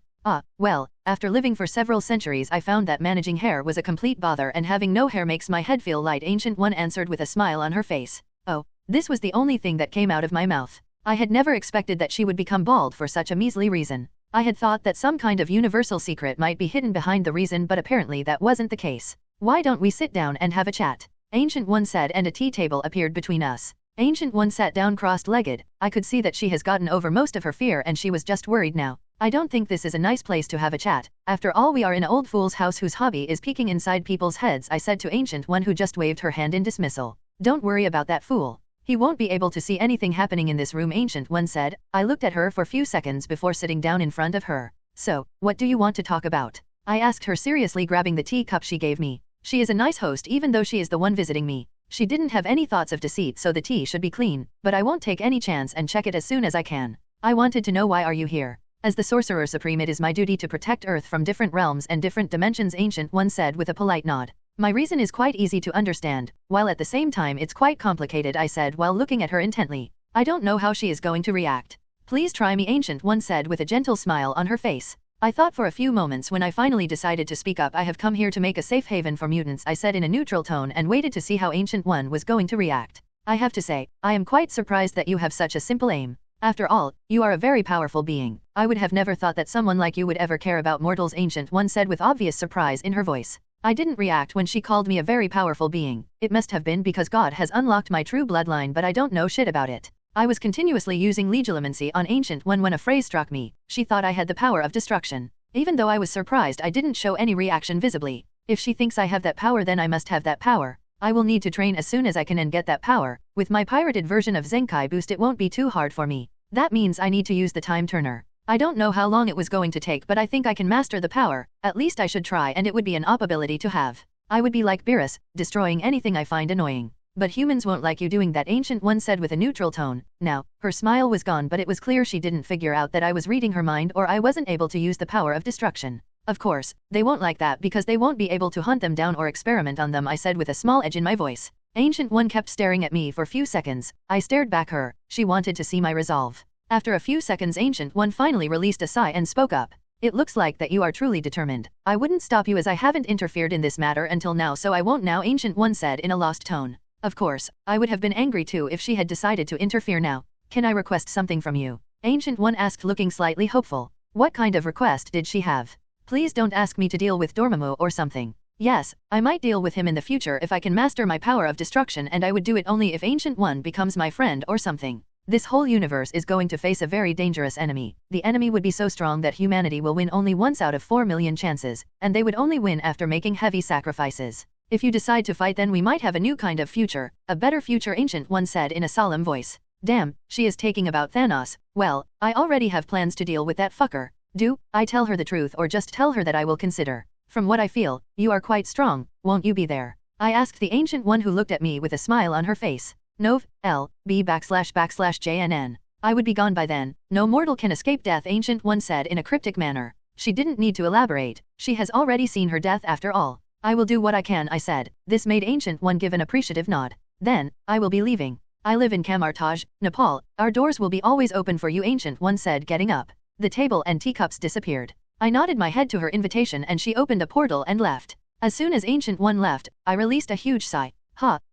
Well, after living for several centuries, I found that managing hair was a complete bother, and having no hair makes my head feel light, Ancient One answered with a smile on her face. Oh, this was the only thing that came out of my mouth. I had never expected that she would become bald for such a measly reason. I had thought that some kind of universal secret might be hidden behind the reason, but apparently that wasn't the case. Why don't we sit down and have a chat? Ancient One said, and a tea table appeared between us. Ancient One sat down crossed-legged. I could see that she has gotten over most of her fear and she was just worried now. I don't think this is a nice place to have a chat. After all, we are in an old fool's house whose hobby is peeking inside people's heads, I said to Ancient One, who just waved her hand in dismissal. Don't worry about that fool. He won't be able to see anything happening in this room, Ancient One said. I looked at her for a few seconds before sitting down in front of her. So, what do you want to talk about? I asked her seriously, grabbing the tea cup she gave me. She is a nice host even though she is the one visiting me. She didn't have any thoughts of deceit, so the tea should be clean, but I won't take any chance and check it as soon as I can. I wanted to know, why are you here? As the Sorcerer Supreme, it is my duty to protect Earth from different realms and different dimensions, Ancient One said with a polite nod. My reason is quite easy to understand, while at the same time it's quite complicated, I said while looking at her intently. I don't know how she is going to react. Please try me, Ancient One said with a gentle smile on her face. I thought for a few moments when I finally decided to speak up. I have come here to make a safe haven for mutants, I said in a neutral tone, and waited to see how Ancient One was going to react. I have to say, I am quite surprised that you have such a simple aim. After all, you are a very powerful being. I would have never thought that someone like you would ever care about mortals, Ancient One said with obvious surprise in her voice. I didn't react when she called me a very powerful being. It must have been because God has unlocked my true bloodline, but I don't know shit about it. I was continuously using legilimency on Ancient One when a phrase struck me. She thought I had the power of destruction. Even though I was surprised, I didn't show any reaction visibly. If she thinks I have that power, then I must have that power. I will need to train as soon as I can and get that power. With my pirated version of Zenkai Boost, it won't be too hard for me. That means I need to use the time turner. I don't know how long it was going to take, but I think I can master the power. At least I should try, and it would be an op ability to have. I would be like Beerus, destroying anything I find annoying. But humans won't like you doing that, Ancient One said with a neutral tone. Now, her smile was gone, but it was clear she didn't figure out that I was reading her mind or I wasn't able to use the power of destruction. Of course, they won't like that because they won't be able to hunt them down or experiment on them, I said with a small edge in my voice. Ancient One kept staring at me for a few seconds. I stared back her. She wanted to see my resolve. After a few seconds, Ancient One finally released a sigh and spoke up. It looks like that you are truly determined. I wouldn't stop you as I haven't interfered in this matter until now, so I won't now, Ancient One said in a lost tone. Of course, I would have been angry too if she had decided to interfere now. Can I request something from you? Ancient One asked, looking slightly hopeful. What kind of request did she have? Please don't ask me to deal with Dormammu or something. Yes, I might deal with him in the future if I can master my power of destruction, and I would do it only if Ancient One becomes my friend or something. This whole universe is going to face a very dangerous enemy. The enemy would be so strong that humanity will win only once out of 4 million chances, and they would only win after making heavy sacrifices. If you decide to fight, then we might have a new kind of future, a better future, Ancient One said in a solemn voice. Damn, she is taking about Thanos. Well, I already have plans to deal with that fucker. Do I tell her the truth or just tell her that I will consider? From what I feel, you are quite strong, won't you be there? I asked the Ancient One, who looked at me with a smile on her face. Nov, L, B /JNN. I would be gone by then. No mortal can escape death, Ancient One said in a cryptic manner. She didn't need to elaborate. She has already seen her death after all. I will do what I can, I said. This made Ancient One give an appreciative nod. Then, I will be leaving. I live in Kamartaj, Nepal. Our doors will be always open for you, Ancient One said, getting up. The table and teacups disappeared. I nodded my head to her invitation and she opened a portal and left. As soon as Ancient One left, I released a huge sigh.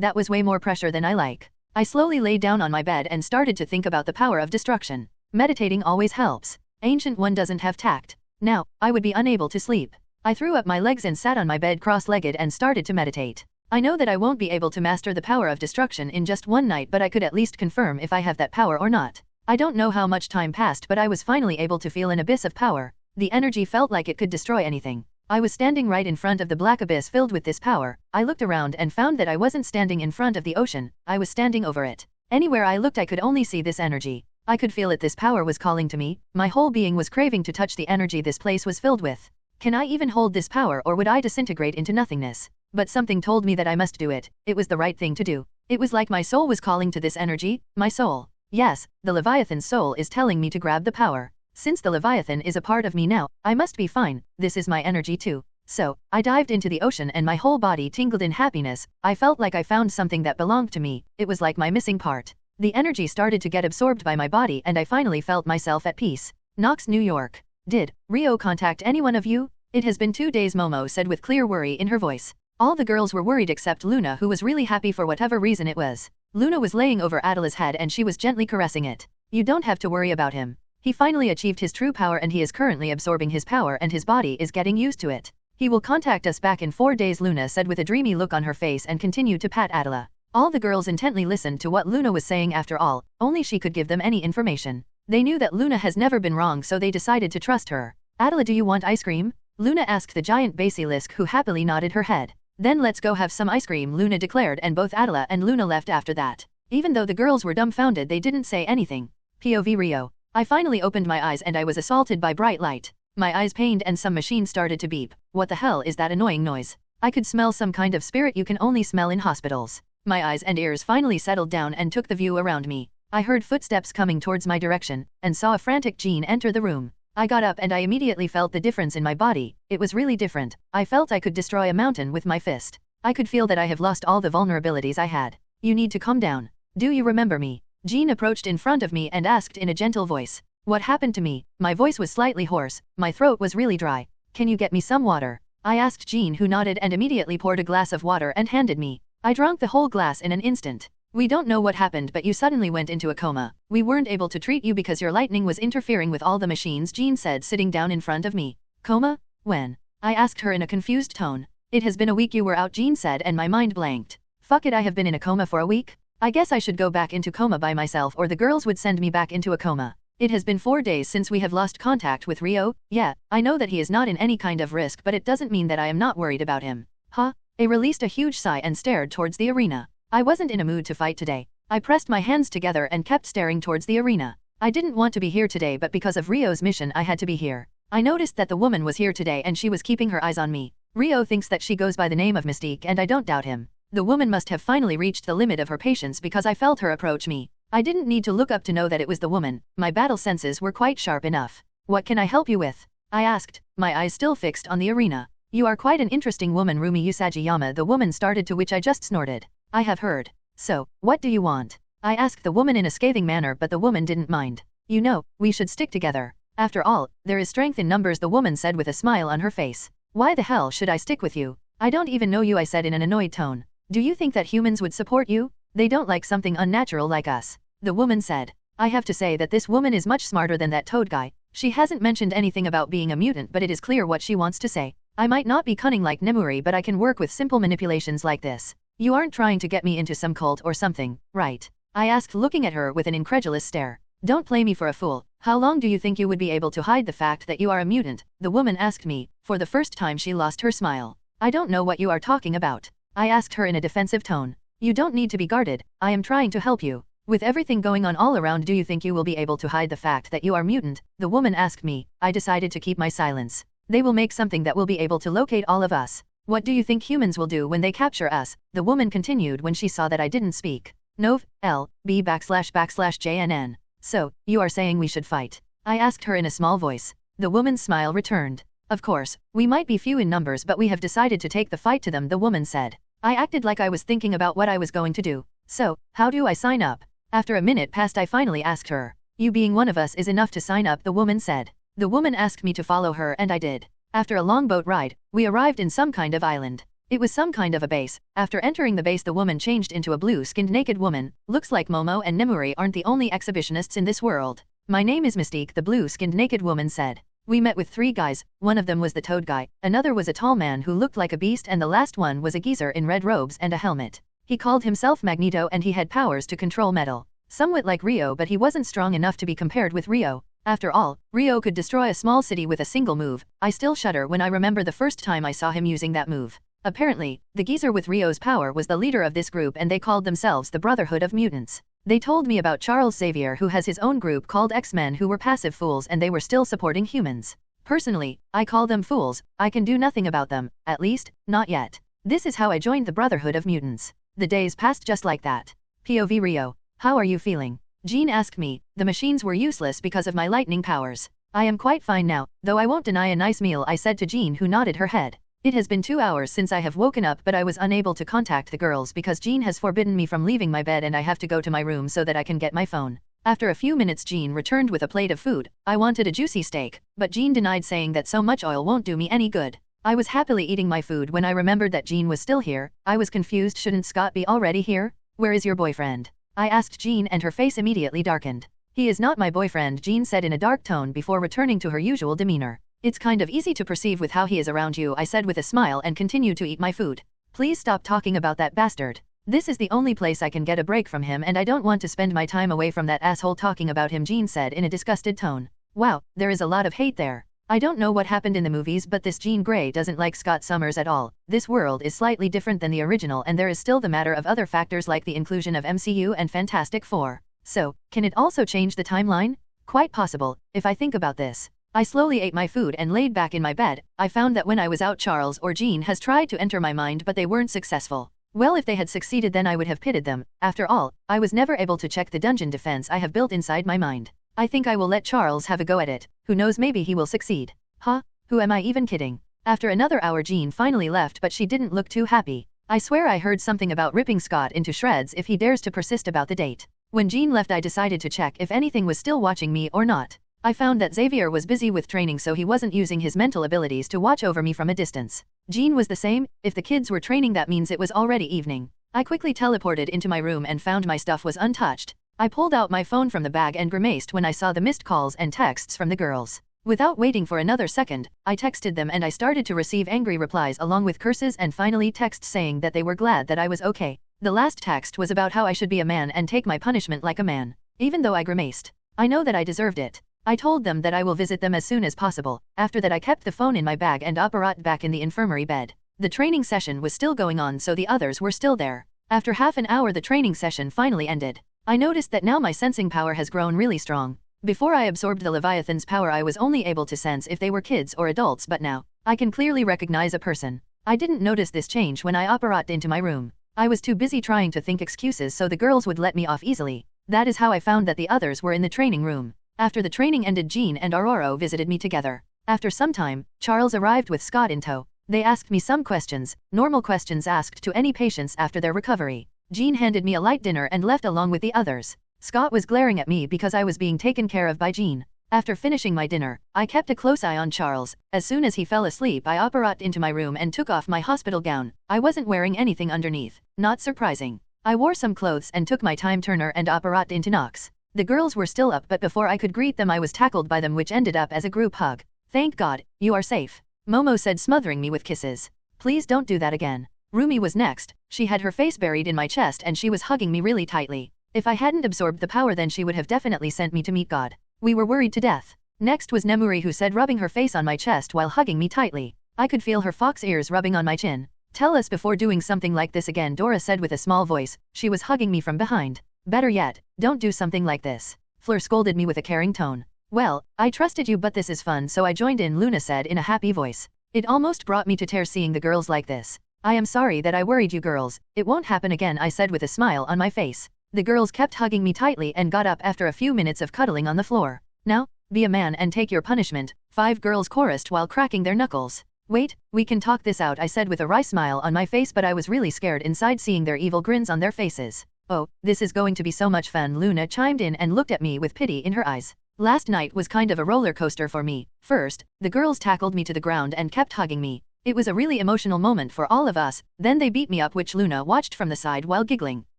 That was way more pressure than I like. I slowly lay down on my bed and started to think about the power of destruction. Meditating always helps. Ancient One doesn't have tact. Now, I would be unable to sleep. I threw up my legs and sat on my bed cross-legged and started to meditate. I know that I won't be able to master the power of destruction in just one night, but I could at least confirm if I have that power or not. I don't know how much time passed, but I was finally able to feel an abyss of power. The energy felt like it could destroy anything. I was standing right in front of the black abyss filled with this power. I looked around and found that I wasn't standing in front of the ocean, I was standing over it. Anywhere I looked I could only see this energy. I could feel it, this power was calling to me. My whole being was craving to touch the energy this place was filled with. Can I even hold this power, or would I disintegrate into nothingness? But something told me that I must do it. It was the right thing to do. It was like my soul was calling to this energy. My soul. Yes, the Leviathan's soul is telling me to grab the power. Since the Leviathan is a part of me now, I must be fine. This is my energy too. So, I dived into the ocean and my whole body tingled in happiness. I felt like I found something that belonged to me. It was like my missing part. The energy started to get absorbed by my body and I finally felt myself at peace. Knox, New York. Did Rio contact any one of you? It has been 2 days, Momo said with clear worry in her voice. All the girls were worried except Luna, who was really happy for whatever reason it was. Luna was laying over Adela's head and she was gently caressing it. You don't have to worry about him. He finally achieved his true power and he is currently absorbing his power and his body is getting used to it. He will contact us back in 4 days, Luna said with a dreamy look on her face and continued to pat Adela. All the girls intently listened to what Luna was saying. After all, only she could give them any information. They knew that Luna has never been wrong, so they decided to trust her. Adela, do you want ice cream? Luna asked the giant basilisk, who happily nodded her head. Then let's go have some ice cream, Luna declared, and both Adela and Luna left after that. Even though the girls were dumbfounded, they didn't say anything. POV Rio. I finally opened my eyes and I was assaulted by bright light. My eyes pained and some machine started to beep. What the hell is that annoying noise? I could smell some kind of spirit you can only smell in hospitals. My eyes and ears finally settled down and took the view around me. I heard footsteps coming towards my direction, and saw a frantic Jean enter the room. I got up and I immediately felt the difference in my body. It was really different. I felt I could destroy a mountain with my fist. I could feel that I have lost all the vulnerabilities I had. You need to calm down. Do you remember me? Jean approached in front of me and asked in a gentle voice. What happened to me? My voice was slightly hoarse. My throat was really dry. Can you get me some water? I asked Jean, who nodded and immediately poured a glass of water and handed me. I drank the whole glass in an instant. We don't know what happened, but you suddenly went into a coma. We weren't able to treat you because your lightning was interfering with all the machines, Jean said, sitting down in front of me. Coma? When? I asked her in a confused tone. It has been a week you were out, Jean said, and my mind blanked. Fuck it, I have been in a coma for a week? I guess I should go back into coma by myself, or the girls would send me back into a coma. It has been 4 days since we have lost contact with Rio. Yeah, I know that he is not in any kind of risk, but it doesn't mean that I am not worried about him. Huh? I released a huge sigh and stared towards the arena. I wasn't in a mood to fight today. I pressed my hands together and kept staring towards the arena. I didn't want to be here today, but because of Rio's mission I had to be here. I noticed that the woman was here today and she was keeping her eyes on me. Rio thinks that she goes by the name of Mystique, and I don't doubt him. The woman must have finally reached the limit of her patience because I felt her approach me. I didn't need to look up to know that it was the woman. My battle senses were quite sharp enough. What can I help you with? I asked, my eyes still fixed on the arena. You are quite an interesting woman, Rumi Usagi-yama, the woman started, to which I just snorted. I have heard. So, what do you want? I asked the woman in a scathing manner, but the woman didn't mind. You know, we should stick together. After all, there is strength in numbers, the woman said with a smile on her face. Why the hell should I stick with you? I don't even know you, I said in an annoyed tone. Do you think that humans would support you? They don't like something unnatural like us. The woman said. I have to say that this woman is much smarter than that toad guy. She hasn't mentioned anything about being a mutant, but it is clear what she wants to say. I might not be cunning like Nemuri, but I can work with simple manipulations like this. You aren't trying to get me into some cult or something, right? I asked, looking at her with an incredulous stare. Don't play me for a fool. How long do you think you would be able to hide the fact that you are a mutant? The woman asked me. For the first time she lost her smile. I don't know what you are talking about. I asked her in a defensive tone. You don't need to be guarded. I am trying to help you. With everything going on all around, do you think you will be able to hide the fact that you are mutant? The woman asked me. I decided to keep my silence. They will make something that will be able to locate all of us. What do you think humans will do when they capture us? The woman continued when she saw that I didn't speak. Nov, L, B // JNN. So, you are saying we should fight? I asked her in a small voice. The woman's smile returned. Of course, we might be few in numbers, but we have decided to take the fight to them, the woman said. I acted like I was thinking about what I was going to do. So, how do I sign up? After a minute passed, I finally asked her. You being one of us is enough to sign up, the woman said. The woman asked me to follow her and I did. After a long boat ride, we arrived in some kind of island. It was some kind of a base. After entering the base, the woman changed into a blue-skinned naked woman. Looks like Momo and Nemuri aren't the only exhibitionists in this world. My name is Mystique, the blue-skinned naked woman said. We met with 3 guys. One of them was the toad guy, another was a tall man who looked like a beast, and the last one was a geezer in red robes and a helmet. He called himself Magneto and he had powers to control metal. Somewhat like Rio, but he wasn't strong enough to be compared with Rio. After all, Rio could destroy a small city with a single move. I still shudder when I remember the first time I saw him using that move. Apparently, the geezer with Rio's power was the leader of this group and they called themselves the Brotherhood of Mutants. They told me about Charles Xavier, who has his own group called X-Men, who were passive fools and they were still supporting humans. Personally, I call them fools. I can do nothing about them, at least, not yet. This is how I joined the Brotherhood of Mutants. The days passed just like that. POV Rio. How are you feeling? Jean asked me. The machines were useless because of my lightning powers. I am quite fine now, though I won't deny a nice meal, I said to Jean, who nodded her head. It has been 2 hours since I have woken up, but I was unable to contact the girls because Jean has forbidden me from leaving my bed and I have to go to my room so that I can get my phone. After a few minutes Jean returned with a plate of food. I wanted a juicy steak, but Jean denied, saying that so much oil won't do me any good. I was happily eating my food when I remembered that Jean was still here. I was confused. Shouldn't Scott be already here? Where is your boyfriend? I asked Jean and her face immediately darkened. He is not my boyfriend, Jean said in a dark tone before returning to her usual demeanor. It's kind of easy to perceive with how he is around you, I said with a smile and continued to eat my food. Please stop talking about that bastard. This is the only place I can get a break from him and I don't want to spend my time away from that asshole talking about him, Jean said in a disgusted tone. Wow, there is a lot of hate there. I don't know what happened in the movies, but this Jean Grey doesn't like Scott Summers at all. This world is slightly different than the original and there is still the matter of other factors like the inclusion of MCU and Fantastic Four. So, can it also change the timeline? Quite possible, if I think about this. I slowly ate my food and laid back in my bed. I found that when I was out, Charles or Jean has tried to enter my mind but they weren't successful. Well, if they had succeeded then I would have pitied them. After all, I was never able to check the dungeon defense I have built inside my mind. I think I will let Charles have a go at it. Who knows, maybe he will succeed. Huh? Who am I even kidding? After another hour Jean finally left but she didn't look too happy. I swear I heard something about ripping Scott into shreds if he dares to persist about the date. When Jean left I decided to check if anything was still watching me or not. I found that Xavier was busy with training so he wasn't using his mental abilities to watch over me from a distance. Jean was the same. If the kids were training that means it was already evening. I quickly teleported into my room and found my stuff was untouched. I pulled out my phone from the bag and grimaced when I saw the missed calls and texts from the girls. Without waiting for another second, I texted them and I started to receive angry replies along with curses and finally texts saying that they were glad that I was okay. The last text was about how I should be a man and take my punishment like a man. Even though I grimaced, I know that I deserved it. I told them that I will visit them as soon as possible. After that I kept the phone in my bag and apparat back in the infirmary bed. The training session was still going on so the others were still there. After half an hour the training session finally ended. I noticed that now my sensing power has grown really strong. Before I absorbed the Leviathan's power I was only able to sense if they were kids or adults, but now, I can clearly recognize a person. I didn't notice this change when I apparat into my room. I was too busy trying to think excuses so the girls would let me off easily. That is how I found that the others were in the training room. After the training ended Jean and Aurora visited me together. After some time, Charles arrived with Scott in tow. They asked me some questions, normal questions asked to any patients after their recovery. Jean handed me a light dinner and left along with the others. Scott was glaring at me because I was being taken care of by Jean. After finishing my dinner, I kept a close eye on Charles. As soon as he fell asleep I apparat into my room and took off my hospital gown. I wasn't wearing anything underneath. Not surprising. I wore some clothes and took my time turner and apparat into Knox. The girls were still up but before I could greet them I was tackled by them which ended up as a group hug. Thank God, you are safe. Momo said smothering me with kisses. Please don't do that again. Rumi was next. She had her face buried in my chest and she was hugging me really tightly. If I hadn't absorbed the power then she would have definitely sent me to meet God. We were worried to death. Next was Nemuri who said rubbing her face on my chest while hugging me tightly. I could feel her fox ears rubbing on my chin. Tell us before doing something like this again, Dora said with a small voice. She was hugging me from behind. Better yet, don't do something like this. Fleur scolded me with a caring tone. Well, I trusted you but this is fun so I joined in, Luna said in a happy voice. It almost brought me to tears seeing the girls like this. I am sorry that I worried you girls. It won't happen again, I said with a smile on my face. The girls kept hugging me tightly and got up after a few minutes of cuddling on the floor. Now, be a man and take your punishment, 5 girls chorused while cracking their knuckles. Wait, we can talk this out, I said with a wry smile on my face but I was really scared inside seeing their evil grins on their faces. Oh, this is going to be so much fun, Luna chimed in and looked at me with pity in her eyes. Last night was kind of a roller coaster for me. First, the girls tackled me to the ground and kept hugging me. It was a really emotional moment for all of us. Then they beat me up which Luna watched from the side while giggling.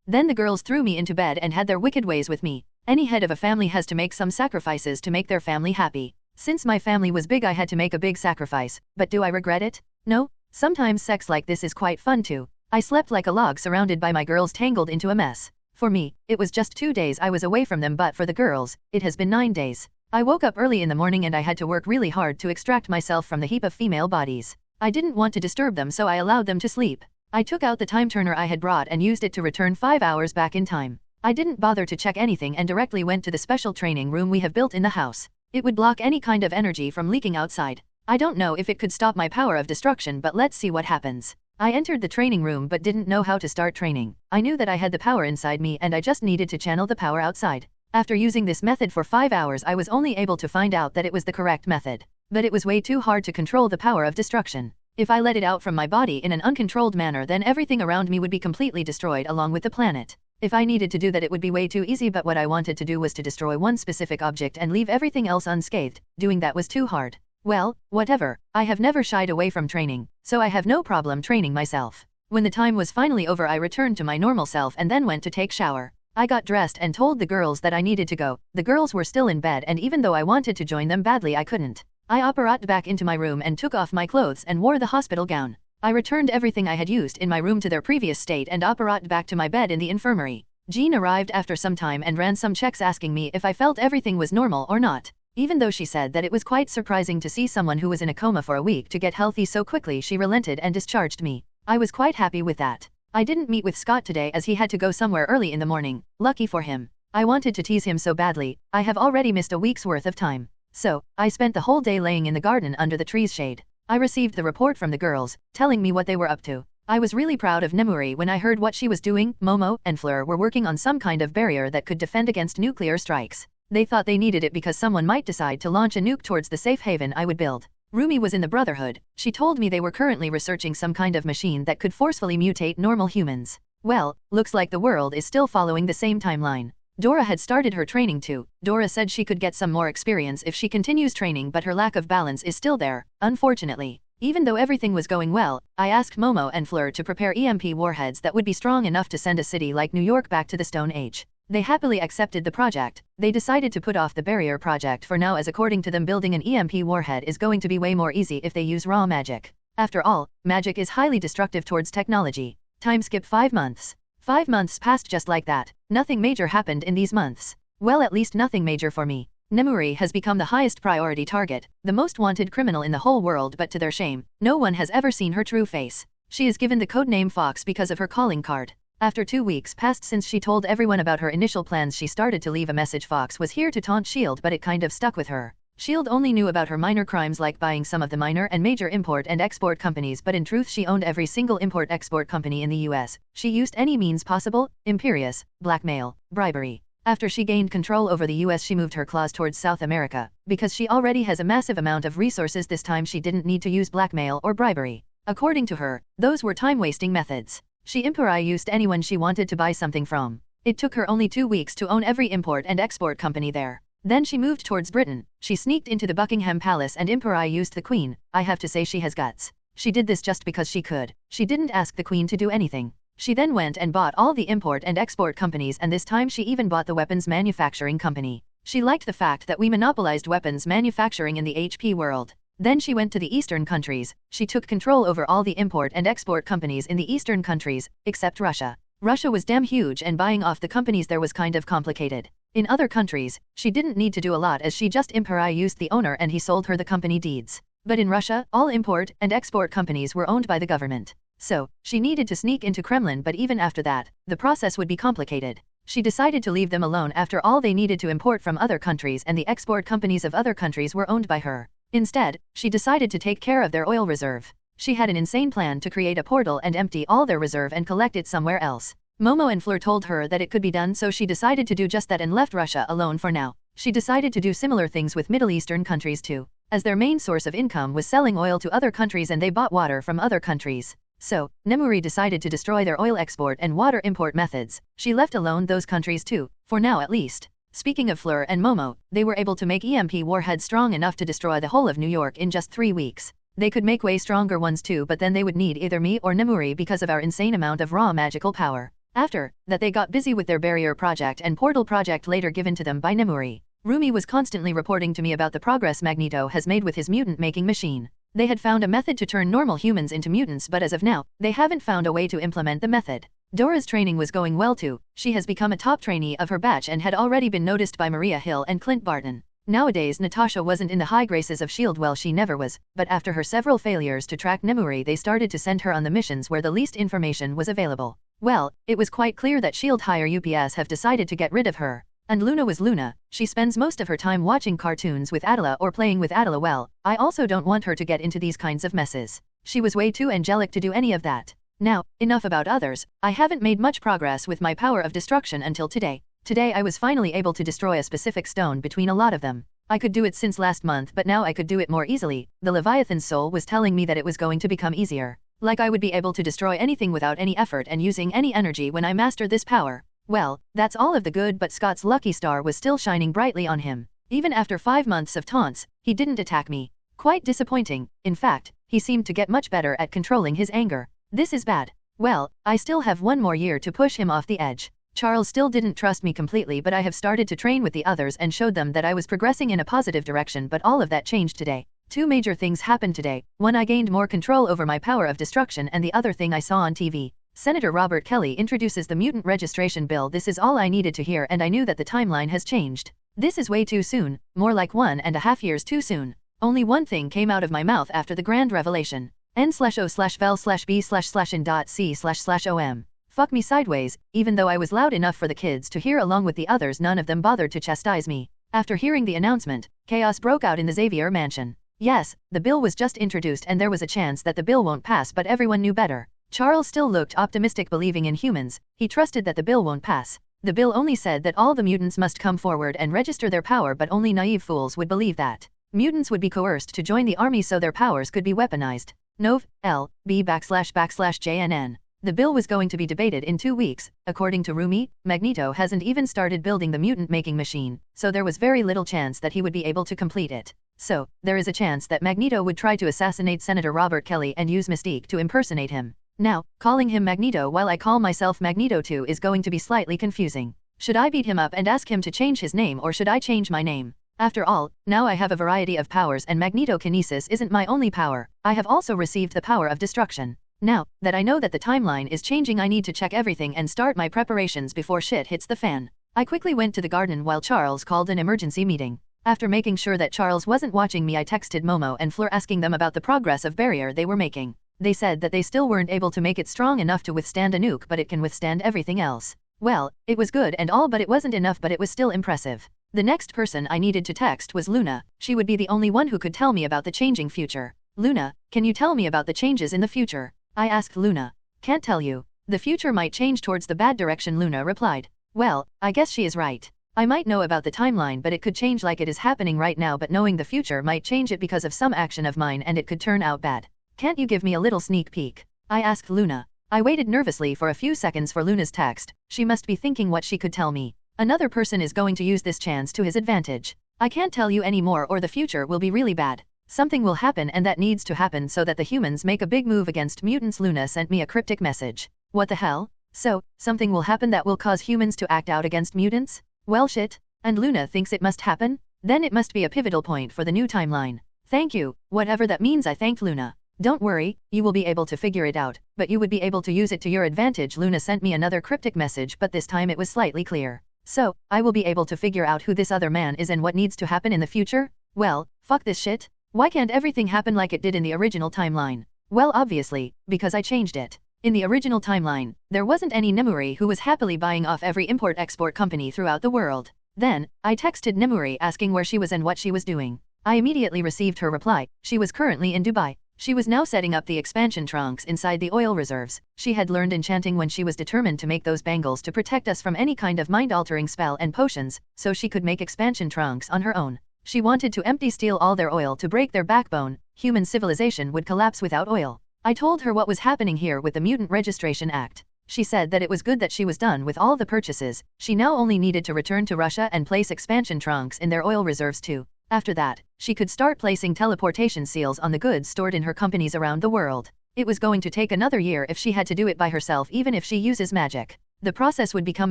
Then the girls threw me into bed and had their wicked ways with me. Any head of a family has to make some sacrifices to make their family happy. Since my family was big I had to make a big sacrifice, but do I regret it? No, sometimes sex like this is quite fun too. I slept like a log surrounded by my girls tangled into a mess. For me, it was just 2 days I was away from them but for the girls, it has been 9 days. I woke up early in the morning and I had to work really hard to extract myself from the heap of female bodies. I didn't want to disturb them so I allowed them to sleep. I took out the time turner I had brought and used it to return 5 hours back in time. I didn't bother to check anything and directly went to the special training room we have built in the house. It would block any kind of energy from leaking outside. I don't know if it could stop my power of destruction but let's see what happens. I entered the training room but didn't know how to start training. I knew that I had the power inside me and I just needed to channel the power outside. After using this method for 5 hours I was only able to find out that it was the correct method. But it was way too hard to control the power of destruction. If I let it out from my body in an uncontrolled manner then everything around me would be completely destroyed along with the planet. If I needed to do that it would be way too easy but what I wanted to do was to destroy one specific object and leave everything else unscathed. Doing that was too hard. Well, whatever, I have never shied away from training, so I have no problem training myself. When the time was finally over I returned to my normal self and then went to take shower. I got dressed and told the girls that I needed to go. The girls were still in bed and even though I wanted to join them badly I couldn't. I apparat back into my room and took off my clothes and wore the hospital gown. I returned everything I had used in my room to their previous state and brought back to my bed in the infirmary. Jean arrived after some time and ran some checks asking me if I felt everything was normal or not. Even though she said that it was quite surprising to see someone who was in a coma for a week to get healthy so quickly, she relented and discharged me. I was quite happy with that. I didn't meet with Scott today as he had to go somewhere early in the morning. Lucky for him. I wanted to tease him so badly. I have already missed a week's worth of time. So, I spent the whole day laying in the garden under the tree's shade. I received the report from the girls, telling me what they were up to. I was really proud of Nemuri when I heard what she was doing. Momo and Fleur were working on some kind of barrier that could defend against nuclear strikes. They thought they needed it because someone might decide to launch a nuke towards the safe haven I would build. Rumi was in the Brotherhood. She told me they were currently researching some kind of machine that could forcefully mutate normal humans. Well, looks like the world is still following the same timeline. Dora had started her training too. Dora said she could get some more experience if she continues training, but her lack of balance is still there, unfortunately. Even though everything was going well, I asked Momo and Fleur to prepare EMP warheads that would be strong enough to send a city like New York back to the Stone Age. They happily accepted the project. They decided to put off the barrier project for now, as according to them building an EMP warhead is going to be way more easy if they use raw magic. After all, magic is highly destructive towards technology. Time skip 5 months. 5 months passed just like that. Nothing major happened in these months. Well, at least nothing major for me. Nemuri has become the highest priority target, the most wanted criminal in the whole world, but to their shame, no one has ever seen her true face. She is given the codename Fox because of her calling card. After 2 weeks passed since she told everyone about her initial plans, she started to leave a message. Fox was here to taunt S.H.I.E.L.D., but it kind of stuck with her. S.H.I.E.L.D. only knew about her minor crimes like buying some of the minor and major import and export companies, but in truth she owned every single import-export company in the US. She used any means possible: imperious, blackmail, bribery. After she gained control over the US, she moved her claws towards South America. Because she already has a massive amount of resources, this time she didn't need to use blackmail or bribery. According to her, those were time-wasting methods. She used anyone she wanted to buy something from. It took her only 2 weeks to own every import and export company there. Then she moved towards Britain. She sneaked into the Buckingham Palace and used the Queen. I have to say she has guts. She did this just because she could. She didn't ask the Queen to do anything. She then went and bought all the import and export companies, and this time she even bought the weapons manufacturing company. She liked the fact that we monopolized weapons manufacturing in the HP world. Then she went to the Eastern countries. She took control over all the import and export companies in the Eastern countries, except Russia. Russia was damn huge, and buying off the companies there was kind of complicated. In other countries, she didn't need to do a lot as she just used the owner and he sold her the company deeds. But in Russia, all import and export companies were owned by the government. So, she needed to sneak into Kremlin, but even after that, the process would be complicated. She decided to leave them alone after all they needed to import from other countries and the export companies of other countries were owned by her. Instead, she decided to take care of their oil reserve. She had an insane plan to create a portal and empty all their reserve and collect it somewhere else. Momo and Fleur told her that it could be done, so she decided to do just that and left Russia alone for now. She decided to do similar things with Middle Eastern countries too, as their main source of income was selling oil to other countries and they bought water from other countries. So, Nemuri decided to destroy their oil export and water import methods. She left alone those countries too, for now at least. Speaking of Fleur and Momo, they were able to make EMP warheads strong enough to destroy the whole of New York in just 3 weeks. They could make way stronger ones too, but then they would need either me or Nemuri because of our insane amount of raw magical power. After that, they got busy with their barrier project and portal project later given to them by Nemuri. Rumi was constantly reporting to me about the progress Magneto has made with his mutant-making machine. They had found a method to turn normal humans into mutants, but as of now, they haven't found a way to implement the method. Dora's training was going well too. She has become a top trainee of her batch and had already been noticed by Maria Hill and Clint Barton. Nowadays Natasha wasn't in the high graces of S.H.I.E.L.D. Well, she never was, but after her several failures to track Nemuri, they started to send her on the missions where the least information was available. Well, it was quite clear that S.H.I.E.L.D. higher UPS have decided to get rid of her. And Luna was Luna. She spends most of her time watching cartoons with Adela or playing with Adela. Well, I also don't want her to get into these kinds of messes. She was way too angelic to do any of that. Now, enough about others. I haven't made much progress with my power of destruction until today. Today I was finally able to destroy a specific stone between a lot of them. I could do it since last month, but now I could do it more easily. The Leviathan soul was telling me that it was going to become easier. Like I would be able to destroy anything without any effort and using any energy when I master this power. Well, that's all of the good, but Scott's lucky star was still shining brightly on him. Even after 5 months of taunts, he didn't attack me. Quite disappointing. In fact, he seemed to get much better at controlling his anger. This is bad. Well, I still have 1 more year to push him off the edge. Charles still didn't trust me completely, but I have started to train with the others and showed them that I was progressing in a positive direction, but all of that changed today. Two major things happened today. One, I gained more control over my power of destruction, and the other thing I saw on TV. Senator Robert Kelly introduces the mutant registration bill. This is all I needed to hear, and I knew that the timeline has changed. This is way too soon, more like 1.5 years too soon. Only one thing came out of my mouth after the grand revelation. N/O/vel/b/in.c//om. Fuck me sideways. Even though I was loud enough for the kids to hear along with the others, none of them bothered to chastise me. After hearing the announcement, chaos broke out in the Xavier mansion. Yes, the bill was just introduced and there was a chance that the bill won't pass, but everyone knew better. Charles still looked optimistic, believing in humans. He trusted that the bill won't pass. The bill only said that all the mutants must come forward and register their power, but only naive fools would believe that. Mutants would be coerced to join the army so their powers could be weaponized. Nov. L.B/JNN. The bill was going to be debated in 2 weeks. According to Rumi, Magneto hasn't even started building the mutant-making machine, so there was very little chance that he would be able to complete it. So, there is a chance that Magneto would try to assassinate Senator Robert Kelly and use Mystique to impersonate him. Now, calling him Magneto while I call myself Magneto too is going to be slightly confusing. Should I beat him up and ask him to change his name, or should I change my name? After all, now I have a variety of powers, and magnetokinesis isn't my only power. I have also received the power of destruction. Now that I know that the timeline is changing, I need to check everything and start my preparations before shit hits the fan. I quickly went to the garden while Charles called an emergency meeting. After making sure that Charles wasn't watching me, I texted Momo and Fleur asking them about the progress of barrier they were making. They said that they still weren't able to make it strong enough to withstand a nuke, but it can withstand everything else. Well, it was good and all, but it wasn't enough, but it was still impressive. The next person I needed to text was Luna. She would be the only one who could tell me about the changing future. Luna, can you tell me about the changes in the future? I asked Luna. Can't tell you. The future might change towards the bad direction, Luna replied. Well, I guess she is right. I might know about the timeline, but it could change like it is happening right now, but knowing the future might change it because of some action of mine and it could turn out bad. Can't you give me a little sneak peek? I asked Luna. I waited nervously for a few seconds for Luna's text. She must be thinking what she could tell me. Another person is going to use this chance to his advantage. I can't tell you any more or the future will be really bad. Something will happen, and that needs to happen so that the humans make a big move against mutants. Luna sent me a cryptic message. What the hell? So, something will happen that will cause humans to act out against mutants? Well shit. And Luna thinks it must happen? Then it must be a pivotal point for the new timeline. Thank you, whatever that means. I thanked Luna. Don't worry, you will be able to figure it out, but you would be able to use it to your advantage. Luna sent me another cryptic message, but this time it was slightly clear. So, I will be able to figure out who this other man is and what needs to happen in the future? Well, fuck this shit. Why can't everything happen like it did in the original timeline? Well, obviously, because I changed it. In the original timeline, there wasn't any Nemuri who was happily buying off every import-export company throughout the world. Then, I texted Nemuri asking where she was and what she was doing. I immediately received her reply. She was currently in Dubai. She was now setting up the expansion trunks inside the oil reserves. She had learned enchanting when she was determined to make those bangles to protect us from any kind of mind-altering spell and potions, so she could make expansion trunks on her own. She wanted to empty steal all their oil to break their backbone. Human civilization would collapse without oil. I told her what was happening here with the Mutant Registration Act. She said that it was good that she was done with all the purchases. She now only needed to return to Russia and place expansion trunks in their oil reserves too. After that, she could start placing teleportation seals on the goods stored in her companies around the world. It was going to take another year if she had to do it by herself, even if she uses magic. The process would become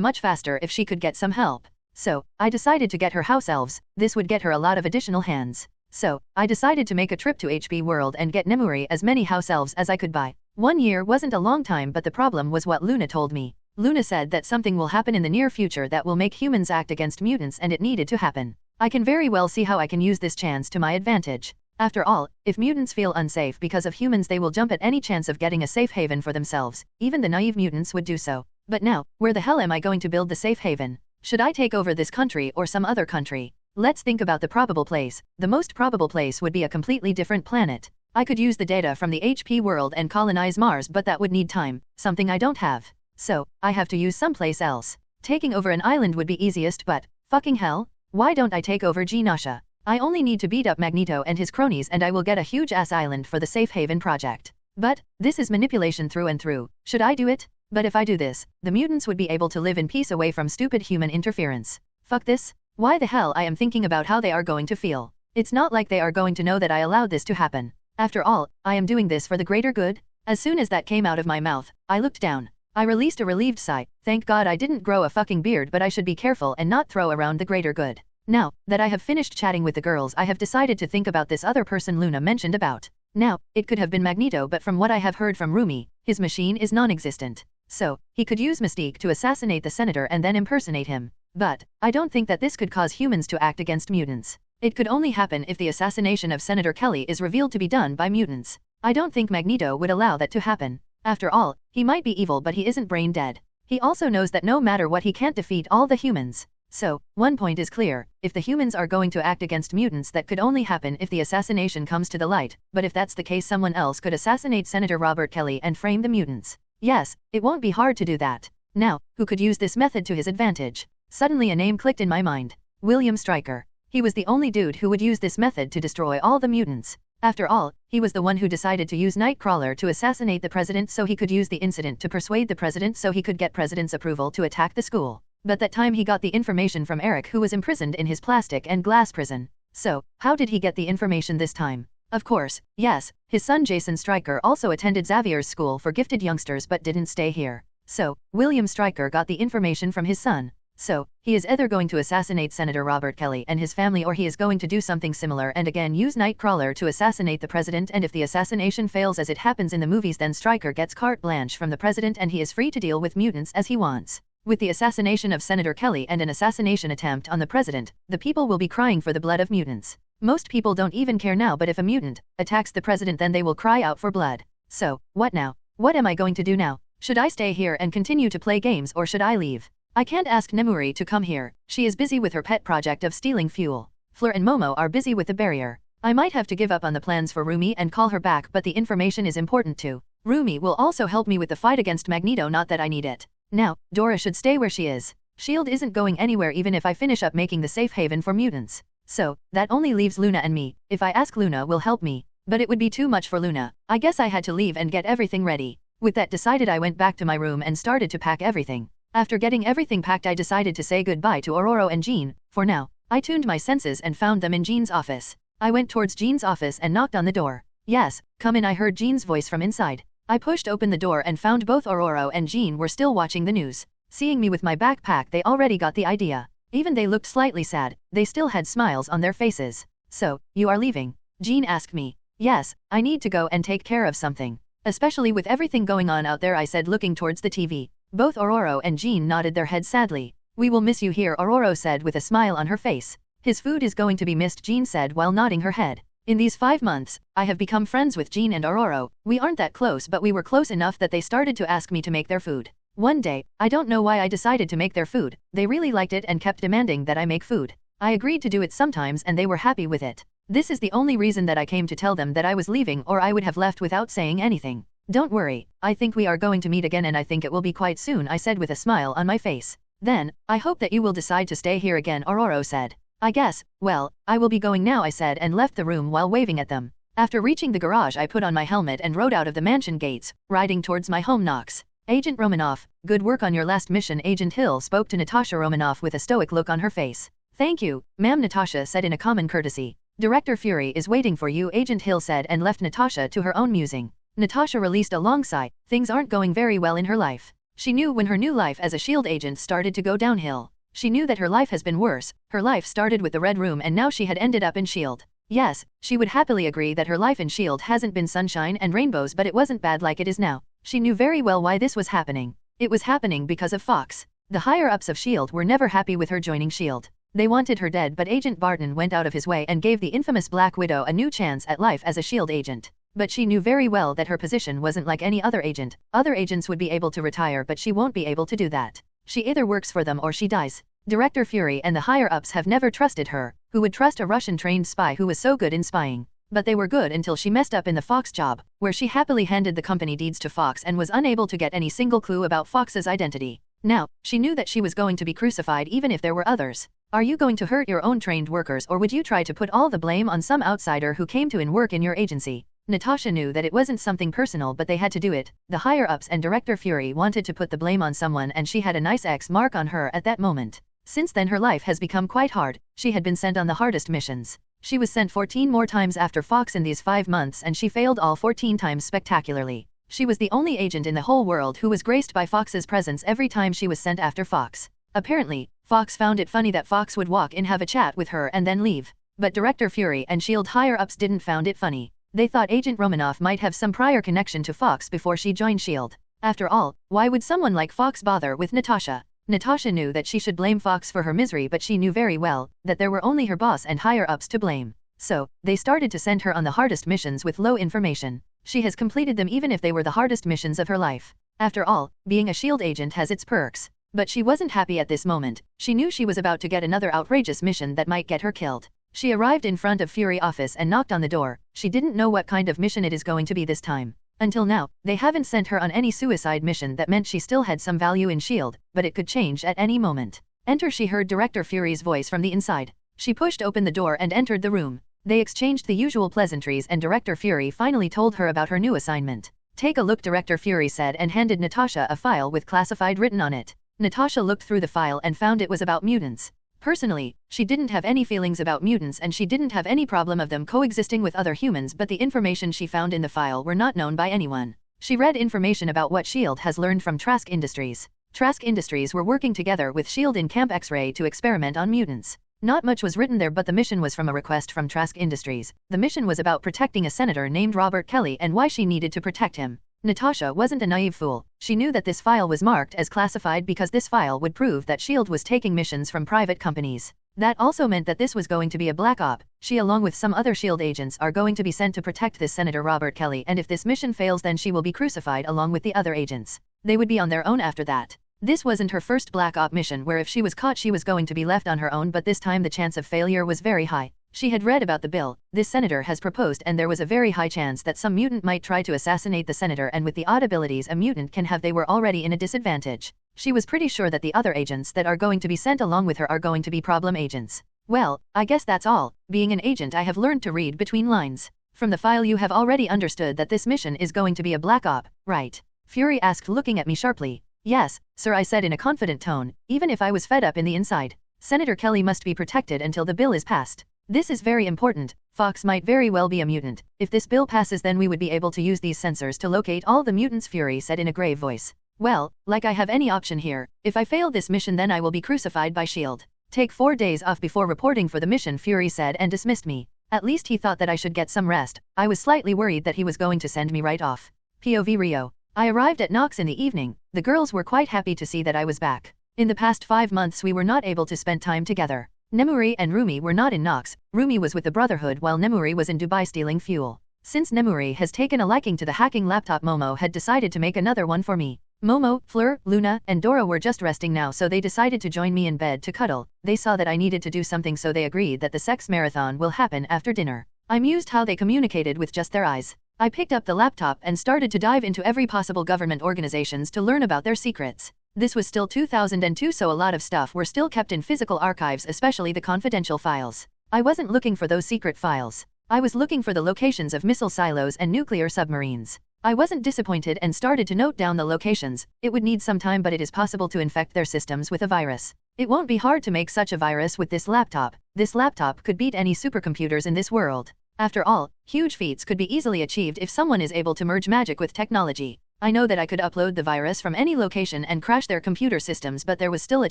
much faster if she could get some help. So, I decided to get her house elves. This would get her a lot of additional hands. So, I decided to make a trip to HP World and get Nemuri as many house elves as I could buy. 1 year wasn't a long time, but the problem was what Luna told me. Luna said that something will happen in the near future that will make humans act against mutants, and it needed to happen. I can very well see how I can use this chance to my advantage. After all, if mutants feel unsafe because of humans, they will jump at any chance of getting a safe haven for themselves. Even the naive mutants would do so. But now, where the hell am I going to build the safe haven? Should I take over this country or some other country? Let's think about the probable place. The most probable place would be a completely different planet. I could use the data from the HP world and colonize Mars, but that would need time, something I don't have. So, I have to use someplace else. Taking over an island would be easiest, but, fucking hell, why don't I take over Genosha? I only need to beat up Magneto and his cronies and I will get a huge-ass island for the Safe Haven project. But, this is manipulation through and through. Should I do it? But if I do this, the mutants would be able to live in peace away from stupid human interference. Fuck this. Why the hell I am thinking about how they are going to feel. It's not like they are going to know that I allowed this to happen. After all, I am doing this for the greater good. As soon as that came out of my mouth, I looked down. I released a relieved sigh. Thank God I didn't grow a fucking beard, but I should be careful and not throw around the greater good. Now that I have finished chatting with the girls, I have decided to think about this other person Luna mentioned about. Now, it could have been Magneto, but from what I have heard from Rumi, his machine is non-existent. So, he could use Mystique to assassinate the senator and then impersonate him. But, I don't think that this could cause humans to act against mutants. It could only happen if the assassination of Senator Kelly is revealed to be done by mutants. I don't think Magneto would allow that to happen. After all, he might be evil but he isn't brain dead. He also knows that no matter what he can't defeat all the humans. So, one point is clear, if the humans are going to act against mutants, that could only happen if the assassination comes to the light, but if that's the case, someone else could assassinate Senator Robert Kelly and frame the mutants. Yes, it won't be hard to do that. Now, who could use this method to his advantage? Suddenly a name clicked in my mind. William Stryker. He was the only dude who would use this method to destroy all the mutants. After all, he was the one who decided to use Nightcrawler to assassinate the president, so he could use the incident to persuade the president so he could get president's approval to attack the school. But that time he got the information from Eric, who was imprisoned in his plastic and glass prison. So, how did he get the information this time? Of course, yes, his son Jason Stryker also attended Xavier's school for gifted youngsters but didn't stay here. So, William Stryker got the information from his son. So, he is either going to assassinate Senator Robert Kelly and his family, or he is going to do something similar and again use Nightcrawler to assassinate the president, and if the assassination fails as it happens in the movies, then Stryker gets carte blanche from the president and he is free to deal with mutants as he wants. With the assassination of Senator Kelly and an assassination attempt on the president, the people will be crying for the blood of mutants. Most people don't even care now, but if a mutant attacks the president, then they will cry out for blood. So, what now? What am I going to do now? Should I stay here and continue to play games, or should I leave? I can't ask Nemuri to come here. She is busy with her pet project of stealing fuel. Fleur and Momo are busy with the barrier. I might have to give up on the plans for Rumi and call her back, but the information is important too. Rumi will also help me with the fight against Magneto, not that I need it. Now, Dora should stay where she is. S.H.I.E.L.D. isn't going anywhere even if I finish up making the safe haven for mutants. So, that only leaves Luna and me. If I ask Luna will help me. But it would be too much for Luna. I guess I had to leave and get everything ready. With that decided, I went back to my room and started to pack everything. After getting everything packed, I decided to say goodbye to Aurora and Jean. For now, I tuned my senses and found them in Jean's office. I went towards Jean's office and knocked on the door. Yes, come in, I heard Jean's voice from inside. I pushed open the door and found both Aurora and Jean were still watching the news. Seeing me with my backpack, they already got the idea. Even they looked slightly sad, they still had smiles on their faces. So, you are leaving? Jean asked me. Yes, I need to go and take care of something. Especially with everything going on out there, I said, looking towards the TV. Both Aurora and Jean nodded their heads sadly. We will miss you here, Aurora said with a smile on her face. His food is going to be missed, Jean said while nodding her head. In these 5 months, I have become friends with Jean and Aurora. We aren't that close, but we were close enough that they started to ask me to make their food. One day, I don't know why I decided to make their food. They really liked it and kept demanding that I make food. I agreed to do it sometimes and they were happy with it. This is the only reason that I came to tell them that I was leaving, or I would have left without saying anything. Don't worry, I think we are going to meet again, and I think it will be quite soon, I said with a smile on my face. Then, I hope that you will decide to stay here again, Aurora said. I guess, well, I will be going now, I said and left the room while waving at them. After reaching the garage, I put on my helmet and rode out of the mansion gates, riding towards my home. Knox. Agent Romanoff, good work on your last mission. Agent Hill spoke to Natasha Romanoff with a stoic look on her face. Thank you, ma'am, Natasha said in a common courtesy. Director Fury is waiting for you, Agent Hill said, and left Natasha to her own musing. Natasha released a long sigh. Things aren't going very well in her life. She knew when her new life as a S.H.I.E.L.D. agent started to go downhill. She knew that her life has been worse. Her life started with the Red Room and now she had ended up in S.H.I.E.L.D. Yes, she would happily agree that her life in S.H.I.E.L.D. hasn't been sunshine and rainbows, but it wasn't bad like it is now. She knew very well why this was happening. It was happening because of Fox. The higher-ups of S.H.I.E.L.D. were never happy with her joining S.H.I.E.L.D. They wanted her dead, but Agent Barton went out of his way and gave the infamous Black Widow a new chance at life as a S.H.I.E.L.D. agent. But she knew very well that her position wasn't like any other agent. Other agents would be able to retire, but she won't be able to do that. She either works for them or she dies. Director Fury and the higher-ups have never trusted her. Who would trust a Russian-trained spy who was so good in spying? But they were good until she messed up in the Fox job, where she happily handed the company deeds to Fox and was unable to get any single clue about Fox's identity. Now, she knew that she was going to be crucified even if there were others. Are you going to hurt your own trained workers, or would you try to put all the blame on some outsider who came to work in your agency? Natasha knew that it wasn't something personal, but they had to do it. The higher-ups and Director Fury wanted to put the blame on someone, and she had a nice X mark on her at that moment. Since then her life has become quite hard. She had been sent on the hardest missions. She was sent 14 more times after Fox in these 5 months, and she failed all 14 times spectacularly. She was the only agent in the whole world who was graced by Fox's presence every time she was sent after Fox. Apparently, Fox found it funny that Fox would walk in, have a chat with her and then leave. But Director Fury and S.H.I.E.L.D. higher-ups didn't found it funny. They thought Agent Romanoff might have some prior connection to Fox before she joined S.H.I.E.L.D. After all, why would someone like Fox bother with Natasha? Natasha knew that she should blame Fox for her misery, but she knew very well that there were only her boss and higher-ups to blame. So, they started to send her on the hardest missions with low information. She has completed them even if they were the hardest missions of her life. After all, being a S.H.I.E.L.D. agent has its perks. But she wasn't happy at this moment. She knew she was about to get another outrageous mission that might get her killed. She arrived in front of Fury office and knocked on the door. She didn't know what kind of mission it is going to be this time. Until now, they haven't sent her on any suicide mission. That meant she still had some value in S.H.I.E.L.D., but it could change at any moment. Enter. She heard Director Fury's voice from the inside. She pushed open the door and entered the room. They exchanged the usual pleasantries and Director Fury finally told her about her new assignment. Take a look, Director Fury said and handed Natasha a file with classified written on it. Natasha looked through the file and found it was about mutants. Personally, she didn't have any feelings about mutants and she didn't have any problem of them coexisting with other humans, but the information she found in the file were not known by anyone. She read information about what S.H.I.E.L.D. has learned from Trask Industries. Trask Industries were working together with S.H.I.E.L.D. in Camp X-Ray to experiment on mutants. Not much was written there, but the mission was from a request from Trask Industries. The mission was about protecting a senator named Robert Kelly and why she needed to protect him. Natasha wasn't a naive fool. She knew that this file was marked as classified because this file would prove that S.H.I.E.L.D. was taking missions from private companies. That also meant that this was going to be a black op. She along with some other S.H.I.E.L.D. agents are going to be sent to protect this Senator Robert Kelly, and if this mission fails then she will be crucified along with the other agents. They would be on their own after that. This wasn't her first black op mission where if she was caught she was going to be left on her own, but this time the chance of failure was very high. She had read about the bill this senator has proposed, and there was a very high chance that some mutant might try to assassinate the senator, and with the odd abilities a mutant can have they were already in a disadvantage. She was pretty sure that the other agents that are going to be sent along with her are going to be problem agents. Well, I guess that's all. Being an agent I have learned to read between lines. From the file you have already understood that this mission is going to be a black op, right? Fury asked, looking at me sharply. Yes, sir, I said in a confident tone, even if I was fed up in the inside. Senator Kelly must be protected until the bill is passed. This is very important. Fox might very well be a mutant. If this bill passes then we would be able to use these sensors to locate all the mutants, Fury said in a grave voice. Well, like I have any option here. If I fail this mission then I will be crucified by S.H.I.E.L.D. Take 4 days off before reporting for the mission, Fury said and dismissed me. At least he thought that I should get some rest. I was slightly worried that he was going to send me right off. POV Rio. I arrived at Nox in the evening. The girls were quite happy to see that I was back. In the past 5 months we were not able to spend time together. Nemuri and Rumi were not in Nox. Rumi was with the Brotherhood while Nemuri was in Dubai stealing fuel. Since Nemuri has taken a liking to the hacking laptop, Momo had decided to make another one for me. Momo, Fleur, Luna, and Dora were just resting now, so they decided to join me in bed to cuddle. They saw that I needed to do something, so they agreed that the sex marathon will happen after dinner. I mused how they communicated with just their eyes. I picked up the laptop and started to dive into every possible government organizations to learn about their secrets. This was still 2002, so a lot of stuff were still kept in physical archives, especially the confidential files. I wasn't looking for those secret files. I was looking for the locations of missile silos and nuclear submarines. I wasn't disappointed and started to note down the locations. It would need some time, but it is possible to infect their systems with a virus. It won't be hard to make such a virus with this laptop. This laptop could beat any supercomputers in this world. After all, huge feats could be easily achieved if someone is able to merge magic with technology. I know that I could upload the virus from any location and crash their computer systems, but there was still a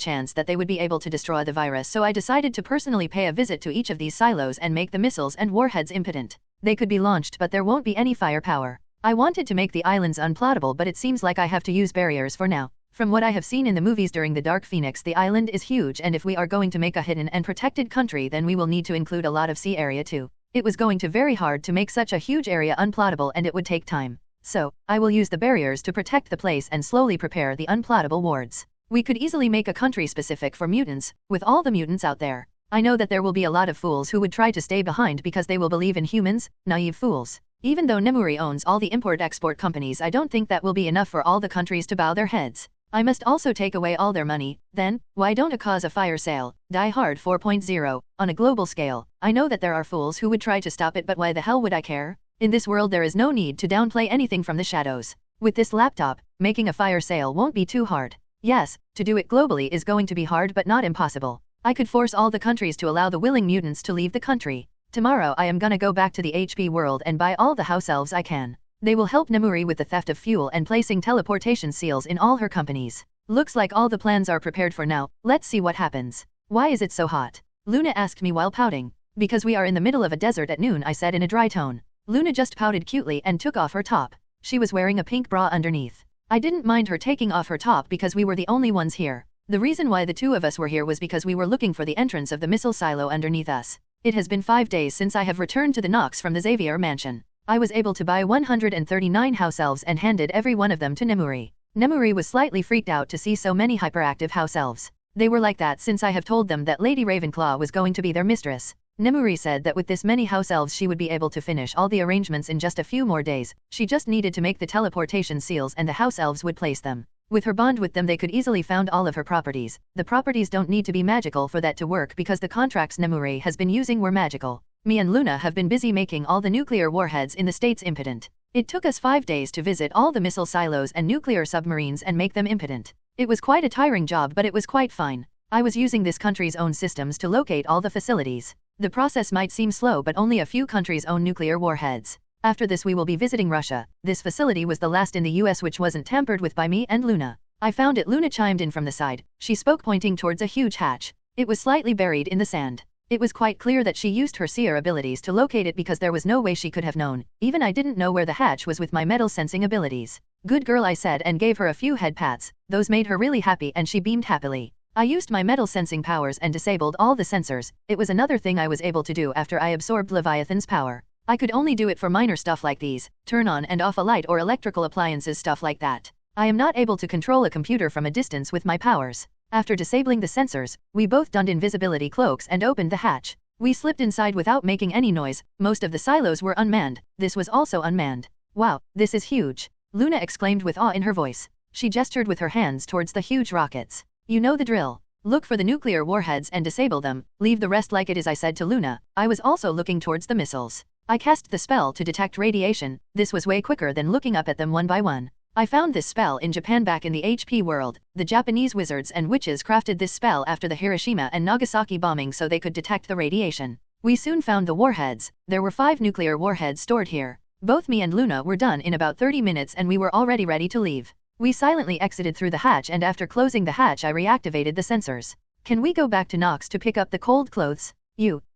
chance that they would be able to destroy the virus, so I decided to personally pay a visit to each of these silos and make the missiles and warheads impotent. They could be launched, but there won't be any firepower. I wanted to make the islands unplottable, but it seems like I have to use barriers for now. From what I have seen in the movies during the Dark Phoenix, the island is huge, and if we are going to make a hidden and protected country then we will need to include a lot of sea area too. It was going to be very hard to make such a huge area unplottable, and it would take time. So, I will use the barriers to protect the place and slowly prepare the unplottable wards. We could easily make a country specific for mutants, with all the mutants out there. I know that there will be a lot of fools who would try to stay behind because they will believe in humans, naive fools. Even though Nemuri owns all the import-export companies, I don't think that will be enough for all the countries to bow their heads. I must also take away all their money. Then, why don't I cause a fire sale? Die Hard 4.0. On a global scale, I know that there are fools who would try to stop it, but why the hell would I care? In this world there is no need to downplay anything from the shadows. With this laptop, making a fire sale won't be too hard. Yes, to do it globally is going to be hard but not impossible. I could force all the countries to allow the willing mutants to leave the country. Tomorrow I am gonna go back to the HP world and buy all the house elves I can. They will help Nemuri with the theft of fuel and placing teleportation seals in all her companies. Looks like all the plans are prepared for now, let's see what happens. Why is it so hot? Luna asked me while pouting. Because we are in the middle of a desert at noon, I said in a dry tone. Luna just pouted cutely and took off her top. She was wearing a pink bra underneath. I didn't mind her taking off her top because we were the only ones here. The reason why the two of us were here was because we were looking for the entrance of the missile silo underneath us. It has been 5 days since I have returned to the Nox from the Xavier mansion. I was able to buy 139 house elves and handed every one of them to Nemuri. Nemuri was slightly freaked out to see so many hyperactive house elves. They were like that since I have told them that Lady Ravenclaw was going to be their mistress. Nemuri said that with this many house elves she would be able to finish all the arrangements in just a few more days. She just needed to make the teleportation seals and the house elves would place them. With her bond with them they could easily found all of her properties. The properties don't need to be magical for that to work because the contracts Nemuri has been using were magical. Me and Luna have been busy making all the nuclear warheads in the states impotent. It took us 5 days to visit all the missile silos and nuclear submarines and make them impotent. It was quite a tiring job but it was quite fine. I was using this country's own systems to locate all the facilities. The process might seem slow but only a few countries own nuclear warheads. After this we will be visiting Russia. This facility was the last in the US which wasn't tampered with by me and Luna. I found it. Luna chimed in from the side. She spoke pointing towards a huge hatch. It was slightly buried in the sand. It was quite clear that she used her seer abilities to locate it because there was no way she could have known. Even I didn't know where the hatch was with my metal sensing abilities. Good girl, I said and gave her a few head pats. Those made her really happy and she beamed happily. I used my metal sensing powers and disabled all the sensors. It was another thing I was able to do after I absorbed Leviathan's power. I could only do it for minor stuff like these, turn on and off a light or electrical appliances, stuff like that. I am not able to control a computer from a distance with my powers. After disabling the sensors, we both donned invisibility cloaks and opened the hatch. We slipped inside without making any noise. Most of the silos were unmanned. This was also unmanned. Wow, this is huge. Luna exclaimed with awe in her voice. She gestured with her hands towards the huge rockets. You know the drill. Look for the nuclear warheads and disable them. Leave the rest like it is, I said to Luna. I was also looking towards the missiles. I cast the spell to detect radiation. This was way quicker than looking up at them one by one. I found this spell in Japan back in the HP world. The Japanese wizards and witches crafted this spell after the Hiroshima and Nagasaki bombing so they could detect the radiation. We soon found the warheads. There were 5 nuclear warheads stored here. Both me and Luna were done in about 30 minutes and we were already ready to leave. We silently exited through the hatch and after closing the hatch I reactivated the sensors. Can we go back to Nox to pick up the cold clothes?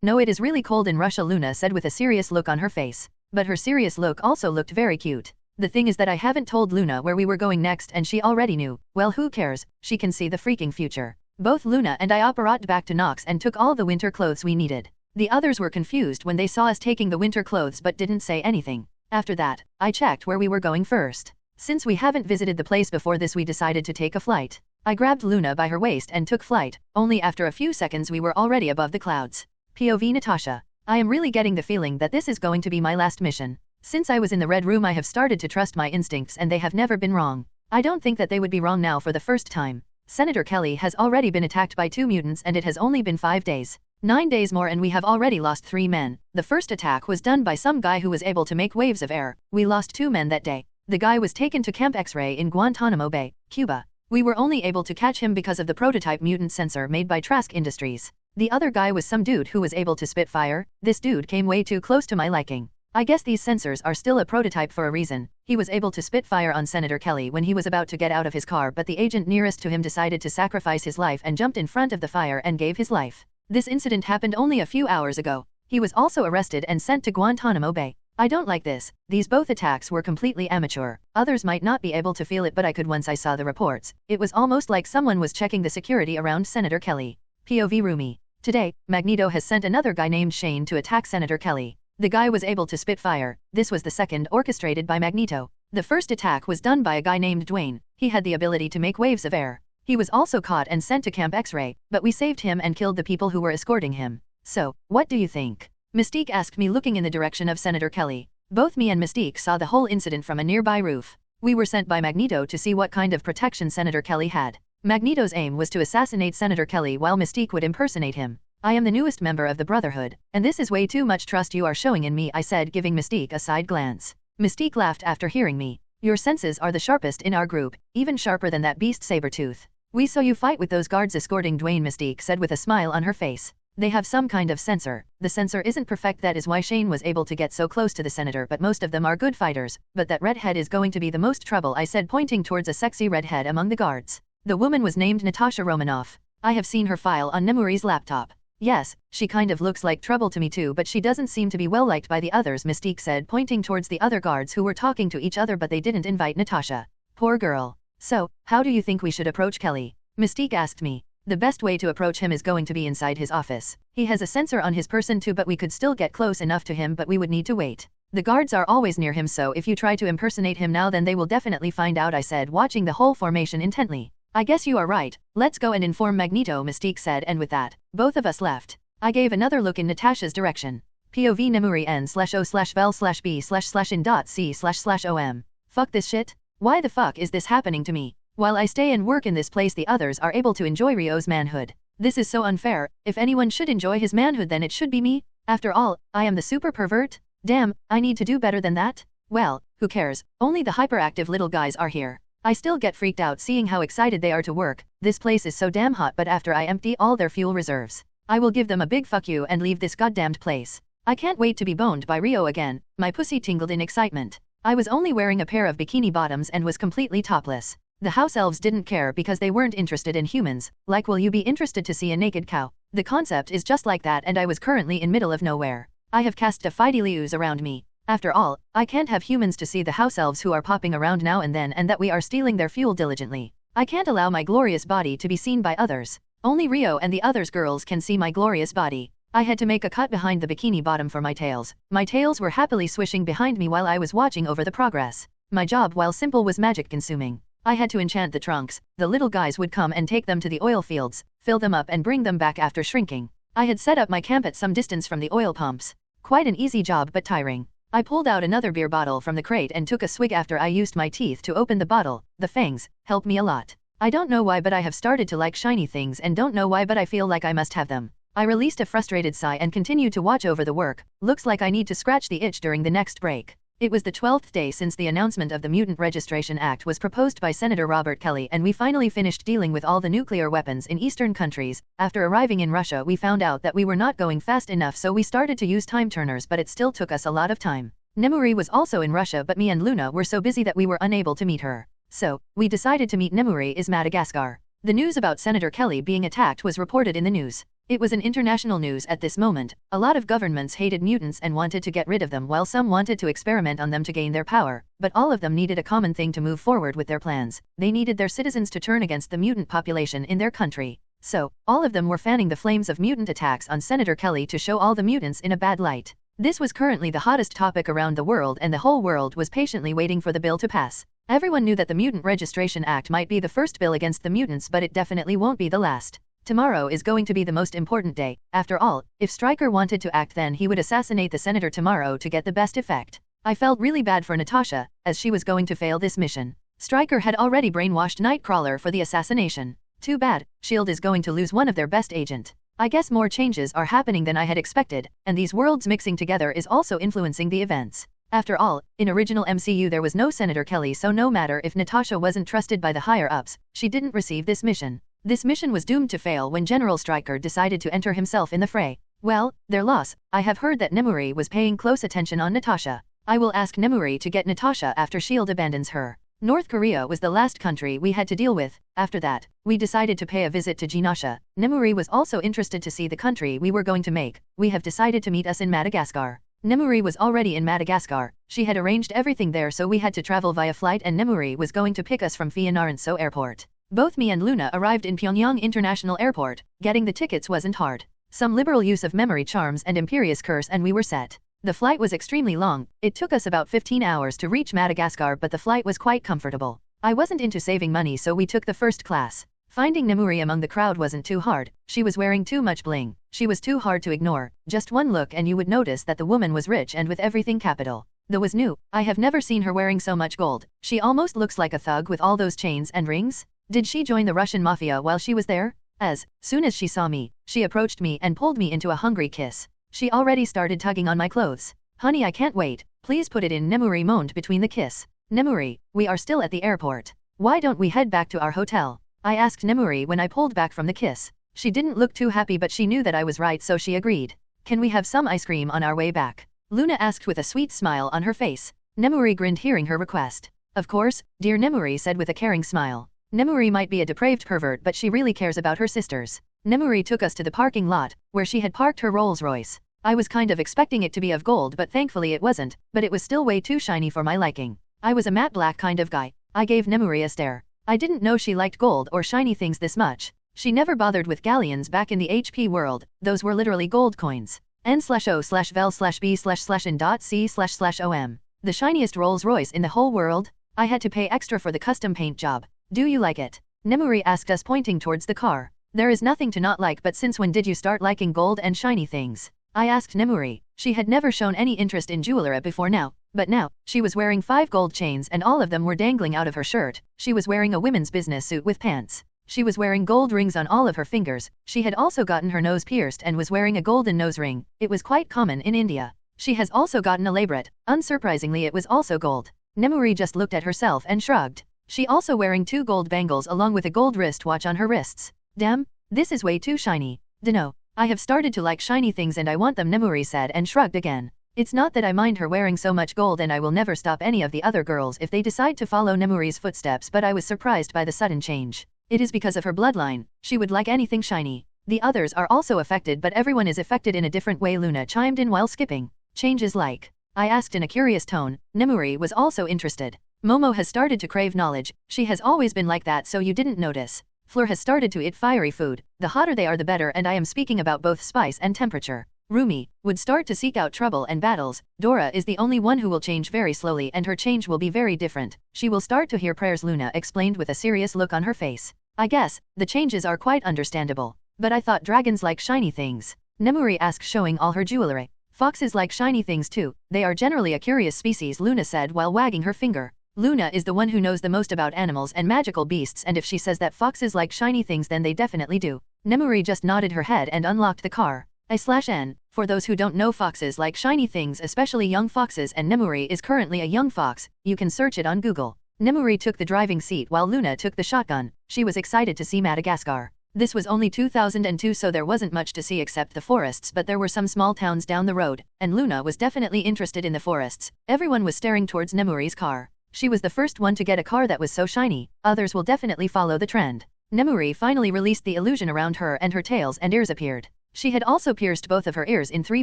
No, it is really cold in Russia, Luna said with a serious look on her face. But her serious look also looked very cute. The thing is that I haven't told Luna where we were going next and she already knew. Well, who cares, she can see the freaking future. Both Luna and I operated back to Nox and took all the winter clothes we needed. The others were confused when they saw us taking the winter clothes but didn't say anything. After that, I checked where we were going first. Since we haven't visited the place before this we decided to take a flight. I grabbed Luna by her waist and took flight. Only after a few seconds we were already above the clouds. POV Natasha. I am really getting the feeling that this is going to be my last mission. Since I was in the Red Room I have started to trust my instincts and they have never been wrong. I don't think that they would be wrong now for the first time. Senator Kelly has already been attacked by 2 mutants and it has only been 5 days. 9 days more and we have already lost 3 men. The first attack was done by some guy who was able to make waves of air. We lost 2 men that day. The guy was taken to Camp X-Ray in Guantanamo Bay, Cuba. We were only able to catch him because of the prototype mutant sensor made by Trask Industries. The other guy was some dude who was able to spit fire. This dude came way too close to my liking. I guess these sensors are still a prototype for a reason. He was able to spit fire on Senator Kelly when he was about to get out of his car but the agent nearest to him decided to sacrifice his life and jumped in front of the fire and gave his life. This incident happened only a few hours ago. He was also arrested and sent to Guantanamo Bay. I don't like this. These both attacks were completely amateur. Others might not be able to feel it but I could once I saw the reports. It was almost like someone was checking the security around Senator Kelly. POV Rumi. Today, Magneto has sent another guy named Shane to attack Senator Kelly. The guy was able to spit fire. This was the second orchestrated by Magneto. The first attack was done by a guy named Dwayne. He had the ability to make waves of air. He was also caught and sent to Camp X-Ray, but we saved him and killed the people who were escorting him. So, what do you think? Mystique asked me looking in the direction of Senator Kelly. Both me and Mystique saw the whole incident from a nearby roof. We were sent by Magneto to see what kind of protection Senator Kelly had. Magneto's aim was to assassinate Senator Kelly while Mystique would impersonate him. I am the newest member of the Brotherhood, and this is way too much trust you are showing in me, I said, giving Mystique a side glance. Mystique laughed after hearing me. Your senses are the sharpest in our group, even sharper than that beast Sabretooth. We saw you fight with those guards escorting Dwayne, Mystique said with a smile on her face. They have some kind of sensor. The sensor isn't perfect, that is why Shane was able to get so close to the senator, but most of them are good fighters. But that redhead is going to be the most trouble, I said, pointing towards a sexy redhead among the guards. The woman was named Natasha Romanoff. I have seen her file on Nemuri's laptop. Yes, she kind of looks like trouble to me too, but she doesn't seem to be well liked by the others, Mystique said, pointing towards the other guards who were talking to each other, but they didn't invite Natasha. Poor girl. So, how do you think we should approach Kelly? Mystique asked me. The best way to approach him is going to be inside his office. He has a sensor on his person too, but we could still get close enough to him, but we would need to wait. The guards are always near him, so if you try to impersonate him now, then they will definitely find out, I said, watching the whole formation intently. I guess you are right. Let's go and inform Magneto, Mystique said, and with that, both of us left. I gave another look in Natasha's direction. POV Nemuri n/o/vel/b/in.c//om. Fuck this shit? Why the fuck is this happening to me? While I stay and work in this place, the others are able to enjoy Ryo's manhood. This is so unfair. If anyone should enjoy his manhood, then it should be me. After all, I am the super pervert. Damn, I need to do better than that. Well, who cares? Only the hyperactive little guys are here. I still get freaked out seeing how excited they are to work. This place is so damn hot, but after I empty all their fuel reserves, I will give them a big fuck you and leave this goddamned place. I can't wait to be boned by Ryo again. My pussy tingled in excitement. I was only wearing a pair of bikini bottoms and was completely topless. The house elves didn't care because they weren't interested in humans. Like, will you be interested to see a naked cow? The concept is just like that, and I was currently in middle of nowhere. I have cast a Fidelius around me. After all, I can't have humans to see the house elves who are popping around now and then, and that we are stealing their fuel diligently. I can't allow my glorious body to be seen by others. Only Ryo and the others girls can see my glorious body. I had to make a cut behind the bikini bottom for my tails. My tails were happily swishing behind me while I was watching over the progress. My job, while simple, was magic consuming. I had to enchant the trunks. The little guys would come and take them to the oil fields, fill them up and bring them back after shrinking. I had set up my camp at some distance from the oil pumps. Quite an easy job, but tiring. I pulled out another beer bottle from the crate and took a swig after I used my teeth to open the bottle. The fangs helped me a lot. I don't know why, but I have started to like shiny things, and don't know why, but I feel like I must have them. I released a frustrated sigh and continued to watch over the work. Looks like I need to scratch the itch during the next break. It was the 12th day since the announcement of the Mutant Registration Act was proposed by Senator Robert Kelly, and we finally finished dealing with all the nuclear weapons in Eastern countries. After arriving in Russia, we found out that we were not going fast enough, so we started to use time turners, but it still took us a lot of time. Nemuri was also in Russia, but me and Luna were so busy that we were unable to meet her. So, we decided to meet Nemuri in Madagascar. The news about Senator Kelly being attacked was reported in the news. It was an international news at this moment. A lot of governments hated mutants and wanted to get rid of them, while some wanted to experiment on them to gain their power, but all of them needed a common thing to move forward with their plans. They needed their citizens to turn against the mutant population in their country. So, all of them were fanning the flames of mutant attacks on Senator Kelly to show all the mutants in a bad light. This was currently the hottest topic around the world, and the whole world was patiently waiting for the bill to pass. Everyone knew that the Mutant Registration Act might be the first bill against the mutants, but it definitely won't be the last. Tomorrow is going to be the most important day. After all, if Stryker wanted to act, then he would assassinate the senator tomorrow to get the best effect. I felt really bad for Natasha, as she was going to fail this mission. Stryker had already brainwashed Nightcrawler for the assassination. Too bad, S.H.I.E.L.D. is going to lose one of their best agent. I guess more changes are happening than I had expected, and these worlds mixing together is also influencing the events. After all, in original MCU there was no Senator Kelly, so no matter if Natasha wasn't trusted by the higher-ups, she didn't receive this mission. This mission was doomed to fail when General Stryker decided to enter himself in the fray. Well, their loss. I have heard that Nemuri was paying close attention on Natasha. I will ask Nemuri to get Natasha after S.H.I.E.L.D. abandons her. North Korea was the last country we had to deal with. After that, we decided to pay a visit to Genosha. Nemuri was also interested to see the country we were going to make. We have decided to meet us in Madagascar. Nemuri was already in Madagascar. She had arranged everything there, so we had to travel via flight, and Nemuri was going to pick us from Fianarantsoa Airport. Both me and Luna arrived in Pyongyang International Airport. Getting the tickets wasn't hard. Some liberal use of memory charms and Imperious Curse and we were set. The flight was extremely long. It took us about 15 hours to reach Madagascar, but the flight was quite comfortable. I wasn't into saving money, so we took the first class. Finding Nemuri among the crowd wasn't too hard. She was wearing too much bling. She was too hard to ignore. Just one look and you would notice that the woman was rich and with everything capital. Though was new. I have never seen her wearing so much gold. She almost looks like a thug with all those chains and rings. Did she join the Russian mafia while she was there? As soon as she saw me, she approached me and pulled me into a hungry kiss. She already started tugging on my clothes. Honey, I can't wait. Please put it in, Nemuri moaned between the kiss. Nemuri, we are still at the airport. Why don't we head back to our hotel? I asked Nemuri when I pulled back from the kiss. She didn't look too happy, but she knew that I was right, so she agreed. Can we have some ice cream on our way back? Luna asked with a sweet smile on her face. Nemuri grinned hearing her request. Of course, dear, Nemuri said with a caring smile. Nemuri might be a depraved pervert but she really cares about her sisters. Nemuri took us to the parking lot, where she had parked her Rolls Royce. I was kind of expecting it to be of gold but thankfully it wasn't, but it was still way too shiny for my liking. I was a matte black kind of guy. I gave Nemuri a stare. I didn't know she liked gold or shiny things this much. She never bothered with galleons back in the HP world, those were literally gold coins. N/O/vel/b/in.c//om. The shiniest Rolls Royce in the whole world? I had to pay extra for the custom paint job. Do you like it? Nemuri asked us, pointing towards the car. There is nothing to not like, but since when did you start liking gold and shiny things? I asked Nemuri. She had never shown any interest in jewelry before now, but now, she was wearing 5 gold chains and all of them were dangling out of her shirt. She was wearing a women's business suit with pants. She was wearing gold rings on all of her fingers. She had also gotten her nose pierced and was wearing a golden nose ring. It was quite common in India. She has also gotten a labret. Unsurprisingly, it was also gold. Nemuri just looked at herself and shrugged. She also wearing 2 gold bangles along with a gold wristwatch on her wrists. Damn, this is way too shiny. Dunno. I have started to like shiny things and I want them, Nemuri said and shrugged again. It's not that I mind her wearing so much gold and I will never stop any of the other girls if they decide to follow Nemuri's footsteps, but I was surprised by the sudden change. It is because of her bloodline. She would like anything shiny. The others are also affected but everyone is affected in a different way, Luna chimed in while skipping. Changes like? I asked in a curious tone. Nemuri was also interested. Momo has started to crave knowledge. She has always been like that, so you didn't notice. Fleur has started to eat fiery food. The hotter they are the better, and I am speaking about both spice and temperature. Rumi would start to seek out trouble and battles. Dora is the only one who will change very slowly and her change will be very different. She will start to hear prayers, Luna explained with a serious look on her face. I guess, the changes are quite understandable. But I thought dragons like shiny things. Nemuri asked, showing all her jewelry. Foxes like shiny things too. They are generally a curious species, Luna said while wagging her finger. Luna is the one who knows the most about animals and magical beasts, and if she says that foxes like shiny things then they definitely do. Nemuri just nodded her head and unlocked the car. I/N, for those who don't know, foxes like shiny things, especially young foxes, and Nemuri is currently a young fox. You can search it on Google. Nemuri took the driving seat while Luna took the shotgun. She was excited to see Madagascar. This was only 2002, so there wasn't much to see except the forests, but there were some small towns down the road, and Luna was definitely interested in the forests. Everyone was staring towards Nemuri's car. She was the first one to get a car that was so shiny. Others will definitely follow the trend. Nemuri finally released the illusion around her and her tails and ears appeared. She had also pierced both of her ears in 3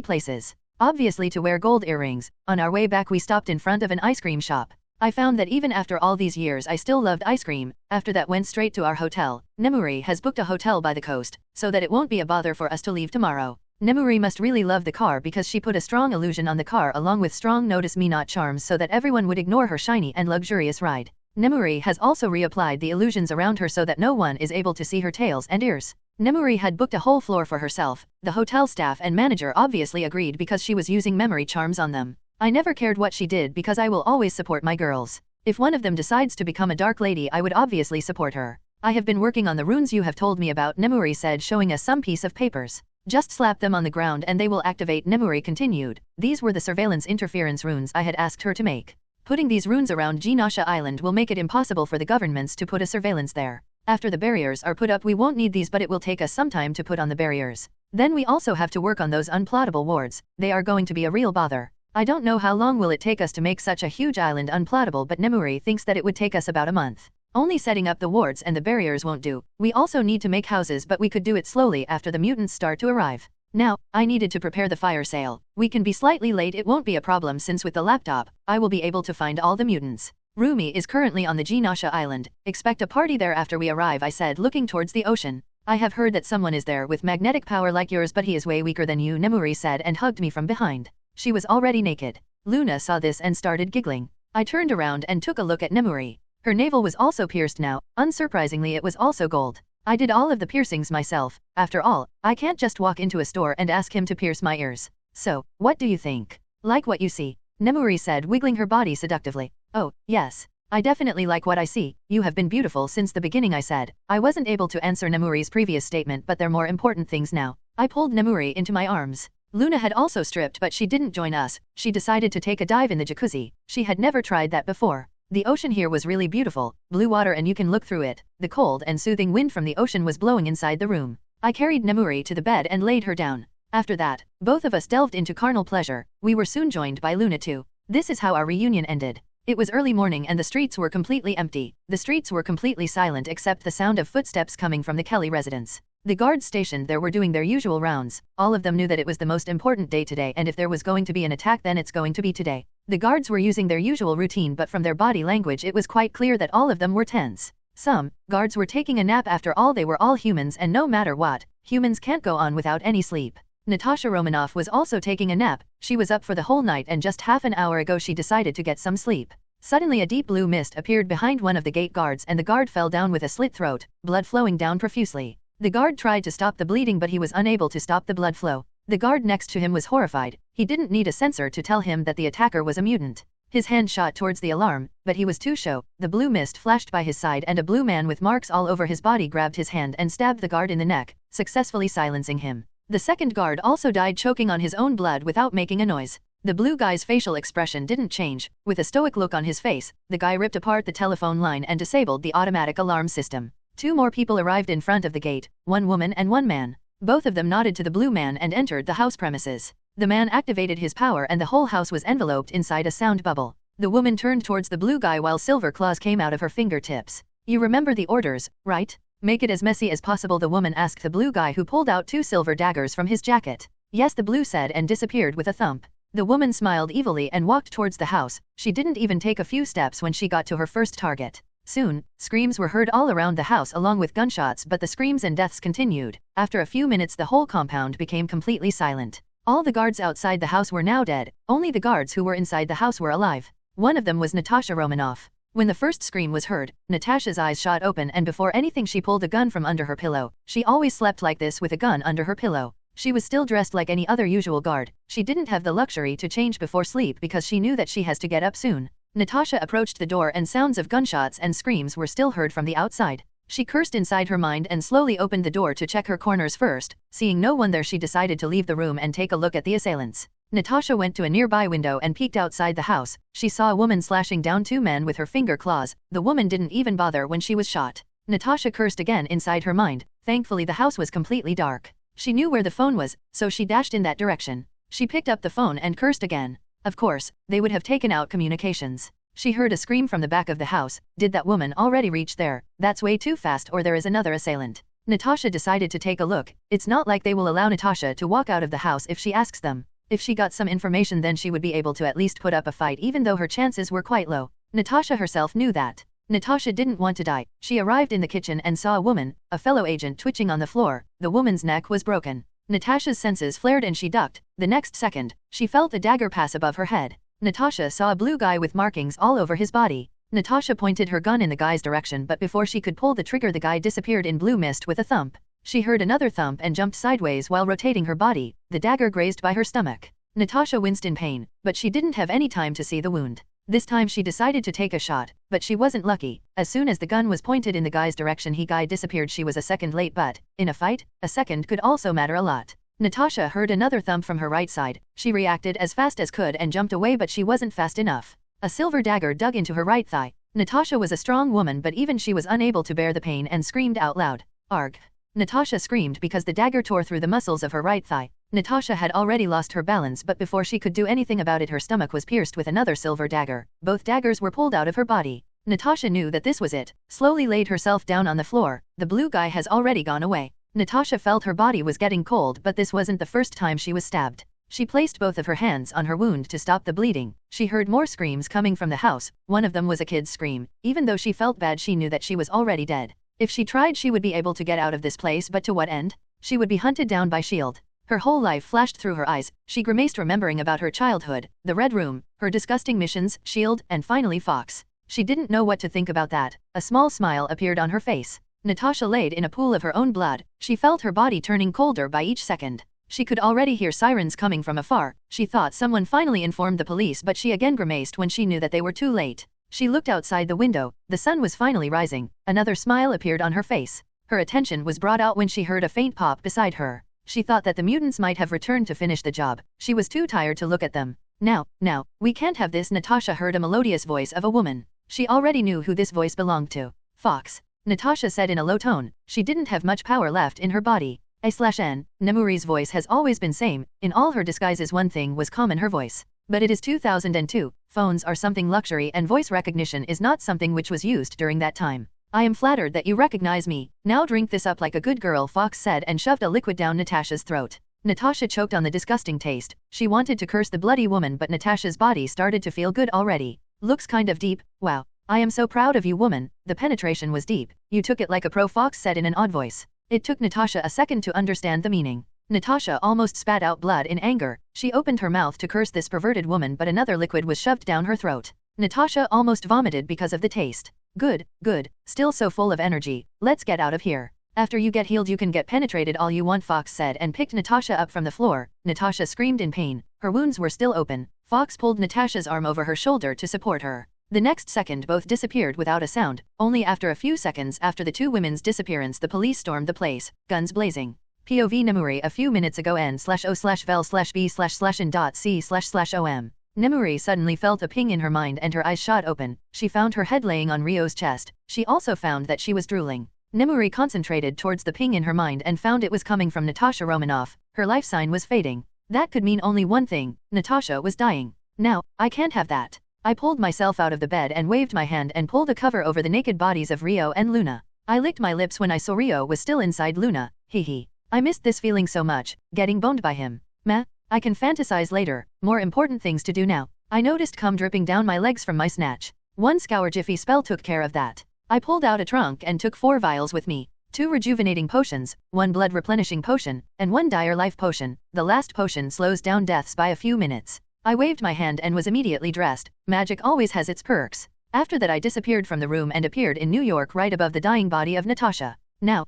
places. Obviously to wear gold earrings. On our way back we stopped in front of an ice cream shop. I found that even after all these years I still loved ice cream. After that went straight to our hotel. Nemuri has booked a hotel by the coast, so that it won't be a bother for us to leave tomorrow. Nemuri must really love the car because she put a strong illusion on the car along with strong notice me not charms so that everyone would ignore her shiny and luxurious ride. Nemuri has also reapplied the illusions around her so that no one is able to see her tails and ears. Nemuri had booked a whole floor for herself. The hotel staff and manager obviously agreed because she was using memory charms on them. I never cared what she did because I will always support my girls. If one of them decides to become a dark lady, I would obviously support her. I have been working on the runes you have told me about, Nemuri said, showing us some piece of papers. Just slap them on the ground and they will activate, Nemuri continued. These were the surveillance interference runes I had asked her to make. Putting these runes around Genosha Island will make it impossible for the governments to put a surveillance there. After the barriers are put up we won't need these, but it will take us some time to put on the barriers. Then we also have to work on those unplottable wards. They are going to be a real bother. I don't know how long will it take us to make such a huge island unplottable, but Nemuri thinks that it would take us about a month. Only setting up the wards and the barriers won't do. We also need to make houses, but we could do it slowly after the mutants start to arrive. Now, I needed to prepare the fire sale. We can be slightly late, it won't be a problem since with the laptop, I will be able to find all the mutants. Rumi is currently on the Genosha Island. Expect a party there after we arrive, I said, looking towards the ocean. I have heard that someone is there with magnetic power like yours, but he is way weaker than you, Nemuri said and hugged me from behind. She was already naked. Luna saw this and started giggling. I turned around and took a look at Nemuri. Her navel was also pierced now. Unsurprisingly, it was also gold. I did all of the piercings myself. After all, I can't just walk into a store and ask him to pierce my ears. So, what do you think? Like what you see? Nemuri said, wiggling her body seductively. Oh, yes. I definitely like what I see. You have been beautiful since the beginning, I said. I wasn't able to answer Nemuri's previous statement, but there are more important things now. I pulled Nemuri into my arms. Luna had also stripped, but she didn't join us. She decided to take a dive in the jacuzzi. She had never tried that before. The ocean here was really beautiful, blue water and you can look through it. The cold and soothing wind from the ocean was blowing inside the room. I carried Nemuri to the bed and laid her down. After that, both of us delved into carnal pleasure. We were soon joined by Luna too. This is how our reunion ended. It was early morning and the streets were completely empty. The streets were completely silent except the sound of footsteps coming from the Kelly residence. The guards stationed there were doing their usual rounds. All of them knew that it was the most important day today, and if there was going to be an attack then it's going to be today. The guards were using their usual routine, but from their body language it was quite clear that all of them were tense. Some guards were taking a nap. After all, they were all humans, and no matter what, humans can't go on without any sleep. Natasha Romanoff was also taking a nap. She was up for the whole night and just half an hour ago she decided to get some sleep. Suddenly a deep blue mist appeared behind one of the gate guards and the guard fell down with a slit throat, blood flowing down profusely. The guard tried to stop the bleeding but he was unable to stop the blood flow. The guard next to him was horrified. He didn't need a sensor to tell him that the attacker was a mutant. His hand shot towards the alarm, but he was too shy. The blue mist flashed by his side and a blue man with marks all over his body grabbed his hand and stabbed the guard in the neck, successfully silencing him. The second guard also died choking on his own blood without making a noise. The blue guy's facial expression didn't change. With a stoic look on his face, the guy ripped apart the telephone line and disabled the automatic alarm system. 2 more people arrived in front of the gate, 1 woman and 1 man. Both of them nodded to the blue man and entered the house premises. The man activated his power and the whole house was enveloped inside a sound bubble. The woman turned towards the blue guy while silver claws came out of her fingertips. "You remember the orders, right? Make it as messy as possible," the woman asked the blue guy, who pulled out 2 silver daggers from his jacket. "Yes," the blue said and disappeared with a thump. The woman smiled evilly and walked towards the house. She didn't even take a few steps when she got to her first target. Soon, screams were heard all around the house along with gunshots, but the screams and deaths continued. After a few minutes the whole compound became completely silent. All the guards outside the house were now dead. Only the guards who were inside the house were alive. One of them was Natasha Romanoff. When the first scream was heard, Natasha's eyes shot open and before anything she pulled a gun from under her pillow. She always slept like this with a gun under her pillow. She was still dressed like any other usual guard. She didn't have the luxury to change before sleep because she knew that she has to get up soon. Natasha approached the door and sounds of gunshots and screams were still heard from the outside. She cursed inside her mind and slowly opened the door to check her corners first. Seeing no one there, she decided to leave the room and take a look at the assailants. Natasha went to a nearby window and peeked outside the house. She saw a woman slashing down 2 men with her finger claws. The woman didn't even bother when she was shot. Natasha cursed again inside her mind. Thankfully the house was completely dark. She knew where the phone was, so she dashed in that direction. She picked up the phone and cursed again. Of course, they would have taken out communications. She heard a scream from the back of the house. Did that woman already reach there? That's way too fast, or there is another assailant. Natasha decided to take a look. It's not like they will allow Natasha to walk out of the house if she asks them. If she got some information then she would be able to at least put up a fight, even though her chances were quite low. Natasha herself knew that. Natasha didn't want to die. She arrived in the kitchen and saw a woman, a fellow agent, twitching on the floor. The woman's neck was broken. Natasha's senses flared and she ducked. The next second, she felt a dagger pass above her head. Natasha saw a blue guy with markings all over his body. Natasha pointed her gun in the guy's direction, but before she could pull the trigger the guy disappeared in blue mist with a thump. She heard another thump and jumped sideways while rotating her body. The dagger grazed by her stomach. Natasha winced in pain, but she didn't have any time to see the wound. This time she decided to take a shot, but she wasn't lucky. As soon as the gun was pointed in the guy's direction, guy disappeared. She was a second late, but in a fight, a second could also matter a lot. Natasha heard another thump from her right side. She reacted as fast as could and jumped away, but she wasn't fast enough. A silver dagger dug into her right thigh. Natasha was a strong woman, but even she was unable to bear the pain and screamed out loud. "Arg!" Natasha screamed because the dagger tore through the muscles of her right thigh. Natasha had already lost her balance, but before she could do anything about it, her stomach was pierced with another silver dagger. Both daggers were pulled out of her body. Natasha knew that this was it. Slowly laid herself down on the floor. The blue guy has already gone away. Natasha felt her body was getting cold, but this wasn't the first time she was stabbed. She placed both of her hands on her wound to stop the bleeding. She heard more screams coming from the house. One of them was a kid's scream. Even though she felt bad, she knew that she was already dead. If she tried, she would be able to get out of this place, but to what end? She would be hunted down by S.H.I.E.L.D. Her whole life flashed through her eyes. She grimaced, remembering about her childhood, the Red Room, her disgusting missions, S.H.I.E.L.D., and finally Fox. She didn't know what to think about that. A small smile appeared on her face. Natasha laid in a pool of her own blood. She felt her body turning colder by each second. She could already hear sirens coming from afar. She thought someone finally informed the police, but she again grimaced when she knew that they were too late. She looked outside the window. The sun was finally rising. Another smile appeared on her face. Her attention was brought out when she heard a faint pop beside her. She thought that the mutants might have returned to finish the job. She was too tired to look at them. Now, we can't have this." Natasha heard a melodious voice of a woman. She already knew who this voice belonged to. "Fox," Natasha said in a low tone. She didn't have much power left in her body. A/N, Nemuri's voice has always been same. In all her disguises, one thing was common: her voice. But it is 2002. phones are something luxury and voice recognition is not something which was used during that time. I am flattered that you recognize me. Now drink this up like a good girl, Fox said and shoved a liquid down Natasha's throat. Natasha choked on the disgusting taste. She wanted to curse the bloody woman, but Natasha's body started to feel good already. Looks kind of deep. Wow. I am so proud of you, woman. The penetration was deep. You took it like a pro, Fox said in an odd voice. It took Natasha a second to understand the meaning. Natasha almost spat out blood in anger. She opened her mouth to curse this perverted woman, but another liquid was shoved down her throat. Natasha almost vomited because of the taste. Good, good. Still so full of energy. Let's get out of here. After you get healed you can get penetrated all you want, Fox said and picked Natasha up from the floor. Natasha screamed in pain. Her wounds were still open. Fox pulled Natasha's arm over her shoulder to support her. The next second both disappeared without a sound. Only after a few seconds after the two women's disappearance the police stormed the place, guns blazing. POV Nemuri a few minutes ago n/o/vel/b//in.c//om. Nemuri suddenly felt a ping in her mind and her eyes shot open. She found her head laying on Rio's chest. She also found that she was drooling. Nemuri concentrated towards the ping in her mind and found it was coming from Natasha Romanoff. Her life sign was fading. That could mean only one thing. Natasha was dying. Now, I can't have that. I pulled myself out of the bed and waved my hand and pulled a cover over the naked bodies of Rio and Luna. I licked my lips when I saw Rio was still inside Luna. Hee. I missed this feeling so much, getting boned by him. Meh. I can fantasize later. More important things to do now. I noticed cum dripping down my legs from my snatch. One Scour Jiffy spell took care of that. I pulled out a trunk and took 4 vials with me. 2 rejuvenating potions, 1 blood replenishing potion, and 1 dire life potion. The last potion slows down deaths by a few minutes. I waved my hand and was immediately dressed. Magic always has its perks. After that I disappeared from the room and appeared in New York right above the dying body of Natasha. Now,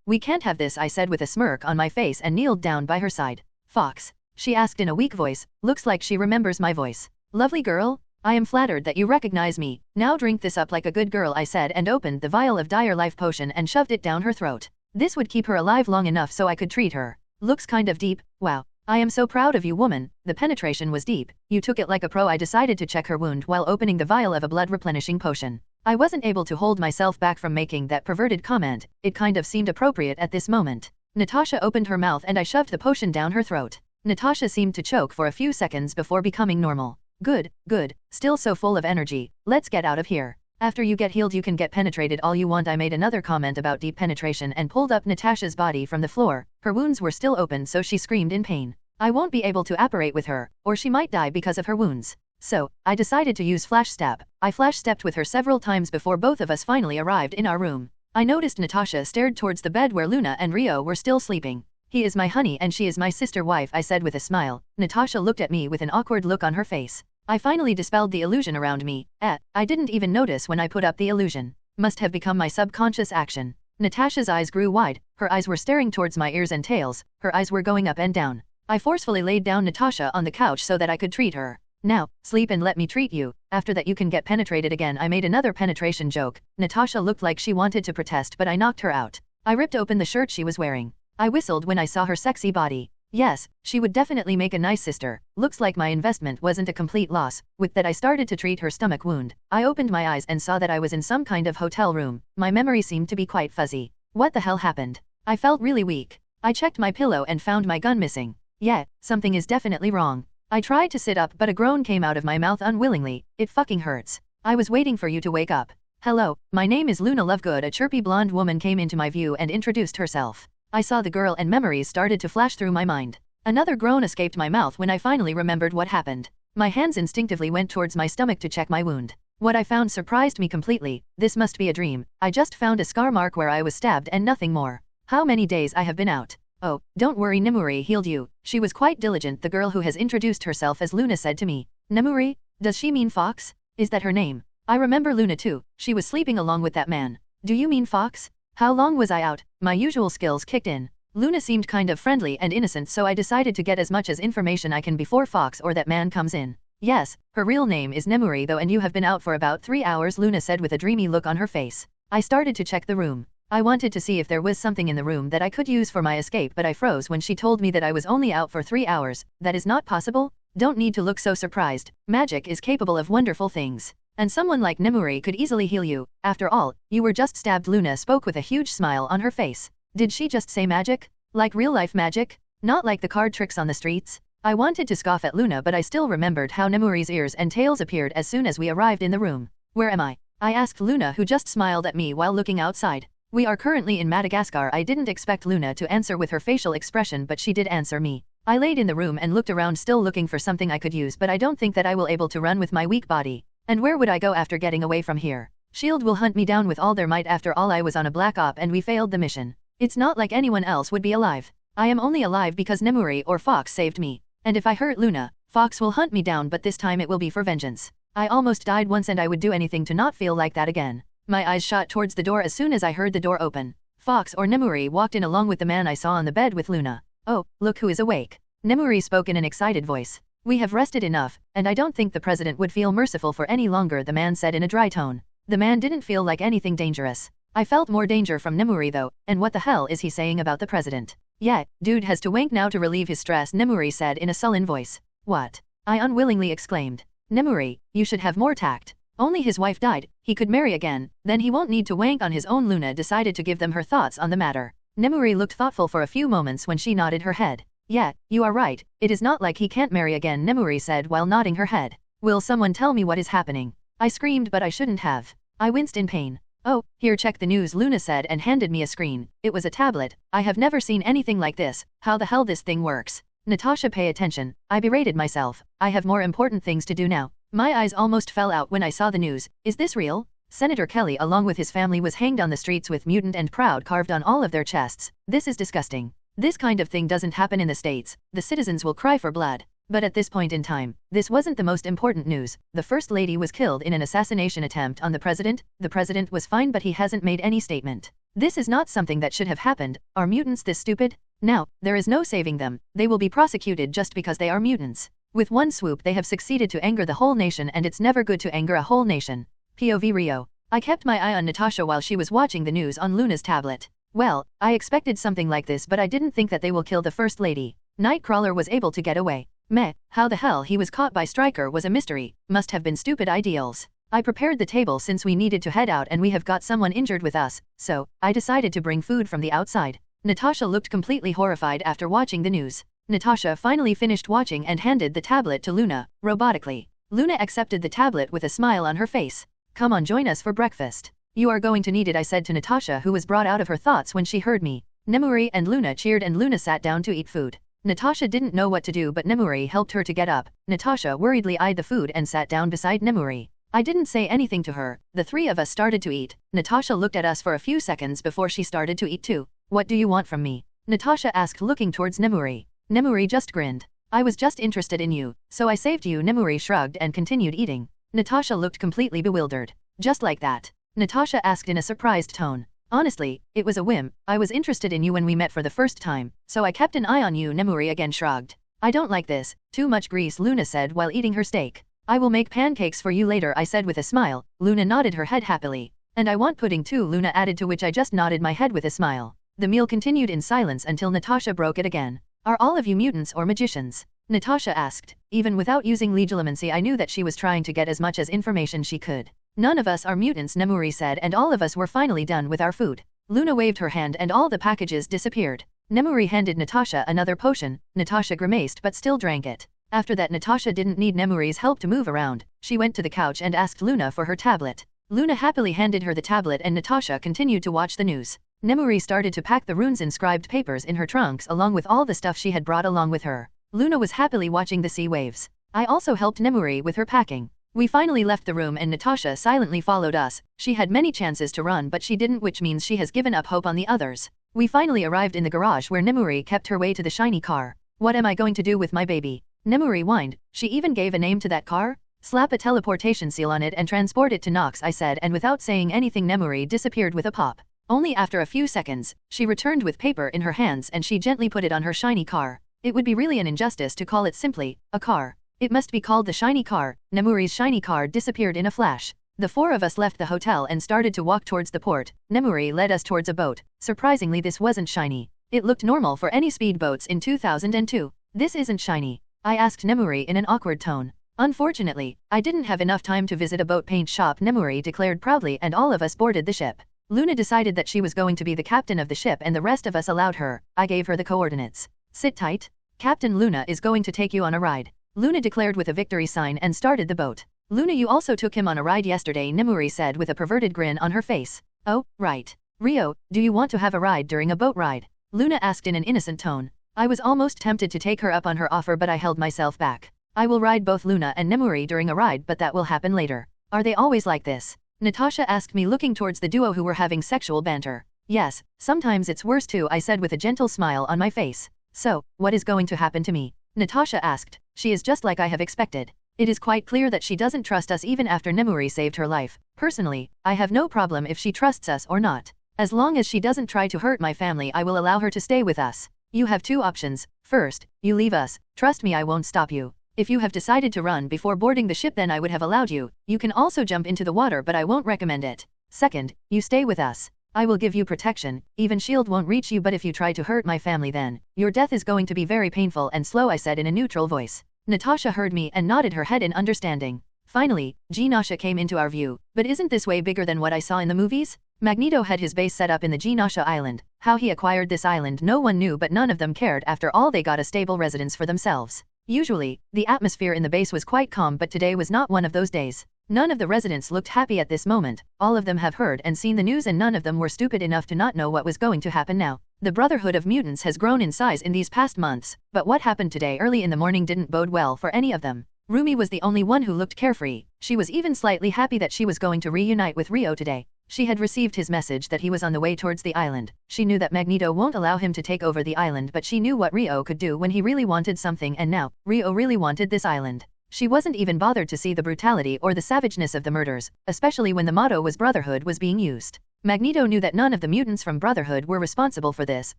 we can't have this, I said with a smirk on my face and kneeled down by her side. Fox? She asked in a weak voice. Looks like she remembers my voice. Lovely girl? I am flattered that you recognize me. Now drink this up like a good girl, I said and opened the vial of dire life potion and shoved it down her throat. This would keep her alive long enough so I could treat her. Looks kind of deep. Wow. I am so proud of you, woman. The penetration was deep. You took it like a pro. I decided to check her wound while opening the vial of a blood replenishing potion. I wasn't able to hold myself back from making that perverted comment. It kind of seemed appropriate at this moment. Natasha opened her mouth and I shoved the potion down her throat. Natasha seemed to choke for a few seconds before becoming normal. Good, good. Still so full of energy. Let's get out of here. After you get healed you can get penetrated all you want. I made another comment about deep penetration and pulled up Natasha's body from the floor. Her wounds were still open so she screamed in pain. I won't be able to apparate with her, or she might die because of her wounds. So, I decided to use flash step. I flash stepped with her several times before both of us finally arrived in our room. I noticed Natasha stared towards the bed where Luna and Rio were still sleeping. He is my honey and she is my sister wife, I said with a smile. Natasha looked at me with an awkward look on her face. I finally dispelled the illusion around me. I didn't even notice when I put up the illusion. Must have become my subconscious action. Natasha's eyes grew wide. Her eyes were staring towards my ears and tails. Her eyes were going up and down. I forcefully laid down Natasha on the couch so that I could treat her. Now, sleep and let me treat you. After that you can get penetrated again. I made another penetration joke. Natasha looked like she wanted to protest but I knocked her out. I ripped open the shirt she was wearing. I whistled when I saw her sexy body. Yes, she would definitely make a nice sister. Looks like my investment wasn't a complete loss. With that I started to treat her stomach wound. I opened my eyes and saw that I was in some kind of hotel room. My memory seemed to be quite fuzzy. What the hell happened? I felt really weak. I checked my pillow and found my gun missing. Yeah, something is definitely wrong. I tried to sit up but a groan came out of my mouth unwillingly. It fucking hurts. I was waiting for you to wake up. Hello, my name is Luna Lovegood. A chirpy blonde woman came into my view and introduced herself. I saw the girl and memories started to flash through my mind. Another groan escaped my mouth when I finally remembered what happened. My hands instinctively went towards my stomach to check my wound. What I found surprised me completely. This must be a dream. I just found a scar mark where I was stabbed and nothing more. How many days I have been out. Oh, don't worry, Nemuri healed you. She was quite diligent, the girl who has introduced herself as Luna said to me. Nemuri? Does she mean Fox? Is that her name? I remember Luna too. She was sleeping along with that man. Do you mean Fox? How long was I out? My usual skills kicked in. Luna seemed kind of friendly and innocent so I decided to get as much as information I can before Fox or that man comes in. Yes, her real name is Nemuri though and you have been out for about 3 hours, Luna said with a dreamy look on her face. I started to check the room. I wanted to see if there was something in the room that I could use for my escape but I froze when she told me that I was only out for 3 hours. That is not possible? Don't need to look so surprised. Magic is capable of wonderful things. And someone like Nemuri could easily heal you. After all, you were just stabbed. Luna spoke with a huge smile on her face. Did she just say magic? Like real life magic? Not like the card tricks on the streets? I wanted to scoff at Luna, but I still remembered how Nemuri's ears and tails appeared as soon as we arrived in the room. Where am I? I asked Luna, who just smiled at me while looking outside. We are currently in Madagascar. I didn't expect Luna to answer with her facial expression, but she did answer me. I laid in the room and looked around, still looking for something I could use, but I don't think that I will able to run with my weak body. And where would I go after getting away from here? Shield will hunt me down with all their might. After all, I was on a black op and we failed the mission. It's not like anyone else would be alive. I am only alive because Nemuri or Fox saved me. And if I hurt Luna, Fox will hunt me down, but this time it will be for vengeance. I almost died once and I would do anything to not feel like that again. My eyes shot towards the door as soon as I heard the door open. Fox or Nemuri walked in along with the man I saw on the bed with Luna. Oh, look who is awake. Nemuri spoke in an excited voice. We have rested enough, and I don't think the president would feel merciful for any longer, the man said in a dry tone. The man didn't feel like anything dangerous. I felt more danger from Nemuri though, and what the hell is he saying about the president? Yeah, dude has to wank now to relieve his stress, Nemuri said in a sullen voice. What? I unwillingly exclaimed. Nemuri, you should have more tact. Only his wife died, he could marry again, then he won't need to wank on his own. Luna decided to give them her thoughts on the matter. Nemuri looked thoughtful for a few moments when she nodded her head. Yeah, you are right, it is not like he can't marry again, Nemuri said while nodding her head. Will someone tell me what is happening? I screamed, but I shouldn't have. I winced in pain. Oh, here, check the news, Luna said and handed me a screen. It was a tablet. I have never seen anything like this. How the hell this thing works? Natasha, pay attention. I berated myself. I have more important things to do now. My eyes almost fell out when I saw the news. Is this real? Senator Kelly along with his family was hanged on the streets with mutant and proud carved on all of their chests. This is disgusting. This kind of thing doesn't happen in the States. The citizens will cry for blood. But at this point in time, this wasn't the most important news. The First Lady was killed in an assassination attempt on the president. The president was fine, but he hasn't made any statement. This is not something that should have happened. Are mutants this stupid? Now, there is no saving them. They will be prosecuted just because they are mutants. With one swoop they have succeeded to anger the whole nation, and it's never good to anger a whole nation. POV Rio. I kept my eye on Natasha while she was watching the news on Luna's tablet. Well, I expected something like this, but I didn't think that they will kill the First Lady. Nightcrawler was able to get away. Meh, how the hell he was caught by Stryker was a mystery. Must have been stupid ideals. I prepared the table since we needed to head out and we have got someone injured with us, so I decided to bring food from the outside. Natasha looked completely horrified after watching the news. Natasha finally finished watching and handed the tablet to Luna, robotically. Luna accepted the tablet with a smile on her face. Come on, join us for breakfast. You are going to need it, I said to Natasha, who was brought out of her thoughts when she heard me. Nemuri and Luna cheered and Luna sat down to eat food. Natasha didn't know what to do, but Nemuri helped her to get up. Natasha worriedly eyed the food and sat down beside Nemuri. I didn't say anything to her. The three of us started to eat. Natasha looked at us for a few seconds before she started to eat too. What do you want from me? Natasha asked, looking towards Nemuri. Nemuri just grinned. I was just interested in you, so I saved you. Nemuri shrugged and continued eating. Natasha looked completely bewildered. Just like that? Natasha asked in a surprised tone. Honestly, it was a whim. I was interested in you when we met for the first time, so I kept an eye on you. Nemuri again shrugged. I don't like this. Too much grease, Luna said while eating her steak. I will make pancakes for you later, I said with a smile. Luna nodded her head happily. And I want pudding too, Luna added, to which I just nodded my head with a smile. The meal continued in silence until Natasha broke it again. Are all of you mutants or magicians? Natasha asked. Even without using legilimency, I knew that she was trying to get as much as information she could. None of us are mutants, Nemuri said, and all of us were finally done with our food. Luna waved her hand and all the packages disappeared. Nemuri handed Natasha another potion. Natasha grimaced but still drank it. After that, Natasha didn't need Nemuri's help to move around. She went to the couch and asked Luna for her tablet. Luna happily handed her the tablet and Natasha continued to watch the news. Nemuri started to pack the runes inscribed papers in her trunks along with all the stuff she had brought along with her. Luna was happily watching the sea waves. I also helped Nemuri with her packing. We finally left the room and Natasha silently followed us. She had many chances to run but she didn't, which means she has given up hope on the others. We finally arrived in the garage where Nemuri kept her way to the shiny car. What am I going to do with my baby? Nemuri whined. She even gave a name to that car? Slap a teleportation seal on it and transport it to Nox, I said, and without saying anything Nemuri disappeared with a pop. Only after a few seconds, she returned with paper in her hands and she gently put it on her shiny car. It would be really an injustice to call it simply a car. It must be called the shiny car. Nemuri's shiny car disappeared in a flash. The four of us left the hotel and started to walk towards the port. Nemuri led us towards a boat. Surprisingly, this wasn't shiny. It looked normal for any speedboats in 2002. This isn't shiny, I asked Nemuri in an awkward tone. Unfortunately, I didn't have enough time to visit a boat paint shop, Nemuri declared proudly, and all of us boarded the ship. Luna decided that she was going to be the captain of the ship and the rest of us allowed her. I gave her the coordinates. Sit tight. Captain Luna is going to take you on a ride. Luna declared with a victory sign and started the boat. Luna, you also took him on a ride yesterday, Nemuri said with a perverted grin on her face. Oh, right. Rio, do you want to have a ride during a boat ride? Luna asked in an innocent tone. I was almost tempted to take her up on her offer, but I held myself back. I will ride both Luna and Nemuri during a ride, but that will happen later. Are they always like this? Natasha asked me, looking towards the duo who were having sexual banter. Yes, sometimes it's worse too, I said with a gentle smile on my face. So, what is going to happen to me? Natasha asked. She is just like I have expected. It is quite clear that she doesn't trust us even after Nemuri saved her life. Personally, I have no problem if she trusts us or not. As long as she doesn't try to hurt my family, I will allow her to stay with us. You have two options. First, you leave us. Trust me, I won't stop you. If you have decided to run before boarding the ship, then I would have allowed you. You can also jump into the water, but I won't recommend it. Second, you stay with us. I will give you protection. Even shield won't reach you, but if you try to hurt my family, then your death is going to be very painful and slow, I said in a neutral voice. Natasha heard me and nodded her head in understanding. Finally, Genosha came into our view. But isn't this way bigger than what I saw in the movies? Magneto had his base set up in the Genosha island. How he acquired this island no one knew, but none of them cared. After all, they got a stable residence for themselves. Usually, the atmosphere in the base was quite calm, but today was not one of those days. None of the residents looked happy at this moment. All of them have heard and seen the news, and none of them were stupid enough to not know what was going to happen now. The Brotherhood of Mutants has grown in size in these past months, but what happened today early in the morning didn't bode well for any of them. Rumi was the only one who looked carefree. She was even slightly happy that she was going to reunite with Rio today. She had received his message that he was on the way towards the island. She knew that Magneto won't allow him to take over the island, but she knew what Rio could do when he really wanted something, and now, Rio really wanted this island. She wasn't even bothered to see the brutality or the savageness of the murders, especially when the motto was Brotherhood was being used. Magneto knew that none of the mutants from Brotherhood were responsible for this,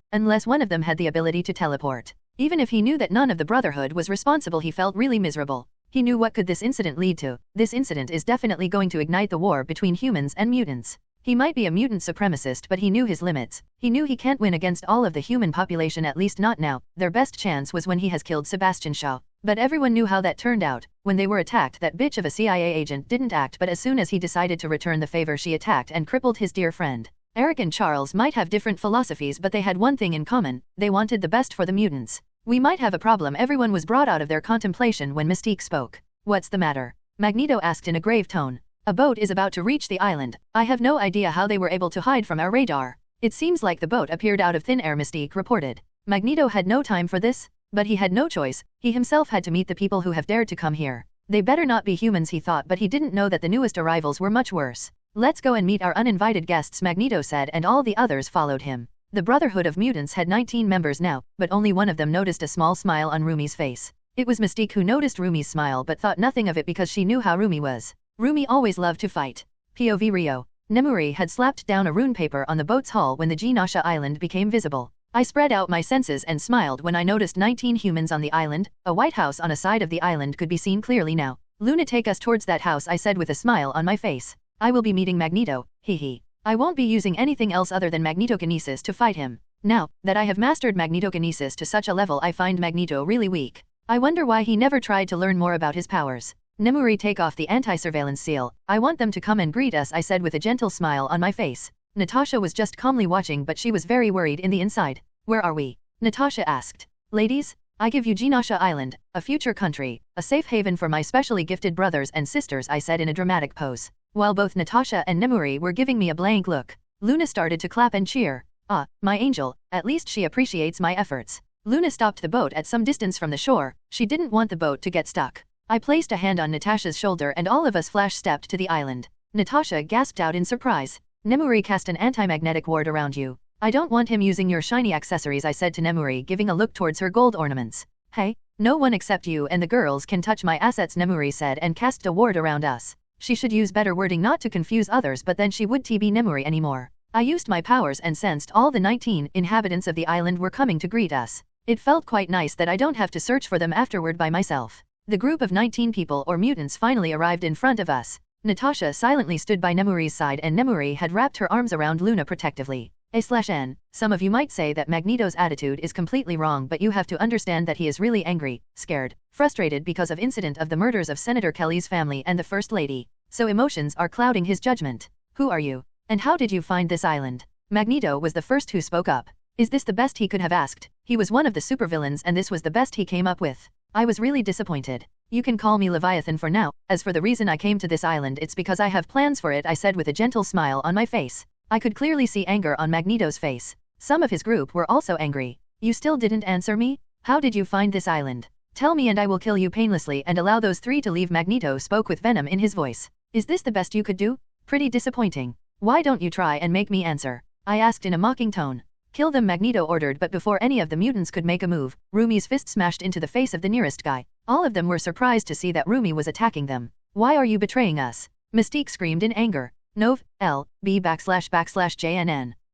unless one of them had the ability to teleport. Even if he knew that none of the Brotherhood was responsible, he felt really miserable. He knew what could this incident lead to. This incident is definitely going to ignite the war between humans and mutants. He might be a mutant supremacist, but he knew his limits. He knew he can't win against all of the human population, at least not now. Their best chance was when he has killed Sebastian Shaw. But everyone knew how that turned out. When they were attacked, that bitch of a CIA agent didn't act, but as soon as he decided to return the favor, she attacked and crippled his dear friend. Eric and Charles might have different philosophies, but they had one thing in common. They wanted the best for the mutants. We might have a problem. Everyone was brought out of their contemplation when Mystique spoke. What's the matter? Magneto asked in a grave tone. A boat is about to reach the island. I have no idea how they were able to hide from our radar. It seems like the boat appeared out of thin air, Mystique reported. Magneto had no time for this, but he had no choice. He himself had to meet the people who have dared to come here. They better not be humans, he thought, but he didn't know that the newest arrivals were much worse. Let's go and meet our uninvited guests, Magneto said, and all the others followed him. The Brotherhood of Mutants had 19 members now, but only one of them noticed a small smile on Rumi's face. It was Mystique who noticed Rumi's smile but thought nothing of it because she knew how Rumi was. Rumi always loved to fight. POV Rio. Nemuri had slapped down a rune paper on the boat's hull when the Genosha island became visible. I spread out my senses and smiled when I noticed 19 humans on the island. A white house on a side of the island could be seen clearly now. Luna, take us towards that house, I said with a smile on my face. I will be meeting Magneto, hee. I won't be using anything else other than magnetokinesis to fight him. Now that I have mastered magnetokinesis to such a level, I find Magneto really weak. I wonder why he never tried to learn more about his powers. Nemuri, take off the anti-surveillance seal. I want them to come and greet us, I said with a gentle smile on my face. Natasha was just calmly watching, but she was very worried in the inside. Where are we? Natasha asked. Ladies, I give you Genosha Island, a future country, a safe haven for my specially gifted brothers and sisters, I said in a dramatic pose. While both Natasha and Nemuri were giving me a blank look, Luna started to clap and cheer. Ah, my angel, at least she appreciates my efforts. Luna stopped the boat at some distance from the shore. She didn't want the boat to get stuck. I placed a hand on Natasha's shoulder and all of us flash-stepped to the island. Natasha gasped out in surprise. Nemuri cast an anti-magnetic ward around you. I don't want him using your shiny accessories, I said to Nemuri, giving a look towards her gold ornaments. Hey, no one except you and the girls can touch my assets, Nemuri said, and cast a ward around us. She should use better wording not to confuse others, but then she would be Nemuri anymore. I used my powers and sensed all the 19 inhabitants of the island were coming to greet us. It felt quite nice that I don't have to search for them afterward by myself. The group of 19 people or mutants finally arrived in front of us. Natasha silently stood by Nemuri's side and Nemuri had wrapped her arms around Luna protectively. A/N. Some of you might say that Magneto's attitude is completely wrong, but you have to understand that he is really angry, scared, frustrated because of incident of the murders of Senator Kelly's family and the First Lady. So emotions are clouding his judgment. Who are you? And how did you find this island? Magneto was the first who spoke up. Is this the best he could have asked? He was one of the supervillains and this was the best he came up with. I was really disappointed. You can call me Leviathan for now. As for the reason I came to this island, it's because I have plans for it, I said with a gentle smile on my face. I could clearly see anger on Magneto's face. Some of his group were also angry. You still didn't answer me? How did you find this island? Tell me and I will kill you painlessly and allow those three to leave. Magneto spoke with venom in his voice. Is this the best you could do? Pretty disappointing. Why don't you try and make me answer? I asked in a mocking tone. Kill them, Magneto ordered, but before any of the mutants could make a move, Rumi's fist smashed into the face of the nearest guy. All of them were surprised to see that Rumi was attacking them. Why are you betraying us? Mystique screamed in anger. Nov, L.B//JNN.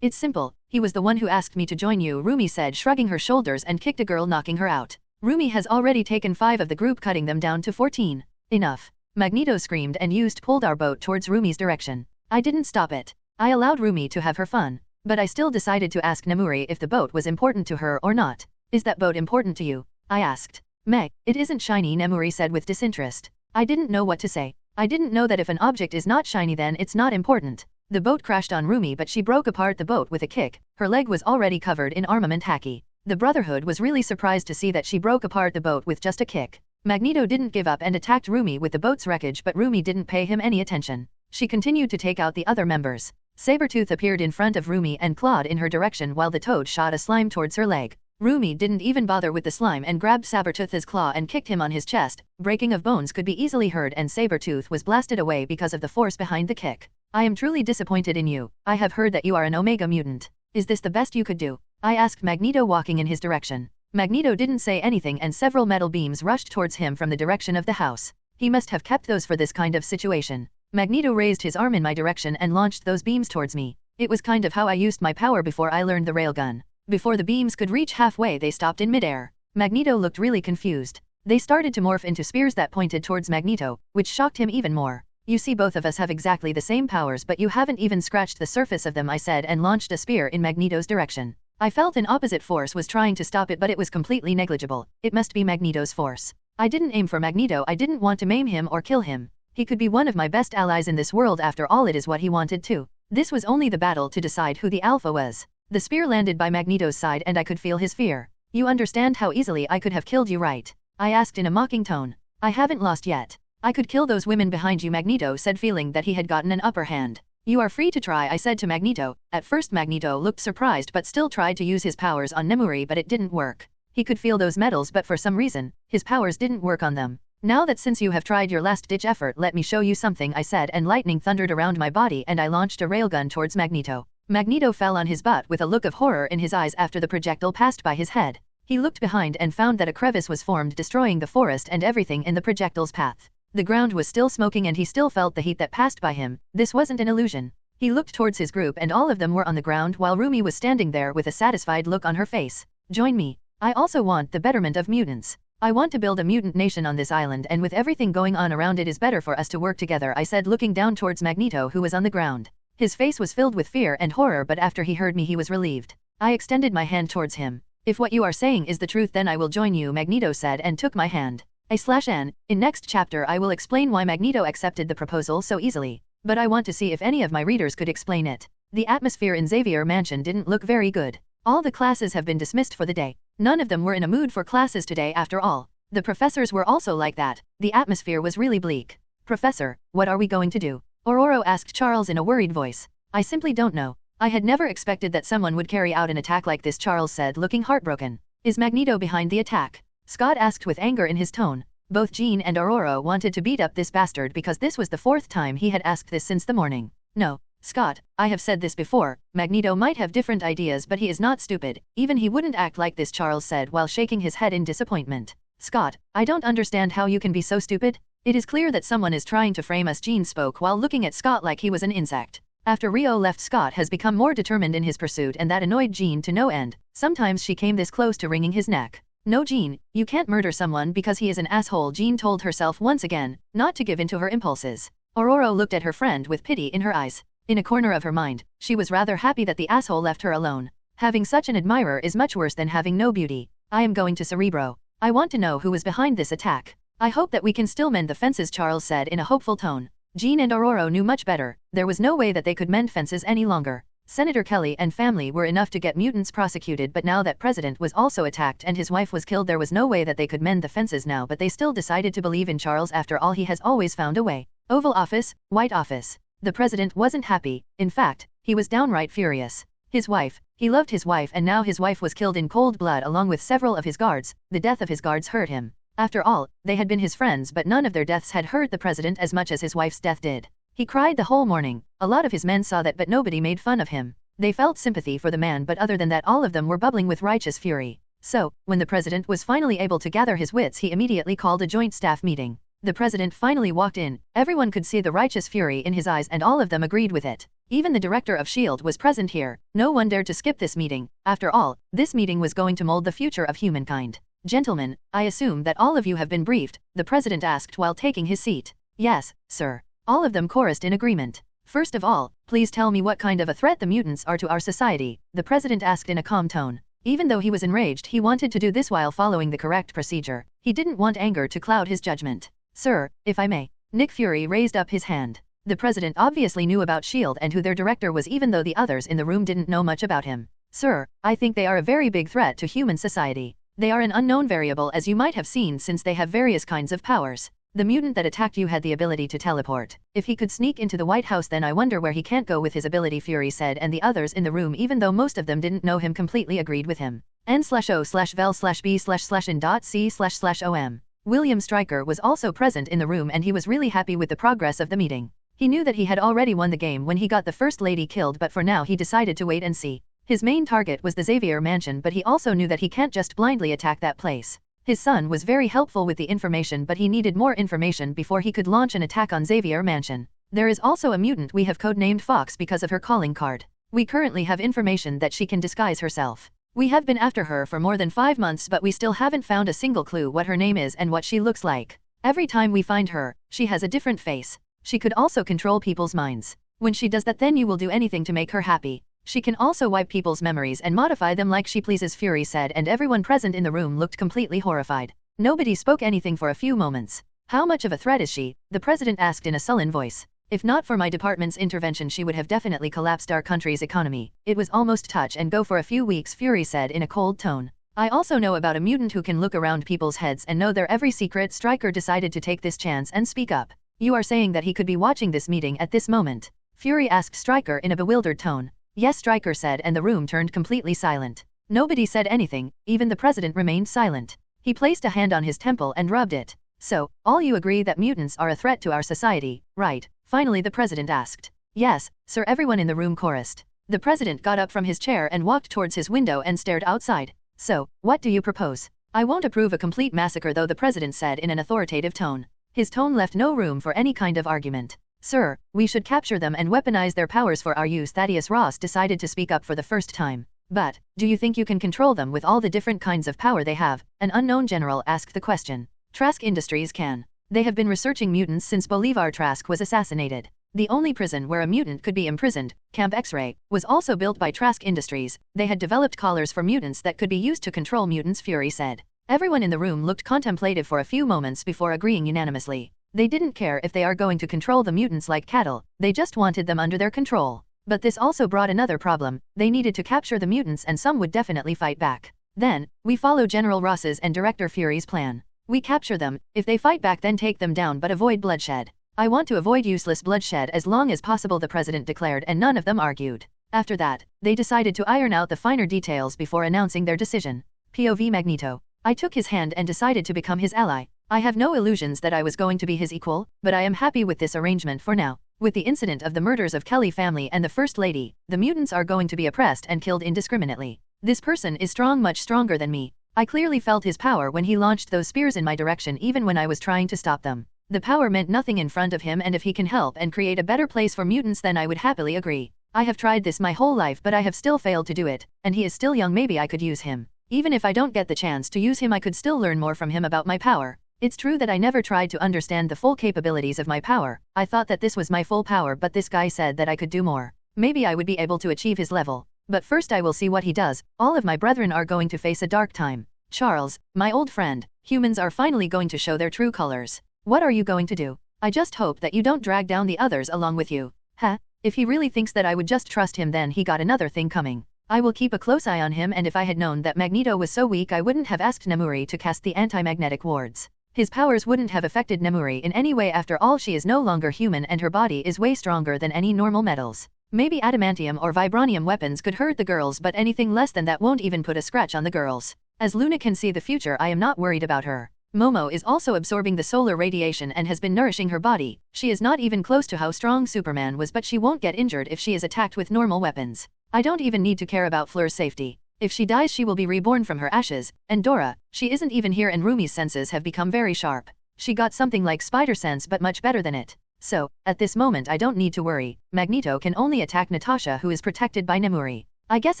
It's simple, he was the one who asked me to join you, Rumi said, shrugging her shoulders, and kicked a girl, knocking her out. Rumi has already taken 5 of the group, cutting them down to 14. Enough. Magneto screamed and pulled our boat towards Rumi's direction. I didn't stop it. I allowed Rumi to have her fun. But I still decided to ask Nemuri if the boat was important to her or not. Is that boat important to you? I asked. Meg, it isn't shiny, Nemuri said with disinterest. I didn't know what to say. I didn't know that if an object is not shiny then it's not important. The boat crashed on Rumi, but she broke apart the boat with a kick. Her leg was already covered in armament haki. The Brotherhood was really surprised to see that she broke apart the boat with just a kick. Magneto didn't give up and attacked Rumi with the boat's wreckage, but Rumi didn't pay him any attention. She continued to take out the other members. Sabretooth appeared in front of Rumi and clawed in her direction while the toad shot a slime towards her leg. Rumi didn't even bother with the slime and grabbed Sabretooth's claw and kicked him on his chest. Breaking of bones could be easily heard and Sabretooth was blasted away because of the force behind the kick. I am truly disappointed in you. I have heard that you are an Omega mutant. Is this the best you could do? I asked Magneto, walking in his direction. Magneto didn't say anything and several metal beams rushed towards him from the direction of the house. He must have kept those for this kind of situation. Magneto raised his arm in my direction and launched those beams towards me. It was kind of how I used my power before I learned the railgun. Before the beams could reach halfway, they stopped in midair. Magneto looked really confused. They started to morph into spears that pointed towards Magneto, which shocked him even more. You see, both of us have exactly the same powers, but you haven't even scratched the surface of them, I said, and launched a spear in Magneto's direction. I felt an opposite force was trying to stop it, but it was completely negligible. It must be Magneto's force. I didn't aim for Magneto. I didn't want to maim him or kill him. He could be one of my best allies in this world. After all, it is what he wanted too. This was only the battle to decide who the alpha was. The spear landed by Magneto's side and I could feel his fear. You understand how easily I could have killed you, right? I asked in a mocking tone. I haven't lost yet. I could kill those women behind you, Magneto said, feeling that he had gotten an upper hand. You are free to try, I said to Magneto. At first Magneto looked surprised but still tried to use his powers on Nemuri, but it didn't work. He could feel those metals, but for some reason, his powers didn't work on them. Now that since you have tried your last-ditch effort, let me show you something, I said, and lightning thundered around my body and I launched a railgun towards Magneto. Magneto fell on his butt with a look of horror in his eyes after the projectile passed by his head. He looked behind and found that a crevice was formed, destroying the forest and everything in the projectile's path. The ground was still smoking and he still felt the heat that passed by him. This wasn't an illusion. He looked towards his group and all of them were on the ground while Rumi was standing there with a satisfied look on her face. Join me. I also want the betterment of mutants. I want to build a mutant nation on this island, and with everything going on around it is better for us to work together, I said, looking down towards Magneto, who was on the ground. His face was filled with fear and horror, but after he heard me he was relieved. I extended my hand towards him. If what you are saying is the truth, then I will join you, Magneto said and took my hand. In next chapter I will explain why Magneto accepted the proposal so easily. But I want to see if any of my readers could explain it. The atmosphere in Xavier Mansion didn't look very good. All the classes have been dismissed for the day. None of them were in a mood for classes today after all. The professors were also like that. The atmosphere was really bleak. Professor, what are we going to do? Ororo asked Charles in a worried voice. I simply don't know. I had never expected that someone would carry out an attack like this, Charles said, looking heartbroken. Is Magneto behind the attack? Scott asked with anger in his tone. Both Jean and Ororo wanted to beat up this bastard because this was the 4th time he had asked this since the morning. No, Scott, I have said this before, Magneto might have different ideas but he is not stupid, even he wouldn't act like this, Charles said while shaking his head in disappointment. Scott, I don't understand how you can be so stupid. It is clear that someone is trying to frame us, Jean spoke while looking at Scott like he was an insect. After Rio left, Scott has become more determined in his pursuit and that annoyed Jean to no end. Sometimes she came this close to wringing his neck. No, Jean, you can't murder someone because he is an asshole, Jean told herself once again, not to give in to her impulses. Ororo looked at her friend with pity in her eyes. In a corner of her mind, she was rather happy that the asshole left her alone. Having such an admirer is much worse than having no beauty. I am going to Cerebro. I want to know who was behind this attack. I hope that we can still mend the fences, Charles said in a hopeful tone. Jean and Ororo knew much better. There was no way that they could mend fences any longer. Senator Kelly and family were enough to get mutants prosecuted, but now that President was also attacked and his wife was killed, there was no way that they could mend the fences now, but they still decided to believe in Charles. After all, he has always found a way. Oval Office, White Office. The president wasn't happy. In fact, he was downright furious. His wife, he loved his wife, and now his wife was killed in cold blood along with several of his guards. The death of his guards hurt him. After all, they had been his friends, but none of their deaths had hurt the president as much as his wife's death did. He cried the whole morning. A lot of his men saw that, but nobody made fun of him. They felt sympathy for the man, but other than that, all of them were bubbling with righteous fury. So, when the president was finally able to gather his wits, he immediately called a joint staff meeting. The president finally walked in. Everyone could see the righteous fury in his eyes, and all of them agreed with it. Even the director of S.H.I.E.L.D. was present here. No one dared to skip this meeting. After all, this meeting was going to mold the future of humankind. Gentlemen, I assume that all of you have been briefed, the president asked while taking his seat. Yes, sir. All of them chorused in agreement. First of all, please tell me what kind of a threat the mutants are to our society, the president asked in a calm tone. Even though he was enraged, he wanted to do this while following the correct procedure. He didn't want anger to cloud his judgment. Sir, if I may. Nick Fury raised up his hand. The president obviously knew about S.H.I.E.L.D. and who their director was, even though the others in the room didn't know much about him. Sir, I think they are a very big threat to human society. They are an unknown variable, as you might have seen, since they have various kinds of powers. The mutant that attacked you had the ability to teleport. If he could sneak into the White House, then I wonder where he can't go with his ability, Fury said, and the others in the room, even though most of them didn't know him, completely agreed with him. N/O/vel/b/in.c//om. William Stryker was also present in the room, and he was really happy with the progress of the meeting. He knew that he had already won the game when he got the First Lady killed, but for now he decided to wait and see. His main target was the Xavier Mansion, but he also knew that he can't just blindly attack that place. His son was very helpful with the information, but he needed more information before he could launch an attack on Xavier Mansion. There is also a mutant we have codenamed Fox because of her calling card. We currently have information that she can disguise herself. We have been after her for more than 5 months, but we still haven't found a single clue what her name is and what she looks like. Every time we find her, she has a different face. She could also control people's minds. When she does that, then you will do anything to make her happy. She can also wipe people's memories and modify them like she pleases, Fury said, and everyone present in the room looked completely horrified. Nobody spoke anything for a few moments. How much of a threat is she? The president asked in a sullen voice. If not for my department's intervention, she would have definitely collapsed our country's economy. It was almost touch and go for a few weeks, Fury said in a cold tone. I also know about a mutant who can look around people's heads and know their every secret. Stryker decided to take this chance and speak up. You are saying that he could be watching this meeting at this moment? Fury asked Stryker in a bewildered tone. Yes, Stryker said, and the room turned completely silent. Nobody said anything, even the president remained silent. He placed a hand on his temple and rubbed it. So, all you agree that mutants are a threat to our society, right? Finally the president asked. Yes, sir, everyone in the room chorused. The president got up from his chair and walked towards his window and stared outside. So, what do you propose? I won't approve a complete massacre, though, the president said in an authoritative tone. His tone left no room for any kind of argument. Sir, we should capture them and weaponize their powers for our use. Thaddeus Ross decided to speak up for the first time. But, do you think you can control them with all the different kinds of power they have? An unknown general asked the question. Trask Industries can. They have been researching mutants since Bolivar Trask was assassinated. The only prison where a mutant could be imprisoned, Camp X-Ray, was also built by Trask Industries. They had developed collars for mutants that could be used to control mutants, Fury said. Everyone in the room looked contemplative for a few moments before agreeing unanimously. They didn't care if they are going to control the mutants like cattle, they just wanted them under their control. But this also brought another problem. They needed to capture the mutants, and some would definitely fight back. Then, we follow General Ross's and Director Fury's plan. We capture them. If they fight back, then take them down, but avoid bloodshed. I want to avoid useless bloodshed as long as possible, the president declared, and none of them argued. After that, they decided to iron out the finer details before announcing their decision. POV Magneto. I took his hand and decided to become his ally. I have no illusions that I was going to be his equal, but I am happy with this arrangement for now. With the incident of the murders of Kelly family and the First Lady, the mutants are going to be oppressed and killed indiscriminately. This person is strong, much stronger than me. I clearly felt his power when he launched those spears in my direction, even when I was trying to stop them. The power meant nothing in front of him, and if he can help and create a better place for mutants, then I would happily agree. I have tried this my whole life, but I have still failed to do it, and he is still young. Maybe I could use him. Even if I don't get the chance to use him, I could still learn more from him about my power. It's true that I never tried to understand the full capabilities of my power. I thought that this was my full power, but this guy said that I could do more. Maybe I would be able to achieve his level. But first I will see what he does. All of my brethren are going to face a dark time. Charles, my old friend, humans are finally going to show their true colors. What are you going to do? I just hope that you don't drag down the others along with you. Huh? If he really thinks that I would just trust him, then he got another thing coming. I will keep a close eye on him, and if I had known that Magneto was so weak, I wouldn't have asked Nemuri to cast the anti-magnetic wards. His powers wouldn't have affected Nemuri in any way. After all, she is no longer human and her body is way stronger than any normal metals. Maybe adamantium or vibranium weapons could hurt the girls, but anything less than that won't even put a scratch on the girls. As Luna can see the future, I am not worried about her. Momo is also absorbing the solar radiation and has been nourishing her body. She is not even close to how strong Superman was, but she won't get injured if she is attacked with normal weapons. I don't even need to care about Fleur's safety. If she dies, she will be reborn from her ashes. And Dora, she isn't even here, and Rumi's senses have become very sharp. She got something like spider sense, but much better than it. So, at this moment I don't need to worry. Magneto can only attack Natasha, who is protected by Nemuri. I guess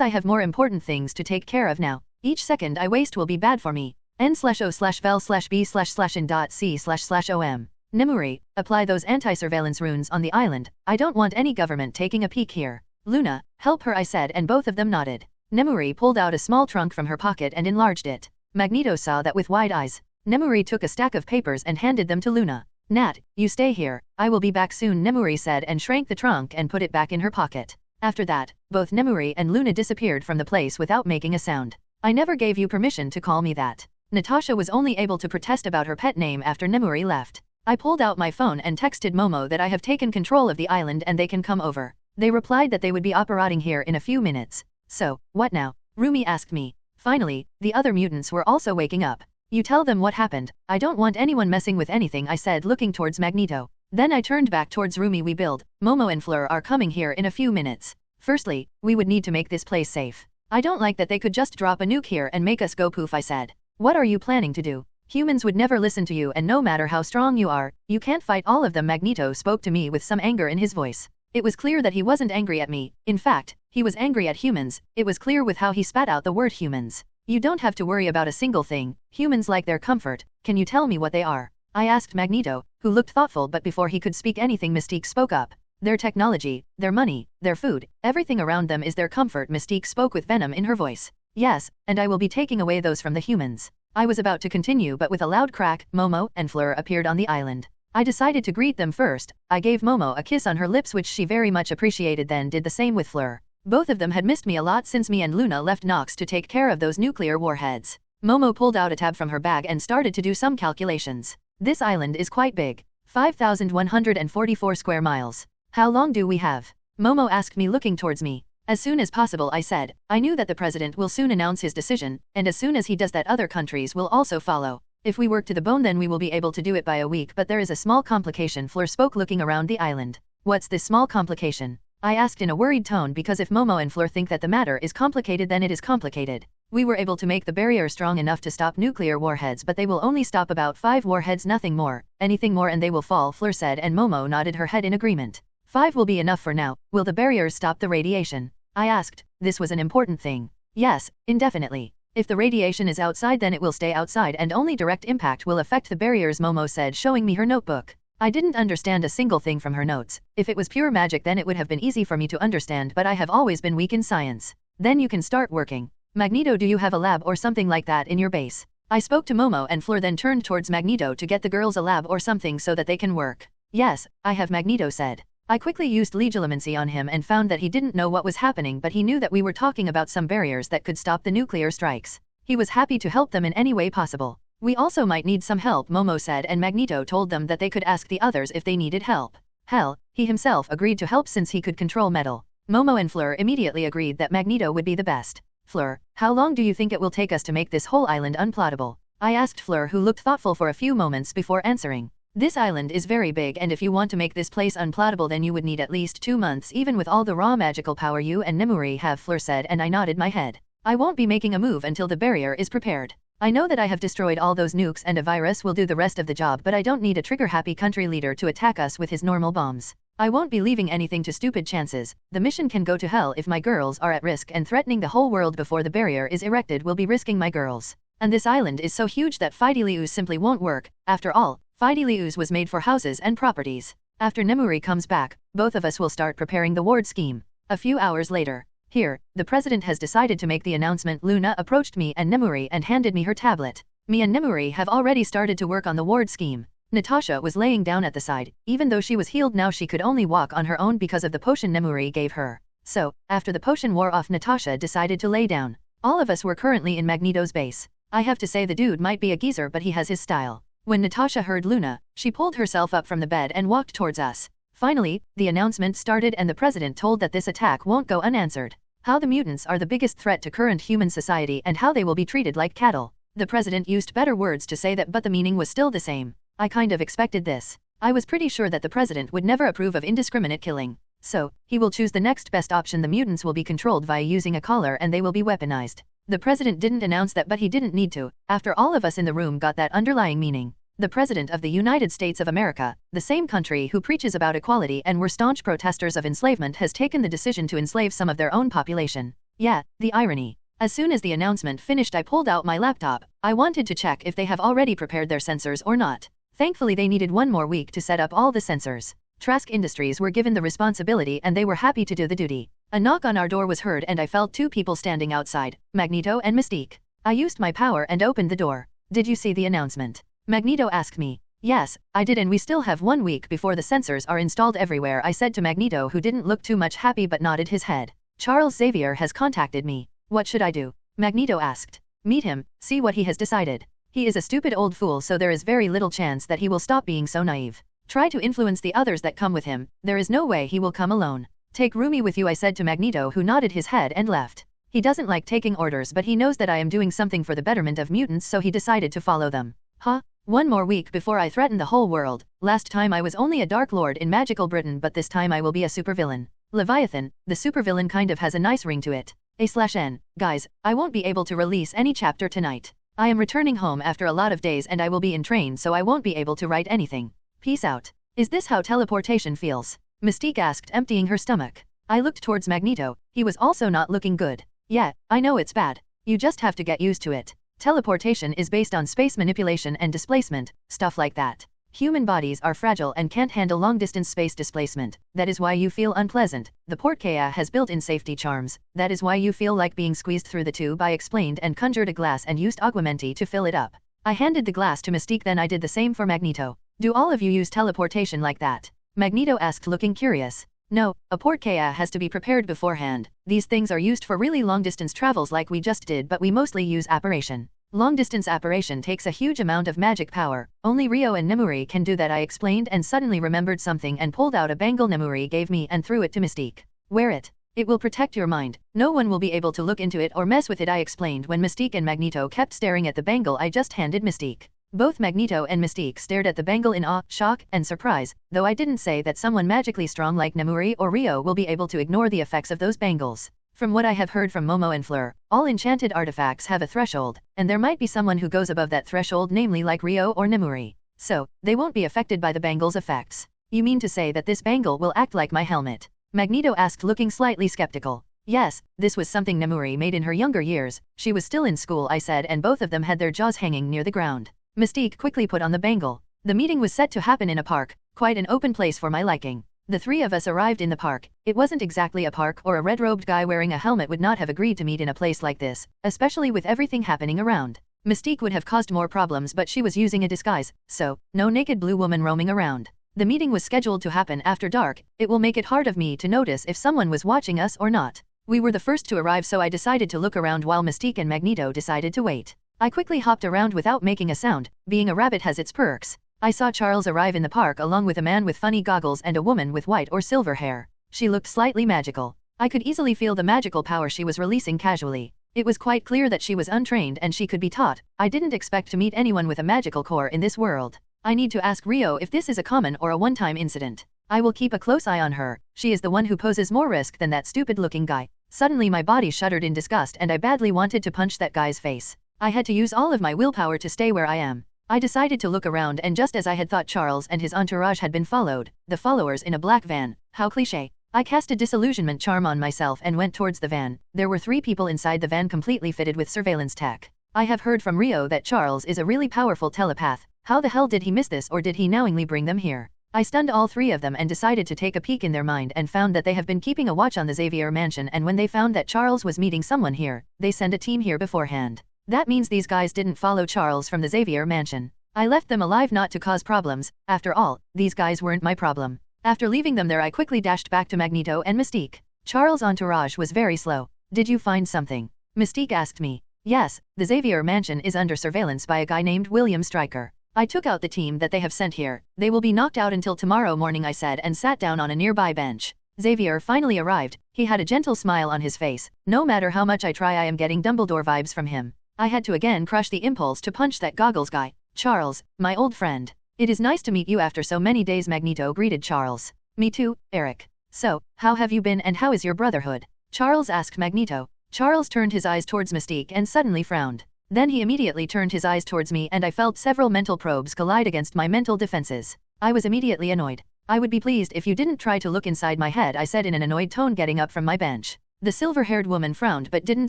I have more important things to take care of now. Each second I waste will be bad for me. N/O/vel/B/in.C//OM. Nemuri, apply those anti-surveillance runes on the island. I don't want any government taking a peek here. Luna, help her, I said, and both of them nodded. Nemuri pulled out a small trunk from her pocket and enlarged it. Magneto saw that with wide eyes. Nemuri took a stack of papers and handed them to Luna. Nat, you stay here. I will be back soon, Nemuri said, and shrank the trunk and put it back in her pocket. After that, both Nemuri and Luna disappeared from the place without making a sound. I never gave you permission to call me that. Natasha was only able to protest about her pet name after Nemuri left. I pulled out my phone and texted Momo that I have taken control of the island and they can come over. They replied that they would be operating here in a few minutes. So, what now? Rumi asked me. Finally, the other mutants were also waking up. You tell them what happened. I don't want anyone messing with anything, I said, looking towards Magneto. Then I turned back towards Rumi. We build. Momo and Fleur are coming here in a few minutes. Firstly, we would need to make this place safe. I don't like that they could just drop a nuke here and make us go poof, I said. What are you planning to do? Humans would never listen to you, and no matter how strong you are, you can't fight all of them. Magneto spoke to me with some anger in his voice. It was clear that he wasn't angry at me. In fact, he was angry at humans. It was clear with how he spat out the word humans. You don't have to worry about a single thing. Humans like their comfort. Can you tell me what they are? I asked Magneto, who looked thoughtful, but before he could speak anything, Mystique spoke up. Their technology, their money, their food, everything around them is their comfort. Mystique spoke with venom in her voice. Yes, and I will be taking away those from the humans. I was about to continue, but with a loud crack, Momo and Fleur appeared on the island. I decided to greet them first. I gave Momo a kiss on her lips, which she very much appreciated, then did the same with Fleur. Both of them had missed me a lot since me and Luna left Nox to take care of those nuclear warheads. Momo pulled out a tab from her bag and started to do some calculations. This island is quite big. 5,144 square miles. How long do we have? Momo asked me, looking towards me. As soon as possible, I said. I knew that the president will soon announce his decision, and as soon as he does that, other countries will also follow. If we work to the bone, then we will be able to do it by a week, but there is a small complication. Fleur spoke, looking around the island. What's this small complication? I asked in a worried tone, because if Momo and Fleur think that the matter is complicated, then it is complicated. We were able to make the barrier strong enough to stop nuclear warheads, but they will only stop about 5 warheads, nothing more. Anything more and they will fall, Fleur said, and Momo nodded her head in agreement. 5 will be enough for now. Will the barriers stop the radiation? I asked. This was an important thing. Yes, indefinitely. If the radiation is outside, then it will stay outside and only direct impact will affect the barriers, Momo said, showing me her notebook. I didn't understand a single thing from her notes. If it was pure magic, then it would have been easy for me to understand, but I have always been weak in science. Then you can start working. Magneto, do you have a lab or something like that in your base? I spoke to Momo and Fleur, then turned towards Magneto to get the girls a lab or something so that they can work. Yes, I have, Magneto said. I quickly used legilimency on him and found that he didn't know what was happening, but he knew that we were talking about some barriers that could stop the nuclear strikes. He was happy to help them in any way possible. We also might need some help, Momo said, and Magneto told them that they could ask the others if they needed help. Hell, he himself agreed to help since he could control metal. Momo and Fleur immediately agreed that Magneto would be the best. Fleur, how long do you think it will take us to make this whole island unplottable? I asked Fleur, who looked thoughtful for a few moments before answering. This island is very big, and if you want to make this place unplottable, then you would need at least 2 months, even with all the raw magical power you and Nemuri have, Fleur said, and I nodded my head. I won't be making a move until the barrier is prepared. I know that I have destroyed all those nukes and a virus will do the rest of the job, but I don't need a trigger-happy country leader to attack us with his normal bombs. I won't be leaving anything to stupid chances. The mission can go to hell if my girls are at risk, and threatening the whole world before the barrier is erected will be risking my girls. And this island is so huge that Fidelius simply won't work. After all, Fidelius was made for houses and properties. After Nemuri comes back, both of us will start preparing the ward scheme. A few hours later. Here, the president has decided to make the announcement. Luna approached me and Nemuri and handed me her tablet. Me and Nemuri have already started to work on the ward scheme. Natasha was laying down at the side. Even though she was healed now, she could only walk on her own because of the potion Nemuri gave her. So, after the potion wore off, Natasha decided to lay down. All of us were currently in Magneto's base. I have to say the dude might be a geezer, but he has his style. When Natasha heard Luna, she pulled herself up from the bed and walked towards us. Finally, the announcement started and the president told that this attack won't go unanswered. How the mutants are the biggest threat to current human society and how they will be treated like cattle. The president used better words to say that, but the meaning was still the same. I kind of expected this. I was pretty sure that the president would never approve of indiscriminate killing. So, he will choose the next best option. The mutants will be controlled via using a collar and they will be weaponized. The president didn't announce that, but he didn't need to, after all of us in the room got that underlying meaning. The President of the United States of America, the same country who preaches about equality and were staunch protesters of enslavement, has taken the decision to enslave some of their own population. Yeah, the irony. As soon as the announcement finished, I pulled out my laptop. I wanted to check if they have already prepared their sensors or not. Thankfully they needed one more week to set up all the sensors. Trask Industries were given the responsibility and they were happy to do the duty. A knock on our door was heard and I felt two people standing outside, Magneto and Mystique. I used my power and opened the door. Did you see the announcement? Magneto asked me. Yes, I did, and we still have 1 week before the sensors are installed everywhere, I said to Magneto, who didn't look too much happy but nodded his head. Charles Xavier has contacted me. What should I do? Magneto asked. Meet him, see what he has decided. He is a stupid old fool, so there is very little chance that he will stop being so naive. Try to influence the others that come with him. There is no way he will come alone. Take Rumi with you, I said to Magneto, who nodded his head and left. He doesn't like taking orders, but he knows that I am doing something for the betterment of mutants, so he decided to follow them. Huh? 1 more week before I threaten the whole world. Last time I was only a Dark Lord in magical Britain, but this time I will be a supervillain. Leviathan, the supervillain, kind of has a nice ring to it. A/N. Guys, I won't be able to release any chapter tonight. I am returning home after a lot of days and I will be in train, so I won't be able to write anything. Peace out. Is this how teleportation feels? Mystique asked, emptying her stomach. I looked towards Magneto. He was also not looking good. Yeah, I know it's bad. You just have to get used to it. Teleportation is based on space manipulation and displacement, stuff like that. Human bodies are fragile and can't handle long-distance space displacement. That is why you feel unpleasant. The Portkea has built-in safety charms. That is why you feel like being squeezed through the tube. I explained and conjured a glass and used augmenti to fill it up. I handed the glass to Mystique, then I did the same for Magneto. Do all of you use teleportation like that? Magneto asked, looking curious. No, a Portkea has to be prepared beforehand. These things are used for really long-distance travels like we just did, but we mostly use apparition. Long-distance apparition takes a huge amount of magic power. Only Rio and Nemuri can do that, I explained, and suddenly remembered something and pulled out a bangle Nemuri gave me and threw it to Mystique. Wear it. It will protect your mind. No one will be able to look into it or mess with it, I explained when Mystique and Magneto kept staring at the bangle I just handed Mystique. Both Magneto and Mystique stared at the bangle in awe, shock, and surprise, though I didn't say that someone magically strong like Nemuri or Rio will be able to ignore the effects of those bangles. From what I have heard from Momo and Fleur, all enchanted artifacts have a threshold, and there might be someone who goes above that threshold, namely like Rio or Nemuri. So, they won't be affected by the bangle's effects. You mean to say that this bangle will act like my helmet? Magneto asked, looking slightly skeptical. Yes, this was something Nemuri made in her younger years. She was still in school, I said, and both of them had their jaws hanging near the ground. Mystique quickly put on the bangle. The meeting was set to happen in a park, quite an open place for my liking. The 3 of us arrived in the park. It wasn't exactly a park, or a red-robed guy wearing a helmet would not have agreed to meet in a place like this, especially with everything happening around. Mystique would have caused more problems, but she was using a disguise, so, no naked blue woman roaming around. The meeting was scheduled to happen after dark. It will make it hard of me to notice if someone was watching us or not. We were the first to arrive, so I decided to look around while Mystique and Magneto decided to wait. I quickly hopped around without making a sound. Being a rabbit has its perks. I saw Charles arrive in the park along with a man with funny goggles and a woman with white or silver hair. She looked slightly magical. I could easily feel the magical power she was releasing casually. It was quite clear that she was untrained and she could be taught. I didn't expect to meet anyone with a magical core in this world. I need to ask Rio if this is a common or a one-time incident. I will keep a close eye on her. She is the one who poses more risk than that stupid-looking guy. Suddenly my body shuddered in disgust and I badly wanted to punch that guy's face. I had to use all of my willpower to stay where I am. I decided to look around, and just as I had thought, Charles and his entourage had been followed. The followers in a black van. How cliché. I cast a disillusionment charm on myself and went towards the van. There were 3 people inside the van completely fitted with surveillance tech. I have heard from Rio that Charles is a really powerful telepath. How the hell did he miss this, or did he knowingly bring them here? I stunned all 3 of them and decided to take a peek in their mind and found that they have been keeping a watch on the Xavier mansion, and when they found that Charles was meeting someone here, they sent a team here beforehand. That means these guys didn't follow Charles from the Xavier mansion. I left them alive not to cause problems. After all, these guys weren't my problem. After leaving them there I quickly dashed back to Magneto and Mystique. Charles' entourage was very slow. Did you find something? Mystique asked me. Yes, the Xavier mansion is under surveillance by a guy named William Stryker. I took out the team that they have sent here. They will be knocked out until tomorrow morning, I said, and sat down on a nearby bench. Xavier finally arrived. He had a gentle smile on his face. No matter how much I try, I am getting Dumbledore vibes from him. I had to again crush the impulse to punch that goggles guy. Charles, my old friend. It is nice to meet you after so many days, Magneto greeted Charles. Me too, Eric. So, how have you been and how is your brotherhood? Charles asked Magneto. Charles turned his eyes towards Mystique and suddenly frowned. Then he immediately turned his eyes towards me and I felt several mental probes collide against my mental defenses. I was immediately annoyed. I would be pleased if you didn't try to look inside my head, I said in an annoyed tone, getting up from my bench. The silver-haired woman frowned but didn't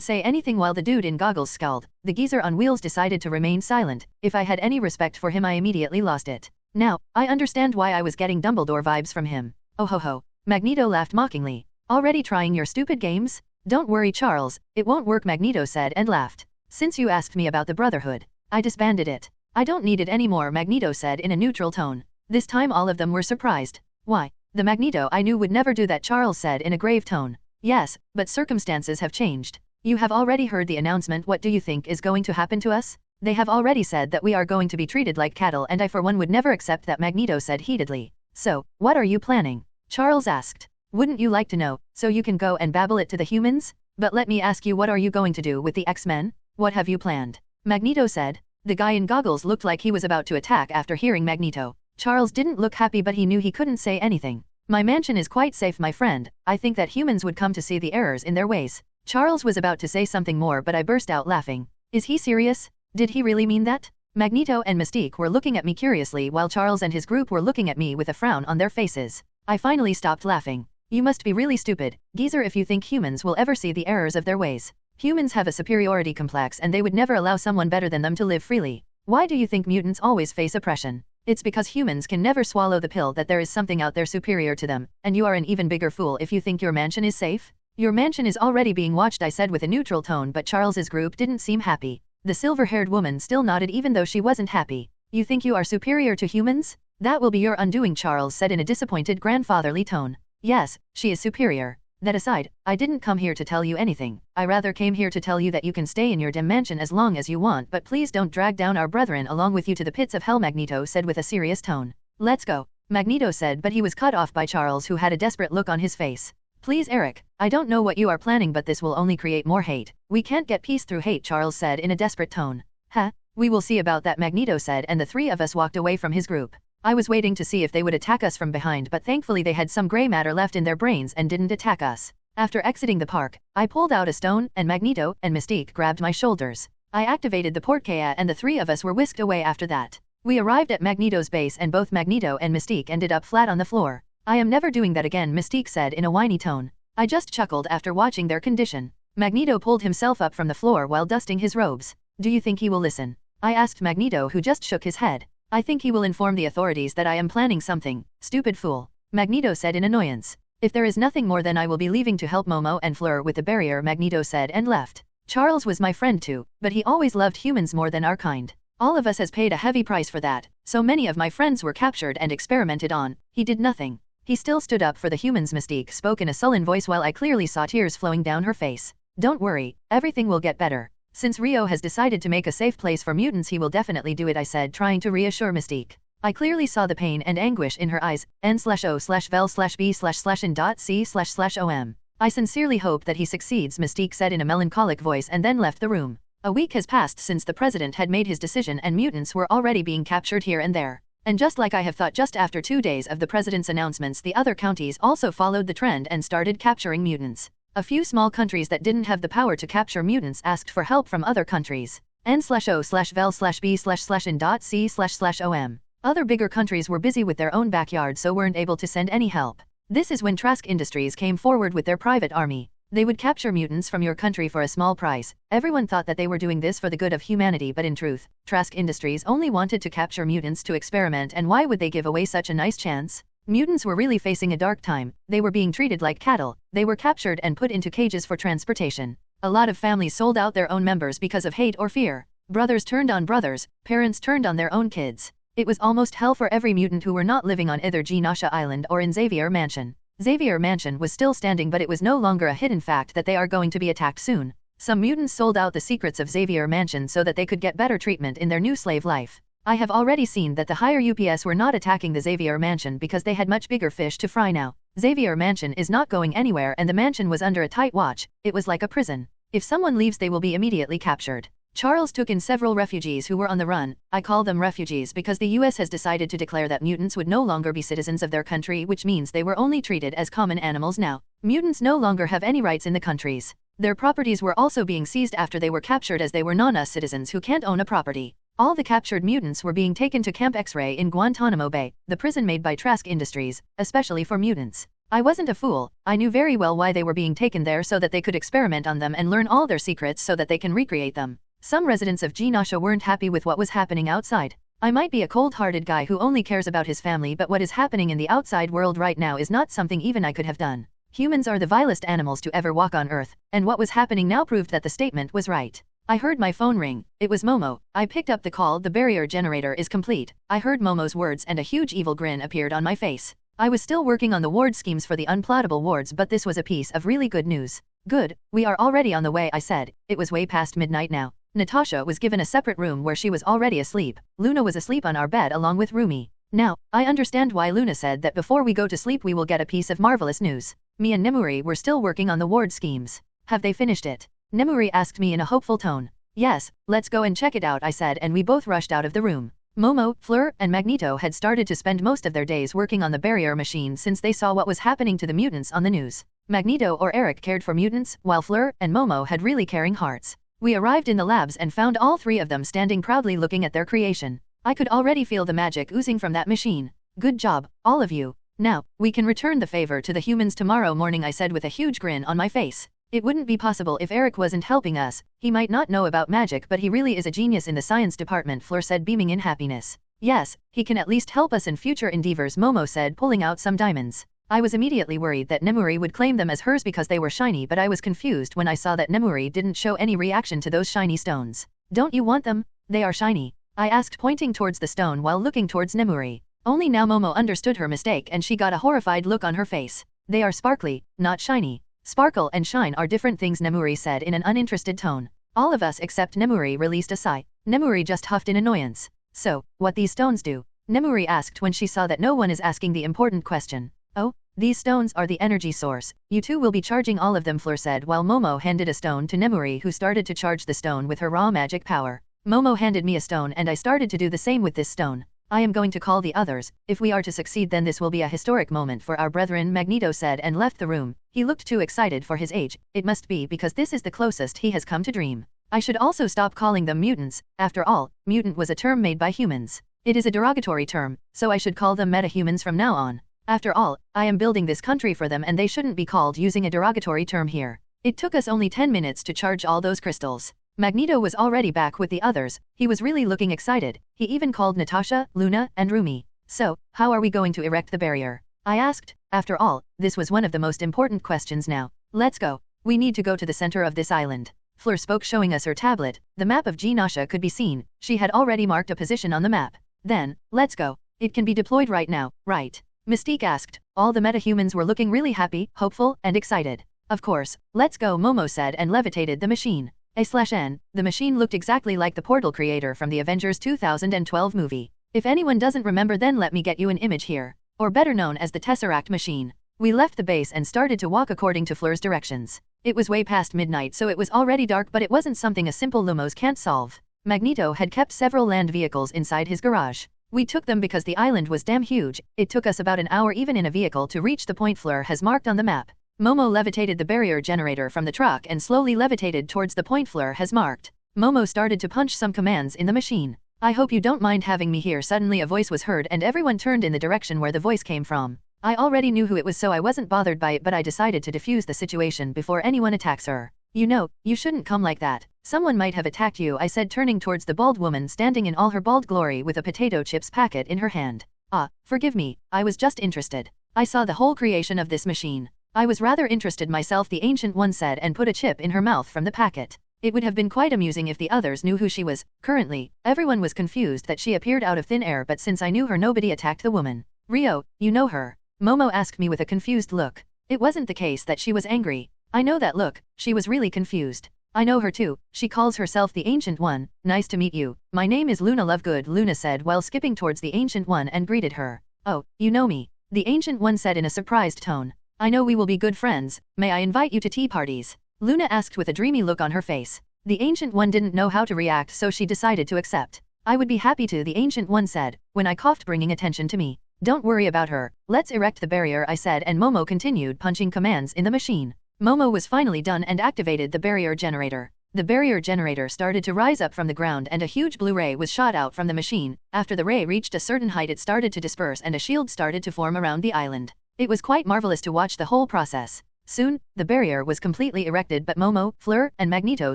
say anything while the dude in goggles scowled. The geezer on wheels decided to remain silent. If I had any respect for him I immediately lost it. Now, I understand why I was getting Dumbledore vibes from him. Oh ho ho. Magneto laughed mockingly. Already trying your stupid games? Don't worry, Charles, it won't work, Magneto said and laughed. Since you asked me about the Brotherhood, I disbanded it. I don't need it anymore, Magneto said in a neutral tone. This time all of them were surprised. Why? The Magneto I knew would never do that, Charles said in a grave tone. Yes, but circumstances have changed. You have already heard the announcement. What do you think is going to happen to us? They have already said that we are going to be treated like cattle, and I for one would never accept that, Magneto said heatedly. So, what are you planning? Charles asked. Wouldn't you like to know, so you can go and babble it to the humans? But let me ask you, what are you going to do with the X-Men? What have you planned? Magneto said. The guy in goggles looked like he was about to attack after hearing Magneto. Charles didn't look happy, but he knew he couldn't say anything. My mansion is quite safe, my friend. I think that humans would come to see the errors in their ways. Charles was about to say something more, but I burst out laughing. Is he serious? Did he really mean that? Magneto and Mystique were looking at me curiously while Charles and his group were looking at me with a frown on their faces. I finally stopped laughing. You must be really stupid, geezer, if you think humans will ever see the errors of their ways. Humans have a superiority complex and they would never allow someone better than them to live freely. Why do you think mutants always face oppression? It's because humans can never swallow the pill that there is something out there superior to them, and you are an even bigger fool if you think your mansion is safe. Your mansion is already being watched, I said with a neutral tone, but Charles's group didn't seem happy. The silver-haired woman still nodded even though she wasn't happy. You think you are superior to humans? That will be your undoing, Charles said in a disappointed grandfatherly tone. Yes, she is superior. That aside, I didn't come here to tell you anything. I rather came here to tell you that you can stay in your dim mansion as long as you want, but please don't drag down our brethren along with you to the pits of hell, Magneto said with a serious tone. Let's go, Magneto said, but he was cut off by Charles, who had a desperate look on his face. Please, Eric, I don't know what you are planning, but this will only create more hate. We can't get peace through hate, Charles said in a desperate tone. Huh? We will see about that, Magneto said, and the three of us walked away from his group. I was waiting to see if they would attack us from behind, but thankfully they had some gray matter left in their brains and didn't attack us. After exiting the park, I pulled out a stone, and Magneto and Mystique grabbed my shoulders. I activated the portkaya and the three of us were whisked away after that. We arrived at Magneto's base and both Magneto and Mystique ended up flat on the floor. I am never doing that again, Mystique said in a whiny tone. I just chuckled after watching their condition. Magneto pulled himself up from the floor while dusting his robes. Do you think he will listen? I asked Magneto, who just shook his head. I think he will inform the authorities that I am planning something. Stupid fool. Magneto said in annoyance. If there is nothing more, then I will be leaving to help Momo and Fleur with the barrier, Magneto said and left. Charles was my friend too, but he always loved humans more than our kind. All of us has paid a heavy price for that. So many of my friends were captured and experimented on. He did nothing. He still stood up for the humans, Mystique spoke in a sullen voice while I clearly saw tears flowing down her face. Don't worry, everything will get better. Since Rio has decided to make a safe place for mutants, he will definitely do it, I said, trying to reassure Mystique. I clearly saw the pain and anguish in her eyes. n/o/vel/b/c/om. I sincerely hope that he succeeds, Mystique said in a melancholic voice and then left the room. A week has passed since the president had made his decision and mutants were already being captured here and there. And just like I have thought, just after 2 days of the president's announcements, the other counties also followed the trend and started capturing mutants. A few small countries that didn't have the power to capture mutants asked for help from other countries. n/o/vel/b/n.c/om. Other bigger countries were busy with their own backyard, so weren't able to send any help. This is when Trask Industries came forward with their private army. They would capture mutants from your country for a small price. Everyone thought that they were doing this for the good of humanity, but in truth, Trask Industries only wanted to capture mutants to experiment, and why would they give away such a nice chance? Mutants were really facing a dark time. They were being treated like cattle. They were captured and put into cages for transportation. A lot of families sold out their own members because of hate or fear. Brothers turned on brothers, parents turned on their own kids. It was almost hell for every mutant who were not living on either Genosha Island or in Xavier Mansion. Xavier Mansion was still standing, but it was no longer a hidden fact that they are going to be attacked soon. Some mutants sold out the secrets of Xavier Mansion so that they could get better treatment in their new slave life. I have already seen that the higher UPS were not attacking the Xavier Mansion because they had much bigger fish to fry now. Xavier Mansion is not going anywhere, and the mansion was under a tight watch. It was like a prison. If someone leaves, they will be immediately captured. Charles took in several refugees who were on the run. I call them refugees because the US has decided to declare that mutants would no longer be citizens of their country, which means they were only treated as common animals now. Mutants no longer have any rights in the countries. Their properties were also being seized after they were captured, as they were non-US citizens who can't own a property. All the captured mutants were being taken to Camp X-Ray in Guantanamo Bay, the prison made by Trask Industries, especially for mutants. I wasn't a fool. I knew very well why they were being taken there, so that they could experiment on them and learn all their secrets so that they can recreate them. Some residents of Genosha weren't happy with what was happening outside. I might be a cold-hearted guy who only cares about his family, but what is happening in the outside world right now is not something even I could have done. Humans are the vilest animals to ever walk on Earth, and what was happening now proved that the statement was right. I heard my phone ring. It was Momo. I picked up the call. The barrier generator is complete. I heard Momo's words and a huge evil grin appeared on my face. I was still working on the ward schemes for the unplottable wards, but this was a piece of really good news. Good, we are already on the way, I said. It was way past midnight now. Natasha was given a separate room where she was already asleep. Luna was asleep on our bed along with Rumi. Now, I understand why Luna said that before we go to sleep we will get a piece of marvelous news. Me and Nemuri were still working on the ward schemes. Have they finished it? Nemuri asked me in a hopeful tone. Yes, let's go and check it out, I said, and we both rushed out of the room. Momo, Fleur, and Magneto had started to spend most of their days working on the barrier machine since they saw what was happening to the mutants on the news. Magneto or Eric cared for mutants, while Fleur and Momo had really caring hearts. We arrived in the labs and found all three of them standing proudly looking at their creation. I could already feel the magic oozing from that machine. Good job, all of you. Now, we can return the favor to the humans tomorrow morning, I said with a huge grin on my face. It wouldn't be possible if Eric wasn't helping us. He might not know about magic, but he really is a genius in the science department, Fleur said, beaming in happiness. Yes, he can at least help us in future endeavors, Momo said, pulling out some diamonds. I was immediately worried that Nemuri would claim them as hers because they were shiny, but I was confused when I saw that Nemuri didn't show any reaction to those shiny stones. Don't you want them? They are shiny, I asked, pointing towards the stone while looking towards Nemuri. Only now Momo understood her mistake and she got a horrified look on her face. They are sparkly, not shiny. Sparkle and shine are different things, Nemuri said in an uninterested tone. All of us except Nemuri released a sigh. Nemuri just huffed in annoyance. So, what these stones do? Nemuri asked when she saw that no one is asking the important question. Oh, these stones are the energy source. You two will be charging all of them, Fleur said while Momo handed a stone to Nemuri, who started to charge the stone with her raw magic power. Momo handed me a stone and I started to do the same with this stone. I am going to call the others. If we are to succeed, then this will be a historic moment for our brethren, Magneto said and left the room. He looked too excited for his age. It must be because this is the closest he has come to dream. I should also stop calling them mutants. After all, mutant was a term made by humans. It is a derogatory term, so I should call them metahumans from now on. After all, I am building this country for them and they shouldn't be called using a derogatory term here. It took us only 10 minutes to charge all those crystals. Magneto was already back with the others. He was really looking excited. He even called Natasha, Luna, and Rumi. So, how are we going to erect the barrier? I asked. After all, this was one of the most important questions now. Let's go. We need to go to the center of this island. Fleur spoke, showing us her tablet. The map of Genosha could be seen. She had already marked a position on the map. Then, let's go. It can be deployed right now, right? Mystique asked. All the metahumans were looking really happy, hopeful, and excited. Of course, let's go, Momo said and levitated the machine. A/N, the machine looked exactly like the portal creator from the Avengers 2012 movie. If anyone doesn't remember, then let me get you an image here. Or better known as the Tesseract machine. We left the base and started to walk according to Fleur's directions. It was way past midnight, so it was already dark, but it wasn't something a simple Lumos can't solve. Magneto had kept several land vehicles inside his garage. We took them because the island was damn huge. It took us about an hour even in a vehicle to reach the point Fleur has marked on the map. Momo levitated the barrier generator from the truck and slowly levitated towards the point Fleur has marked. Momo started to punch some commands in the machine. I hope you don't mind having me here. Suddenly a voice was heard and everyone turned in the direction where the voice came from. I already knew who it was, so I wasn't bothered by it, but I decided to defuse the situation before anyone attacks her. You know, you shouldn't come like that. Someone might have attacked you, I said, turning towards the bald woman standing in all her bald glory with a potato chips packet in her hand. Ah, forgive me, I was just interested. I saw the whole creation of this machine. I was rather interested myself, the Ancient One said and put a chip in her mouth from the packet. It would have been quite amusing if the others knew who she was. Currently, everyone was confused that she appeared out of thin air, but since I knew her, nobody attacked the woman. Rio, you know her? Momo asked me with a confused look. It wasn't the case that she was angry. I know that look, she was really confused. I know her too, she calls herself the Ancient One. Nice to meet you. My name is Luna Lovegood, Luna said while skipping towards the Ancient One and greeted her. Oh, you know me? The Ancient One said in a surprised tone. I know we will be good friends. May I invite you to tea parties? Luna asked with a dreamy look on her face. The Ancient One didn't know how to react, so she decided to accept. I would be happy to, the Ancient One said, when I coughed, bringing attention to me. Don't worry about her. Let's erect the barrier, I said, and Momo continued punching commands in the machine. Momo was finally done and activated the barrier generator. The barrier generator started to rise up from the ground and a huge blue ray was shot out from the machine. After the ray reached a certain height, it started to disperse and a shield started to form around the island. It was quite marvelous to watch the whole process. Soon, the barrier was completely erected, but Momo, Fleur, and Magneto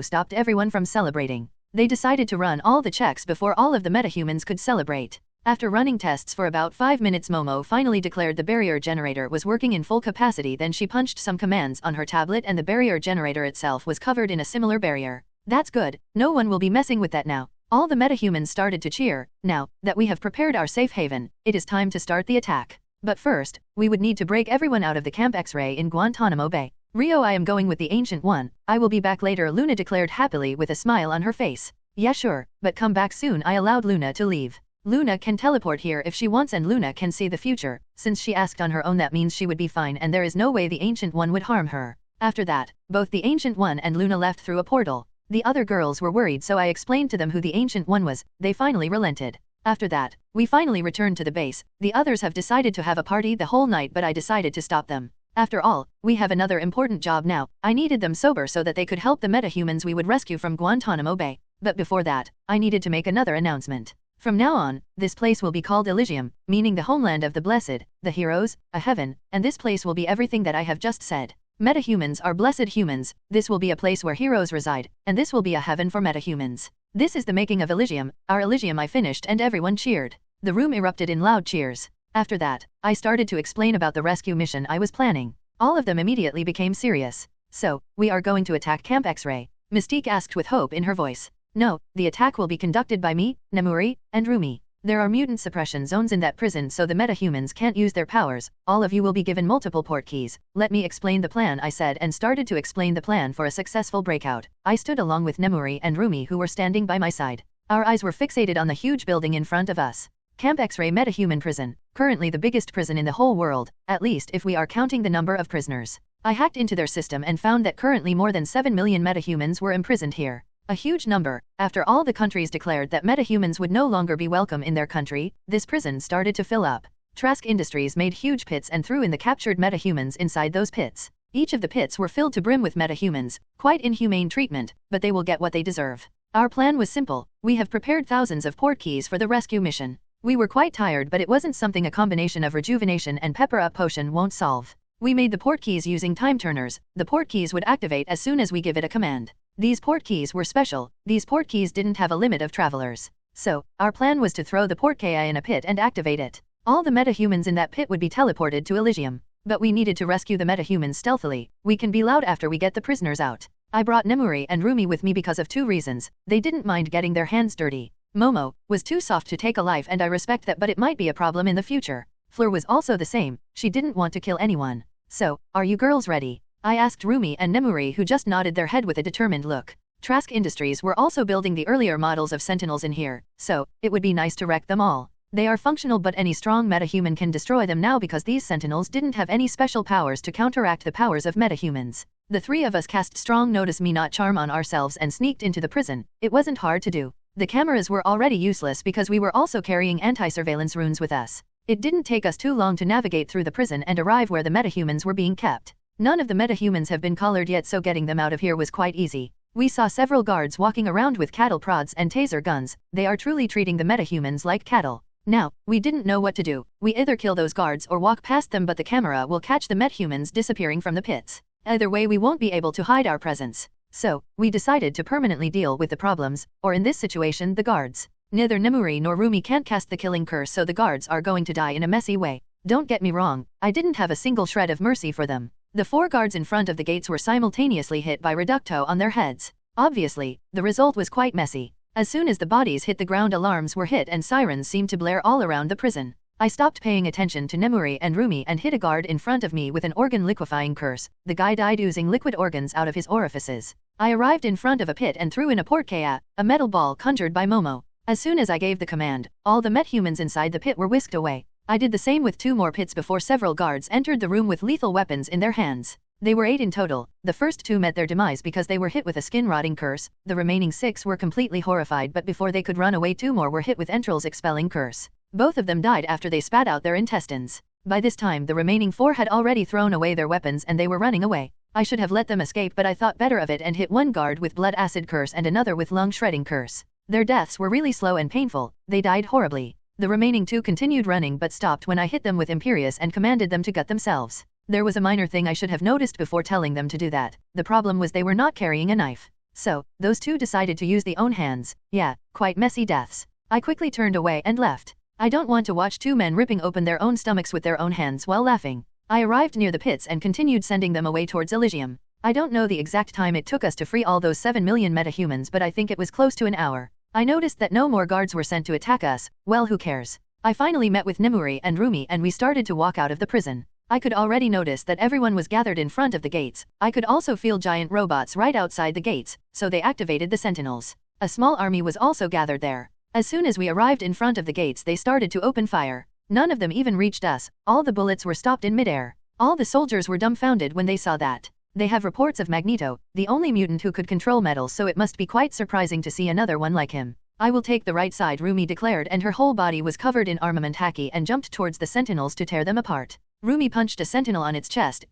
stopped everyone from celebrating. They decided to run all the checks before all of the metahumans could celebrate. After running tests for about 5 minutes, Momo finally declared the barrier generator was working in full capacity. Then she punched some commands on her tablet and the barrier generator itself was covered in a similar barrier. That's good, no one will be messing with that now. All the metahumans started to cheer. Now that we have prepared our safe haven, it is time to start the attack. But first, we would need to break everyone out of the Camp X-Ray in Guantanamo Bay. Rio, I am going with the Ancient One. I will be back later, Luna declared happily with a smile on her face. Yeah sure, but come back soon. I allowed Luna to leave. Luna can teleport here if she wants and Luna can see the future. Since she asked on her own, that means she would be fine and there is no way the Ancient One would harm her. After that, both the Ancient One and Luna left through a portal. The other girls were worried, so I explained to them who the Ancient One was. They finally relented. After that, we finally returned to the base. The others have decided to have a party the whole night, but I decided to stop them. After all, we have another important job now. I needed them sober so that they could help the metahumans we would rescue from Guantanamo Bay. But before that, I needed to make another announcement. From now on, this place will be called Elysium, meaning the homeland of the blessed, the heroes, a heaven, and this place will be everything that I have just said. Metahumans are blessed humans. This will be a place where heroes reside, and this will be a heaven for metahumans. This is the making of Elysium, our Elysium. I finished and everyone cheered. The room erupted in loud cheers. After that, I started to explain about the rescue mission I was planning. All of them immediately became serious. So, we are going to attack Camp X-Ray? Mystique asked with hope in her voice. No, the attack will be conducted by me, Nemuri, and Rumi. There are mutant suppression zones in that prison, so the metahumans can't use their powers. All of you will be given multiple port keys. Let me explain the plan, I said, and started to explain the plan for a successful breakout. I stood along with Nemuri and Rumi, who were standing by my side. Our eyes were fixated on the huge building in front of us. Camp X-Ray Metahuman Prison, currently the biggest prison in the whole world, at least if we are counting the number of prisoners. I hacked into their system and found that currently more than 7 million metahumans were imprisoned here. A huge number. After all the countries declared that metahumans would no longer be welcome in their country, this prison started to fill up. Trask Industries made huge pits and threw in the captured metahumans inside those pits. Each of the pits were filled to brim with metahumans. Quite inhumane treatment, but they will get what they deserve. Our plan was simple. We have prepared thousands of port keys for the rescue mission. We were quite tired, but it wasn't something a combination of rejuvenation and pepper up potion won't solve. We made the port keys using time turners. The port keys would activate as soon as we give it a command. These port keys were special. These port keys didn't have a limit of travelers. So, our plan was to throw the port key in a pit and activate it. All the metahumans in that pit would be teleported to Elysium. But we needed to rescue the metahumans stealthily. We can be loud after we get the prisoners out. I brought Nemuri and Rumi with me because of 2 reasons. They didn't mind getting their hands dirty. Momo was too soft to take a life, and I respect that, but it might be a problem in the future. Fleur was also the same. She didn't want to kill anyone. So, are you girls ready? I asked Rumi and Nemuri, who just nodded their head with a determined look. Trask Industries were also building the earlier models of Sentinels in here, so it would be nice to wreck them all. They are functional, but any strong metahuman can destroy them now because these Sentinels didn't have any special powers to counteract the powers of metahumans. The 3 of us cast Strong Notice Me Not Charm on ourselves and sneaked into the prison. It wasn't hard to do. The cameras were already useless because we were also carrying anti-surveillance runes with us. It didn't take us too long to navigate through the prison and arrive where the metahumans were being kept. None of the metahumans have been collared yet, so getting them out of here was quite easy. We saw several guards walking around with cattle prods and taser guns. They are truly treating the metahumans like cattle. Now, we didn't know what to do. We either kill those guards or walk past them, but the camera will catch the metahumans disappearing from the pits. Either way, we won't be able to hide our presence. So, we decided to permanently deal with the problems, or in this situation, the guards. Neither Nemuri nor Rumi can't cast the killing curse, so the guards are going to die in a messy way. Don't get me wrong, I didn't have a single shred of mercy for them. The 4 guards in front of the gates were simultaneously hit by Reducto on their heads. Obviously, the result was quite messy. As soon as the bodies hit the ground, alarms were hit and sirens seemed to blare all around the prison. I stopped paying attention to Nemuri and Rumi and hit a guard in front of me with an organ liquefying curse. The guy died oozing liquid organs out of his orifices. I arrived in front of a pit and threw in a portkaya, a metal ball conjured by Momo. As soon as I gave the command, all the methumans inside the pit were whisked away. I did the same with 2 more pits before several guards entered the room with lethal weapons in their hands. They were 8 in total. The first 2 met their demise because they were hit with a skin-rotting curse. The remaining 6 were completely horrified, but before they could run away 2 more were hit with entrails expelling curse. Both of them died after they spat out their intestines. By this time the remaining 4 had already thrown away their weapons and they were running away. I should have let them escape, but I thought better of it and hit 1 guard with blood acid curse and another with lung shredding curse. Their deaths were really slow and painful. They died horribly. The remaining 2 continued running but stopped when I hit them with Imperius and commanded them to gut themselves. There was a minor thing I should have noticed before telling them to do that. The problem was they were not carrying a knife. So, those 2 decided to use their own hands. Yeah, quite messy deaths. I quickly turned away and left. I don't want to watch 2 men ripping open their own stomachs with their own hands while laughing. I arrived near the pits and continued sending them away towards Elysium. I don't know the exact time it took us to free all those 7 million metahumans, but I think it was close to an hour. I noticed that no more guards were sent to attack us. Well, who cares? I finally met with Nemuri and Rumi and we started to walk out of the prison. I could already notice that everyone was gathered in front of the gates. I could also feel giant robots right outside the gates, so they activated the sentinels. A small army was also gathered there. As soon as we arrived in front of the gates, they started to open fire. None of them even reached us. All the bullets were stopped in midair. All the soldiers were dumbfounded when they saw that. They have reports of Magneto, the only mutant who could control metals, so it must be quite surprising to see another one like him. I will take the right side, Rumi declared, and her whole body was covered in armament haki and jumped towards the sentinels to tear them apart. Rumi punched a sentinel on its chest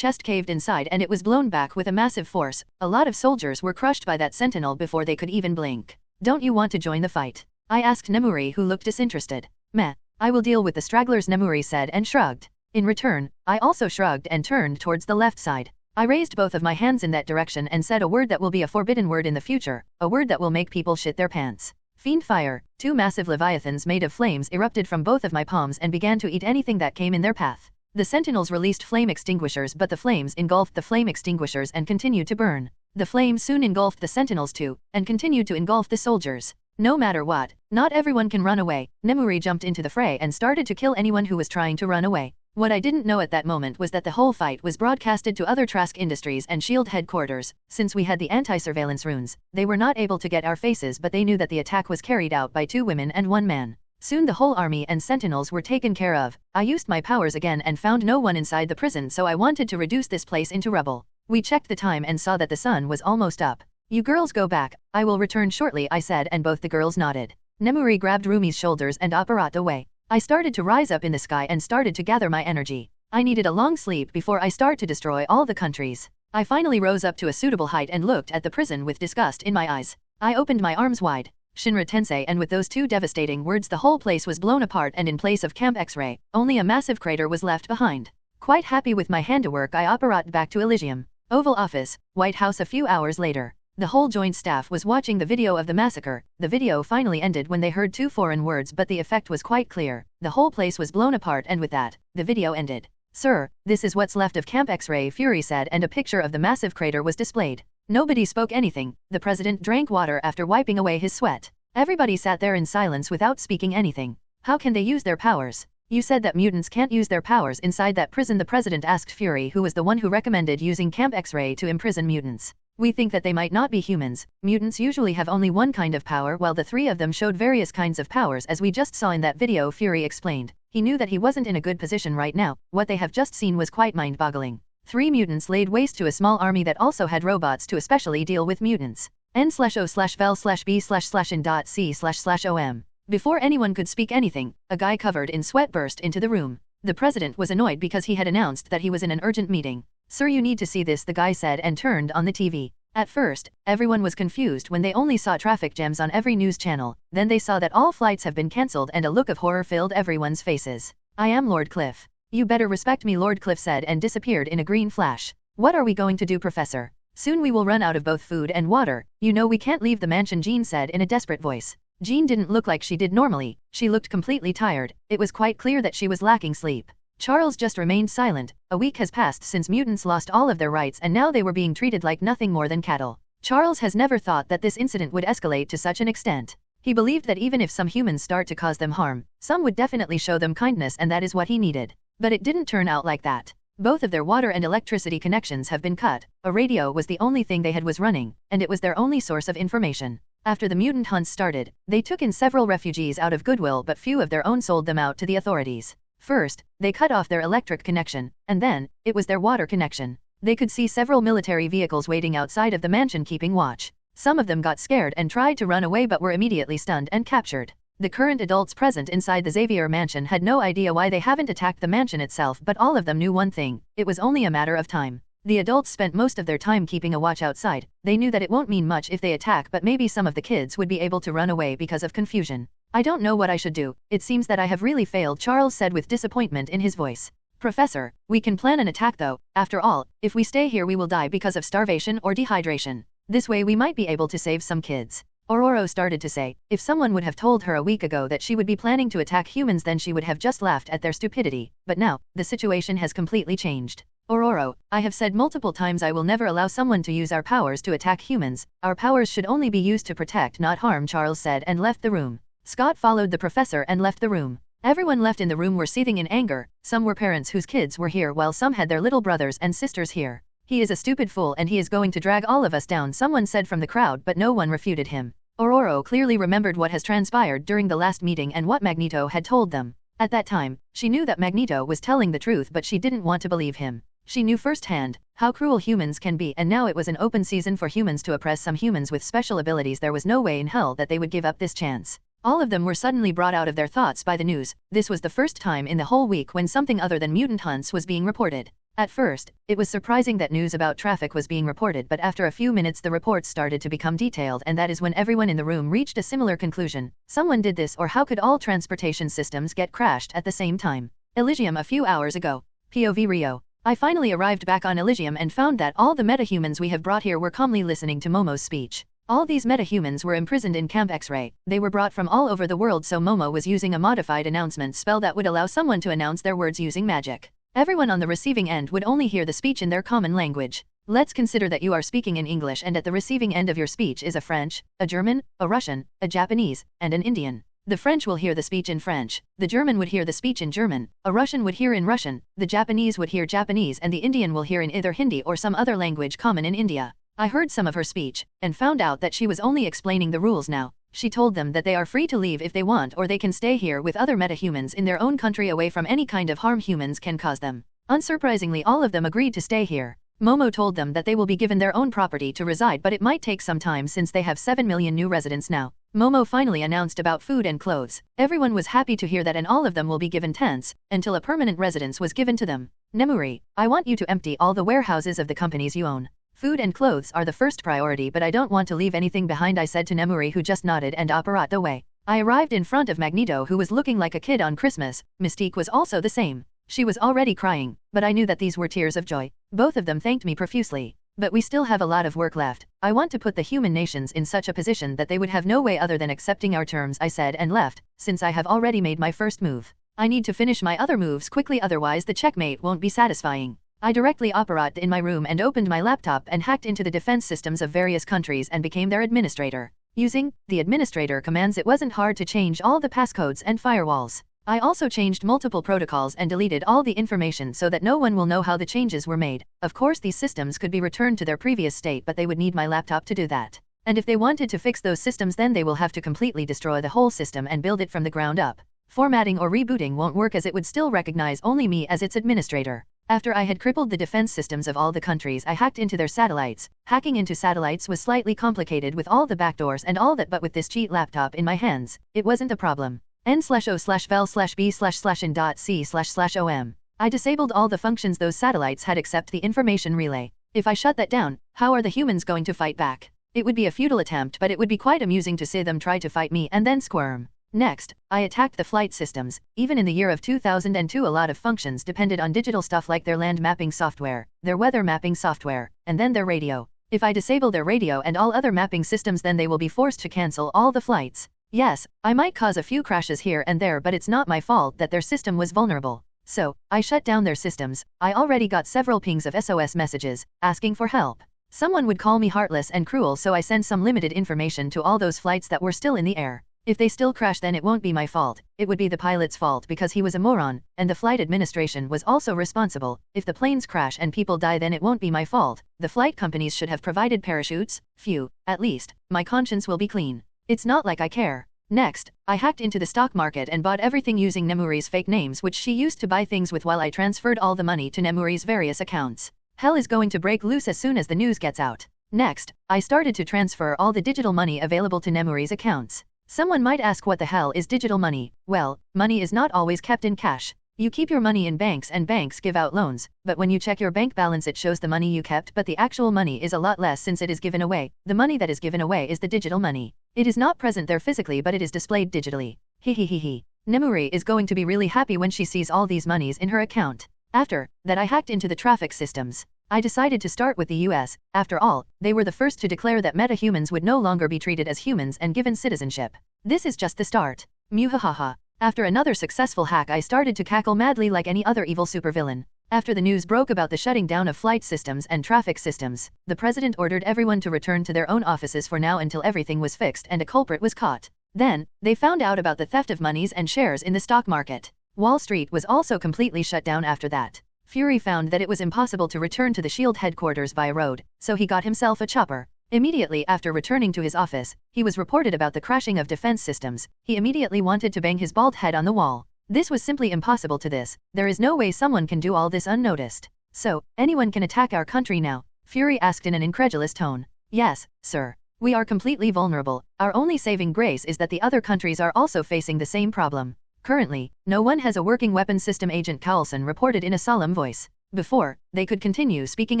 caved inside and it was blown back with a massive force. A lot of soldiers were crushed by that sentinel before they could even blink. Don't you want to join the fight? I asked Nemuri, who looked disinterested. Meh, I will deal with the stragglers, Nemuri said and shrugged. In return, I also shrugged and turned towards the left side. I raised both of my hands in that direction and said a word that will be a forbidden word in the future, a word that will make people shit their pants. Fiend fire. 2 massive leviathans made of flames erupted from both of my palms and began to eat anything that came in their path. The sentinels released flame extinguishers, but the flames engulfed the flame extinguishers and continued to burn. The flames soon engulfed the sentinels too, and continued to engulf the soldiers. No matter what, not everyone can run away. Nemuri jumped into the fray and started to kill anyone who was trying to run away. What I didn't know at that moment was that the whole fight was broadcasted to other Trask Industries and S.H.I.E.L.D. headquarters. Since we had the anti-surveillance runes, they were not able to get our faces, but they knew that the attack was carried out by 2 women and 1 man. Soon the whole army and sentinels were taken care of. I used my powers again and found no one inside the prison, so I wanted to reduce this place into rubble. We checked the time and saw that the sun was almost up. You girls go back. I will return shortly, I said, and both the girls nodded. Nemuri grabbed Rumi's shoulders and apparat away. I started to rise up in the sky and started to gather my energy. I needed a long sleep before I start to destroy all the countries. I finally rose up to a suitable height and looked at the prison with disgust in my eyes. I opened my arms wide. Shinra Tensei, and with those 2 devastating words the whole place was blown apart, and in place of Camp X-Ray, only a massive crater was left behind. Quite happy with my handiwork, I apparat back to Elysium. Oval Office, White House. A few hours later. The whole joint staff was watching the video of the massacre. The video finally ended when they heard 2 foreign words, but the effect was quite clear. The whole place was blown apart, and with that, the video ended. Sir, this is what's left of Camp X-Ray, Fury said, and a picture of the massive crater was displayed. Nobody spoke anything. The president drank water after wiping away his sweat. Everybody sat there in silence without speaking anything. How can they use their powers? You said that mutants can't use their powers inside that prison, the president asked Fury, who was the one who recommended using Camp X-Ray to imprison mutants. We think that they might not be humans. Mutants usually have only one kind of power, while the 3 of them showed various kinds of powers, as we just saw in that video, Fury explained. He knew that he wasn't in a good position right now. What they have just seen was quite mind-boggling. 3 mutants laid waste to a small army that also had robots to especially deal with mutants. N/O/vel/b/in.c//om. Before anyone could speak anything, a guy covered in sweat burst into the room. The president was annoyed because he had announced that he was in an urgent meeting. Sir, you need to see this, the guy said and turned on the TV. At first, everyone was confused when they only saw traffic jams on every news channel. Then they saw that all flights have been cancelled and a look of horror filled everyone's faces. I am Lord Cliff. You better respect me, Lord Cliff said and disappeared in a green flash. What are we going to do, Professor? Soon we will run out of both food and water. You know we can't leave the mansion, Jean said in a desperate voice. Jean didn't look like she did normally. She looked completely tired. It was quite clear that she was lacking sleep. Charles just remained silent. A week has passed since mutants lost all of their rights and now they were being treated like nothing more than cattle. Charles has never thought that this incident would escalate to such an extent. He believed that even if some humans start to cause them harm, some would definitely show them kindness, and that is what he needed. But it didn't turn out like that. Both of their water and electricity connections have been cut. A radio was the only thing they had was running, and it was their only source of information. After the mutant hunts started, they took in several refugees out of goodwill, but few of their own sold them out to the authorities. First, they cut off their electric connection, and then, it was their water connection. They could see several military vehicles waiting outside of the mansion keeping watch. Some of them got scared and tried to run away but were immediately stunned and captured. The current adults present inside the Xavier mansion had no idea why they haven't attacked the mansion itself, but all of them knew one thing: it was only a matter of time. The adults spent most of their time keeping a watch outside. They knew that it won't mean much if they attack, but maybe some of the kids would be able to run away because of confusion. I don't know what I should do. It seems that I have really failed, Charles said with disappointment in his voice. Professor, we can plan an attack though. After all, if we stay here we will die because of starvation or dehydration. This way we might be able to save some kids. Aurora started to say, if someone would have told her a week ago that she would be planning to attack humans, then she would have just laughed at their stupidity. But now, the situation has completely changed. Aurora, I have said multiple times I will never allow someone to use our powers to attack humans. Our powers should only be used to protect, not harm, Charles said and left the room. Scott followed the professor and left the room. Everyone left in the room were seething in anger. Some were parents whose kids were here, while some had their little brothers and sisters here. He is a stupid fool and he is going to drag all of us down, someone said from the crowd, but no one refuted him. Aurora clearly remembered what has transpired during the last meeting and what Magneto had told them. At that time, she knew that Magneto was telling the truth, but she didn't want to believe him. She knew firsthand how cruel humans can be, and now it was an open season for humans to oppress some humans with special abilities. There was no way in hell that they would give up this chance. All of them were suddenly brought out of their thoughts by the news. This was the first time in the whole week when something other than mutant hunts was being reported. At first, it was surprising that news about traffic was being reported, but after a few minutes the reports started to become detailed, and that is when everyone in the room reached a similar conclusion. Someone did this, or how could all transportation systems get crashed at the same time? Elysium a few hours ago. POV Rio. I finally arrived back on Elysium and found that all the metahumans we have brought here were calmly listening to Momo's speech. All these metahumans were imprisoned in Camp X-Ray. They were brought from all over the world, so Momo was using a modified announcement spell that would allow someone to announce their words using magic. Everyone on the receiving end would only hear the speech in their common language. Let's consider that you are speaking in English and at the receiving end of your speech is a French, a German, a Russian, a Japanese, and an Indian. The French will hear the speech in French, the German would hear the speech in German, a Russian would hear in Russian, the Japanese would hear Japanese, and the Indian will hear in either Hindi or some other language common in India. I heard some of her speech, and found out that she was only explaining the rules now. She told them that they are free to leave if they want, or they can stay here with other metahumans in their own country away from any kind of harm humans can cause them. Unsurprisingly, all of them agreed to stay here. Momo told them that they will be given their own property to reside, but it might take some time since they have 7 million new residents now. Momo finally announced about food and clothes. Everyone was happy to hear that, and all of them will be given tents, until a permanent residence was given to them. Nemuri, I want you to empty all the warehouses of the companies you own. Food and clothes are the first priority, but I don't want to leave anything behind, I said to Nemuri, who just nodded and apparat the way. I arrived in front of Magneto, who was looking like a kid on Christmas. Mystique was also the same. She was already crying, but I knew that these were tears of joy. Both of them thanked me profusely. But we still have a lot of work left. I want to put the human nations in such a position that they would have no way other than accepting our terms, I said and left, since I have already made my first move. I need to finish my other moves quickly, otherwise the checkmate won't be satisfying. I directly apparated in my room and opened my laptop and hacked into the defense systems of various countries and became their administrator. Using the administrator commands, it wasn't hard to change all the passcodes and firewalls. I also changed multiple protocols and deleted all the information so that no one will know how the changes were made. Of course, these systems could be returned to their previous state, but they would need my laptop to do that. And if they wanted to fix those systems, then they will have to completely destroy the whole system and build it from the ground up. Formatting or rebooting won't work, as it would still recognize only me as its administrator. After I had crippled the defense systems of all the countries, I hacked into their satellites. Hacking into satellites was slightly complicated with all the backdoors and all that, but with this cheat laptop in my hands, it wasn't a problem. n/o/vel/b/in.c//om. I disabled all the functions those satellites had except the information relay. If I shut that down, how are the humans going to fight back? It would be a futile attempt, but it would be quite amusing to see them try to fight me and then squirm. Next, I attacked the flight systems. Even in the year of 2002, a lot of functions depended on digital stuff like their land mapping software, their weather mapping software, and then their radio. If I disable their radio and all other mapping systems, then they will be forced to cancel all the flights. Yes, I might cause a few crashes here and there, but it's not my fault that their system was vulnerable. So, I shut down their systems. I already got several pings of SOS messages, asking for help. Someone would call me heartless and cruel, so I sent some limited information to all those flights that were still in the air. If they still crash, then it won't be my fault, it would be the pilot's fault because he was a moron, and the flight administration was also responsible. If the planes crash and people die, then it won't be my fault. The flight companies should have provided parachutes. Phew, at least, my conscience will be clean. It's not like I care. Next, I hacked into the stock market and bought everything using Nemuri's fake names, which she used to buy things with, while I transferred all the money to Nemuri's various accounts. Hell is going to break loose as soon as the news gets out. Next, I started to transfer all the digital money available to Nemuri's accounts. Someone might ask, what the hell is digital money? Well, money is not always kept in cash. You keep your money in banks and banks give out loans, but when you check your bank balance it shows the money you kept, but the actual money is a lot less since it is given away. The money that is given away is the digital money. It is not present there physically, but it is displayed digitally. Hehehehe. Nemuri is going to be really happy when she sees all these monies in her account. After that, I hacked into the traffic systems. I decided to start with the US. After all, they were the first to declare that meta-humans would no longer be treated as humans and given citizenship. This is just the start. Muhahaha. After another successful hack, I started to cackle madly like any other evil supervillain. After the news broke about the shutting down of flight systems and traffic systems, the president ordered everyone to return to their own offices for now until everything was fixed and a culprit was caught. Then, they found out about the theft of monies and shares in the stock market. Wall Street was also completely shut down after that. Fury found that it was impossible to return to the SHIELD headquarters by road, so he got himself a chopper. Immediately after returning to his office, he was reported about the crashing of defense systems. He immediately wanted to bang his bald head on the wall. This was simply impossible to this. There is no way someone can do all this unnoticed. So, anyone can attack our country now? Fury asked in an incredulous tone. Yes, sir. We are completely vulnerable. Our only saving grace is that the other countries are also facing the same problem. Currently, no one has a working weapon system, Agent Carlson reported in a solemn voice. Before they could continue speaking,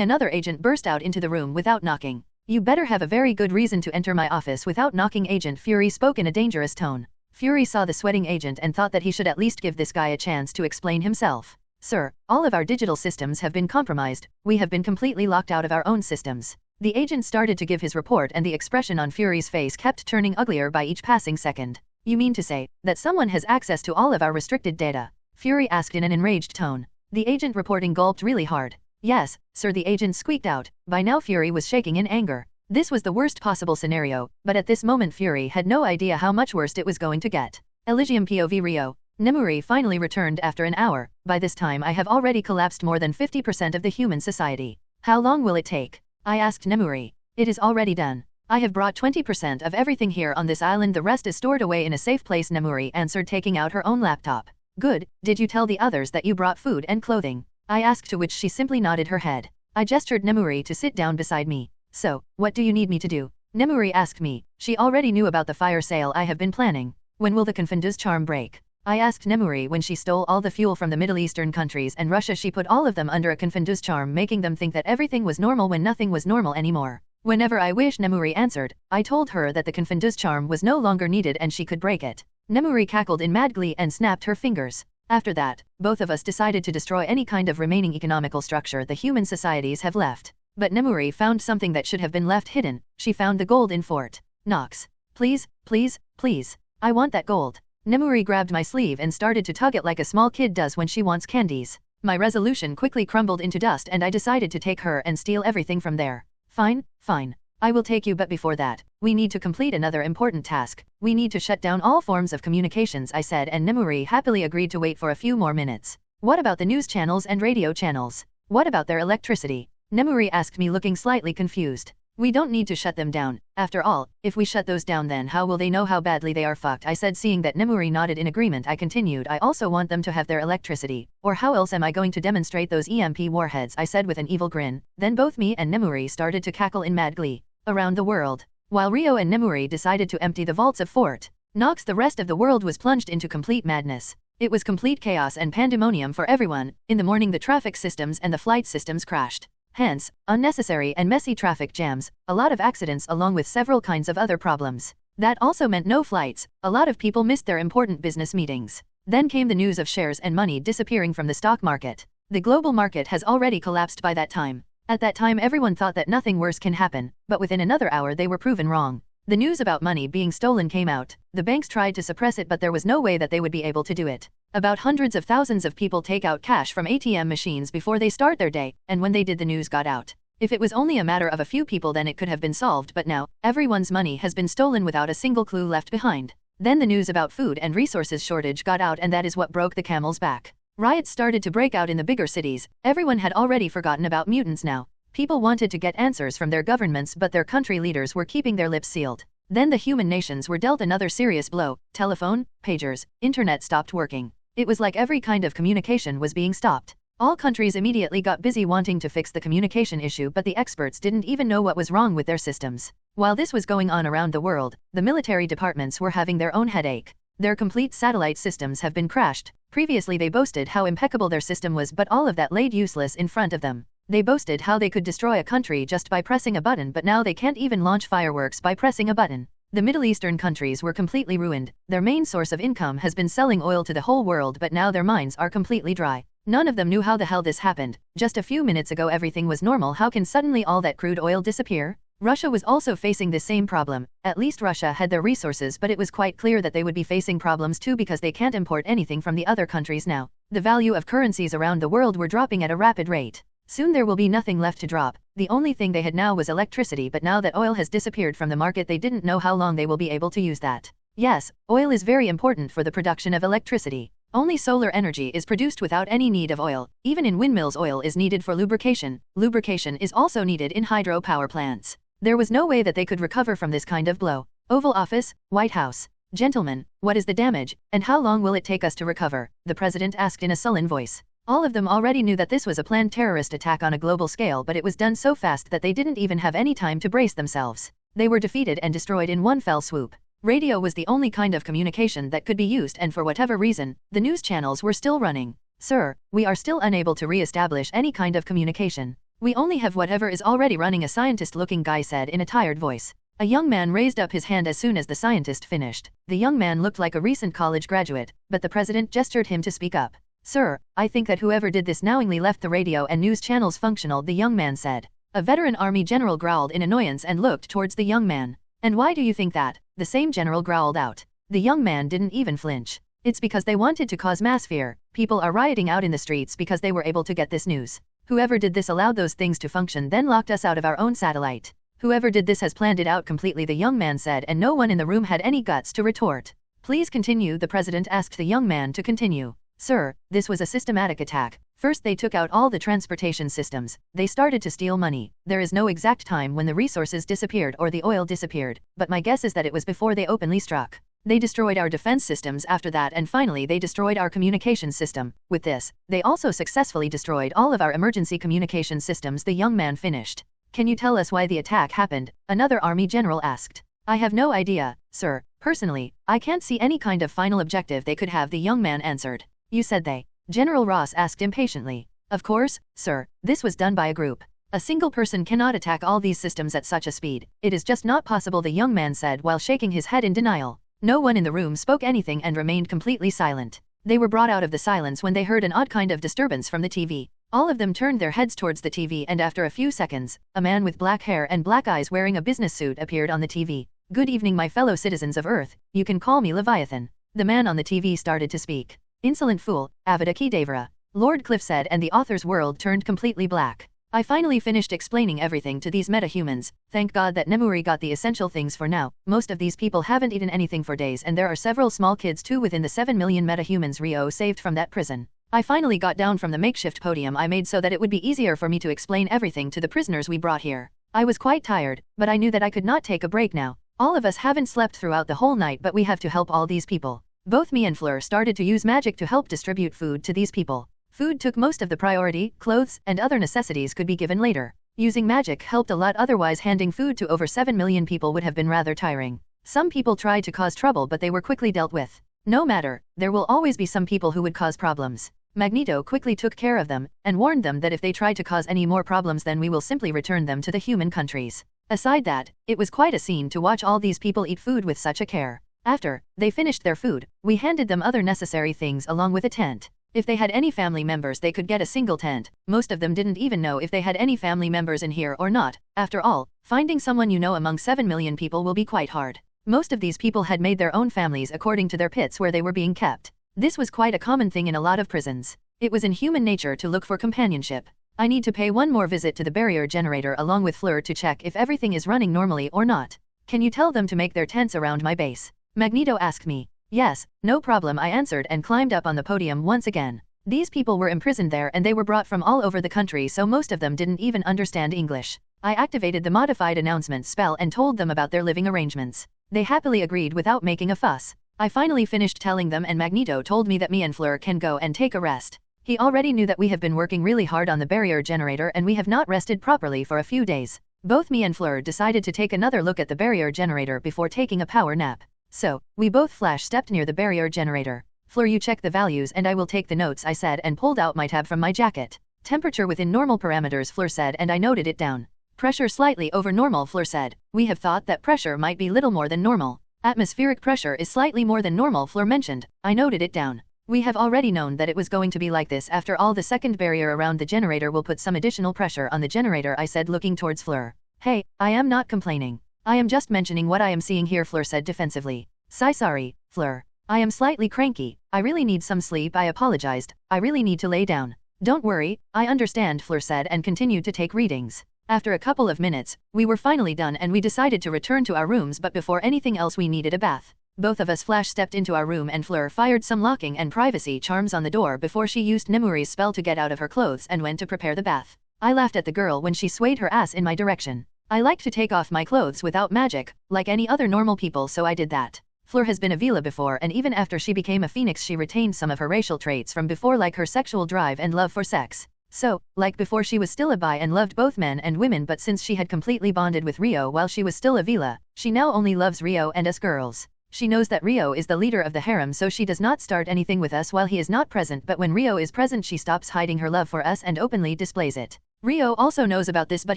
another agent burst out into the room without knocking. You better have a very good reason to enter my office without knocking. Agent Fury spoke in a dangerous tone. Fury saw the sweating agent and thought that he should at least give this guy a chance to explain himself. Sir, all of our digital systems have been compromised. We have been completely locked out of our own systems. The agent started to give his report, and the expression on Fury's face kept turning uglier by each passing second. You mean to say that someone has access to all of our restricted data? Fury asked in an enraged tone. The agent reporting gulped really hard. Yes, sir, the agent squeaked out. By now Fury was shaking in anger. This was the worst possible scenario, but at this moment Fury had no idea how much worse it was going to get. Elysium POV Rio. Nemuri finally returned after an hour. By this time I have already collapsed more than 50% of the human society. How long will it take? I asked Nemuri. It is already done. I have brought 20% of everything here on this island, the rest is stored away in a safe place, Nemuri answered, taking out her own laptop. Good, did you tell the others that you brought food and clothing? I asked, to which she simply nodded her head. I gestured Nemuri to sit down beside me. So, what do you need me to do? Nemuri asked me. She already knew about the fire sale I have been planning. When will the Confundus charm break? I asked Nemuri. When she stole all the fuel from the Middle Eastern countries and Russia, she put all of them under a Confundus charm, making them think that everything was normal when nothing was normal anymore. Whenever I wish, Nemuri answered. I told her that the Confundus charm was no longer needed and she could break it. Nemuri cackled in mad glee and snapped her fingers. After that, both of us decided to destroy any kind of remaining economical structure the human societies have left. But Nemuri found something that should have been left hidden. She found the gold in Fort Knox. Please, please, please. I want that gold. Nemuri grabbed my sleeve and started to tug it like a small kid does when she wants candies. My resolution quickly crumbled into dust and I decided to take her and steal everything from there. Fine, fine. I will take you, but before that, we need to complete another important task. We need to shut down all forms of communications, I said, and Nemuri happily agreed to wait for a few more minutes. What about the news channels and radio channels? What about their electricity? Nemuri asked me, looking slightly confused. We don't need to shut them down. After all, if we shut those down, then how will they know how badly they are fucked? I said. Seeing that Nemuri nodded in agreement, I continued. I also want them to have their electricity. Or how else am I going to demonstrate those EMP warheads? I said with an evil grin. Then both me and Nemuri started to cackle in mad glee. Around the world, while Rio and Nemuri decided to empty the vaults of Fort Knox, the rest of the world was plunged into complete madness. It was complete chaos and pandemonium for everyone. In the morning, the traffic systems and the flight systems crashed. Hence, unnecessary and messy traffic jams, a lot of accidents along with several kinds of other problems. That also meant no flights. A lot of people missed their important business meetings. Then came the news of shares and money disappearing from the stock market. The global market has already collapsed by that time. At that time everyone thought that nothing worse can happen, but within another hour they were proven wrong. The news about money being stolen came out. The banks tried to suppress it, but there was no way that they would be able to do it. About hundreds of thousands of people take out cash from ATM machines before they start their day, and when they did, the news got out. If it was only a matter of a few people, then it could have been solved, but now, everyone's money has been stolen without a single clue left behind. Then the news about food and resources shortage got out, and that is what broke the camel's back. Riots started to break out in the bigger cities. Everyone had already forgotten about mutants now. People wanted to get answers from their governments, but their country leaders were keeping their lips sealed. Then the human nations were dealt another serious blow. Telephone, pagers, internet stopped working. It was like every kind of communication was being stopped. All countries immediately got busy wanting to fix the communication issue, but the experts didn't even know what was wrong with their systems. While this was going on around the world, the military departments were having their own headache. Their complete satellite systems have been crashed. Previously they boasted how impeccable their system was, but all of that laid useless in front of them. They boasted how they could destroy a country just by pressing a button, but now they can't even launch fireworks by pressing a button. The Middle Eastern countries were completely ruined. Their main source of income has been selling oil to the whole world, but now their mines are completely dry. None of them knew how the hell this happened. Just a few minutes ago everything was normal. How can suddenly all that crude oil disappear? Russia was also facing the same problem. At least Russia had their resources, but it was quite clear that they would be facing problems too, because they can't import anything from the other countries now. The value of currencies around the world were dropping at a rapid rate. Soon there will be nothing left to drop. The only thing they had now was electricity, but now that oil has disappeared from the market, they didn't know how long they will be able to use that. Yes, oil is very important for the production of electricity. Only solar energy is produced without any need of oil. Even in windmills, oil is needed for lubrication. Lubrication is also needed in hydro power plants. There was no way that they could recover from this kind of blow. Oval Office, White House. Gentlemen, what is the damage, and how long will it take us to recover? The president asked in a sullen voice. All of them already knew that this was a planned terrorist attack on a global scale, but it was done so fast that they didn't even have any time to brace themselves. They were defeated and destroyed in one fell swoop. Radio was the only kind of communication that could be used, and for whatever reason, the news channels were still running. Sir, we are still unable to re-establish any kind of communication. We only have whatever is already running, a scientist-looking guy said in a tired voice. A young man raised up his hand as soon as the scientist finished. The young man looked like a recent college graduate, but the president gestured him to speak up. Sir, I think that whoever did this knowingly left the radio and news channels functional, the young man said. A veteran army general growled in annoyance and looked towards the young man. And why do you think that? The same general growled out. The young man didn't even flinch. It's because they wanted to cause mass fear. People are rioting out in the streets because they were able to get this news. Whoever did this allowed those things to function, then locked us out of our own satellite. Whoever did this has planned it out completely, the young man said, and no one in the room had any guts to retort. Please continue, the president asked the young man to continue. Sir, this was a systematic attack. First they took out all the transportation systems. They started to steal money. There is no exact time when the resources disappeared or the oil disappeared, but my guess is that it was before they openly struck. They destroyed our defense systems after that, and finally they destroyed our communication system. With this, they also successfully destroyed all of our emergency communication systems, the young man finished. Can you tell us why the attack happened? Another army general asked. I have no idea, sir. Personally, I can't see any kind of final objective they could have, the young man answered. You said they. General Ross asked impatiently. Of course, sir, this was done by a group. A single person cannot attack all these systems at such a speed. It is just not possible, the young man said while shaking his head in denial. No one in the room spoke anything and remained completely silent. They were brought out of the silence when they heard an odd kind of disturbance from the TV. All of them turned their heads towards the TV, and after a few seconds, a man with black hair and black eyes wearing a business suit appeared on the TV. Good evening, my fellow citizens of Earth. You can call me Leviathan. The man on the TV started to speak. Insolent fool, Avada Kedavra. Lord Cliff said, and the author's world turned completely black. I finally finished explaining everything to these meta-humans. Thank God that Nemuri got the essential things for now. Most of these people haven't eaten anything for days, and there are several small kids too within the 7 million meta-humans Rio saved from that prison. I finally got down from the makeshift podium I made so that it would be easier for me to explain everything to the prisoners we brought here. I was quite tired, but I knew that I could not take a break now. All of us haven't slept throughout the whole night, but we have to help all these people. Both me and Fleur started to use magic to help distribute food to these people. Food took most of the priority, clothes and other necessities could be given later. Using magic helped a lot, otherwise handing food to over 7 million people would have been rather tiring. Some people tried to cause trouble, but they were quickly dealt with. No matter, there will always be some people who would cause problems. Magneto quickly took care of them, and warned them that if they tried to cause any more problems, then we will simply return them to the human countries. Aside that, it was quite a scene to watch all these people eat food with such a care. After they finished their food, we handed them other necessary things along with a tent. If they had any family members, they could get a single tent. Most of them didn't even know if they had any family members in here or not. After all, finding someone you know among 7 million people will be quite hard. Most of these people had made their own families according to their pits where they were being kept. This was quite a common thing in a lot of prisons. It was in human nature to look for companionship. I need to pay one more visit to the barrier generator along with Fleur to check if everything is running normally or not. Can you tell them to make their tents around my base? Magneto asked me. Yes, no problem, I answered and climbed up on the podium once again. These people were imprisoned there and they were brought from all over the country, so most of them didn't even understand English. I activated the modified announcement spell and told them about their living arrangements. They happily agreed without making a fuss. I finally finished telling them and Magneto told me that me and Fleur can go and take a rest. He already knew that we have been working really hard on the barrier generator and we have not rested properly for a few days. Both me and Fleur decided to take another look at the barrier generator before taking a power nap. So, we both flash-stepped near the barrier generator. Fleur, you check the values and I will take the notes, I said and pulled out my tab from my jacket. Temperature within normal parameters, Fleur said, and I noted it down. Pressure slightly over normal, Fleur said. We have thought that pressure might be little more than normal. Atmospheric pressure is slightly more than normal, Fleur mentioned. I noted it down. We have already known that it was going to be like this. After all, the second barrier around the generator will put some additional pressure on the generator, I said, looking towards Fleur. Hey, I am not complaining. I am just mentioning what I am seeing here, Fleur said defensively. Sorry, Fleur. I am slightly cranky. I really need some sleep, I apologized. I really need to lay down. Don't worry, I understand, Fleur said and continued to take readings. After a couple of minutes, we were finally done and we decided to return to our rooms, but before anything else we needed a bath. Both of us flash-stepped into our room and Fleur fired some locking and privacy charms on the door before she used Nemuri's spell to get out of her clothes and went to prepare the bath. I laughed at the girl when she swayed her ass in my direction. I like to take off my clothes without magic, like any other normal people, so I did that. Fleur has been a Vila before, and even after she became a phoenix she retained some of her racial traits from before, like her sexual drive and love for sex. So, like before, she was still a bi and loved both men and women, but since she had completely bonded with Rio while she was still a Vila, she now only loves Rio and us girls. She knows that Rio is the leader of the harem, so she does not start anything with us while he is not present, but when Rio is present she stops hiding her love for us and openly displays it. Rio also knows about this, but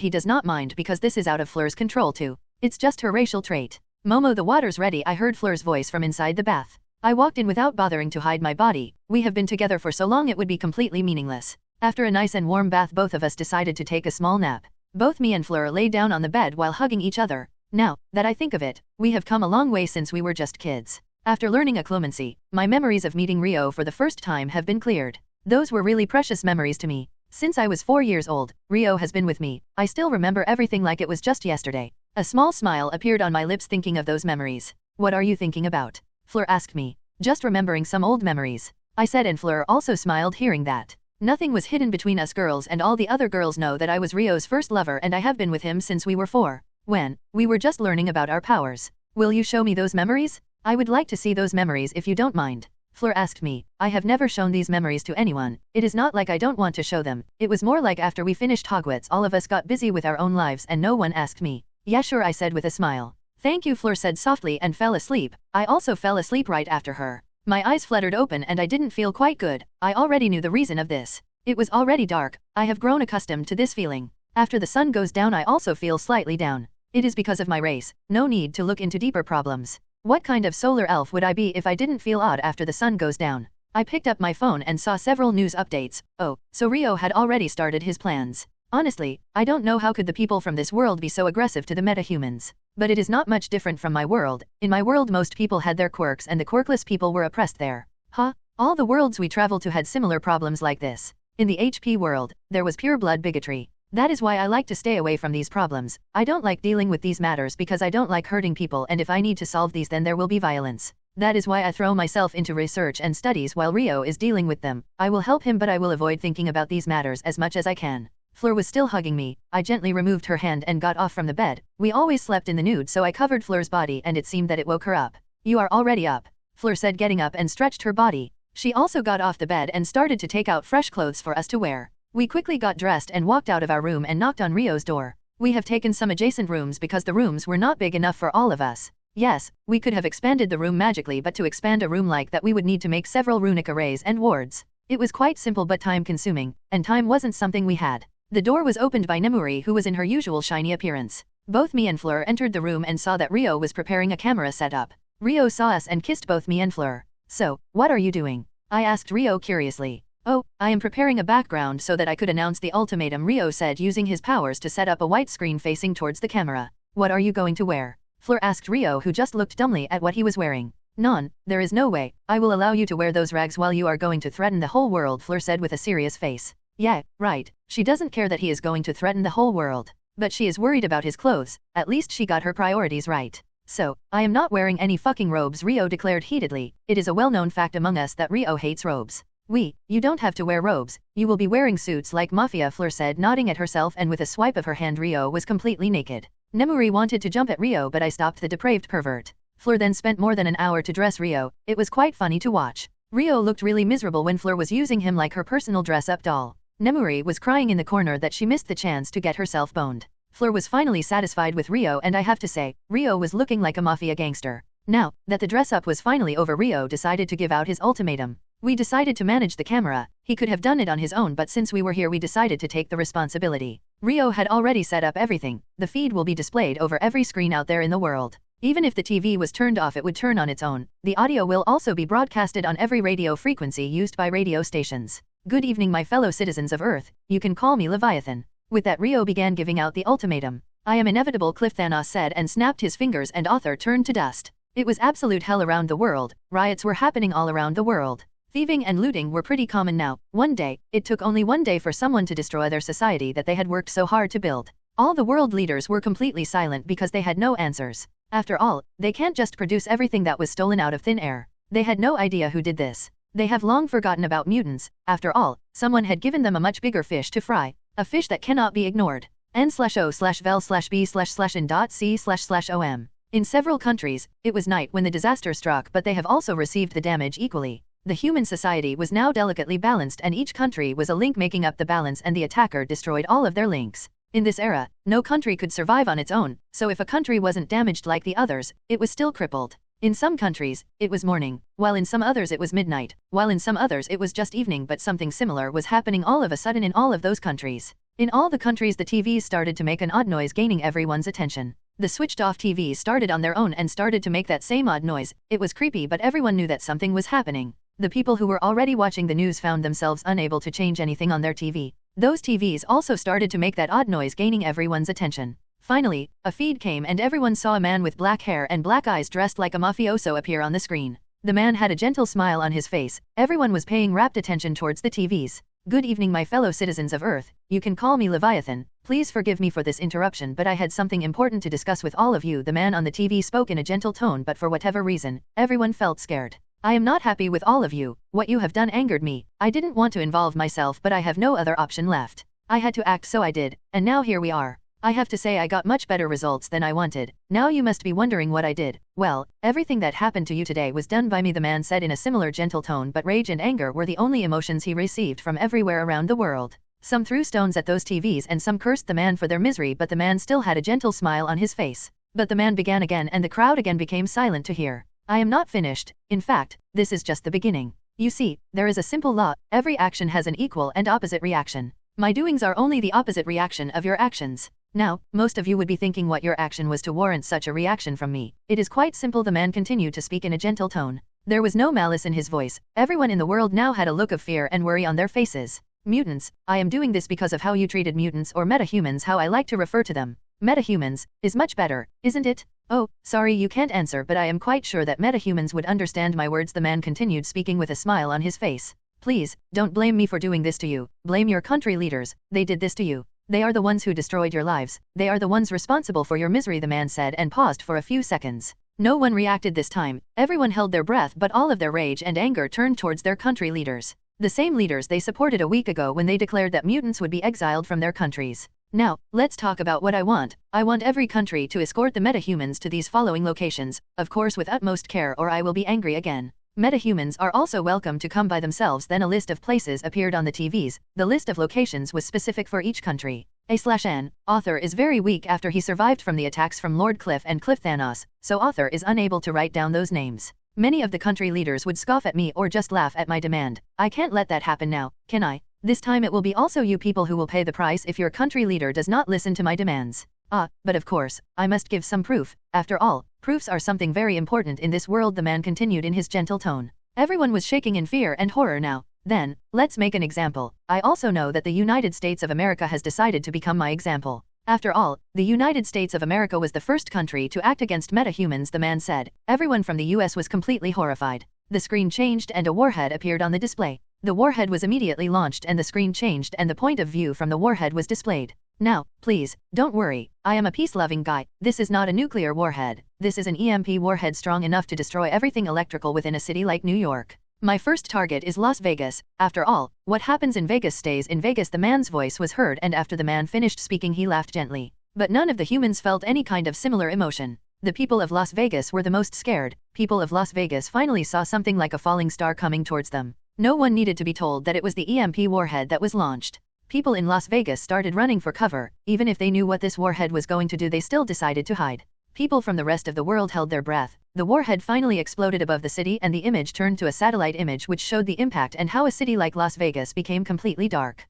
he does not mind because this is out of Fleur's control too. It's just her racial trait. Momo, the water's ready, I heard Fleur's voice from inside the bath. I walked in without bothering to hide my body. We have been together for so long it would be completely meaningless. After a nice and warm bath, both of us decided to take a small nap. Both me and Fleur lay down on the bed while hugging each other. Now that I think of it, we have come a long way since we were just kids. After learning occlumency, my memories of meeting Rio for the first time have been cleared. Those were really precious memories to me. Since I was 4 years old, Rio has been with me. I still remember everything like it was just yesterday. A small smile appeared on my lips thinking of those memories. What are you thinking about? Fleur asked me. Just remembering some old memories, I said, and Fleur also smiled hearing that. Nothing was hidden between us girls, and all the other girls know that I was Rio's first lover and I have been with him since we were 4. When we were just learning about our powers. Will you show me those memories? I would like to see those memories if you don't mind. Fleur asked me. I have never shown these memories to anyone. It is not like I don't want to show them. It was more like after we finished Hogwarts all of us got busy with our own lives and no one asked me. Yeah, sure, I said with a smile. Thank you, Fleur said softly and fell asleep. I also fell asleep right after her. My eyes fluttered open and I didn't feel quite good. I already knew the reason of this. It was already dark. I have grown accustomed to this feeling. After the sun goes down I also feel slightly down. It is because of my race. No need to look into deeper problems. What kind of solar elf would I be if I didn't feel odd after the sun goes down? I picked up my phone and saw several news updates. Oh, so Rio had already started his plans. Honestly, I don't know how could the people from this world be so aggressive to the metahumans. But it is not much different from my world. In my world most people had their quirks and the quirkless people were oppressed there. Huh? All the worlds we traveled to had similar problems like this. In the HP world, there was pure blood bigotry. That is why I like to stay away from these problems. I don't like dealing with these matters because I don't like hurting people, and if I need to solve these then there will be violence. That is why I throw myself into research and studies while Rio is dealing with them. I will help him, but I will avoid thinking about these matters as much as I can. Fleur was still hugging me. I gently removed her hand and got off from the bed. We always slept in the nude, so I covered Fleur's body and it seemed that it woke her up. You are already up, Fleur said, getting up and stretched her body. She also got off the bed and started to take out fresh clothes for us to wear. We quickly got dressed and walked out of our room and knocked on Rio's door. We have taken some adjacent rooms because the rooms were not big enough for all of us. Yes, we could have expanded the room magically, but to expand a room like that we would need to make several runic arrays and wards. It was quite simple but time-consuming, and time wasn't something we had. The door was opened by Nemuri, who was in her usual shiny appearance. Both me and Fleur entered the room and saw that Rio was preparing a camera setup. Rio saw us and kissed both me and Fleur. So, what are you doing? I asked Rio curiously. Oh, I am preparing a background so that I could announce the ultimatum, Rio said, using his powers to set up a white screen facing towards the camera. What are you going to wear? Fleur asked Rio, who just looked dumbly at what he was wearing. Non, there is no way. I will allow you to wear those rags while you are going to threaten the whole world, Fleur said with a serious face. Yeah, right, She doesn't care that he is going to threaten the whole world. But she is worried about his clothes. At least she got her priorities right. So, I am not wearing any fucking robes, Rio declared heatedly. It is a well-known fact among us that Rio hates robes. You don't have to wear robes. You will be wearing suits like Mafia, Fleur said, nodding at herself, and with a swipe of her hand Rio was completely naked. Nemuri wanted to jump at Rio, but I stopped the depraved pervert. Fleur then spent more than an hour to dress Rio. It was quite funny to watch. Rio looked really miserable when Fleur was using him like her personal dress-up doll. Nemuri was crying in the corner that she missed the chance to get herself boned. Fleur was finally satisfied with Rio, and I have to say, Rio was looking like a mafia gangster. Now that the dress-up was finally over, Rio decided to give out his ultimatum. We decided to manage the camera. He could have done it on his own, but since we were here we decided to take the responsibility. Rio had already set up everything. The feed will be displayed over every screen out there in the world. Even if the TV was turned off, it would turn on its own. The audio will also be broadcasted on every radio frequency used by radio stations. Good evening, my fellow citizens of Earth. You can call me Leviathan. With that, Rio began giving out the ultimatum. I am inevitable, Cliff Thanos said, and snapped his fingers, and Author turned to dust. It was absolute hell around the world. Riots were happening all around the world. Thieving and looting were pretty common now. One day, it took only one day for someone to destroy their society that they had worked so hard to build. All the world leaders were completely silent because they had no answers. After all, they can't just produce everything that was stolen out of thin air. They had no idea who did this. They have long forgotten about mutants. After all, someone had given them a much bigger fish to fry. A fish that cannot be ignored. n/o/vel/b/in.c//om. In several countries, it was night when the disaster struck, but they have also received the damage equally. The human society was now delicately balanced, and each country was a link making up the balance, and the attacker destroyed all of their links. In this era, no country could survive on its own, so if a country wasn't damaged like the others, it was still crippled. In some countries, it was morning, while in some others it was midnight, while in some others it was just evening, but something similar was happening all of a sudden in all of those countries. In all the countries, the TVs started to make an odd noise, gaining everyone's attention. The switched off TVs started on their own and started to make that same odd noise. It was creepy, but everyone knew that something was happening. The people who were already watching the news found themselves unable to change anything on their TV. Those TVs also started to make that odd noise, gaining everyone's attention. Finally, a feed came and everyone saw a man with black hair and black eyes dressed like a mafioso appear on the screen. The man had a gentle smile on his face. Everyone was paying rapt attention towards the TVs. Good evening, my fellow citizens of Earth. You can call me Leviathan. Please forgive me for this interruption, but I had something important to discuss with all of you. The man on the TV spoke in a gentle tone, but for whatever reason, everyone felt scared. I am not happy with all of you. What you have done angered me. I didn't want to involve myself, but I have no other option left. I had to act, so I did, and now here we are. I have to say I got much better results than I wanted. Now you must be wondering what I did. Well, everything that happened to you today was done by me, the man said in a similar gentle tone, but rage and anger were the only emotions he received from everywhere around the world. Some threw stones at those TVs and some cursed the man for their misery, but the man still had a gentle smile on his face. But the man began again and the crowd again became silent to hear. I am not finished. In fact, this is just the beginning. You see, there is a simple law. Every action has an equal and opposite reaction. My doings are only the opposite reaction of your actions. Now, most of you would be thinking what your action was to warrant such a reaction from me. It is quite simple, the man continued to speak in a gentle tone. There was no malice in his voice. Everyone in the world now had a look of fear and worry on their faces. Mutants, I am doing this because of how you treated mutants, or metahumans, how I like to refer to them. Metahumans is much better, isn't it? Oh, sorry you can't answer, but I am quite sure that metahumans would understand my words, the man continued, speaking with a smile on his face. Please, don't blame me for doing this to you. Blame your country leaders. They did this to you. They are the ones who destroyed your lives. They are the ones responsible for your misery, the man said, and paused for a few seconds. No one reacted this time. Everyone held their breath, but all of their rage and anger turned towards their country leaders. The same leaders they supported a week ago when they declared that mutants would be exiled from their countries. Now, let's talk about what I want. I want every country to escort the metahumans to these following locations, of course with utmost care, or I will be angry again. Metahumans are also welcome to come by themselves. Then a list of places appeared on the TVs. The list of locations was specific for each country. A/N. Author is very weak after he survived from the attacks from Lord Cliff and Cliff Thanos, so Author is unable to write down those names. Many of the country leaders would scoff at me or just laugh at my demand. I can't let that happen now, can I? This time it will be also you people who will pay the price if your country leader does not listen to my demands. But of course, I must give some proof. After all, proofs are something very important in this world, the man continued in his gentle tone. Everyone was shaking in fear and horror now. Then, let's make an example. I also know that the United States of America has decided to become my example. After all, the United States of America was the first country to act against metahumans, the man said. Everyone from the US was completely horrified. The screen changed and a warhead appeared on the display. The warhead was immediately launched and the screen changed and the point of view from the warhead was displayed. Now, please, don't worry, I am a peace-loving guy. This is not a nuclear warhead. This is an EMP warhead strong enough to destroy everything electrical within a city like New York. My first target is Las Vegas. After all, what happens in Vegas stays in Vegas. The man's voice was heard and after the man finished speaking he laughed gently. But none of the humans felt any kind of similar emotion. The people of Las Vegas were the most scared. People of Las Vegas finally saw something like a falling star coming towards them. No one needed to be told that it was the EMP warhead that was launched. People in Las Vegas started running for cover. Even if they knew what this warhead was going to do, they still decided to hide. People from the rest of the world held their breath. The warhead finally exploded above the city and the image turned to a satellite image which showed the impact and how a city like Las Vegas became completely dark.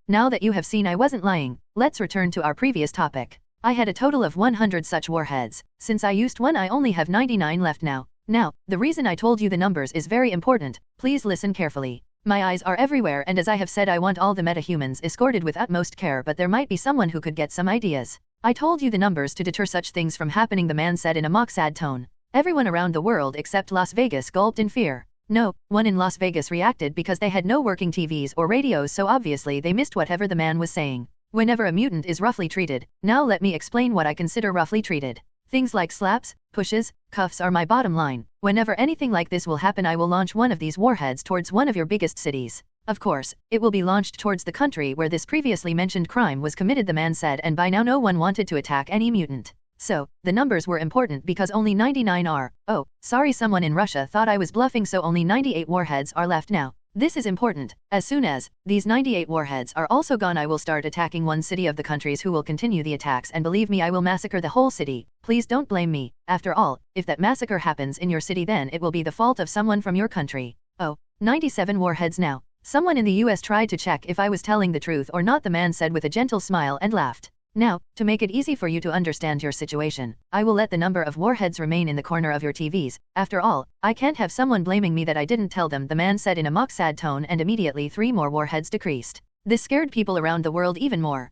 Now that you have seen I wasn't lying, let's return to our previous topic. I had a total of 100 such warheads. Since I used one, I only have 99 left now. Now, the reason I told you the numbers is very important. Please listen carefully. My eyes are everywhere and as I have said I want all the meta-humans escorted with utmost care, but there might be someone who could get some ideas. I told you the numbers to deter such things from happening, the man said in a mock sad tone. Everyone around the world except Las Vegas gulped in fear. No one in Las Vegas reacted because they had no working TVs or radios, so obviously they missed whatever the man was saying. Whenever a mutant is roughly treated, now let me explain what I consider roughly treated. Things like slaps, pushes, cuffs are my bottom line. Whenever anything like this will happen, I will launch one of these warheads towards one of your biggest cities. Of course, it will be launched towards the country where this previously mentioned crime was committed, the man said, and by now no one wanted to attack any mutant. So, the numbers were important because only 99 are. Oh, sorry, someone in Russia thought I was bluffing, so only 98 warheads are left now. This is important. As soon as these 98 warheads are also gone, I will start attacking one city of the countries who will continue the attacks, and believe me, I will massacre the whole city. Please don't blame me. After all, if that massacre happens in your city, then it will be the fault of someone from your country. Oh, 97 warheads now. Someone in the US tried to check if I was telling the truth or not, the man said with a gentle smile and laughed. Now, to make it easy for you to understand your situation, I will let the number of warheads remain in the corner of your TVs. After all, I can't have someone blaming me that I didn't tell them, the man said in a mock sad tone, and immediately 3 more warheads decreased. This scared people around the world even more.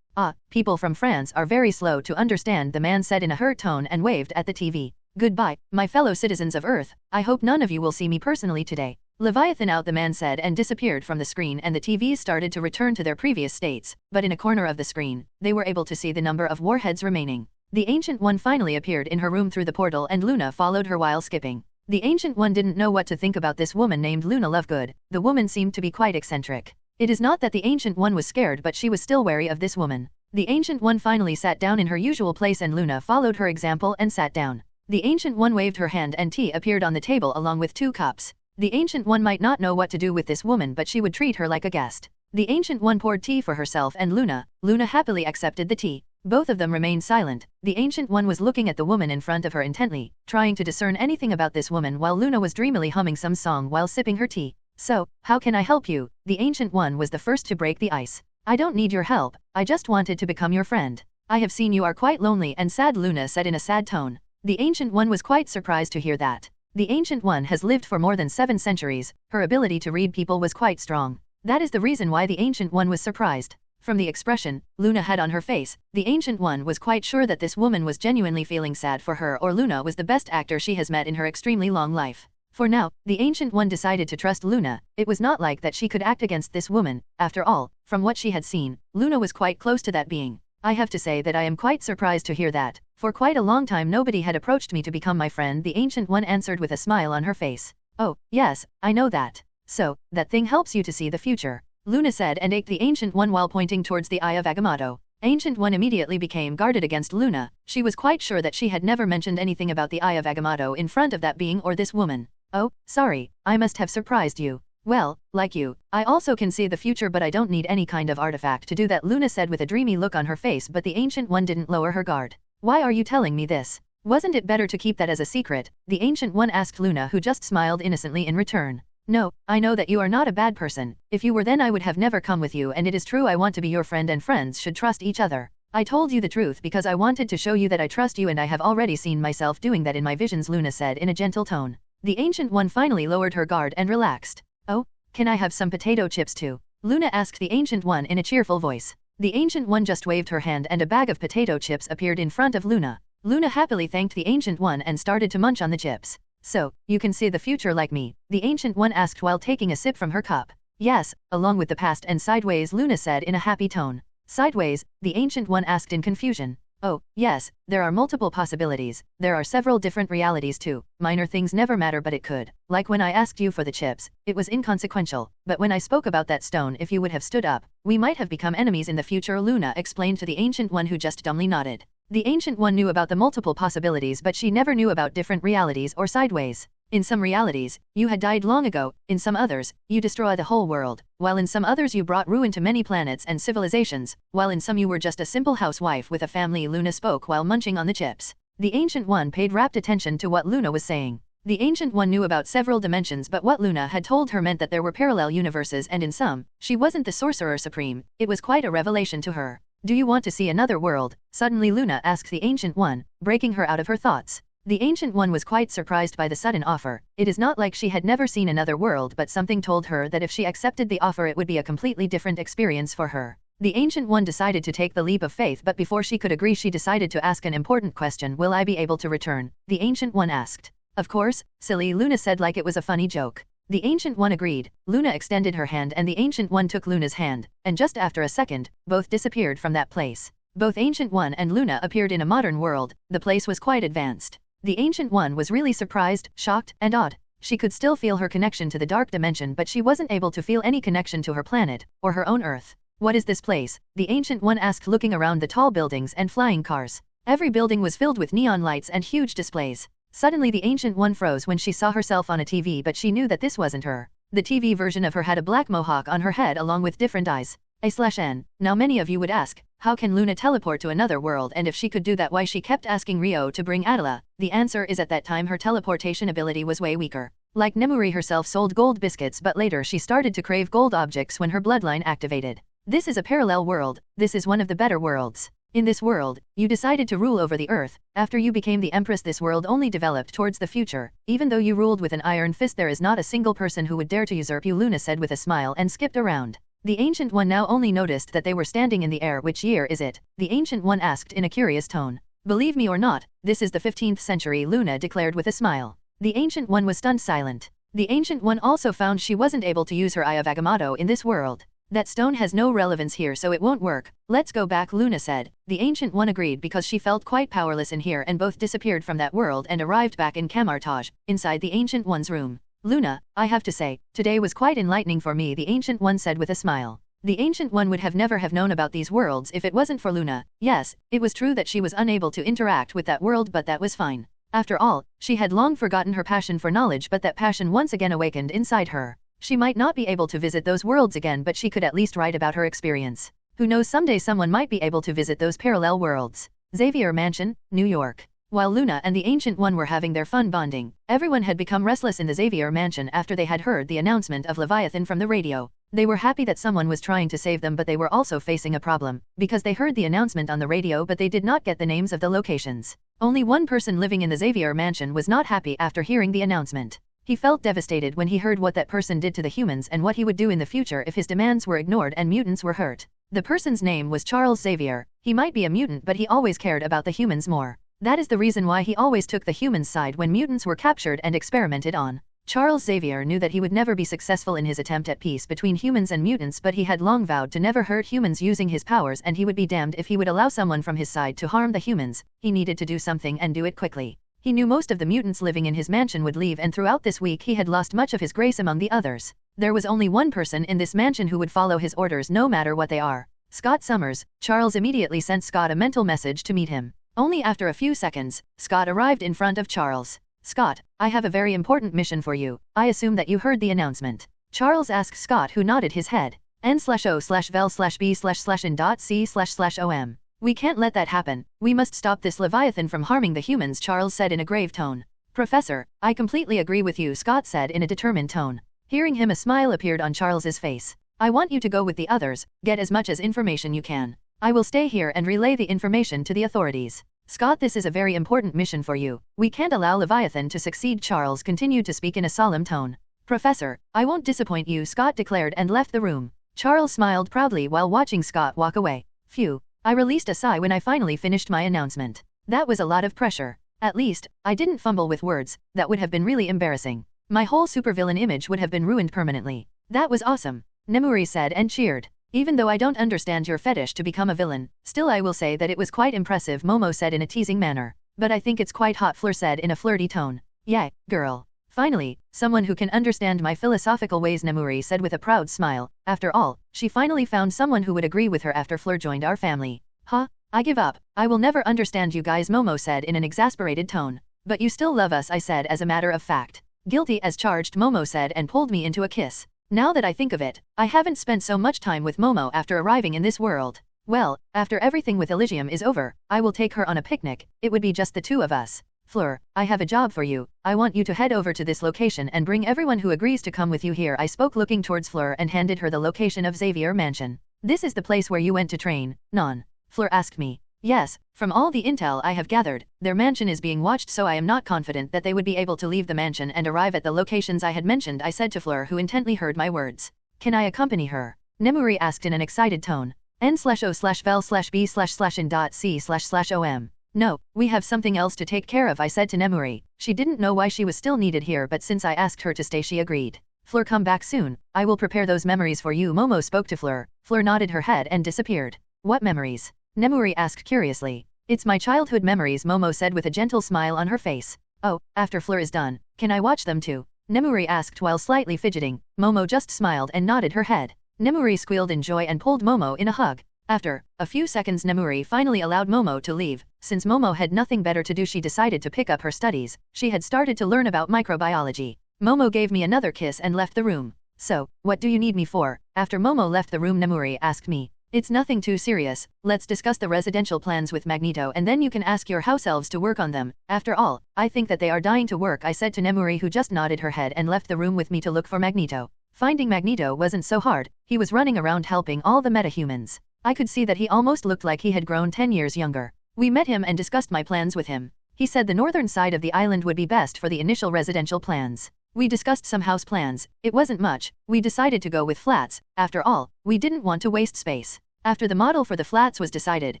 People from France are very slow to understand, the man said in a hurt tone and waved at the TV. Goodbye, my fellow citizens of Earth. I hope none of you will see me personally today. Leviathan out, the man said, and disappeared from the screen, and the TVs started to return to their previous states, but in a corner of the screen, they were able to see the number of warheads remaining. The Ancient One finally appeared in her room through the portal and Luna followed her while skipping. The Ancient One didn't know what to think about this woman named Luna Lovegood. The woman seemed to be quite eccentric. It is not that the Ancient One was scared, but she was still wary of this woman. The Ancient One finally sat down in her usual place and Luna followed her example and sat down. The Ancient One waved her hand and tea appeared on the table along with 2 cups. The Ancient One might not know what to do with this woman, but she would treat her like a guest. The Ancient One poured tea for herself and Luna. Luna happily accepted the tea. Both of them remained silent. The Ancient One was looking at the woman in front of her intently, trying to discern anything about this woman, while Luna was dreamily humming some song while sipping her tea. So, how can I help you? The Ancient One was the first to break the ice. I don't need your help, I just wanted to become your friend. I have seen you are quite lonely and sad, Luna said in a sad tone. The Ancient One was quite surprised to hear that. The Ancient One has lived for more than 7 centuries, her ability to read people was quite strong. That is the reason why the Ancient One was surprised. From the expression Luna had on her face, the Ancient One was quite sure that this woman was genuinely feeling sad for her, or Luna was the best actor she has met in her extremely long life. For now, the Ancient One decided to trust Luna. It was not like that she could act against this woman. After all, from what she had seen, Luna was quite close to that being. I have to say that I am quite surprised to hear that. For quite a long time nobody had approached me to become my friend, the Ancient One answered with a smile on her face. Oh, yes, I know that. So, that thing helps you to see the future, Luna said and ate the Ancient One while pointing towards the Eye of Agamotto. Ancient One immediately became guarded against Luna. She was quite sure that she had never mentioned anything about the Eye of Agamotto in front of that being or this woman. Oh, sorry, I must have surprised you. Well, like you, I also can see the future, but I don't need any kind of artifact to do that, Luna said with a dreamy look on her face, but the Ancient One didn't lower her guard. Why are you telling me this? Wasn't it better to keep that as a secret? The Ancient One asked Luna, who just smiled innocently in return. No, I know that you are not a bad person. If you were, then I would have never come with you, and it is true I want to be your friend and friends should trust each other. I told you the truth because I wanted to show you that I trust you, and I have already seen myself doing that in my visions, Luna said in a gentle tone. The Ancient One finally lowered her guard and relaxed. Oh, can I have some potato chips too? Luna asked the Ancient One in a cheerful voice. The Ancient One just waved her hand and a bag of potato chips appeared in front of Luna. Luna happily thanked the Ancient One and started to munch on the chips. So, you can see the future like me? The Ancient One asked while taking a sip from her cup. Yes, along with the past and sideways, Luna said in a happy tone. Sideways, the Ancient One asked in confusion. Oh, yes, there are multiple possibilities, there are several different realities too. Minor things never matter, but it could. Like when I asked you for the chips, it was inconsequential, but when I spoke about that stone, if you would have stood up, we might have become enemies in the future, Luna explained to the Ancient One, who just dumbly nodded. The Ancient One knew about the multiple possibilities, but she never knew about different realities or sideways. In some realities, you had died long ago, in some others, you destroyed the whole world, while in some others you brought ruin to many planets and civilizations, while in some you were just a simple housewife with a family, Luna spoke while munching on the chips. The Ancient One paid rapt attention to what Luna was saying. The Ancient One knew about several dimensions, but what Luna had told her meant that there were parallel universes, and in some, she wasn't the Sorcerer Supreme. It was quite a revelation to her. Do you want to see another world? Suddenly Luna asked the Ancient One, breaking her out of her thoughts. The Ancient One was quite surprised by the sudden offer. It is not like she had never seen another world, but something told her that if she accepted the offer it would be a completely different experience for her. The Ancient One decided to take the leap of faith, but before she could agree she decided to ask an important question. Will I be able to return? The Ancient One asked. Of course, silly, Luna said like it was a funny joke. The Ancient One agreed. Luna extended her hand and the Ancient One took Luna's hand, and just after a second, both disappeared from that place. Both Ancient One and Luna appeared in a modern world. The place was quite advanced. The Ancient One was really surprised, shocked, and awed. She could still feel her connection to the dark dimension, but she wasn't able to feel any connection to her planet, or her own Earth. What is this place? The Ancient One asked, looking around the tall buildings and flying cars. Every building was filled with neon lights and huge displays. Suddenly the Ancient One froze when she saw herself on a TV, but she knew that this wasn't her. The TV version of her had a black mohawk on her head along with different eyes. A/N. Now many of you would ask, how can Luna teleport to another world, and if she could do that, why she kept asking Rio to bring Adela? The answer is at that time her teleportation ability was way weaker. Like Nemuri herself sold gold biscuits, but later she started to crave gold objects when her bloodline activated. This is a parallel world. This is one of the better worlds. In this world, you decided to rule over the earth. After you became the Empress, this world only developed towards the future. Even though you ruled with an iron fist, there is not a single person who would dare to usurp you, Luna said with a smile and skipped around. The Ancient One now only noticed that they were standing in the air. Which year is it? The Ancient One asked in a curious tone. Believe me or not, this is the 15th century, Luna declared with a smile. The Ancient One was stunned silent. The Ancient One also found she wasn't able to use her Eye of Agamotto in this world. That stone has no relevance here, so it won't work. Let's go back, Luna said. The Ancient One agreed because she felt quite powerless in here, and both disappeared from that world and arrived back in Camartage, inside the Ancient One's room. Luna, I have to say, today was quite enlightening for me, the Ancient One said with a smile. The Ancient One would have never have known about these worlds if it wasn't for Luna. Yes, it was true that she was unable to interact with that world, but that was fine. After all, she had long forgotten her passion for knowledge, but that passion once again awakened inside her. She might not be able to visit those worlds again, but she could at least write about her experience. Who knows, someday someone might be able to visit those parallel worlds. Xavier Mansion, New York. While Luna and the Ancient One were having their fun bonding, everyone had become restless in the Xavier Mansion after they had heard the announcement of Leviathan from the radio. They were happy that someone was trying to save them, but they were also facing a problem, because they heard the announcement on the radio but they did not get the names of the locations. Only one person living in the Xavier Mansion was not happy after hearing the announcement. He felt devastated when he heard what that person did to the humans and what he would do in the future if his demands were ignored and mutants were hurt. The person's name was Charles Xavier. He might be a mutant, but he always cared about the humans more. That is the reason why he always took the humans' side when mutants were captured and experimented on. Charles Xavier knew that he would never be successful in his attempt at peace between humans and mutants, but he had long vowed to never hurt humans using his powers, and he would be damned if he would allow someone from his side to harm the humans. He needed to do something and do it quickly. He knew most of the mutants living in his mansion would leave, and throughout this week he had lost much of his grace among the others. There was only one person in this mansion who would follow his orders no matter what they are. Scott Summers. Charles immediately sent Scott a mental message to meet him. Only after a few seconds, Scott arrived in front of Charles. Scott, I have a very important mission for you. I assume that you heard the announcement. Charles asked Scott, who nodded his head. N/O/vel/B/in.C//OM. We can't let that happen. We must stop this Leviathan from harming the humans, Charles said in a grave tone. Professor, I completely agree with you, Scott said in a determined tone. Hearing him, a smile appeared on Charles's face. I want you to go with the others, get as much as information you can. I will stay here and relay the information to the authorities. Scott, this is a very important mission for you. We can't allow Leviathan to succeed, Charles continued to speak in a solemn tone. Professor, I won't disappoint you, Scott declared and left the room. Charles smiled proudly while watching Scott walk away. Phew. I released a sigh when I finally finished my announcement. That was a lot of pressure. At least, I didn't fumble with words. That would have been really embarrassing. My whole supervillain image would have been ruined permanently. That was awesome, Nemuri said and cheered. Even though I don't understand your fetish to become a villain, still I will say that it was quite impressive, Momo said in a teasing manner. But I think it's quite hot, Fleur said in a flirty tone. Yeah, girl. Finally, someone who can understand my philosophical ways, Nemuri said with a proud smile. After all, she finally found someone who would agree with her after Fleur joined our family. Huh? I give up. I will never understand you guys, Momo said in an exasperated tone. But you still love us, I said as a matter of fact. Guilty as charged, Momo said and pulled me into a kiss. Now that I think of it, I haven't spent so much time with Momo after arriving in this world. Well, after everything with Elysium is over, I will take her on a picnic. It would be just the two of us. Fleur, I have a job for you. I want you to head over to this location and bring everyone who agrees to come with you here. I spoke looking towards Fleur and handed her the location of Xavier Mansion. This is the place where you went to train, non? Fleur asked me. Yes, from all the intel I have gathered, their mansion is being watched, so I am not confident that they would be able to leave the mansion and arrive at the locations I had mentioned, I said to Fleur, who intently heard my words. Can I accompany her? Nemuri asked in an excited tone. N/O/vel/B/in.C//om. No, we have something else to take care of, I said to Nemuri. She didn't know why she was still needed here, but since I asked her to stay she agreed. Fleur, come back soon. I will prepare those memories for you, Momo spoke to Fleur. Fleur nodded her head and disappeared. What memories? Nemuri asked curiously. It's my childhood memories, Momo said with a gentle smile on her face. Oh, after Fleur is done, can I watch them too? Nemuri asked while slightly fidgeting. Momo just smiled and nodded her head. Nemuri squealed in joy and pulled Momo in a hug. After a few seconds, Nemuri finally allowed Momo to leave. Since Momo had nothing better to do, she decided to pick up her studies. She had started to learn about microbiology. Momo gave me another kiss and left the room. So, what do you need me for? After Momo left the room, Nemuri asked me. It's nothing too serious. Let's discuss the residential plans with Magneto and then you can ask your house elves to work on them. After all, I think that they are dying to work, I said to Nemuri, who just nodded her head and left the room with me to look for Magneto. Finding Magneto wasn't so hard. He was running around helping all the metahumans. I could see that he almost looked like he had grown 10 years younger. We met him and discussed my plans with him. He said the northern side of the island would be best for the initial residential plans. We discussed some house plans. It wasn't much. We decided to go with flats. After all, we didn't want to waste space. After the model for the flats was decided,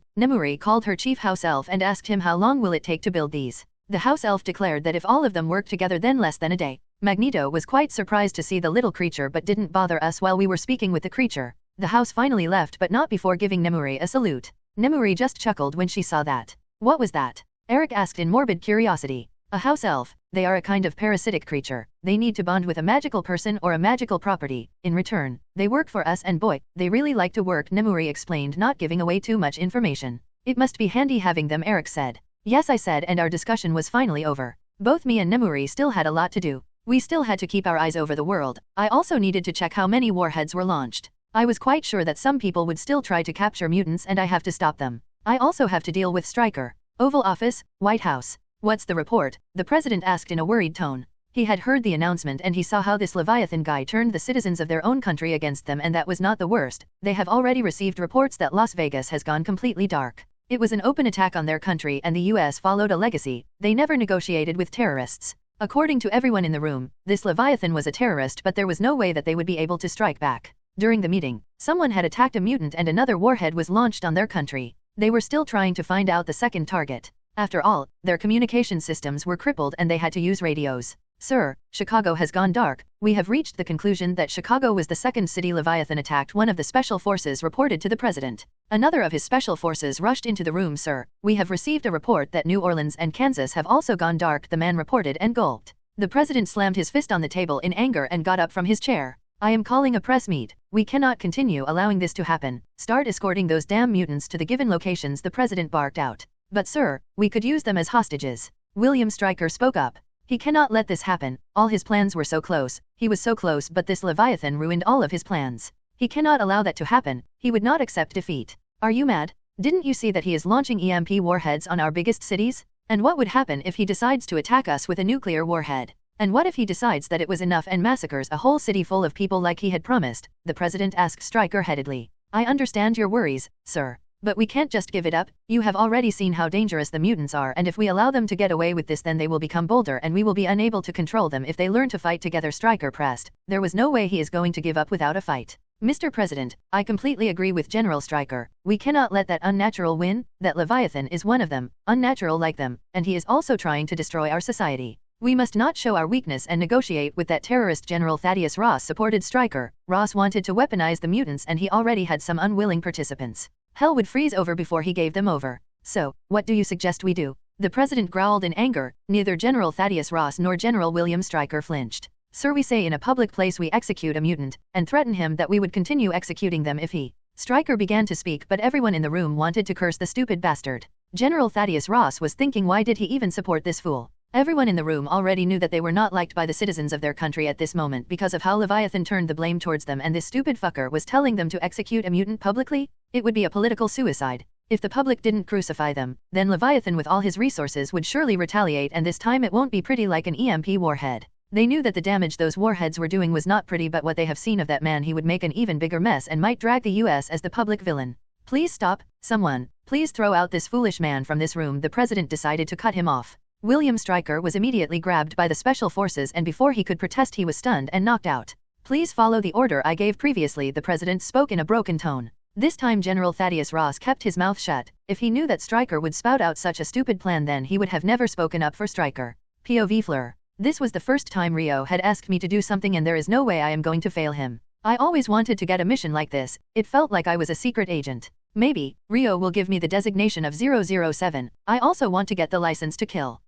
Nemuri called her chief house elf and asked him how long will it take to build these. The house elf declared that if all of them worked together then less than a day. Magneto was quite surprised to see the little creature but didn't bother us while we were speaking with the creature. The house finally left but not before giving Nemuri a salute. Nemuri just chuckled when she saw that. What was that? Eric asked in morbid curiosity. A house elf. They are a kind of parasitic creature. They need to bond with a magical person or a magical property. In return, they work for us and boy, they really like to work, Nemuri explained, not giving away too much information. It must be handy having them, Eric said. Yes, I said, and our discussion was finally over. Both me and Nemuri still had a lot to do. We still had to keep our eyes over the world. I also needed to check how many warheads were launched. I was quite sure that some people would still try to capture mutants and I have to stop them. I also have to deal with Stryker. Oval Office, White House. What's the report? The president asked in a worried tone. He had heard the announcement and he saw how this Leviathan guy turned the citizens of their own country against them, and that was not the worst. They have already received reports that Las Vegas has gone completely dark. It was an open attack on their country and the US followed a legacy. They never negotiated with terrorists. According to everyone in the room, this Leviathan was a terrorist, but there was no way that they would be able to strike back. During the meeting, someone had attacked a mutant and another warhead was launched on their country. They were still trying to find out the second target. After all, their communication systems were crippled and they had to use radios. Sir, Chicago has gone dark. We have reached the conclusion that Chicago was the second city Leviathan attacked. One of the special forces reported to the president. Another of his special forces rushed into the room. Sir, we have received a report that New Orleans and Kansas have also gone dark, the man reported and gulped. The president slammed his fist on the table in anger and got up from his chair. I am calling a press meet. We cannot continue allowing this to happen. Start escorting those damn mutants to the given locations, the president barked out. But sir, we could use them as hostages. William Stryker spoke up. He cannot let this happen. All his plans were so close. He was so close, but this Leviathan ruined all of his plans. He cannot allow that to happen. He would not accept defeat. Are you mad? Didn't you see that he is launching EMP warheads on our biggest cities? And what would happen if he decides to attack us with a nuclear warhead? And what if he decides that it was enough and massacres a whole city full of people like he had promised? The president asked Stryker headedly. I understand your worries, sir. But we can't just give it up. You have already seen how dangerous the mutants are, and if we allow them to get away with this then they will become bolder and we will be unable to control them if they learn to fight together, Stryker pressed. There was no way he is going to give up without a fight. Mr. President, I completely agree with General Stryker. We cannot let that unnatural win. That Leviathan is one of them, unnatural like them, and he is also trying to destroy our society. We must not show our weakness and negotiate with that terrorist. General Thaddeus Ross supported Stryker. Ross wanted to weaponize the mutants and he already had some unwilling participants. Hell would freeze over before he gave them over. So, what do you suggest we do? The president growled in anger. Neither General Thaddeus Ross nor General William Stryker flinched. Sir, we say in a public place we execute a mutant, and threaten him that we would continue executing them if he. Stryker began to speak, but everyone in the room wanted to curse the stupid bastard. General Thaddeus Ross was thinking, why did he even support this fool? Everyone in the room already knew that they were not liked by the citizens of their country at this moment because of how Leviathan turned the blame towards them, and this stupid fucker was telling them to execute a mutant publicly? It would be a political suicide. If the public didn't crucify them, then Leviathan with all his resources would surely retaliate, and this time it won't be pretty like an EMP warhead. They knew that the damage those warheads were doing was not pretty, but what they have seen of that man, he would make an even bigger mess and might drag the US as the public villain. Please stop, someone. Please throw out this foolish man from this room. The president decided to cut him off. William Stryker was immediately grabbed by the special forces, and before he could protest he was stunned and knocked out. Please follow the order I gave previously, the president spoke in a broken tone. This time General Thaddeus Ross kept his mouth shut. If he knew that Stryker would spout out such a stupid plan, then he would have never spoken up for Stryker. POV Fleur. This was the first time Rio had asked me to do something, and there is no way I am going to fail him. I always wanted to get a mission like this. It felt like I was a secret agent. Maybe Rio will give me the designation of 007. I also want to get the license to kill.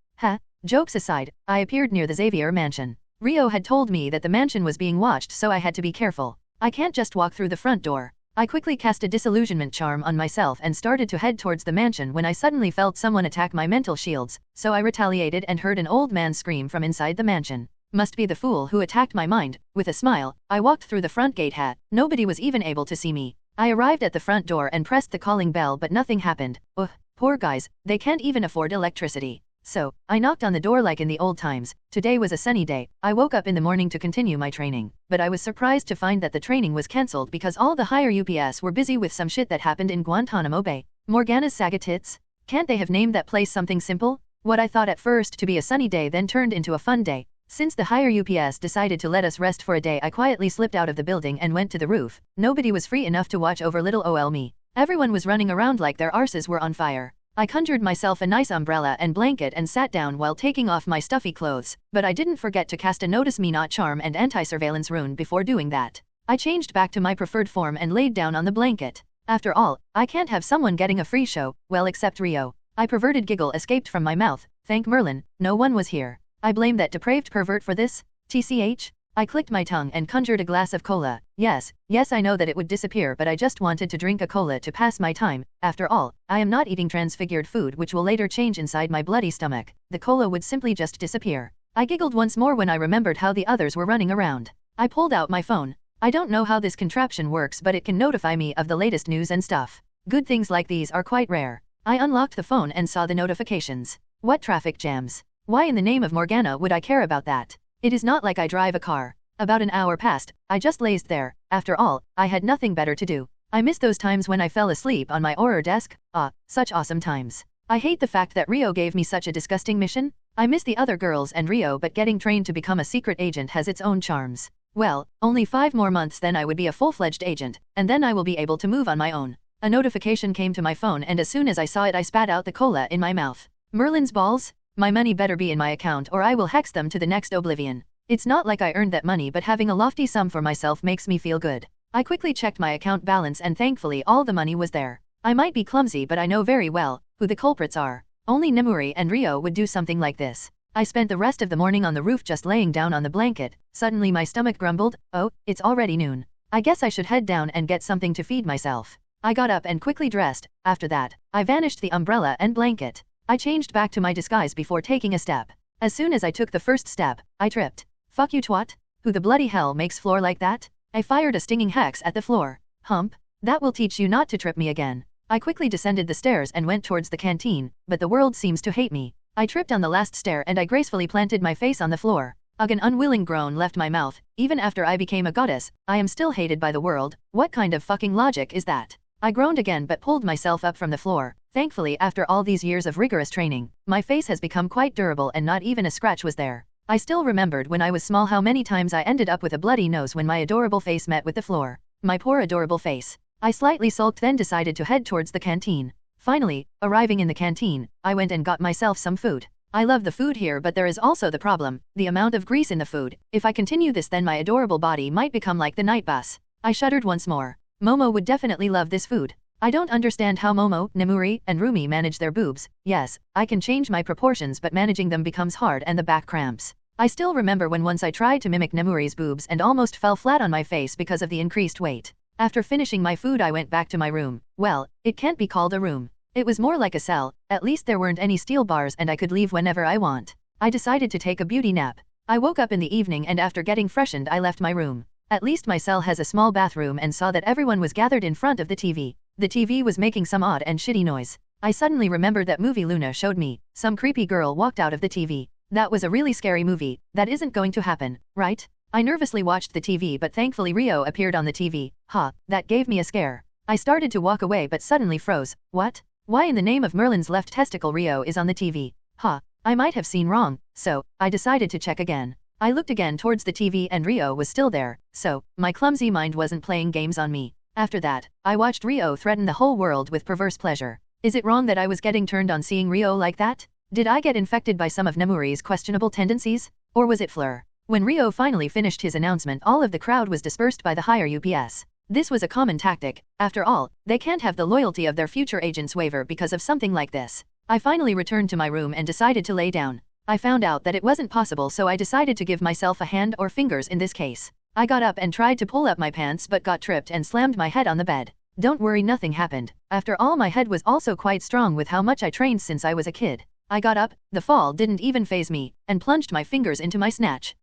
Jokes aside, I appeared near the Xavier mansion. Rio had told me that the mansion was being watched, so I had to be careful. I can't just walk through the front door. I quickly cast a disillusionment charm on myself and started to head towards the mansion when I suddenly felt someone attack my mental shields, so I retaliated and heard an old man scream from inside the mansion. Must be the fool who attacked my mind. With a smile, I walked through the front gate. Nobody was even able to see me. I arrived at the front door and pressed the calling bell, but nothing happened. Ugh, poor guys, they can't even afford electricity. So, I knocked on the door like in the old times. Today was a sunny day. I woke up in the morning to continue my training, but I was surprised to find that the training was cancelled because all the higher UPS were busy with some shit that happened in Guantanamo Bay. Morgana's Saga tits? Can't they have named that place something simple? What I thought at first to be a sunny day then turned into a fun day. Since the higher UPS decided to let us rest for a day, I quietly slipped out of the building and went to the roof. Nobody was free enough to watch over little ol me. Everyone was running around like their arses were on fire. I conjured myself a nice umbrella and blanket and sat down while taking off my stuffy clothes, but I didn't forget to cast a Notice Me Not charm and anti-surveillance rune before doing that. I changed back to my preferred form and laid down on the blanket. After all, I can't have someone getting a free show, well, except Rio. A perverted giggle escaped from my mouth. Thank Merlin, no one was here. I blame that depraved pervert for this. TCH? I clicked my tongue and conjured a glass of cola. Yes, I know that it would disappear, but I just wanted to drink a cola to pass my time. After all, I am not eating transfigured food which will later change inside my bloody stomach. The cola would simply just disappear. I giggled once more when I remembered how the others were running around. I pulled out my phone. I don't know how this contraption works, but it can notify me of the latest news and stuff. Good things like these are quite rare. I unlocked the phone and saw the notifications. What traffic jams? Why in the name of Morgana would I care about that? It is not like I drive a car. About an hour passed. I just lazed there. After all, I had nothing better to do. I miss those times when I fell asleep on my horror desk. Such awesome times. I hate the fact that Rio gave me such a disgusting mission. I miss the other girls and Rio, but getting trained to become a secret agent has its own charms. Well, only 5 more months then I would be a full-fledged agent, and then I will be able to move on my own. A notification came to my phone, and as soon as I saw it I spat out the cola in my mouth. Merlin's balls? My money better be in my account or I will hex them to the next oblivion. It's not like I earned that money, but having a lofty sum for myself makes me feel good. I quickly checked my account balance and thankfully all the money was there. I might be clumsy, but I know very well who the culprits are. Only Nemuri and Rio would do something like this. I spent the rest of the morning on the roof just laying down on the blanket. Suddenly my stomach grumbled. Oh, it's already noon. I guess I should head down and get something to feed myself. I got up and quickly dressed. After that, I vanished the umbrella and blanket. I changed back to my disguise before taking a step. As soon as I took the first step, I tripped. Fuck you, twat. Who the bloody hell makes floor like that? I fired a stinging hex at the floor. Hump. That will teach you not to trip me again. I quickly descended the stairs and went towards the canteen, but the world seems to hate me. I tripped on the last stair and I gracefully planted my face on the floor. An unwilling groan left my mouth. Even after I became a goddess, I am still hated by the world. What kind of fucking logic is that? I groaned again but pulled myself up from the floor. Thankfully, after all these years of rigorous training, my face has become quite durable and not even a scratch was there. I still remembered when I was small how many times I ended up with a bloody nose when my adorable face met with the floor. My poor adorable face. I slightly sulked, then decided to head towards the canteen. Finally, arriving in the canteen, I went and got myself some food. I love the food here, but there is also the problem, the amount of grease in the food. If I continue this, then my adorable body might become like the night bus. I shuddered once more. Momo would definitely love this food. I don't understand how Momo, Nemuri, and Rumi manage their boobs. Yes, I can change my proportions, but managing them becomes hard and the back cramps. I still remember when once I tried to mimic Nemuri's boobs and almost fell flat on my face because of the increased weight. After finishing my food, I went back to my room. Well, it can't be called a room. It was more like a cell. At least there weren't any steel bars and I could leave whenever I want. I decided to take a beauty nap. I woke up in the evening and after getting freshened I left my room. At least my cell has a small bathroom and saw that everyone was gathered in front of the TV. The TV was making some odd and shitty noise. I suddenly remembered that movie Luna showed me. Some creepy girl walked out of the TV. That was a really scary movie. That isn't going to happen, right? I nervously watched the TV, but thankfully Rio appeared on the TV. That gave me a scare. I started to walk away but suddenly froze. What? Why in the name of Merlin's left testicle Rio is on the TV? I might have seen wrong, so I decided to check again. I looked again towards the TV and Rio was still there, so my clumsy mind wasn't playing games on me. After that, I watched Rio threaten the whole world with perverse pleasure. Is it wrong that I was getting turned on seeing Rio like that? Did I get infected by some of Nemuri's questionable tendencies? Or was it Fleur? When Rio finally finished his announcement, all of the crowd was dispersed by the higher UPS. This was a common tactic. After all, they can't have the loyalty of their future agents waver because of something like this. I finally returned to my room and decided to lay down. I found out that it wasn't possible, so I decided to give myself a hand, or fingers in this case. I got up and tried to pull up my pants but got tripped and slammed my head on the bed. Don't worry, nothing happened. After all, my head was also quite strong with how much I trained since I was a kid. I got up, the fall didn't even faze me, and plunged my fingers into my snatch.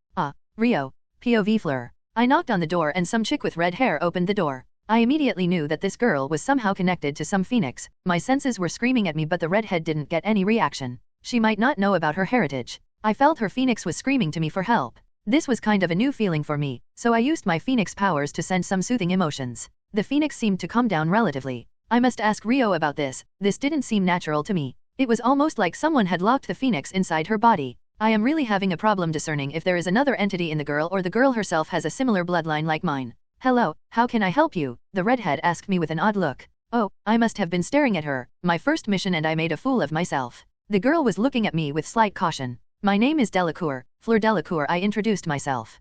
Rio. POV Fleur. I knocked on the door and some chick with red hair opened the door. I immediately knew that this girl was somehow connected to some phoenix. My senses were screaming at me, but the redhead didn't get any reaction. She might not know about her heritage. I felt her phoenix was screaming to me for help. This was kind of a new feeling for me, so I used my phoenix powers to send some soothing emotions. The phoenix seemed to calm down relatively. I must ask Rio about this. This didn't seem natural to me. It was almost like someone had locked the phoenix inside her body. I am really having a problem discerning if there is another entity in the girl or the girl herself has a similar bloodline like mine. Hello, how can I help you? The redhead asked me with an odd look. Oh, I must have been staring at her. My first mission and I made a fool of myself. The girl was looking at me with slight caution. My name is Delacour, Fleur Delacour, I introduced myself.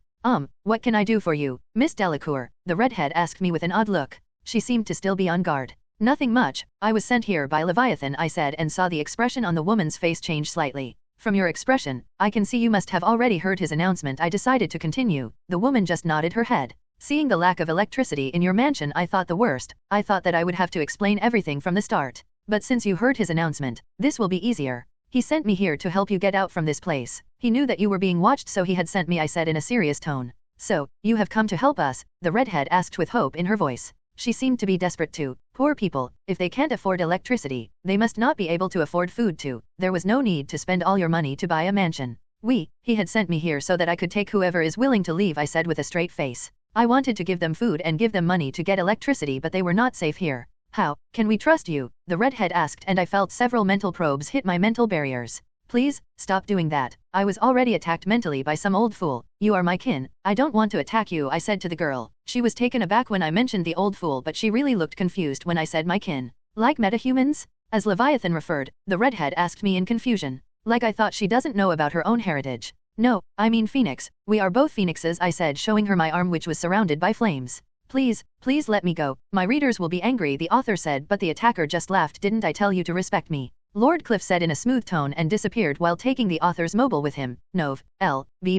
What can I do for you, Miss Delacour? The redhead asked me with an odd look. She seemed to still be on guard. Nothing much. I was sent here by Leviathan, I said, and saw the expression on the woman's face change slightly. From your expression, I can see you must have already heard his announcement. I decided to continue. The woman just nodded her head. Seeing the lack of electricity in your mansion, I thought the worst. I thought that I would have to explain everything from the start. But since you heard his announcement, this will be easier. He sent me here to help you get out from this place. He knew that you were being watched, so he had sent me, I said in a serious tone. So, you have come to help us? The redhead asked with hope in her voice. She seemed to be desperate too. Poor people, if they can't afford electricity, they must not be able to afford food too. There was no need to spend all your money to buy a mansion. He had sent me here so that I could take whoever is willing to leave, I said with a straight face. I wanted to give them food and give them money to get electricity, but they were not safe here. How can we trust you? The redhead asked, and I felt several mental probes hit my mental barriers. Please, stop doing that. I was already attacked mentally by some old fool. You are my kin. I don't want to attack you, I said to the girl. She was taken aback when I mentioned the old fool, but she really looked confused when I said my kin. Like metahumans? As Leviathan referred, the redhead asked me in confusion. Like I thought she doesn't know about her own heritage. No, I mean Phoenix. We are both phoenixes, I said, showing her my arm which was surrounded by flames. Please let me go. My readers will be angry, the author said, but the attacker just laughed. Didn't I tell you to respect me? Lord Cliff said in a smooth tone and disappeared while taking the author's mobile with him. Nov. L.B//JNN.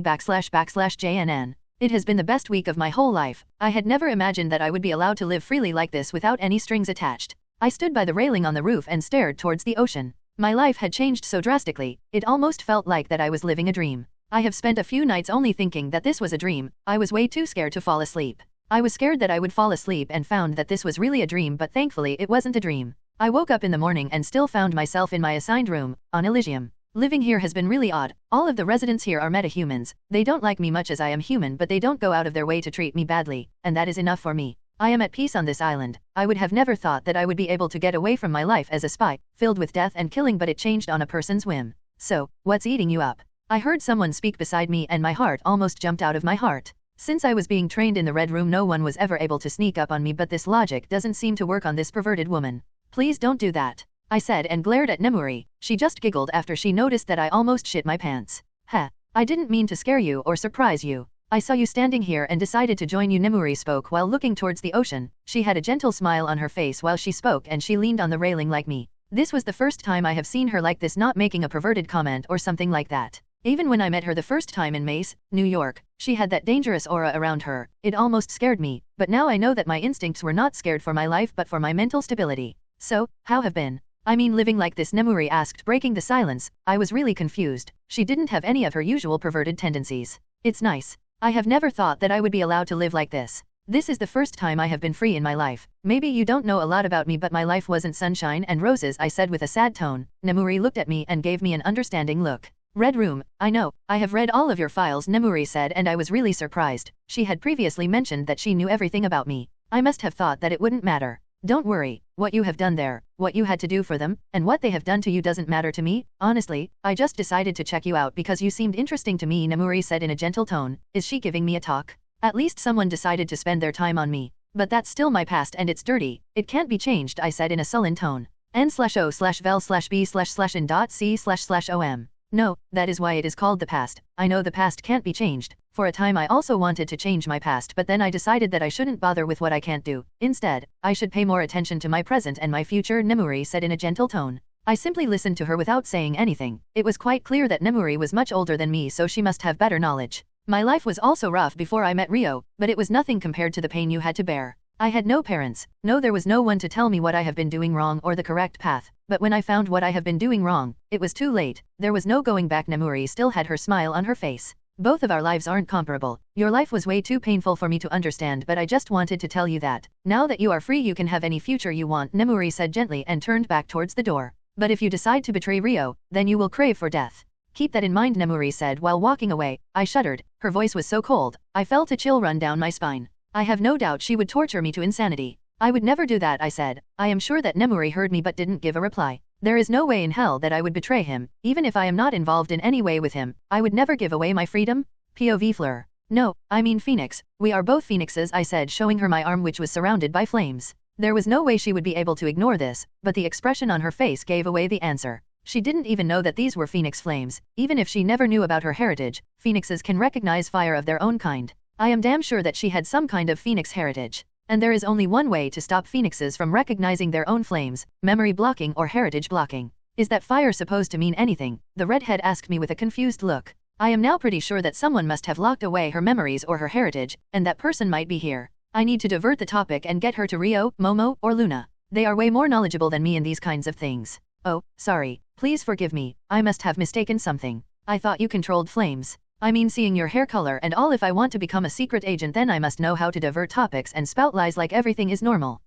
It has been the best week of my whole life. I had never imagined that I would be allowed to live freely like this without any strings attached. I stood by the railing on the roof and stared towards the ocean. My life had changed so drastically, it almost felt like that I was living a dream. I have spent a few nights only thinking that this was a dream. I was way too scared to fall asleep. I was scared that I would fall asleep and found that this was really a dream, but thankfully it wasn't a dream. I woke up in the morning and still found myself in my assigned room, on Elysium. Living here has been really odd. All of the residents here are metahumans. They don't like me much as I am human, but they don't go out of their way to treat me badly, and that is enough for me. I am at peace on this island. I would have never thought that I would be able to get away from my life as a spy, filled with death and killing, but it changed on a person's whim. So, what's eating you up? I heard someone speak beside me and my heart almost jumped out of my heart. Since I was being trained in the Red Room, no one was ever able to sneak up on me, but this logic doesn't seem to work on this perverted woman. Please don't do that. I said and glared at Nemuri. She just giggled after she noticed that I almost shit my pants. Heh. I didn't mean to scare you or surprise you. I saw you standing here and decided to join you. Nemuri spoke while looking towards the ocean. She had a gentle smile on her face while she spoke and she leaned on the railing like me. This was the first time I have seen her like this, not making a perverted comment or something like that. Even when I met her the first time in Mace, New York, she had that dangerous aura around her. It almost scared me, but now I know that my instincts were not scared for my life but for my mental stability. So, how have been? I mean living like this, Nemuri asked, breaking the silence. I was really confused. She didn't have any of her usual perverted tendencies. It's nice. I have never thought that I would be allowed to live like this. This is the first time I have been free in my life. Maybe you don't know a lot about me but my life wasn't sunshine and roses, I said with a sad tone. Nemuri looked at me and gave me an understanding look. Red Room, I know, I have read all of your files, Nemuri said, and I was really surprised. She had previously mentioned that she knew everything about me. I must have thought that it wouldn't matter. Don't worry, what you have done there, what you had to do for them, and what they have done to you doesn't matter to me. Honestly, I just decided to check you out because you seemed interesting to me, Nemuri said in a gentle tone. Is she giving me a talk? At least someone decided to spend their time on me. But that's still my past and it's dirty. It can't be changed, I said in a sullen tone. n/o/vel/b/n.c//om. No, that is why it is called the past. I know the past can't be changed. For a time I also wanted to change my past, but then I decided that I shouldn't bother with what I can't do. Instead, I should pay more attention to my present and my future, Nemuri said in a gentle tone. I simply listened to her without saying anything. It was quite clear that Nemuri was much older than me, so she must have better knowledge. My life was also rough before I met Rio, but it was nothing compared to the pain you had to bear. I had no parents. No, there was no one to tell me what I have been doing wrong or the correct path. But when I found what I have been doing wrong, it was too late. There was no going back. Nemuri still had her smile on her face. Both of our lives aren't comparable. Your life was way too painful for me to understand, but I just wanted to tell you that. Now that you are free, you can have any future you want, Nemuri said gently and turned back towards the door. But if you decide to betray Rio, then you will crave for death. Keep that in mind, Nemuri said while walking away. I shuddered. Her voice was so cold. I felt a chill run down my spine. I have no doubt she would torture me to insanity. I would never do that, I said. I am sure that Nemuri heard me but didn't give a reply. There is no way in hell that I would betray him, even if I am not involved in any way with him. I would never give away my freedom. POV Fleur. No, I mean Phoenix. We are both Phoenixes, I said, showing her my arm which was surrounded by flames. There was no way she would be able to ignore this, but the expression on her face gave away the answer. She didn't even know that these were Phoenix flames. Even if she never knew about her heritage, Phoenixes can recognize fire of their own kind. I am damn sure that she had some kind of Phoenix heritage. And there is only one way to stop Phoenixes from recognizing their own flames: memory blocking or heritage blocking. Is that fire supposed to mean anything? The redhead asked me with a confused look. I am now pretty sure that someone must have locked away her memories or her heritage, and that person might be here. I need to divert the topic and get her to Rio, Momo, or Luna. They are way more knowledgeable than me in these kinds of things. Oh, sorry. Please forgive me. I must have mistaken something. I thought you controlled flames. I mean, seeing your hair color and all, if I want to become a secret agent then I must know how to divert topics and spout lies like everything is normal.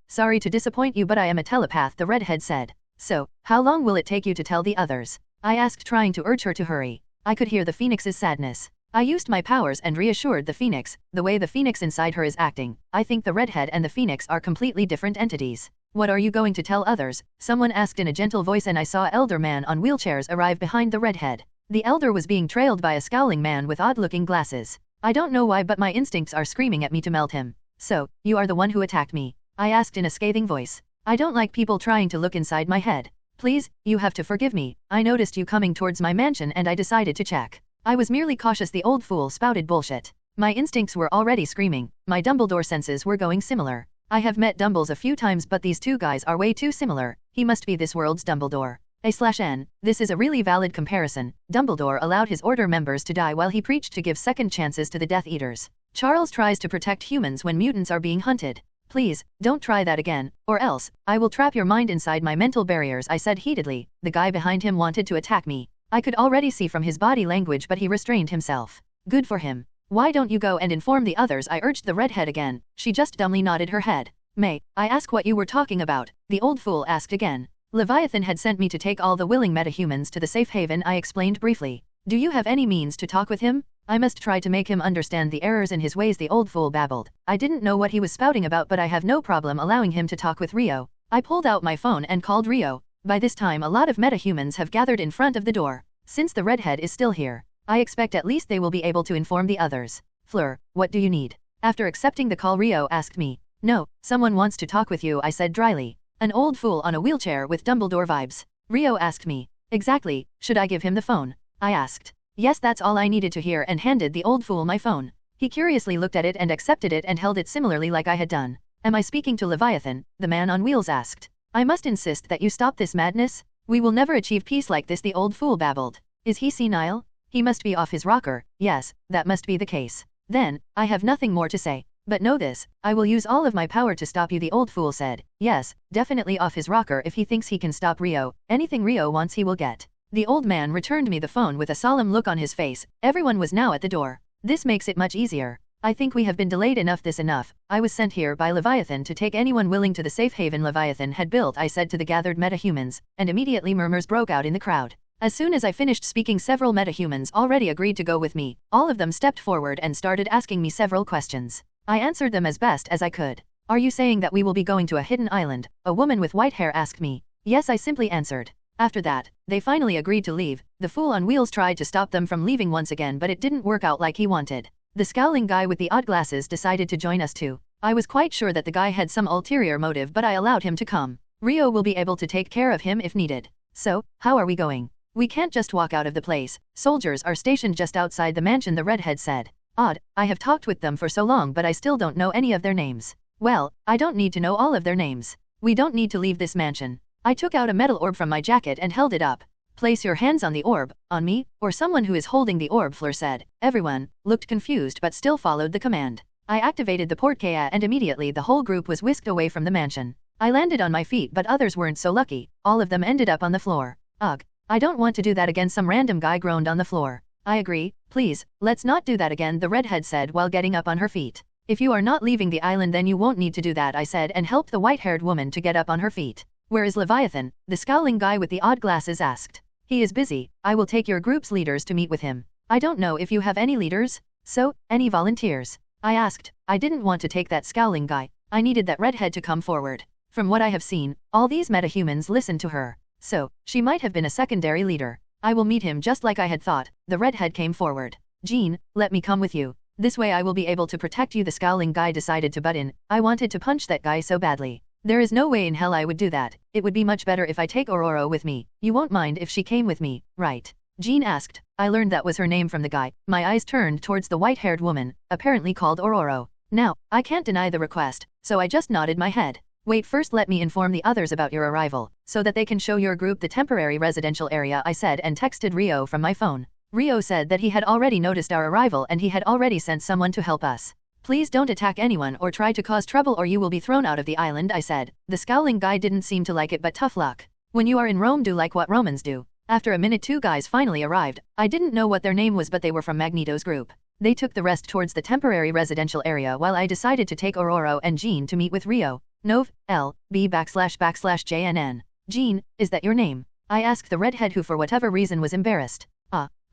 Sorry to disappoint you but I am a telepath, the redhead said. So, how long will it take you to tell the others? I asked, trying to urge her to hurry. I could hear the Phoenix's sadness. I used my powers and reassured the Phoenix. The way the Phoenix inside her is acting, I think the redhead and the Phoenix are completely different entities. What are you going to tell others? Someone asked in a gentle voice, and I saw an elder man on wheelchairs arrive behind the redhead. The elder was being trailed by a scowling man with odd-looking glasses. I don't know why but my instincts are screaming at me to melt him. So, you are the one who attacked me? I asked in a scathing voice. I don't like people trying to look inside my head. Please, you have to forgive me. I noticed you coming towards my mansion and I decided to check. I was merely cautious, the old fool spouted bullshit. My instincts were already screaming. My Dumbledore senses were going similar. I have met Dumbles a few times but these two guys are way too similar. He must be this world's Dumbledore. A/N. This is a really valid comparison. Dumbledore allowed his order members to die while he preached to give second chances to the Death Eaters. Charles tries to protect humans when mutants are being hunted. Please, don't try that again, or else, I will trap your mind inside my mental barriers, I said heatedly. The guy behind him wanted to attack me. I could already see from his body language but he restrained himself. Good for him. Why don't you go and inform the others? I urged the redhead again. She just dumbly nodded her head. May I ask what you were talking about? The old fool asked again. Leviathan had sent me to take all the willing metahumans to the safe haven, I explained briefly. Do you have any means to talk with him? I must try to make him understand the errors in his ways, the old fool babbled. I didn't know what he was spouting about but I have no problem allowing him to talk with Rio. I pulled out my phone and called Rio. By this time a lot of metahumans have gathered in front of the door. Since the redhead is still here, I expect at least they will be able to inform the others. Fleur, what do you need? After accepting the call, Rio asked me. No, someone wants to talk with you, I said dryly. An old fool on a wheelchair with Dumbledore vibes. Rio asked me. Exactly, should I give him the phone? I asked. Yes, that's all I needed to hear and handed the old fool my phone. He curiously looked at it and accepted it and held it similarly like I had done. Am I speaking to Leviathan? The man on wheels asked. I must insist that you stop this madness. We will never achieve peace like this, the old fool babbled. Is he senile? He must be off his rocker. Yes, that must be the case. Then, I have nothing more to say. But know this, I will use all of my power to stop you, the old fool said. Yes, definitely off his rocker if he thinks he can stop Rio. Anything Rio wants he will get. The old man returned me the phone with a solemn look on his face. Everyone was now at the door. This makes it much easier. I think we have been delayed enough. I was sent here by Leviathan to take anyone willing to the safe haven Leviathan had built, I said to the gathered metahumans, and immediately murmurs broke out in the crowd. As soon as I finished speaking, several metahumans already agreed to go with me. All of them stepped forward and started asking me several questions. I answered them as best as I could. Are you saying that we will be going to a hidden island? A woman with white hair asked me. Yes, I simply answered. After that, they finally agreed to leave. The fool on wheels tried to stop them from leaving once again, but it didn't work out like he wanted. The scowling guy with the odd glasses decided to join us too. I was quite sure that the guy had some ulterior motive, but I allowed him to come. Rio will be able to take care of him if needed. So, how are we going? We can't just walk out of the place. Soldiers are stationed just outside the mansion, the redhead said. Odd, I have talked with them for so long but I still don't know any of their names. Well, I don't need to know all of their names. We don't need to leave this mansion. I took out a metal orb from my jacket and held it up. Place your hands on the orb. On me, or someone who is holding the orb, Fleur said. Everyone looked confused but still followed the command. I activated the portkaya and immediately the whole group was whisked away from the mansion. I landed on my feet but others weren't so lucky. All of them ended up on the floor. Ugh. I don't want to do that again, some random guy groaned on the floor. I agree, please, let's not do that again, the redhead said while getting up on her feet. If you are not leaving the island then you won't need to do that, I said and helped the white-haired woman to get up on her feet. Where is Leviathan? The scowling guy with the odd glasses asked. He is busy. I will take your group's leaders to meet with him. I don't know if you have any leaders? So, any volunteers? I asked. I didn't want to take that scowling guy. I needed that redhead to come forward. From what I have seen, all these metahumans listened to her. So, she might have been a secondary leader. I will meet him just like I had thought. The redhead came forward. Jean, let me come with you. This way I will be able to protect you, the scowling guy decided to butt in. I wanted to punch that guy so badly. There is no way in hell I would do that. It would be much better if I take Aurora with me. You won't mind if she came with me, right? Jean asked. I learned that was her name from the guy. My eyes turned towards the white-haired woman, apparently called Aurora. Now, I can't deny the request, so I just nodded my head. Wait, first let me inform the others about your arrival, so that they can show your group the temporary residential area, I said and texted Rio from my phone. Rio said that he had already noticed our arrival and he had already sent someone to help us. Please don't attack anyone or try to cause trouble or you will be thrown out of the island, I said. The scowling guy didn't seem to like it, but tough luck. When you are in Rome, do like what Romans do. After a minute, two guys finally arrived. I didn't know what their name was, but they were from Magneto's group. They took the rest towards the temporary residential area while I decided to take Aurora and Jean to meet with Rio. Nov, L, B / JNN. Jean, is that your name? I asked the redhead who for whatever reason was embarrassed.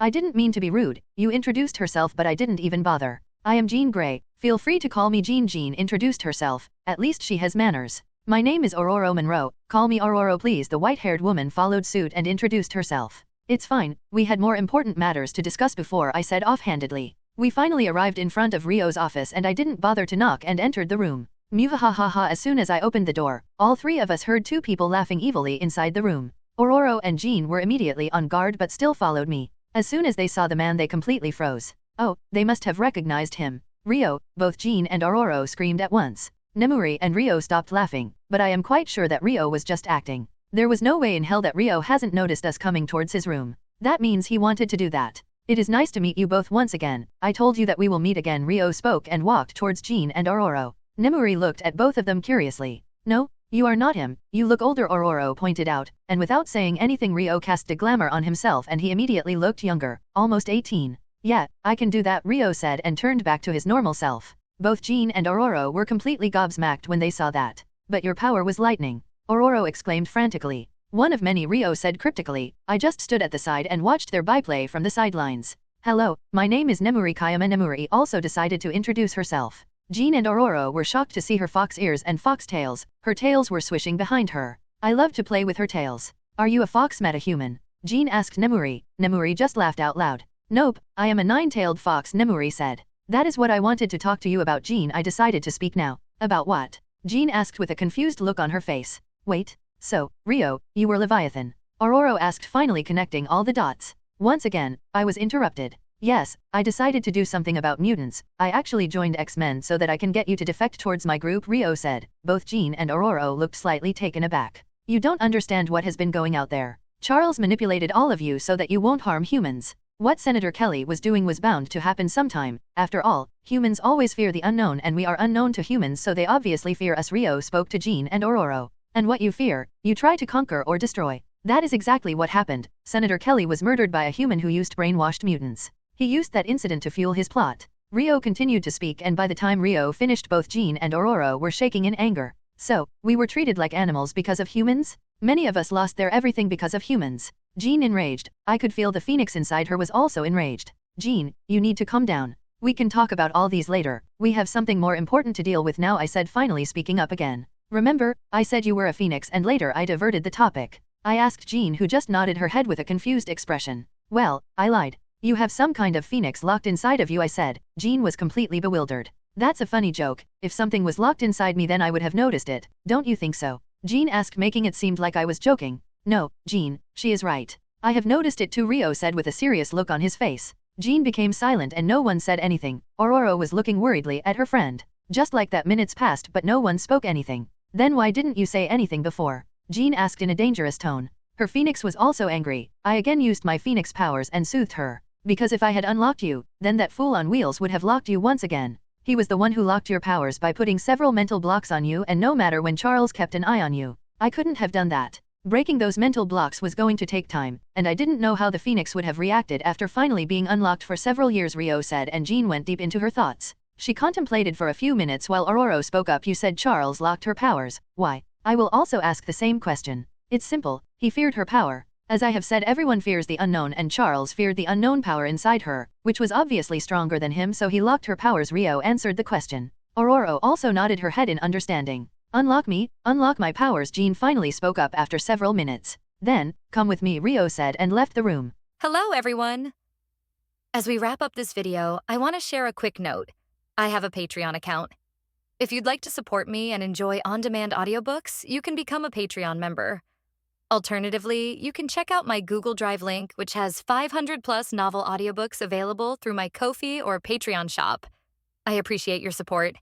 I didn't mean to be rude. You introduced herself but I didn't even bother. I am Jean Grey. Feel free to call me Jean. Jean introduced herself. At least she has manners. My name is Aurora Monroe. Call me Aurora please. The white-haired woman followed suit and introduced herself. It's fine. We had more important matters to discuss before, I said offhandedly. We finally arrived in front of Rio's office and I didn't bother to knock and entered the room. Muhahaha. As soon as I opened the door, all three of us heard two people laughing evilly inside the room. Aurora and Jean were immediately on guard but still followed me. As soon as they saw the man they completely froze. Oh, they must have recognized him. Rio, both Jean and Aurora screamed at once. Nemuri and Rio stopped laughing, but I am quite sure that Rio was just acting. There was no way in hell that Rio hasn't noticed us coming towards his room. That means he wanted to do that. It is nice to meet you both once again. I told you that we will meet again. Rio spoke and walked towards Jean and Aurora. Nemuri looked at both of them curiously. No, you are not him. You look older, Aurora pointed out, and without saying anything Rio cast a glamour on himself and he immediately looked younger, almost 18. Yeah, I can do that, Rio said and turned back to his normal self. Both Jean and Aurora were completely gobsmacked when they saw that. But your power was lightning, Aurora exclaimed frantically. One of many, Rio said cryptically. I just stood at the side and watched their byplay from the sidelines. Hello, my name is Nemuri Kayama. Nemuri also decided to introduce herself. Jean and Aurora were shocked to see her fox ears and fox tails. Her tails were swishing behind her. I love to play with her tails. Are you a fox metahuman? Jean asked Nemuri. Nemuri just laughed out loud. Nope, I am a nine-tailed fox, Nemuri said. That is what I wanted to talk to you about, Jean. I decided to speak now. About what? Jean asked with a confused look on her face. Wait, so, Rio, you were Leviathan. Aurora asked, finally connecting all the dots. Once again, I was interrupted. Yes, I decided to do something about mutants. I actually joined X-Men so that I can get you to defect towards my group, Rio said. Both Jean and Aurora looked slightly taken aback. You don't understand what has been going out there. Charles manipulated all of you so that you won't harm humans. What Senator Kelly was doing was bound to happen sometime. After all, humans always fear the unknown and we are unknown to humans, so they obviously fear us. Rio spoke to Jean and Aurora. And what you fear, you try to conquer or destroy. That is exactly what happened. Senator Kelly was murdered by a human who used brainwashed mutants. He used that incident to fuel his plot. Rio continued to speak, and by the time Rio finished, both Jean and Aurora were shaking in anger. So, we were treated like animals because of humans? Many of us lost their everything because of humans. Jean enraged. I could feel the phoenix inside her was also enraged. Jean, you need to calm down. We can talk about all these later. We have something more important to deal with now, I said, finally speaking up again. Remember, I said you were a phoenix and later I diverted the topic. I asked Jean, who just nodded her head with a confused expression. Well, I lied. You have some kind of phoenix locked inside of you, I said. Jean was completely bewildered. That's a funny joke. If something was locked inside me then I would have noticed it. Don't you think so? Jean asked, making it seem like I was joking. No, Jean, she is right. I have noticed it too, Rio said with a serious look on his face. Jean became silent and no one said anything. Aurora was looking worriedly at her friend. Just like that, minutes passed but no one spoke anything. Then why didn't you say anything before? Jean asked in a dangerous tone. Her phoenix was also angry. I again used my phoenix powers and soothed her. Because if I had unlocked you, then that fool on wheels would have locked you once again. He was the one who locked your powers by putting several mental blocks on you, and no matter when Charles kept an eye on you. I couldn't have done that. Breaking those mental blocks was going to take time, and I didn't know how the phoenix would have reacted after finally being unlocked for several years, Rio said, and Jean went deep into her thoughts. She contemplated for a few minutes while Aurora spoke up. You said Charles locked her powers. Why? I will also ask the same question. It's simple. He feared her power. As I have said, everyone fears the unknown, and Charles feared the unknown power inside her, which was obviously stronger than him, so he locked her powers. Rio answered the question. Aurora also nodded her head in understanding. Unlock me? Unlock my powers? Jean finally spoke up after several minutes. Then, come with me, Rio said, and left the room. Hello, everyone. As we wrap up this video, I want to share a quick note. I have a Patreon account. If you'd like to support me and enjoy on-demand audiobooks, you can become a Patreon member. Alternatively, you can check out my Google Drive link, which has 500+ novel audiobooks available through my Ko-fi or Patreon shop. I appreciate your support.